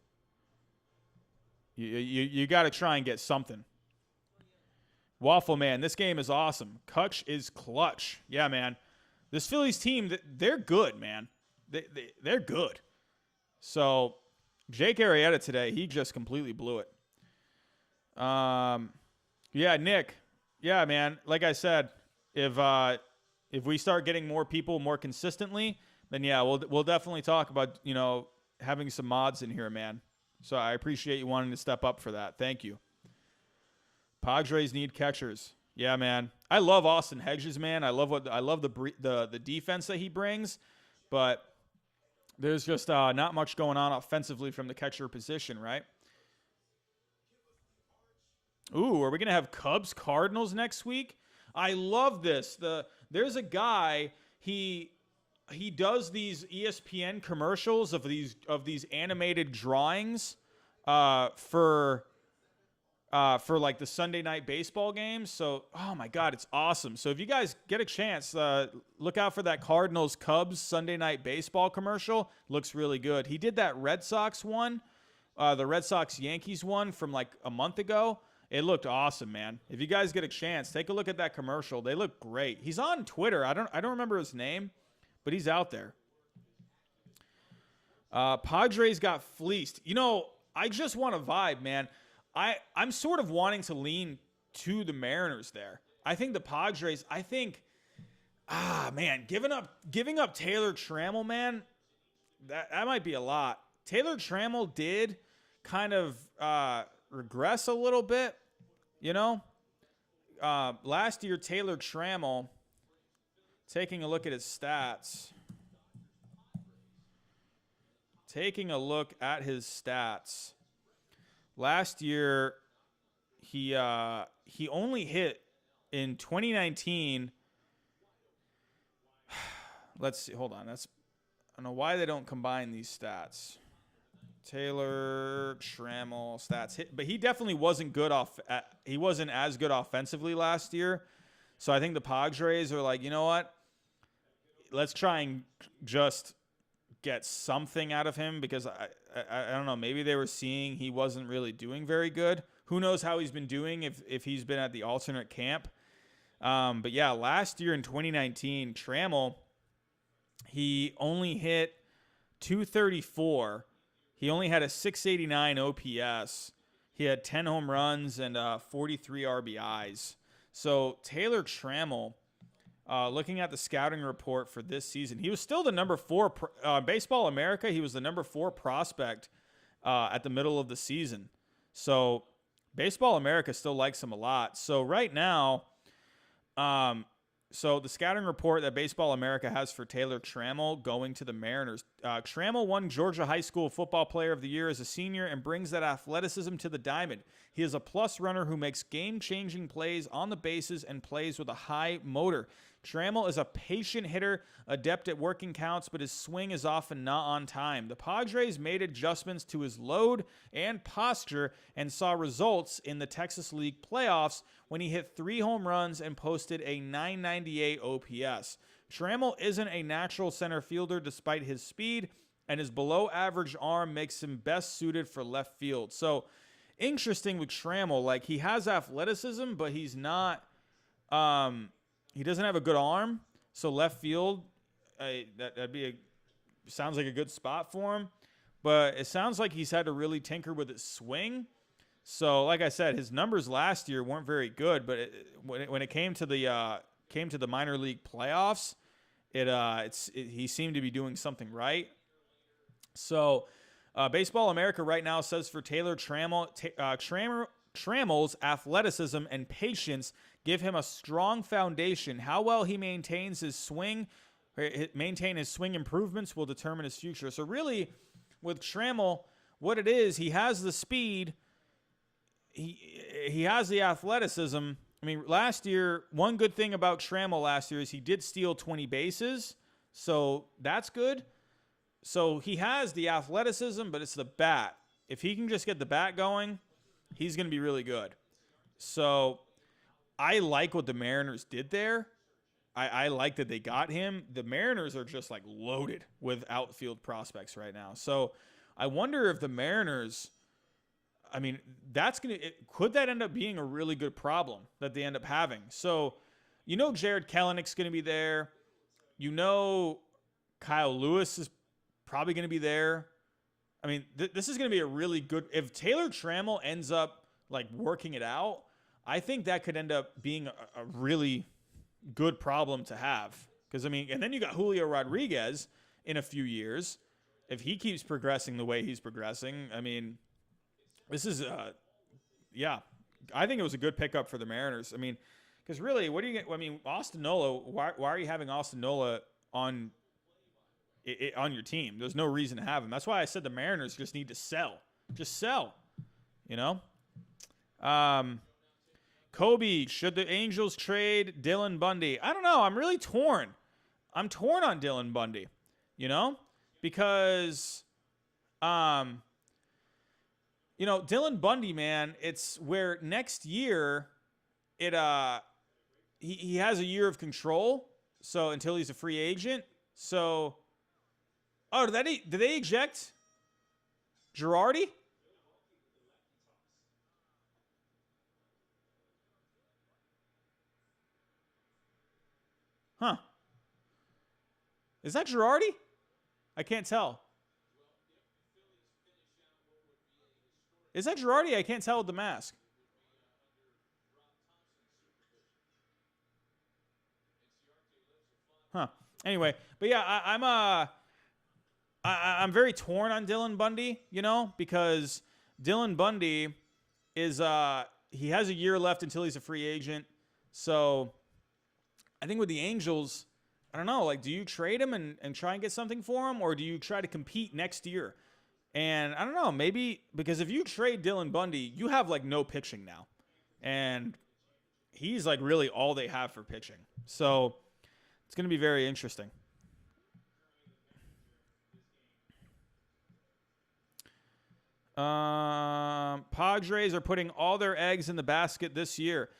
You got to try and get something. Waffle Man, this game is awesome. Kutch is clutch. Yeah, man. This Phillies team, they're good, man. They're good. So, Jake Arrieta today, he just completely blew it. Yeah, Nick. Yeah, man. Like I said, if we start getting more people more consistently, then yeah, we'll definitely talk about, you know, having some mods in here, man. So I appreciate you wanting to step up for that. Thank you. Padres need catchers. Yeah, man. I love Austin Hedges, man. I love the defense that he brings, but there's just not much going on offensively from the catcher position, right? Ooh, are we going to have Cubs Cardinals next week? I love this. There's a guy, he does these ESPN commercials of these animated drawings for like the Sunday night baseball games. So, oh my God, it's awesome. So if you guys get a chance, look out for that Cardinals Cubs Sunday night baseball commercial. Looks really good. He did that Red Sox one, the Red Sox Yankees one from like a month ago. It looked awesome, man. If you guys get a chance, take a look at that commercial. They look great. He's on Twitter. I don't remember his name, but he's out there. Padres got fleeced. You know, I just want a vibe, man. I'm sort of wanting to lean to the Mariners there. I think the Padres, man, giving up Taylor Trammell, man, that might be a lot. Taylor Trammell did kind of regress a little bit, you know. Last year, Taylor Trammell, taking a look at his stats. Last year, he only hit in 2019. Let's see. Hold on. I don't know why they don't combine these stats. Taylor Trammell stats, but he definitely wasn't good he wasn't as good offensively last year. So I think the Padres are like, you know what? Let's try and just get something out of him, because I don't know, maybe they were seeing he wasn't really doing very good. Who knows how he's been doing if he's been at the alternate camp. But yeah, last year in 2019, Trammell, he only hit 234. He only had a 689 OPS. He had 10 home runs and 43 RBIs. So Taylor Trammell, looking at the scouting report for this season, he was still the number 4 Baseball America. He was the number 4 prospect at the middle of the season. So Baseball America still likes him a lot. So right now, So the scouting report that Baseball America has for Taylor Trammell going to the Mariners. Trammell won Georgia High School Football Player of the Year as a senior and brings that athleticism to the diamond. He is a plus runner who makes game-changing plays on the bases and plays with a high motor. Trammell is a patient hitter, adept at working counts, but his swing is often not on time. The Padres made adjustments to his load and posture and saw results in the Texas League playoffs when he hit 3 home runs and posted a .998 OPS. Trammell isn't a natural center fielder despite his speed, and his below-average arm makes him best suited for left field. So, interesting with Trammell, like he has athleticism, but he's not he doesn't have a good arm, so left field sounds like a good spot for him. But it sounds like he's had to really tinker with his swing. So, like I said, his numbers last year weren't very good, but when it came to the minor league playoffs, he seemed to be doing something right. So, Baseball America right now says for Taylor Trammell's athleticism and patience give him a strong foundation. How well he maintain his swing improvements will determine his future. So really, with Trammell, what it is, he has the speed, he has the athleticism. I mean, last year, one good thing about Trammell last year is he did steal 20 bases, so that's good. So he has the athleticism, but it's the bat. If he can just get the bat going, he's going to be really good. So I like what the Mariners did there. I like that they got him. The Mariners are just like loaded with outfield prospects right now. So I wonder if the Mariners, I mean, could that end up being a really good problem that they end up having? So, Jared Kelenick's going to be there. Kyle Lewis is probably going to be there. I mean, this is going to be a really good, if Taylor Trammell ends up like working it out, I think that could end up being a really good problem to have. Because, I mean, and then you got Julio Rodriguez in a few years. If he keeps progressing the way he's progressing, I mean, this is, I think it was a good pickup for the Mariners. I mean, because really, what do you get? I mean, Austin Nola, why are you having Austin Nola on your team? There's no reason to have him. That's why I said the Mariners just need to sell. Just sell, Kobe, should the Angels trade Dylan Bundy? I don't know. I'm really torn. I'm torn on Dylan Bundy, because, Dylan Bundy, man, it's where next year he has a year of control. So until he's a free agent. So, did they eject Girardi? Huh. Is that Girardi? I can't tell. Is that Girardi? I can't tell with the mask. Huh. Anyway, but yeah, I'm very torn on Dylan Bundy, because Dylan Bundy is he has a year left until he's a free agent. So I think with the Angels, I don't know, like, do you trade him and try and get something for him, or do you try to compete next year? And I don't know, maybe, because if you trade Dylan Bundy, you have like no pitching now. And he's like really all they have for pitching. So it's going to be very interesting. Padres are putting all their eggs in the basket this year.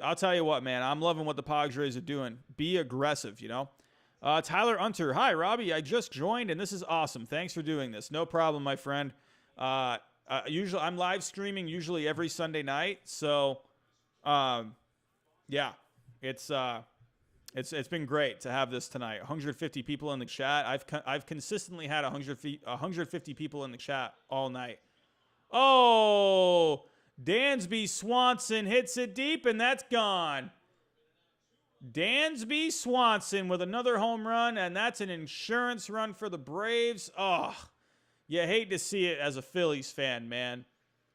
I'll tell you what, man, I'm loving what the Padres are doing. Be aggressive, Tyler Unter, hi, Robbie. I just joined, and this is awesome. Thanks for doing this. No problem, my friend. Usually, I'm live streaming usually every Sunday night. So, yeah, it's been great to have this tonight. 150 people in the chat. I've consistently had 150 people in the chat all night. Oh, Dansby Swanson hits it deep, and that's gone. Dansby Swanson with another home run, and that's an insurance run for the Braves. Oh, you hate to see it as a Phillies fan, man.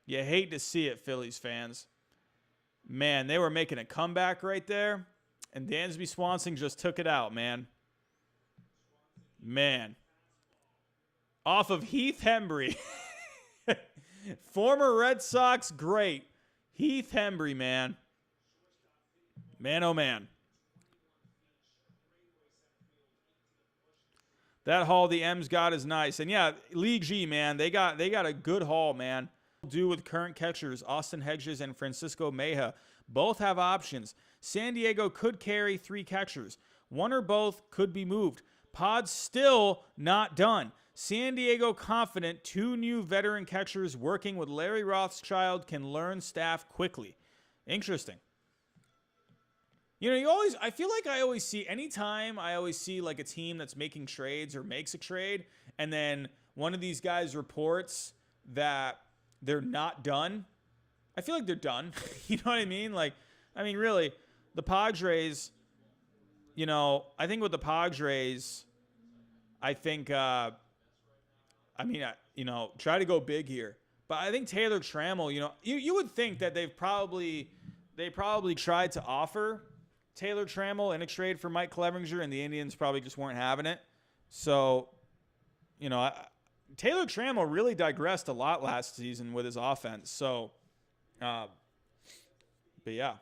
You hate to see it, Phillies fans. Man, they were making a comeback right there. And Dansby Swanson just took it out, man. Man. Off of Heath Hembree. Former Red Sox great. Heath Hembree, man. Man, oh, man. That haul the M's got is nice. And, yeah, League G, man, they got a good haul, man. Do with current catchers Austin Hedges and Francisco Mejia. Both have options. San Diego could carry 3 catchers. One or both could be moved. Pod's still not done. San Diego confident 2 new veteran catchers working with Larry Rothschild can learn staff quickly. Interesting. You know, I feel like I always see, anytime I always see like a team that's making trades or makes a trade, and then one of these guys reports that they're not done, I feel like they're done. You know what I mean? Like, I mean, really, the Padres, you know, I think with the Padres, I think, you know, try to go big here. But I think Taylor Trammell, you know, you would think that they probably tried to offer Taylor Trammell in a trade for Mike Clevinger, and the Indians probably just weren't having it. So, you know, Taylor Trammell really digressed a lot last season with his offense. So, but yeah.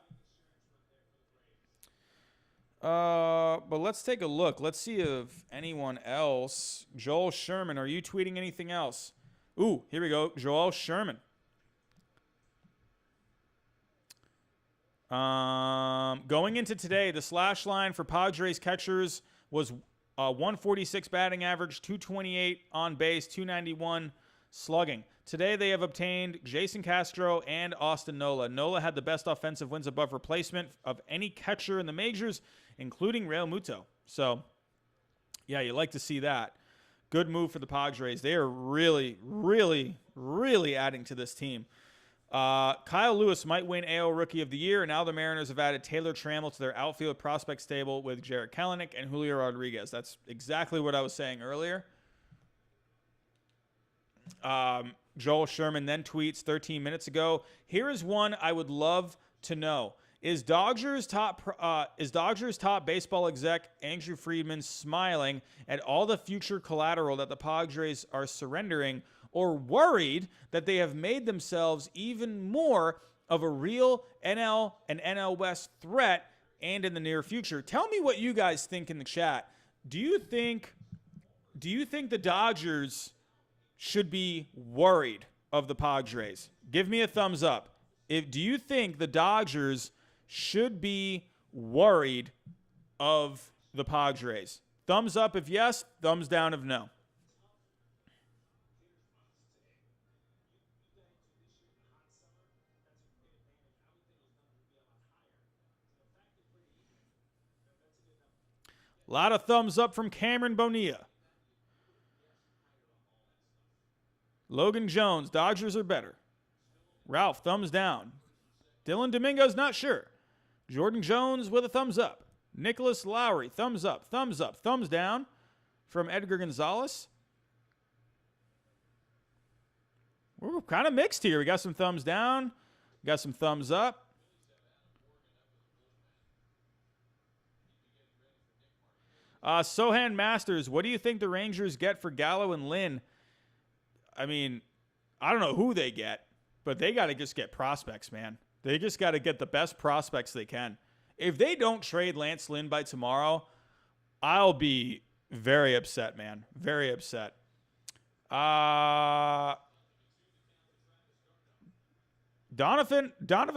But let's take a look. Let's see if anyone else. Joel Sherman, are you tweeting anything else? Ooh, here we go. Joel Sherman. Going into today, the slash line for Padres catchers was 146 batting average, 228 on base, 291 slugging. Today they have obtained Jason Castro and Austin Nola. Nola had the best offensive wins above replacement of any catcher in the majors, including Real Muto. So, yeah, you like to see that. Good move for the Padres. They are really, really, really adding to this team. Kyle Lewis might win AL Rookie of the Year, and now the Mariners have added Taylor Trammell to their outfield prospect stable with Jarrett Kelenic and Julio Rodriguez. That's exactly what I was saying earlier. Joel Sherman then tweets 13 minutes ago, here is one I would love to know. Is Dodgers top baseball exec Andrew Friedman smiling at all the future collateral that the Padres are surrendering, or worried that they have made themselves even more of a real NL and NL West threat and in the near future? Tell me what you guys think in the chat. Do you think the Dodgers should be worried of the Padres? Give me a thumbs up. Do you think the Dodgers should be worried of the Padres? Thumbs up if yes, thumbs down if no. A lot of thumbs up from Cameron Bonilla. Logan Jones, Dodgers are better. Ralph, thumbs down. Dylan Domingo's not sure. Jordan Jones with a thumbs up. Nicholas Lowry, thumbs up, thumbs down from Edgar Gonzalez. We're kind of mixed here. We got some thumbs down. We got some thumbs up. Sohan Masters, what do you think the Rangers get for Gallo and Lynn? I mean, I don't know who they get, but they got to just get prospects, man. They just got to get the best prospects they can. If they don't trade Lance Lynn by tomorrow, I'll be very upset, man. Very upset. Donovan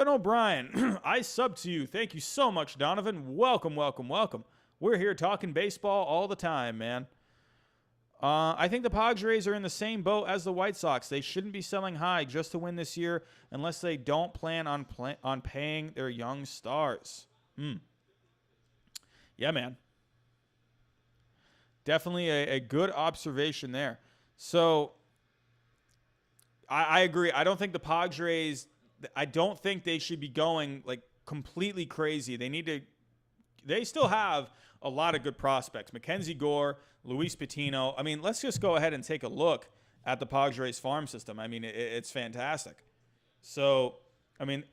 O'Brien, I sub to you. Thank you so much, Donovan. Welcome, welcome, welcome. We're here talking baseball all the time, man. I think the Padres are in the same boat as the White Sox. They shouldn't be selling high just to win this year unless they don't plan on paying their young stars. Yeah, man. Definitely a good observation there. So, I agree. I don't think the Padres, I don't think they should be going like completely crazy. They still have a lot of good prospects. Mackenzie Gore, Luis Patino. I mean, let's just go ahead and take a look at the Padres farm system. I mean, it's fantastic. So, I mean,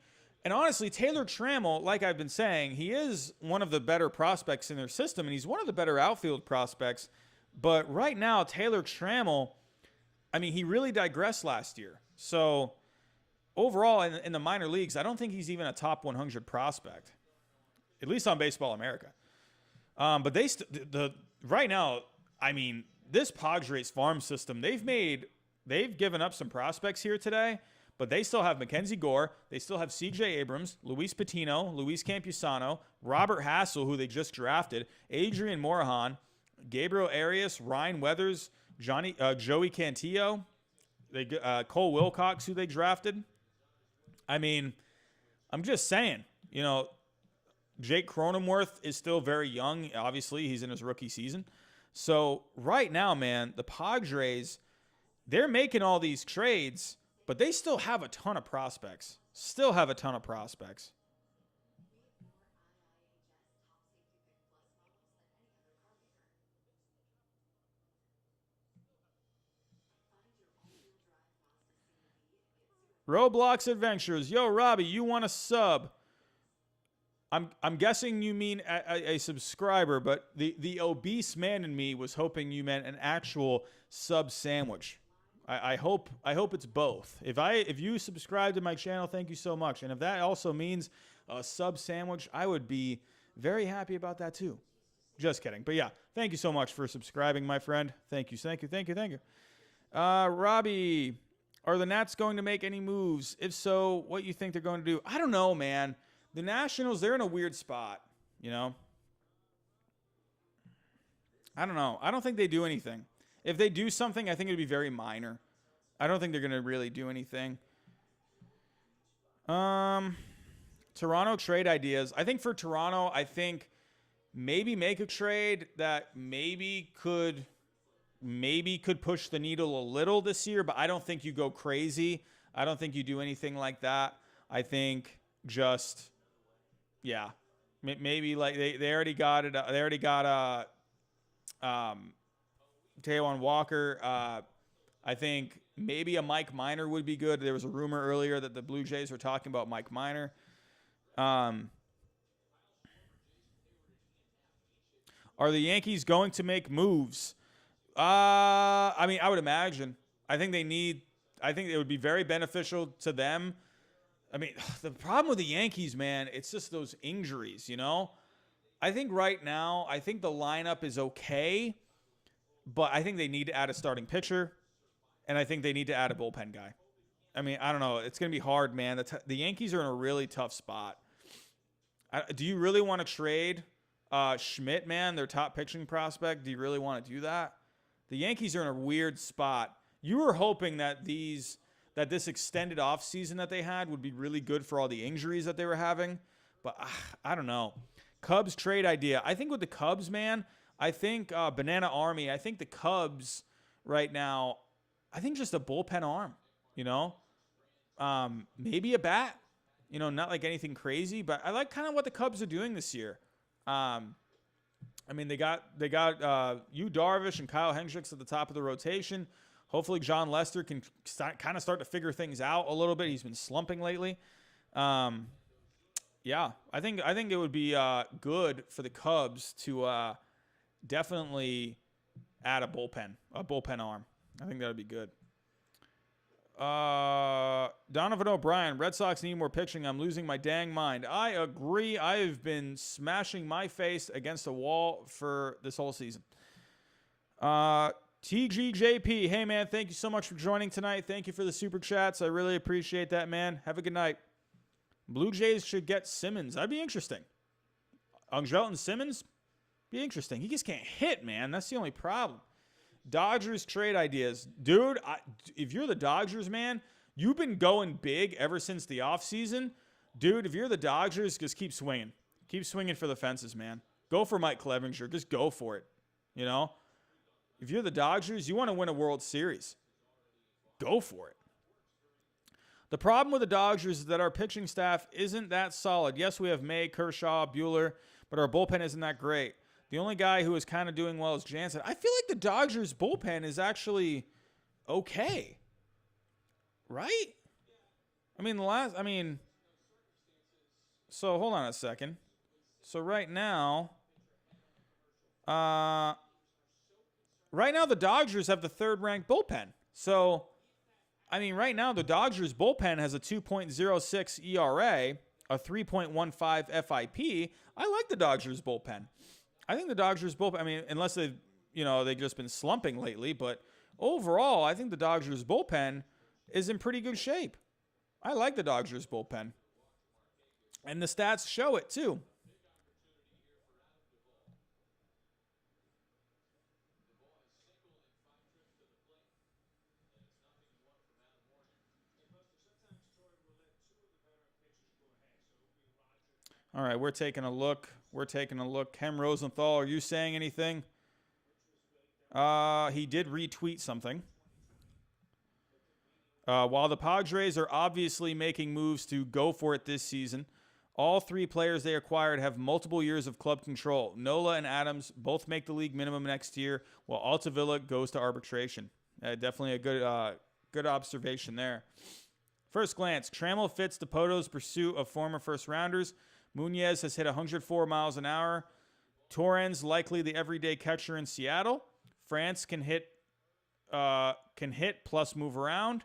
And honestly, Taylor Trammell, like I've been saying, he is one of the better prospects in their system, and he's one of the better outfield prospects. But right now, Taylor Trammell, I mean, he really digressed last year. So overall, in the minor leagues, I don't think he's even a top 100 prospect, at least on Baseball America. But right now, I mean, this Padres farm system, they've given up some prospects here today, but they still have Mackenzie Gore. They still have C.J. Abrams, Luis Patino, Luis Campusano, Robert Hassel, who they just drafted, Adrian Morejon, Gabriel Arias, Ryan Weathers, Joey Cantillo, Cole Wilcox, who they drafted. I mean, I'm just saying, Jake Cronenworth is still very young. Obviously, he's in his rookie season. So right now, man, the Padres, they're making all these trades, but they still have a ton of prospects. Roblox Adventures. Yo, Robbie, you want a sub? I'm guessing you mean a subscriber, but the obese man in me was hoping you meant an actual sub sandwich. I hope it's both. If you subscribe to my channel, thank you so much. And if that also means a sub sandwich, I would be very happy about that too. Just kidding. But yeah, thank you so much for subscribing, my friend. Thank you. Robbie, are the Nats going to make any moves? If so, what you think they're going to do? I don't know, man. The Nationals, they're in a weird spot, I don't know. I don't think they do anything. If they do something, I think it would be very minor. I don't think they're going to really do anything. Toronto trade ideas. I think for Toronto, maybe make a trade that maybe could push the needle a little this year, but I don't think you go crazy. I don't think you do anything like that. I think just, yeah, maybe like they already got it. They already got Taijuan Walker. I think maybe a Mike Minor would be good. There was a rumor earlier that the Blue Jays were talking about Mike Minor. Are the Yankees going to make moves? I mean, I would imagine. I think it would be very beneficial to them. I mean, the problem with the Yankees, man, it's just those injuries, I think right now, the lineup is okay, but I think they need to add a starting pitcher, and I think they need to add a bullpen guy. I mean, I don't know. It's going to be hard, man. The Yankees are in a really tough spot. Do you really want to trade Schmidt, man, their top pitching prospect? Do you really want to do that? The Yankees are in a weird spot. You were hoping that this extended offseason that they had would be really good for all the injuries that they were having. But I don't know. Cubs trade idea. I think with the Cubs, man, Banana Army, I think the Cubs right now, I think just a bullpen arm, maybe a bat, not like anything crazy, but I like kind of what the Cubs are doing this year. I mean, they got Yu Darvish and Kyle Hendricks at the top of the rotation. Hopefully, John Lester can kind of start to figure things out a little bit. He's been slumping lately. Yeah, I think it would be good for the Cubs to definitely add a bullpen arm. I think that would be good. Donovan O'Brien, Red Sox need more pitching. I'm losing my dang mind. I agree. I have been smashing my face against a wall for this whole season. TGJP, hey man, thank you so much for joining tonight. Thank you for the super chats. I really appreciate that, man. Have a good night. Blue Jays should get Simmons. That'd be interesting. Angelton Simmons, be interesting. He just can't hit, man. That's the only problem. Dodgers trade ideas. Dude, if you're the Dodgers, man, you've been going big ever since the offseason. Dude, if you're the Dodgers, just keep swinging. Keep swinging for the fences, man. Go for Mike Clevinger. Just go for it, If you're the Dodgers, you want to win a World Series. Go for it. The problem with the Dodgers is that our pitching staff isn't that solid. Yes, we have May, Kershaw, Buehler, but our bullpen isn't that great. The only guy who is kind of doing well is Jansen. I feel like the Dodgers bullpen is actually okay. Right? I mean, So hold on a second. So uh, right now the Dodgers have the third-ranked bullpen. So I mean, right now the Dodgers bullpen has a 2.06 ERA, a 3.15 FIP. I like the Dodgers bullpen. I think the Dodgers bullpen. I mean, unless they've just been slumping lately, but overall, I think the Dodgers bullpen is in pretty good shape. I like the Dodgers bullpen. And the stats show it too. All right, we're taking a look. Kem Rosenthal, are you saying anything? He did retweet something. While the Padres are obviously making moves to go for it this season, all three players they acquired have multiple years of club control. Nola and Adams both make the league minimum next year, while Altavilla goes to arbitration. Definitely a good observation there. First glance, Trammell fits Dipoto's pursuit of former first-rounders. Munoz has hit 104 miles an hour. Torrens likely the everyday catcher in Seattle. France can hit plus move around.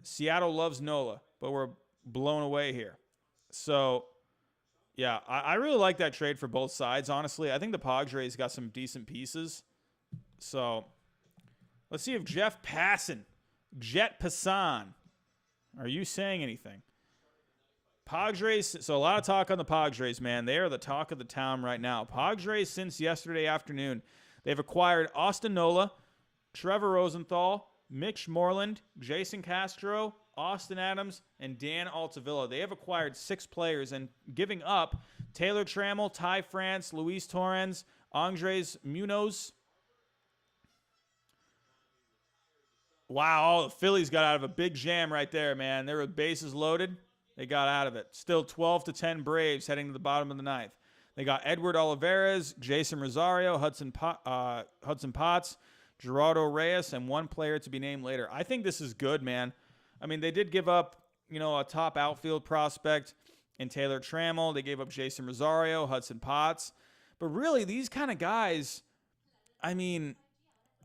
Seattle loves Nola, but we're blown away here. So, yeah, I really like that trade for both sides, honestly. I think the Padres got some decent pieces. So, let's see if Jet Passan, are you saying anything? Padres, so a lot of talk on the Padres, man. They are the talk of the town right now. Padres, since yesterday afternoon, they've acquired Austin Nola, Trevor Rosenthal, Mitch Moreland, Jason Castro, Austin Adams, and Dan Altavilla. They have acquired 6 players and giving up Taylor Trammell, Ty France, Luis Torrens, Andres Munoz. Wow, the Phillies got out of a big jam right there, man. They were bases loaded. They got out of it. Still 12-10 Braves heading to the bottom of the ninth. They got Edward Olivares, Jason Rosario, Hudson Potts, Gerardo Reyes, and one player to be named later. I think this is good, man. I mean, they did give up, a top outfield prospect in Taylor Trammell. They gave up Jason Rosario, Hudson Potts. But really, these kind of guys, I mean,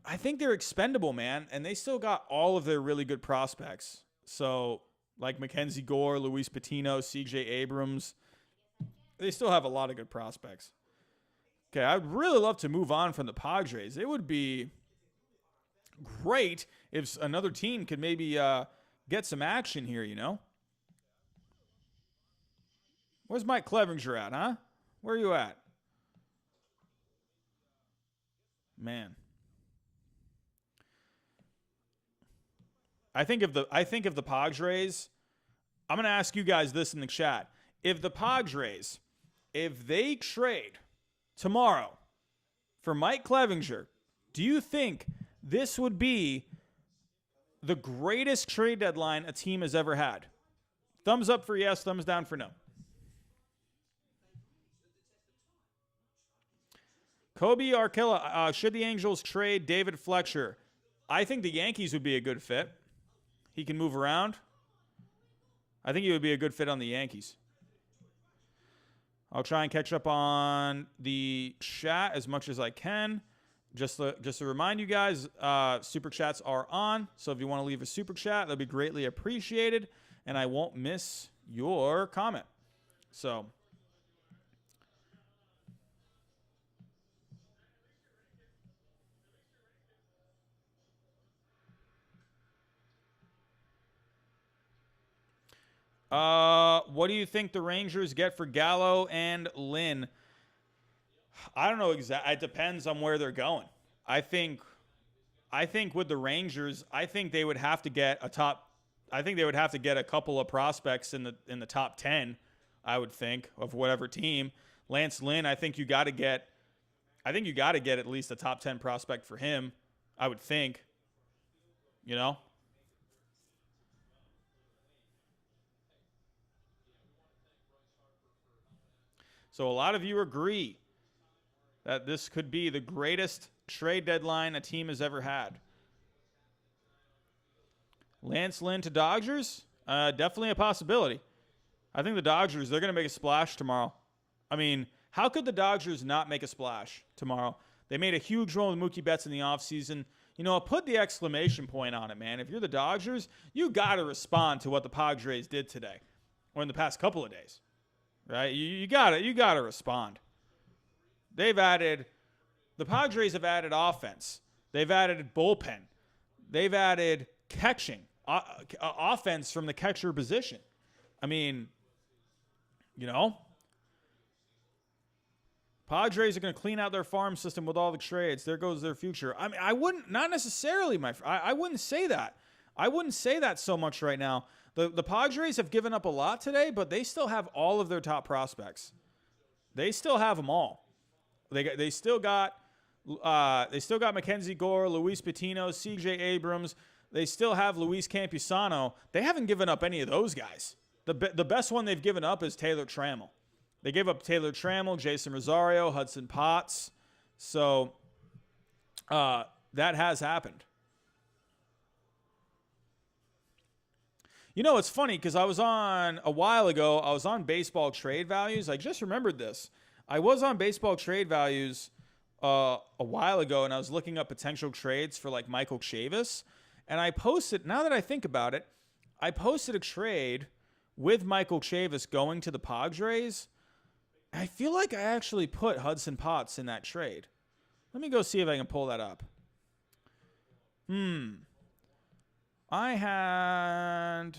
I think they're expendable, man. And they still got all of their really good prospects. So, like Mackenzie Gore, Luis Patino, CJ Abrams, they still have a lot of good prospects. Okay, I'd really love to move on from the Padres. It would be great if another team could maybe get some action here, Where's Mike Clevinger at, huh? Where are you at? Man. I think if the Padres, I'm going to ask you guys this in the chat. If the Padres, if they trade tomorrow for Mike Clevinger, do you think this would be the greatest trade deadline a team has ever had? Thumbs up for yes, thumbs down for no. Kobe Arkilla, should the Angels trade David Fletcher? I think the Yankees would be a good fit. He can move around. I think he would be a good fit on the Yankees. I'll try and catch up on the chat as much as I can. Just to remind you guys, super chats are on. So if you want to leave a super chat, that'll be greatly appreciated. And I won't miss your comment. So. What do you think the Rangers get for Gallo and Lynn? I don't know exactly. It depends on where they're going. I think with the Rangers, I think they would have to get a couple of prospects in the top 10, I would think, of whatever team. Lance Lynn, I think you got to get at least a top 10 prospect for him, I would think. So a lot of you agree that this could be the greatest trade deadline a team has ever had. Lance Lynn to Dodgers? Definitely a possibility. I think the Dodgers, they're going to make a splash tomorrow. I mean, how could the Dodgers not make a splash tomorrow? They made a huge run with Mookie Betts in the offseason. You know, put the exclamation point on it, man. If you're the Dodgers, you got to respond to what the Padres did today or in the past couple of days, right? You got to respond. The Padres have added offense. They've added bullpen. They've added catching, offense from the catcher position. I mean, you know, Padres are going to clean out their farm system with all the trades. There goes their future. I mean, I wouldn't, not necessarily, I wouldn't say that. I wouldn't say that so much right now. The Padres have given up a lot today, but they still have all of their top prospects. They still have them all. They still got Mackenzie Gore, Luis Patino, C.J. Abrams. They still have Luis Campusano. They haven't given up any of those guys. The best one they've given up is Taylor Trammell. They gave up Taylor Trammell, Jason Rosario, Hudson Potts. So that has happened. You know, it's funny because a while ago, I was on baseball trade values. I just remembered this. I was on baseball trade values a while ago, and I was looking up potential trades for like Michael Chavis. And I posted, now that I think about it, I posted a trade with Michael Chavis going to the Padres. I feel like I actually put Hudson Potts in that trade. Let me go see if I can pull that up. I had...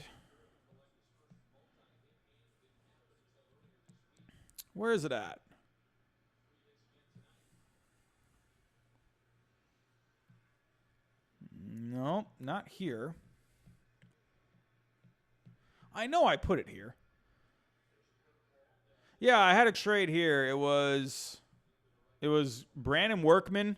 Where is it at? No, not here. I know I put it here. Yeah, I had a trade here. It was Brandon Workman,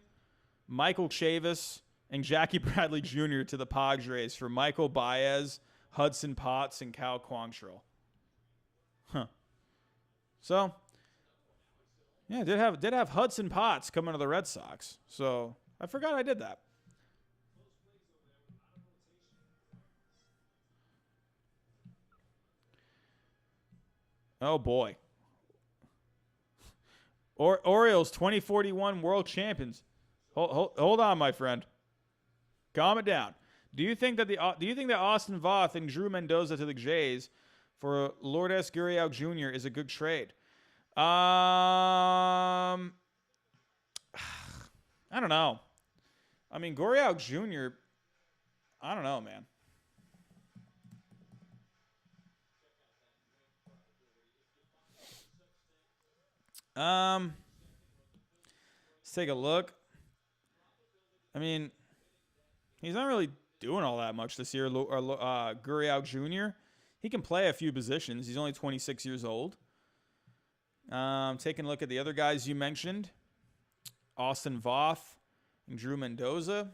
Michael Chavis, and Jackie Bradley Jr. to the Padres for Michael Baez, Hudson Potts, and Cal Quantrill. Huh. So, yeah, did have Hudson Potts coming to the Red Sox. So I forgot I did that. Oh boy. Orioles 2041 world champions. Hold on, my friend. Calm it down. Do you think that Austin Voth and Drew Mendoza to the Jays for Lourdes Gurriel Jr. is a good trade? I don't know. I mean, Gurriel Jr. I don't know, man. Let's take a look. I mean, he's not really doing all that much this year. Gurriel Jr. He can play a few positions. He's only 26 years old. Taking a look at the other guys you mentioned, Austin Voth and Drew Mendoza.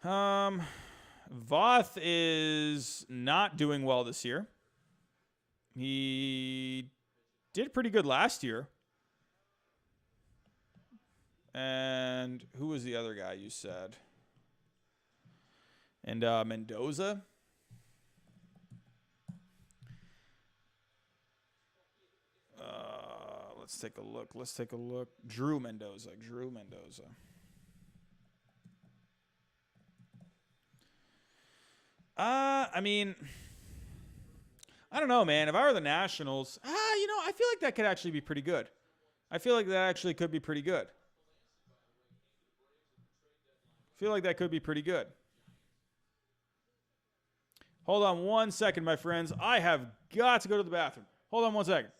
Voth is not doing well this year. He did pretty good last year. And who was the other guy you said? And Mendoza. Let's take a look. Drew Mendoza. I mean, I don't know, man. If I were the Nationals, I feel like that could actually be pretty good. I feel like that actually could be pretty good. Hold on one second, my friends. I have got to go to the bathroom. Hold on one second.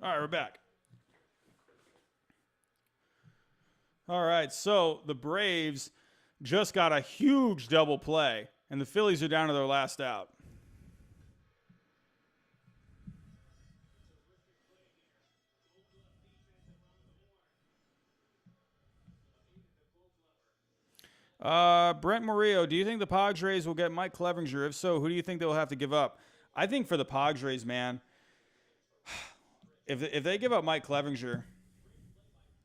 All right, we're back. All right, so the Braves just got a huge double play, and the Phillies are down to their last out. Brent Murillo, do you think the Padres will get Mike Clevenger? If so, who do you think they'll have to give up? I think for the Padres, man, if they give up Mike Clevenger,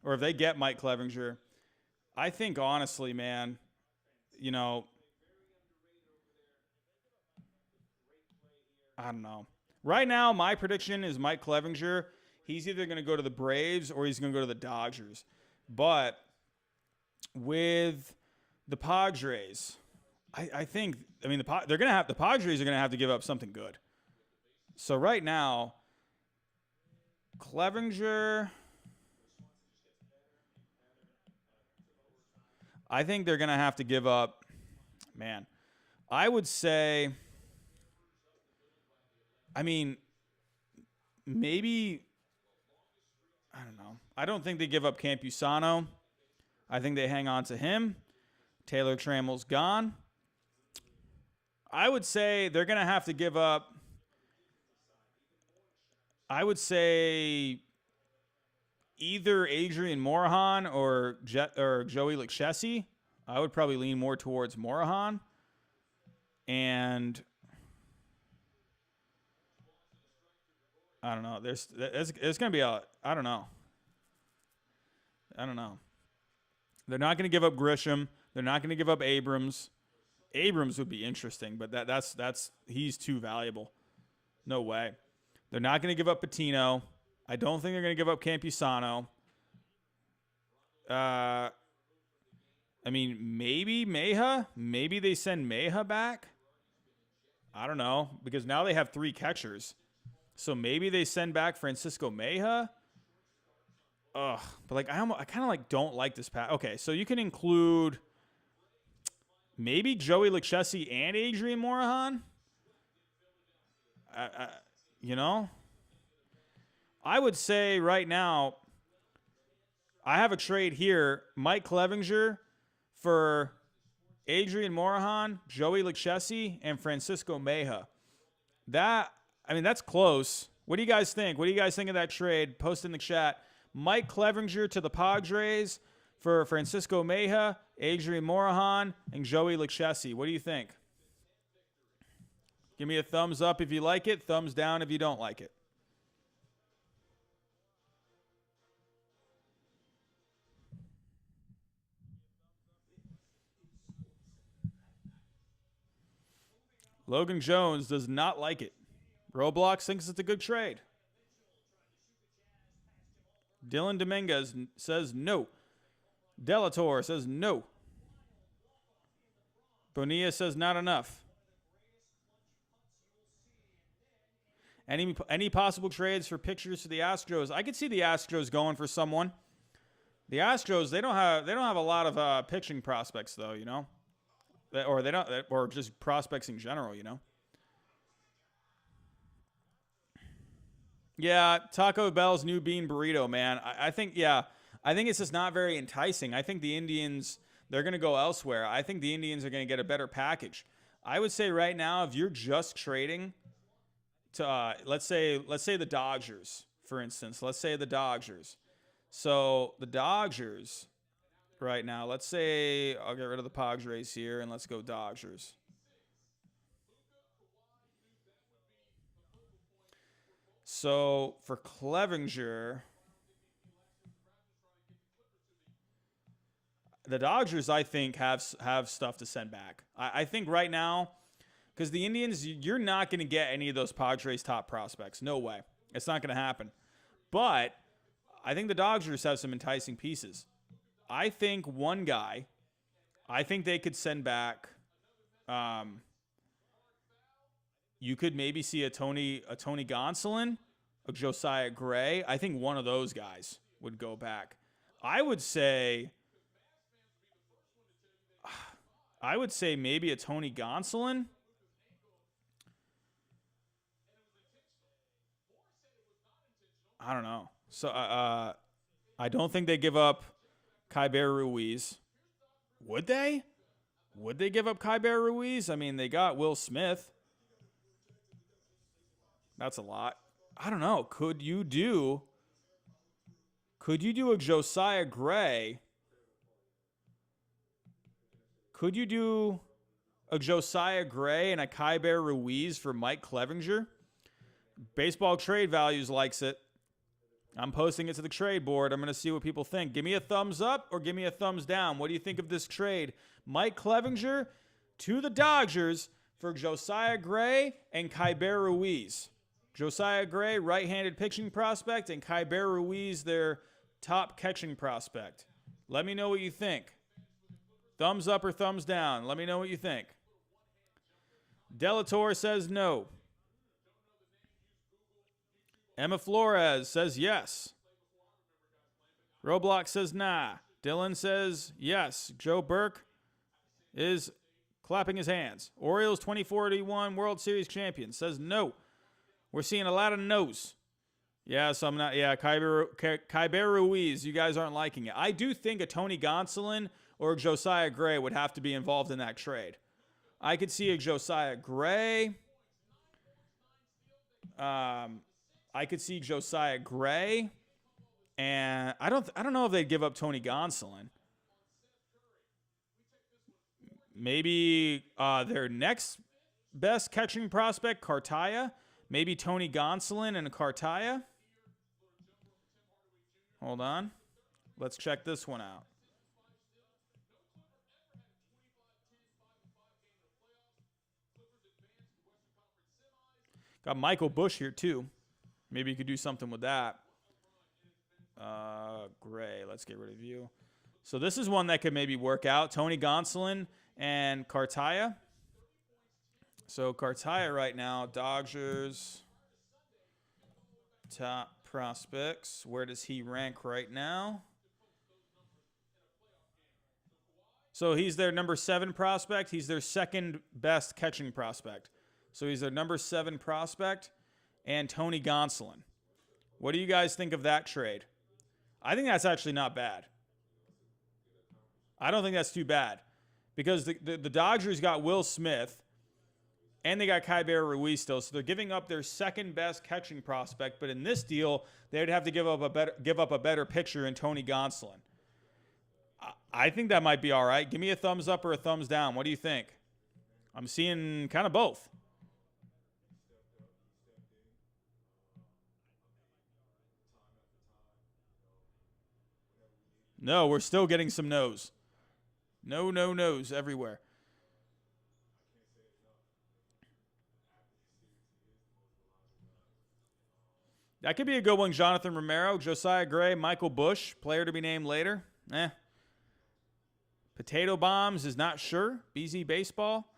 or if they get Mike Clevenger, I think honestly, man, you know, I don't know. Right now, my prediction is Mike Clevenger. He's either going to go to the Braves or he's going to go to the Dodgers. But with the Padres, I think, I mean, they're going to have, the Padres are going to have to give up something good. So right now, Clevenger, I think they're going to have to give up, man, I would say, I mean, maybe, I don't know. I don't think they give up Campusano. I think they hang on to him. Taylor Trammell's gone. I would say they're going to have to give up, I would say either Adrian Morejon or Joey Lucchesi. I would probably lean more towards Morejon. And I don't know. There's going to be a, I don't know. I don't know. They're not going to give up Grisham. They're not going to give up Abrams. Abrams would be interesting, but that's he's too valuable. No way. They're not going to give up Patino. I don't think they're going to give up Campusano. I mean, maybe Meja. Maybe they send Meja back. I don't know, because now they have 3 catchers. So maybe they send back Francisco Meja. Ugh, but like I kind of like don't like this pack. Okay, so you can include maybe Joey Lucchesi and Adrian Morejon. You know, I would say right now, I have a trade here: Mike Clevenger for Adrian Morejon, Joey Lucchesi, and Francisco Meja. That's close. What do you guys think? What do you guys think of that trade? Post in the chat. Mike Clevenger to the Padres for Francisco Meja, Adrian Morejon, and Joey Lucchesi. What do you think? Give me a thumbs up if you like it, thumbs down if you don't like it. Logan Jones does not like it. Roblox thinks it's a good trade. Dylan Dominguez says no. Delator says no. Bonilla says not enough. Any possible trades for pictures for the Astros? I could see the Astros going for someone. The Astros, they don't have a lot of pitching prospects though, you know, or just prospects in general, you know. Yeah, Taco Bell's new bean burrito, man. I think it's just not very enticing. I think the Indians, they're going to go elsewhere. I think the Indians are going to get a better package. I would say right now, if you're just trading to, let's say the Dodgers, for instance. Let's say the Dodgers. So the Dodgers right now, let's say I'll get rid of the Padres here and let's go Dodgers. So for Clevenger, the Dodgers, I think, have stuff to send back. I think right now, because the Indians, you're not going to get any of those Padres top prospects. No way. It's not going to happen. But I think the Dodgers have some enticing pieces. I think one guy, I think they could send back. You could maybe see a Tony Gonsolin, a Josiah Gray. I think one of those guys would go back. I would say maybe a Tony Gonsolin. I don't know. So I don't think they give up Kyber Ruiz. Would they? Would they give up Kyber Ruiz? I mean, they got Will Smith. That's a lot. I don't know. Could you do a Josiah Gray? Could you do a Josiah Gray and a Kyber Ruiz for Mike Clevinger? Baseball Trade Values likes it. I'm posting it to the trade board. I'm going to see what people think. Give me a thumbs up or give me a thumbs down. What do you think of this trade? Mike Clevinger to the Dodgers for Josiah Gray and Kyber Ruiz. Josiah Gray, right-handed pitching prospect, and Kyber Ruiz, their top catching prospect. Let me know what you think. Thumbs up or thumbs down. Let me know what you think. Delator says no. Emma Flores says yes. Roblox says nah. Dylan says yes. Joe Burke is clapping his hands. Orioles 2041 World Series champion says no. We're seeing a lot of no's. Yeah, so I'm not. Yeah, Kyber Ruiz, you guys aren't liking it. I do think a Tony Gonsolin or Josiah Gray would have to be involved in that trade. I could see a Josiah Gray. I could see Josiah Gray, and I don't know if they'd give up Tony Gonsolin. Maybe their next best catching prospect, Cartaya. Maybe Tony Gonsolin and Cartaya. Hold on. Let's check this one out. Got Michael Bush here, too. Maybe you could do something with that. Gray. Let's get rid of you. So this is one that could maybe work out. Tony Gonsolin and Cartaya. So Cartaya right now, Dodgers top prospects. Where does he rank right now? So he's their number 7 prospect. He's their second best catching prospect. So he's their number 7 prospect and Tony Gonsolin. What do you guys think of that trade? I think that's actually not bad. I don't think that's too bad because the Dodgers got Will Smith and they got Kyber Ruiz still, so they're giving up their second best catching prospect. But in this deal, they would have to give up a better pitcher in Tony Gonsolin. I think that might be all right. Give me a thumbs up or a thumbs down. What do you think? I'm seeing kind of both. No, we're still getting some no's. No, no's everywhere. That could be a good one. Jonathan Romero, Josiah Gray, Michael Bush, player to be named later. Potato Bombs is not sure. BZ Baseball.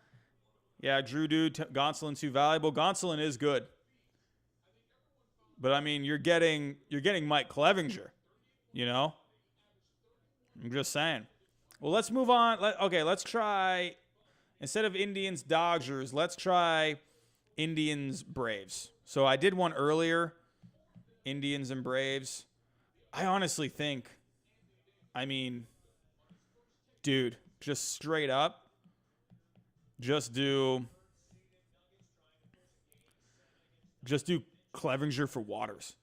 Yeah, Drew Dude, Gonsolin too valuable. Gonsolin is good. But I mean, you're getting Mike Clevinger, you know? I'm just saying. Well, let's move on. Let's try, instead of Indians Dodgers, let's try Indians Braves. So I did one earlier, Indians and Braves. I honestly think, dude, just straight up, just do Clevinger for Waters,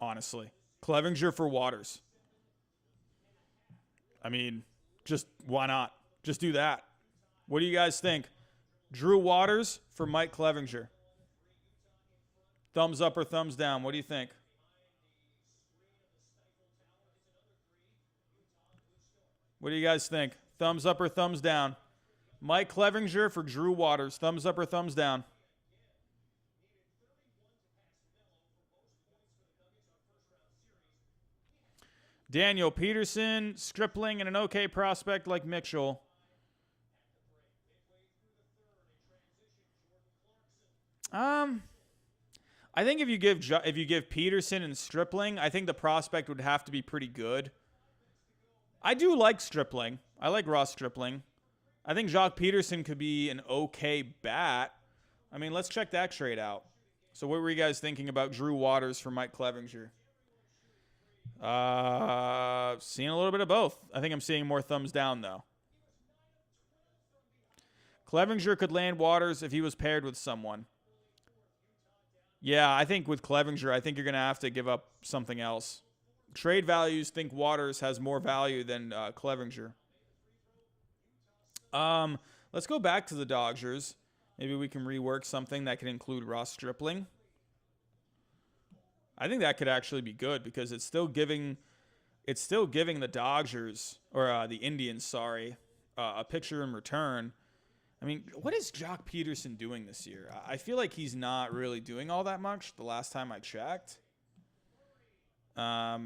honestly. Clevinger for Waters. Just why not? Just do that. What do you guys think? Drew Waters for Mike Clevinger. Thumbs up or thumbs down? What do you think? What do you guys think? Thumbs up or thumbs down? Mike Clevinger for Drew Waters. Thumbs up or thumbs down? Daniel Peterson, Stripling, and an okay prospect like Mitchell. I think if you give Peterson and Stripling, I think the prospect would have to be pretty good. I do like Stripling. I like Ross Stripling. I think Jock Peterson could be an okay bat. Let's check that trade out. So what were you guys thinking about Drew Waters for Mike Clevinger? Seeing a little bit of both. I think I'm seeing more thumbs down, though. Clevinger could land Waters if he was paired with someone. Yeah, I think with Clevinger, I think you're going to have to give up something else. Trade values think Waters has more value than Clevinger. Let's go back to the Dodgers. Maybe we can rework something that can include Ross Stripling. I think that could actually be good because it's still giving the Dodgers or the Indians, sorry, a picture in return. I mean, what is Jock Peterson doing this year? I feel like he's not really doing all that much the last time I checked. So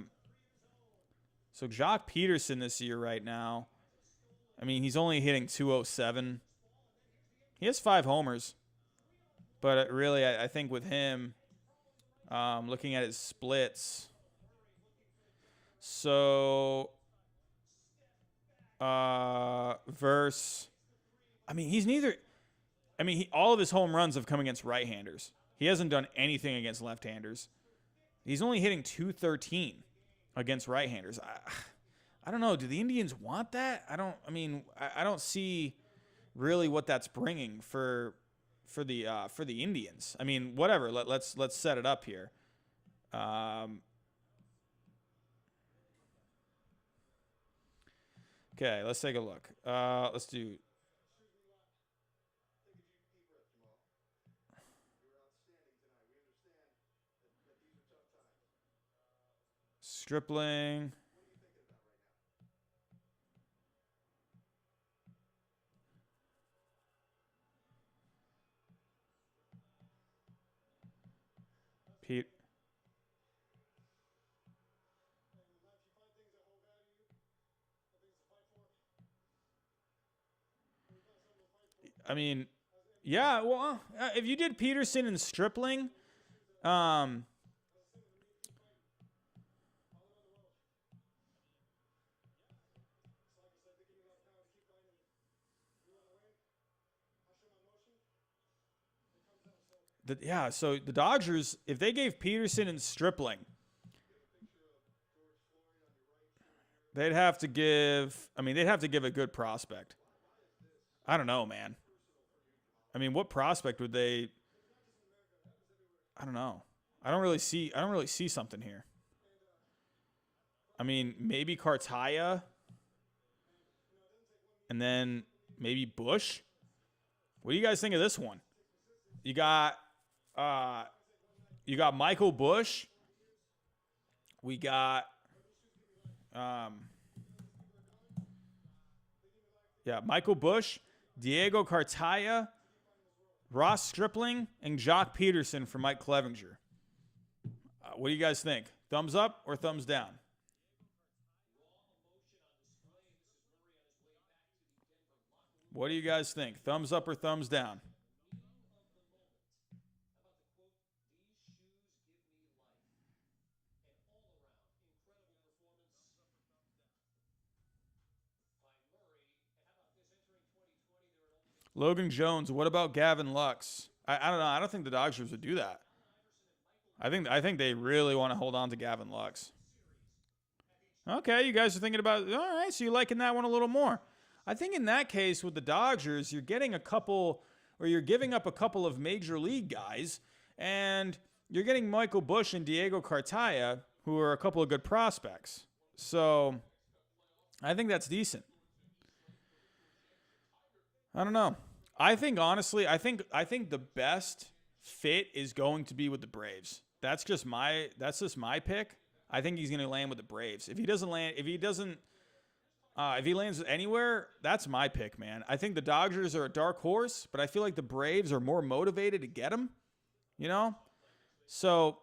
Jock Peterson this year right now, I mean, he's only hitting 207. He has 5 homers. But really, I think with him, looking at his splits, so verse, I mean, he's neither. I mean, all of his home runs have come against right-handers. He hasn't done anything against left-handers. He's only hitting 213 against right-handers. I don't know. Do the Indians want that? I don't see really what that's bringing for the Indians. I mean, whatever. Let's set it up here. Okay, let's take a look. Let's do. Stripling. Pete. I mean, yeah, well, if you did Peterson and Stripling, so the Dodgers, if they gave Peterson and Stripling, they'd have to give a good prospect. I don't know, man. I mean, what prospect would they? I don't know. I don't really see something here. I mean, maybe Cartaya, and then maybe Bush. What do you guys think of this one? You got Michael Bush. We got Michael Bush, Diego Cartaya, Ross Stripling, and Jock Peterson for Mike Clevinger. What do you guys think? Thumbs up or thumbs down? What do you guys think? Thumbs up or thumbs down? Logan Jones, what about Gavin Lux? I don't know. I don't think the Dodgers would do that. I think they really want to hold on to Gavin Lux. Okay, you guys are thinking about it. All right, so you're liking that one a little more. I think in that case with the Dodgers, you're getting a couple, or you're giving up a couple of major league guys, and you're getting Michael Bush and Diego Cartaya, who are a couple of good prospects. So I think that's decent. I don't know. I think honestly, I think the best fit is going to be with the Braves. That's just my pick. I think he's going to land with the Braves. If he lands anywhere, that's my pick, man. I think the Dodgers are a dark horse, but I feel like the Braves are more motivated to get him, you know? So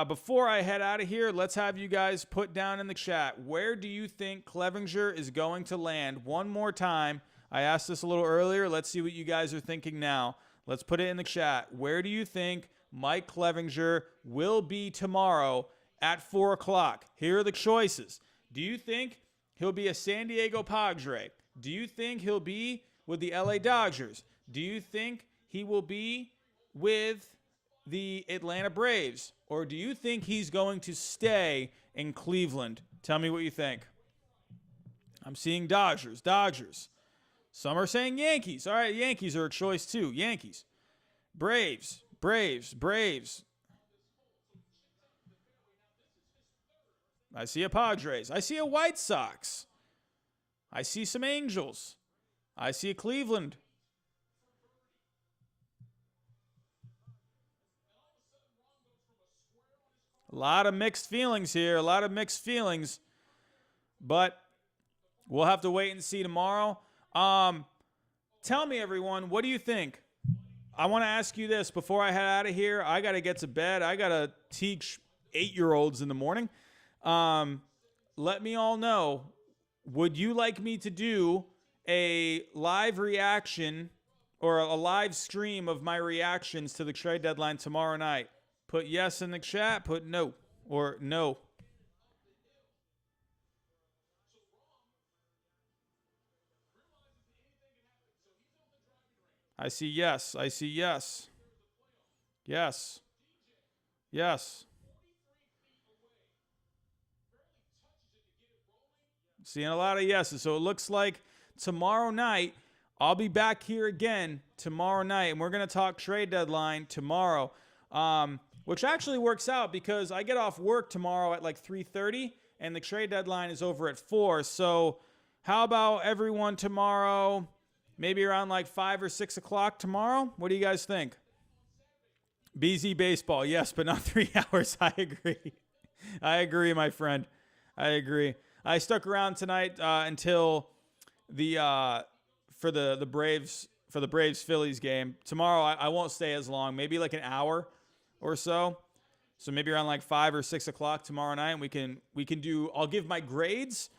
before I head out of here, let's have you guys put down in the chat, where do you think Clevinger is going to land? One more time. I asked this a little earlier. Let's see what you guys are thinking now. Let's put it in the chat. Where do you think Mike Clevinger will be tomorrow at 4 o'clock? Here are the choices. Do you think he'll be a San Diego Padre? Do you think he'll be with the LA Dodgers? Do you think he will be with the Atlanta Braves, or do you think he's going to stay in Cleveland? Tell me what you think. I'm seeing Dodgers. Some are saying Yankees. All right, Yankees are a choice too. Yankees. Braves. I see a Padres. I see a White Sox. I see some Angels. I see a Cleveland. A lot of mixed feelings here. But we'll have to wait and see tomorrow. Tell me, everyone, what do you think? I want to ask you this before I head out of here. I got to get to bed. I got to teach 8-year-olds in the morning. Let me all know, would you like me to do a live reaction or a live stream of my reactions to the trade deadline tomorrow night? Put yes in the chat, put no, or no. I see yes. Yes. Seeing a lot of yeses. So it looks like tomorrow night, I'll be back here again tomorrow night, and we're going to talk trade deadline tomorrow, which actually works out because I get off work tomorrow at like 3:30, and the trade deadline is over at 4. So how about everyone tomorrow, maybe around like 5 or 6 o'clock tomorrow? What do you guys think? BZ Baseball, yes, but not 3 hours. I agree, my friend. I agree. I stuck around tonight until the for the Braves Phillies game. Tomorrow I won't stay as long. Maybe like an hour or so. So maybe around like 5 or 6 o'clock tomorrow night, and we can do. I'll give my grades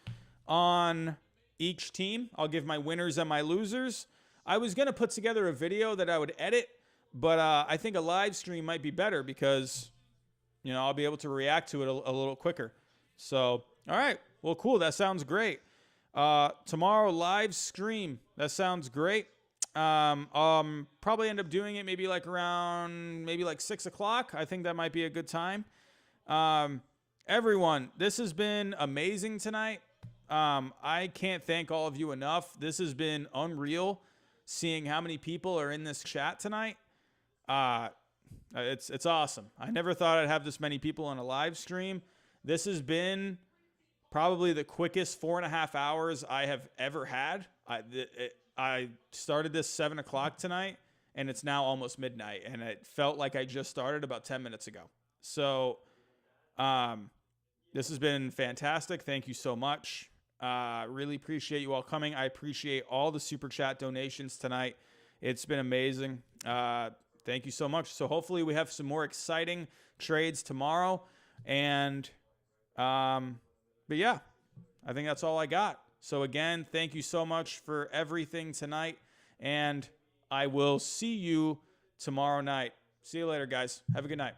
on each team. I'll give my winners and my losers. I was gonna put together a video that I would edit, but I think a live stream might be better because I'll be able to react to it a little quicker. So all right. Well, cool. That sounds great. Tomorrow, live stream. That sounds great. Probably end up doing it maybe like 6 o'clock. I think that might be a good time. Everyone, this has been amazing tonight. I can't thank all of you enough. This has been unreal seeing how many people are in this chat tonight. It's awesome. I never thought I'd have this many people on a live stream. This has been probably the quickest 4.5 hours I have ever had. I started this 7 o'clock tonight, and it's now almost midnight, and it felt like I just started about 10 minutes ago. So this has been fantastic. Thank you so much. Really appreciate you all coming. I appreciate all the Super Chat donations tonight. It's been amazing. Thank you so much. So hopefully we have some more exciting trades tomorrow. And but yeah, I think that's all I got. So again, thank you so much for everything tonight, and I will see you tomorrow night. See you later, guys. Have a good night.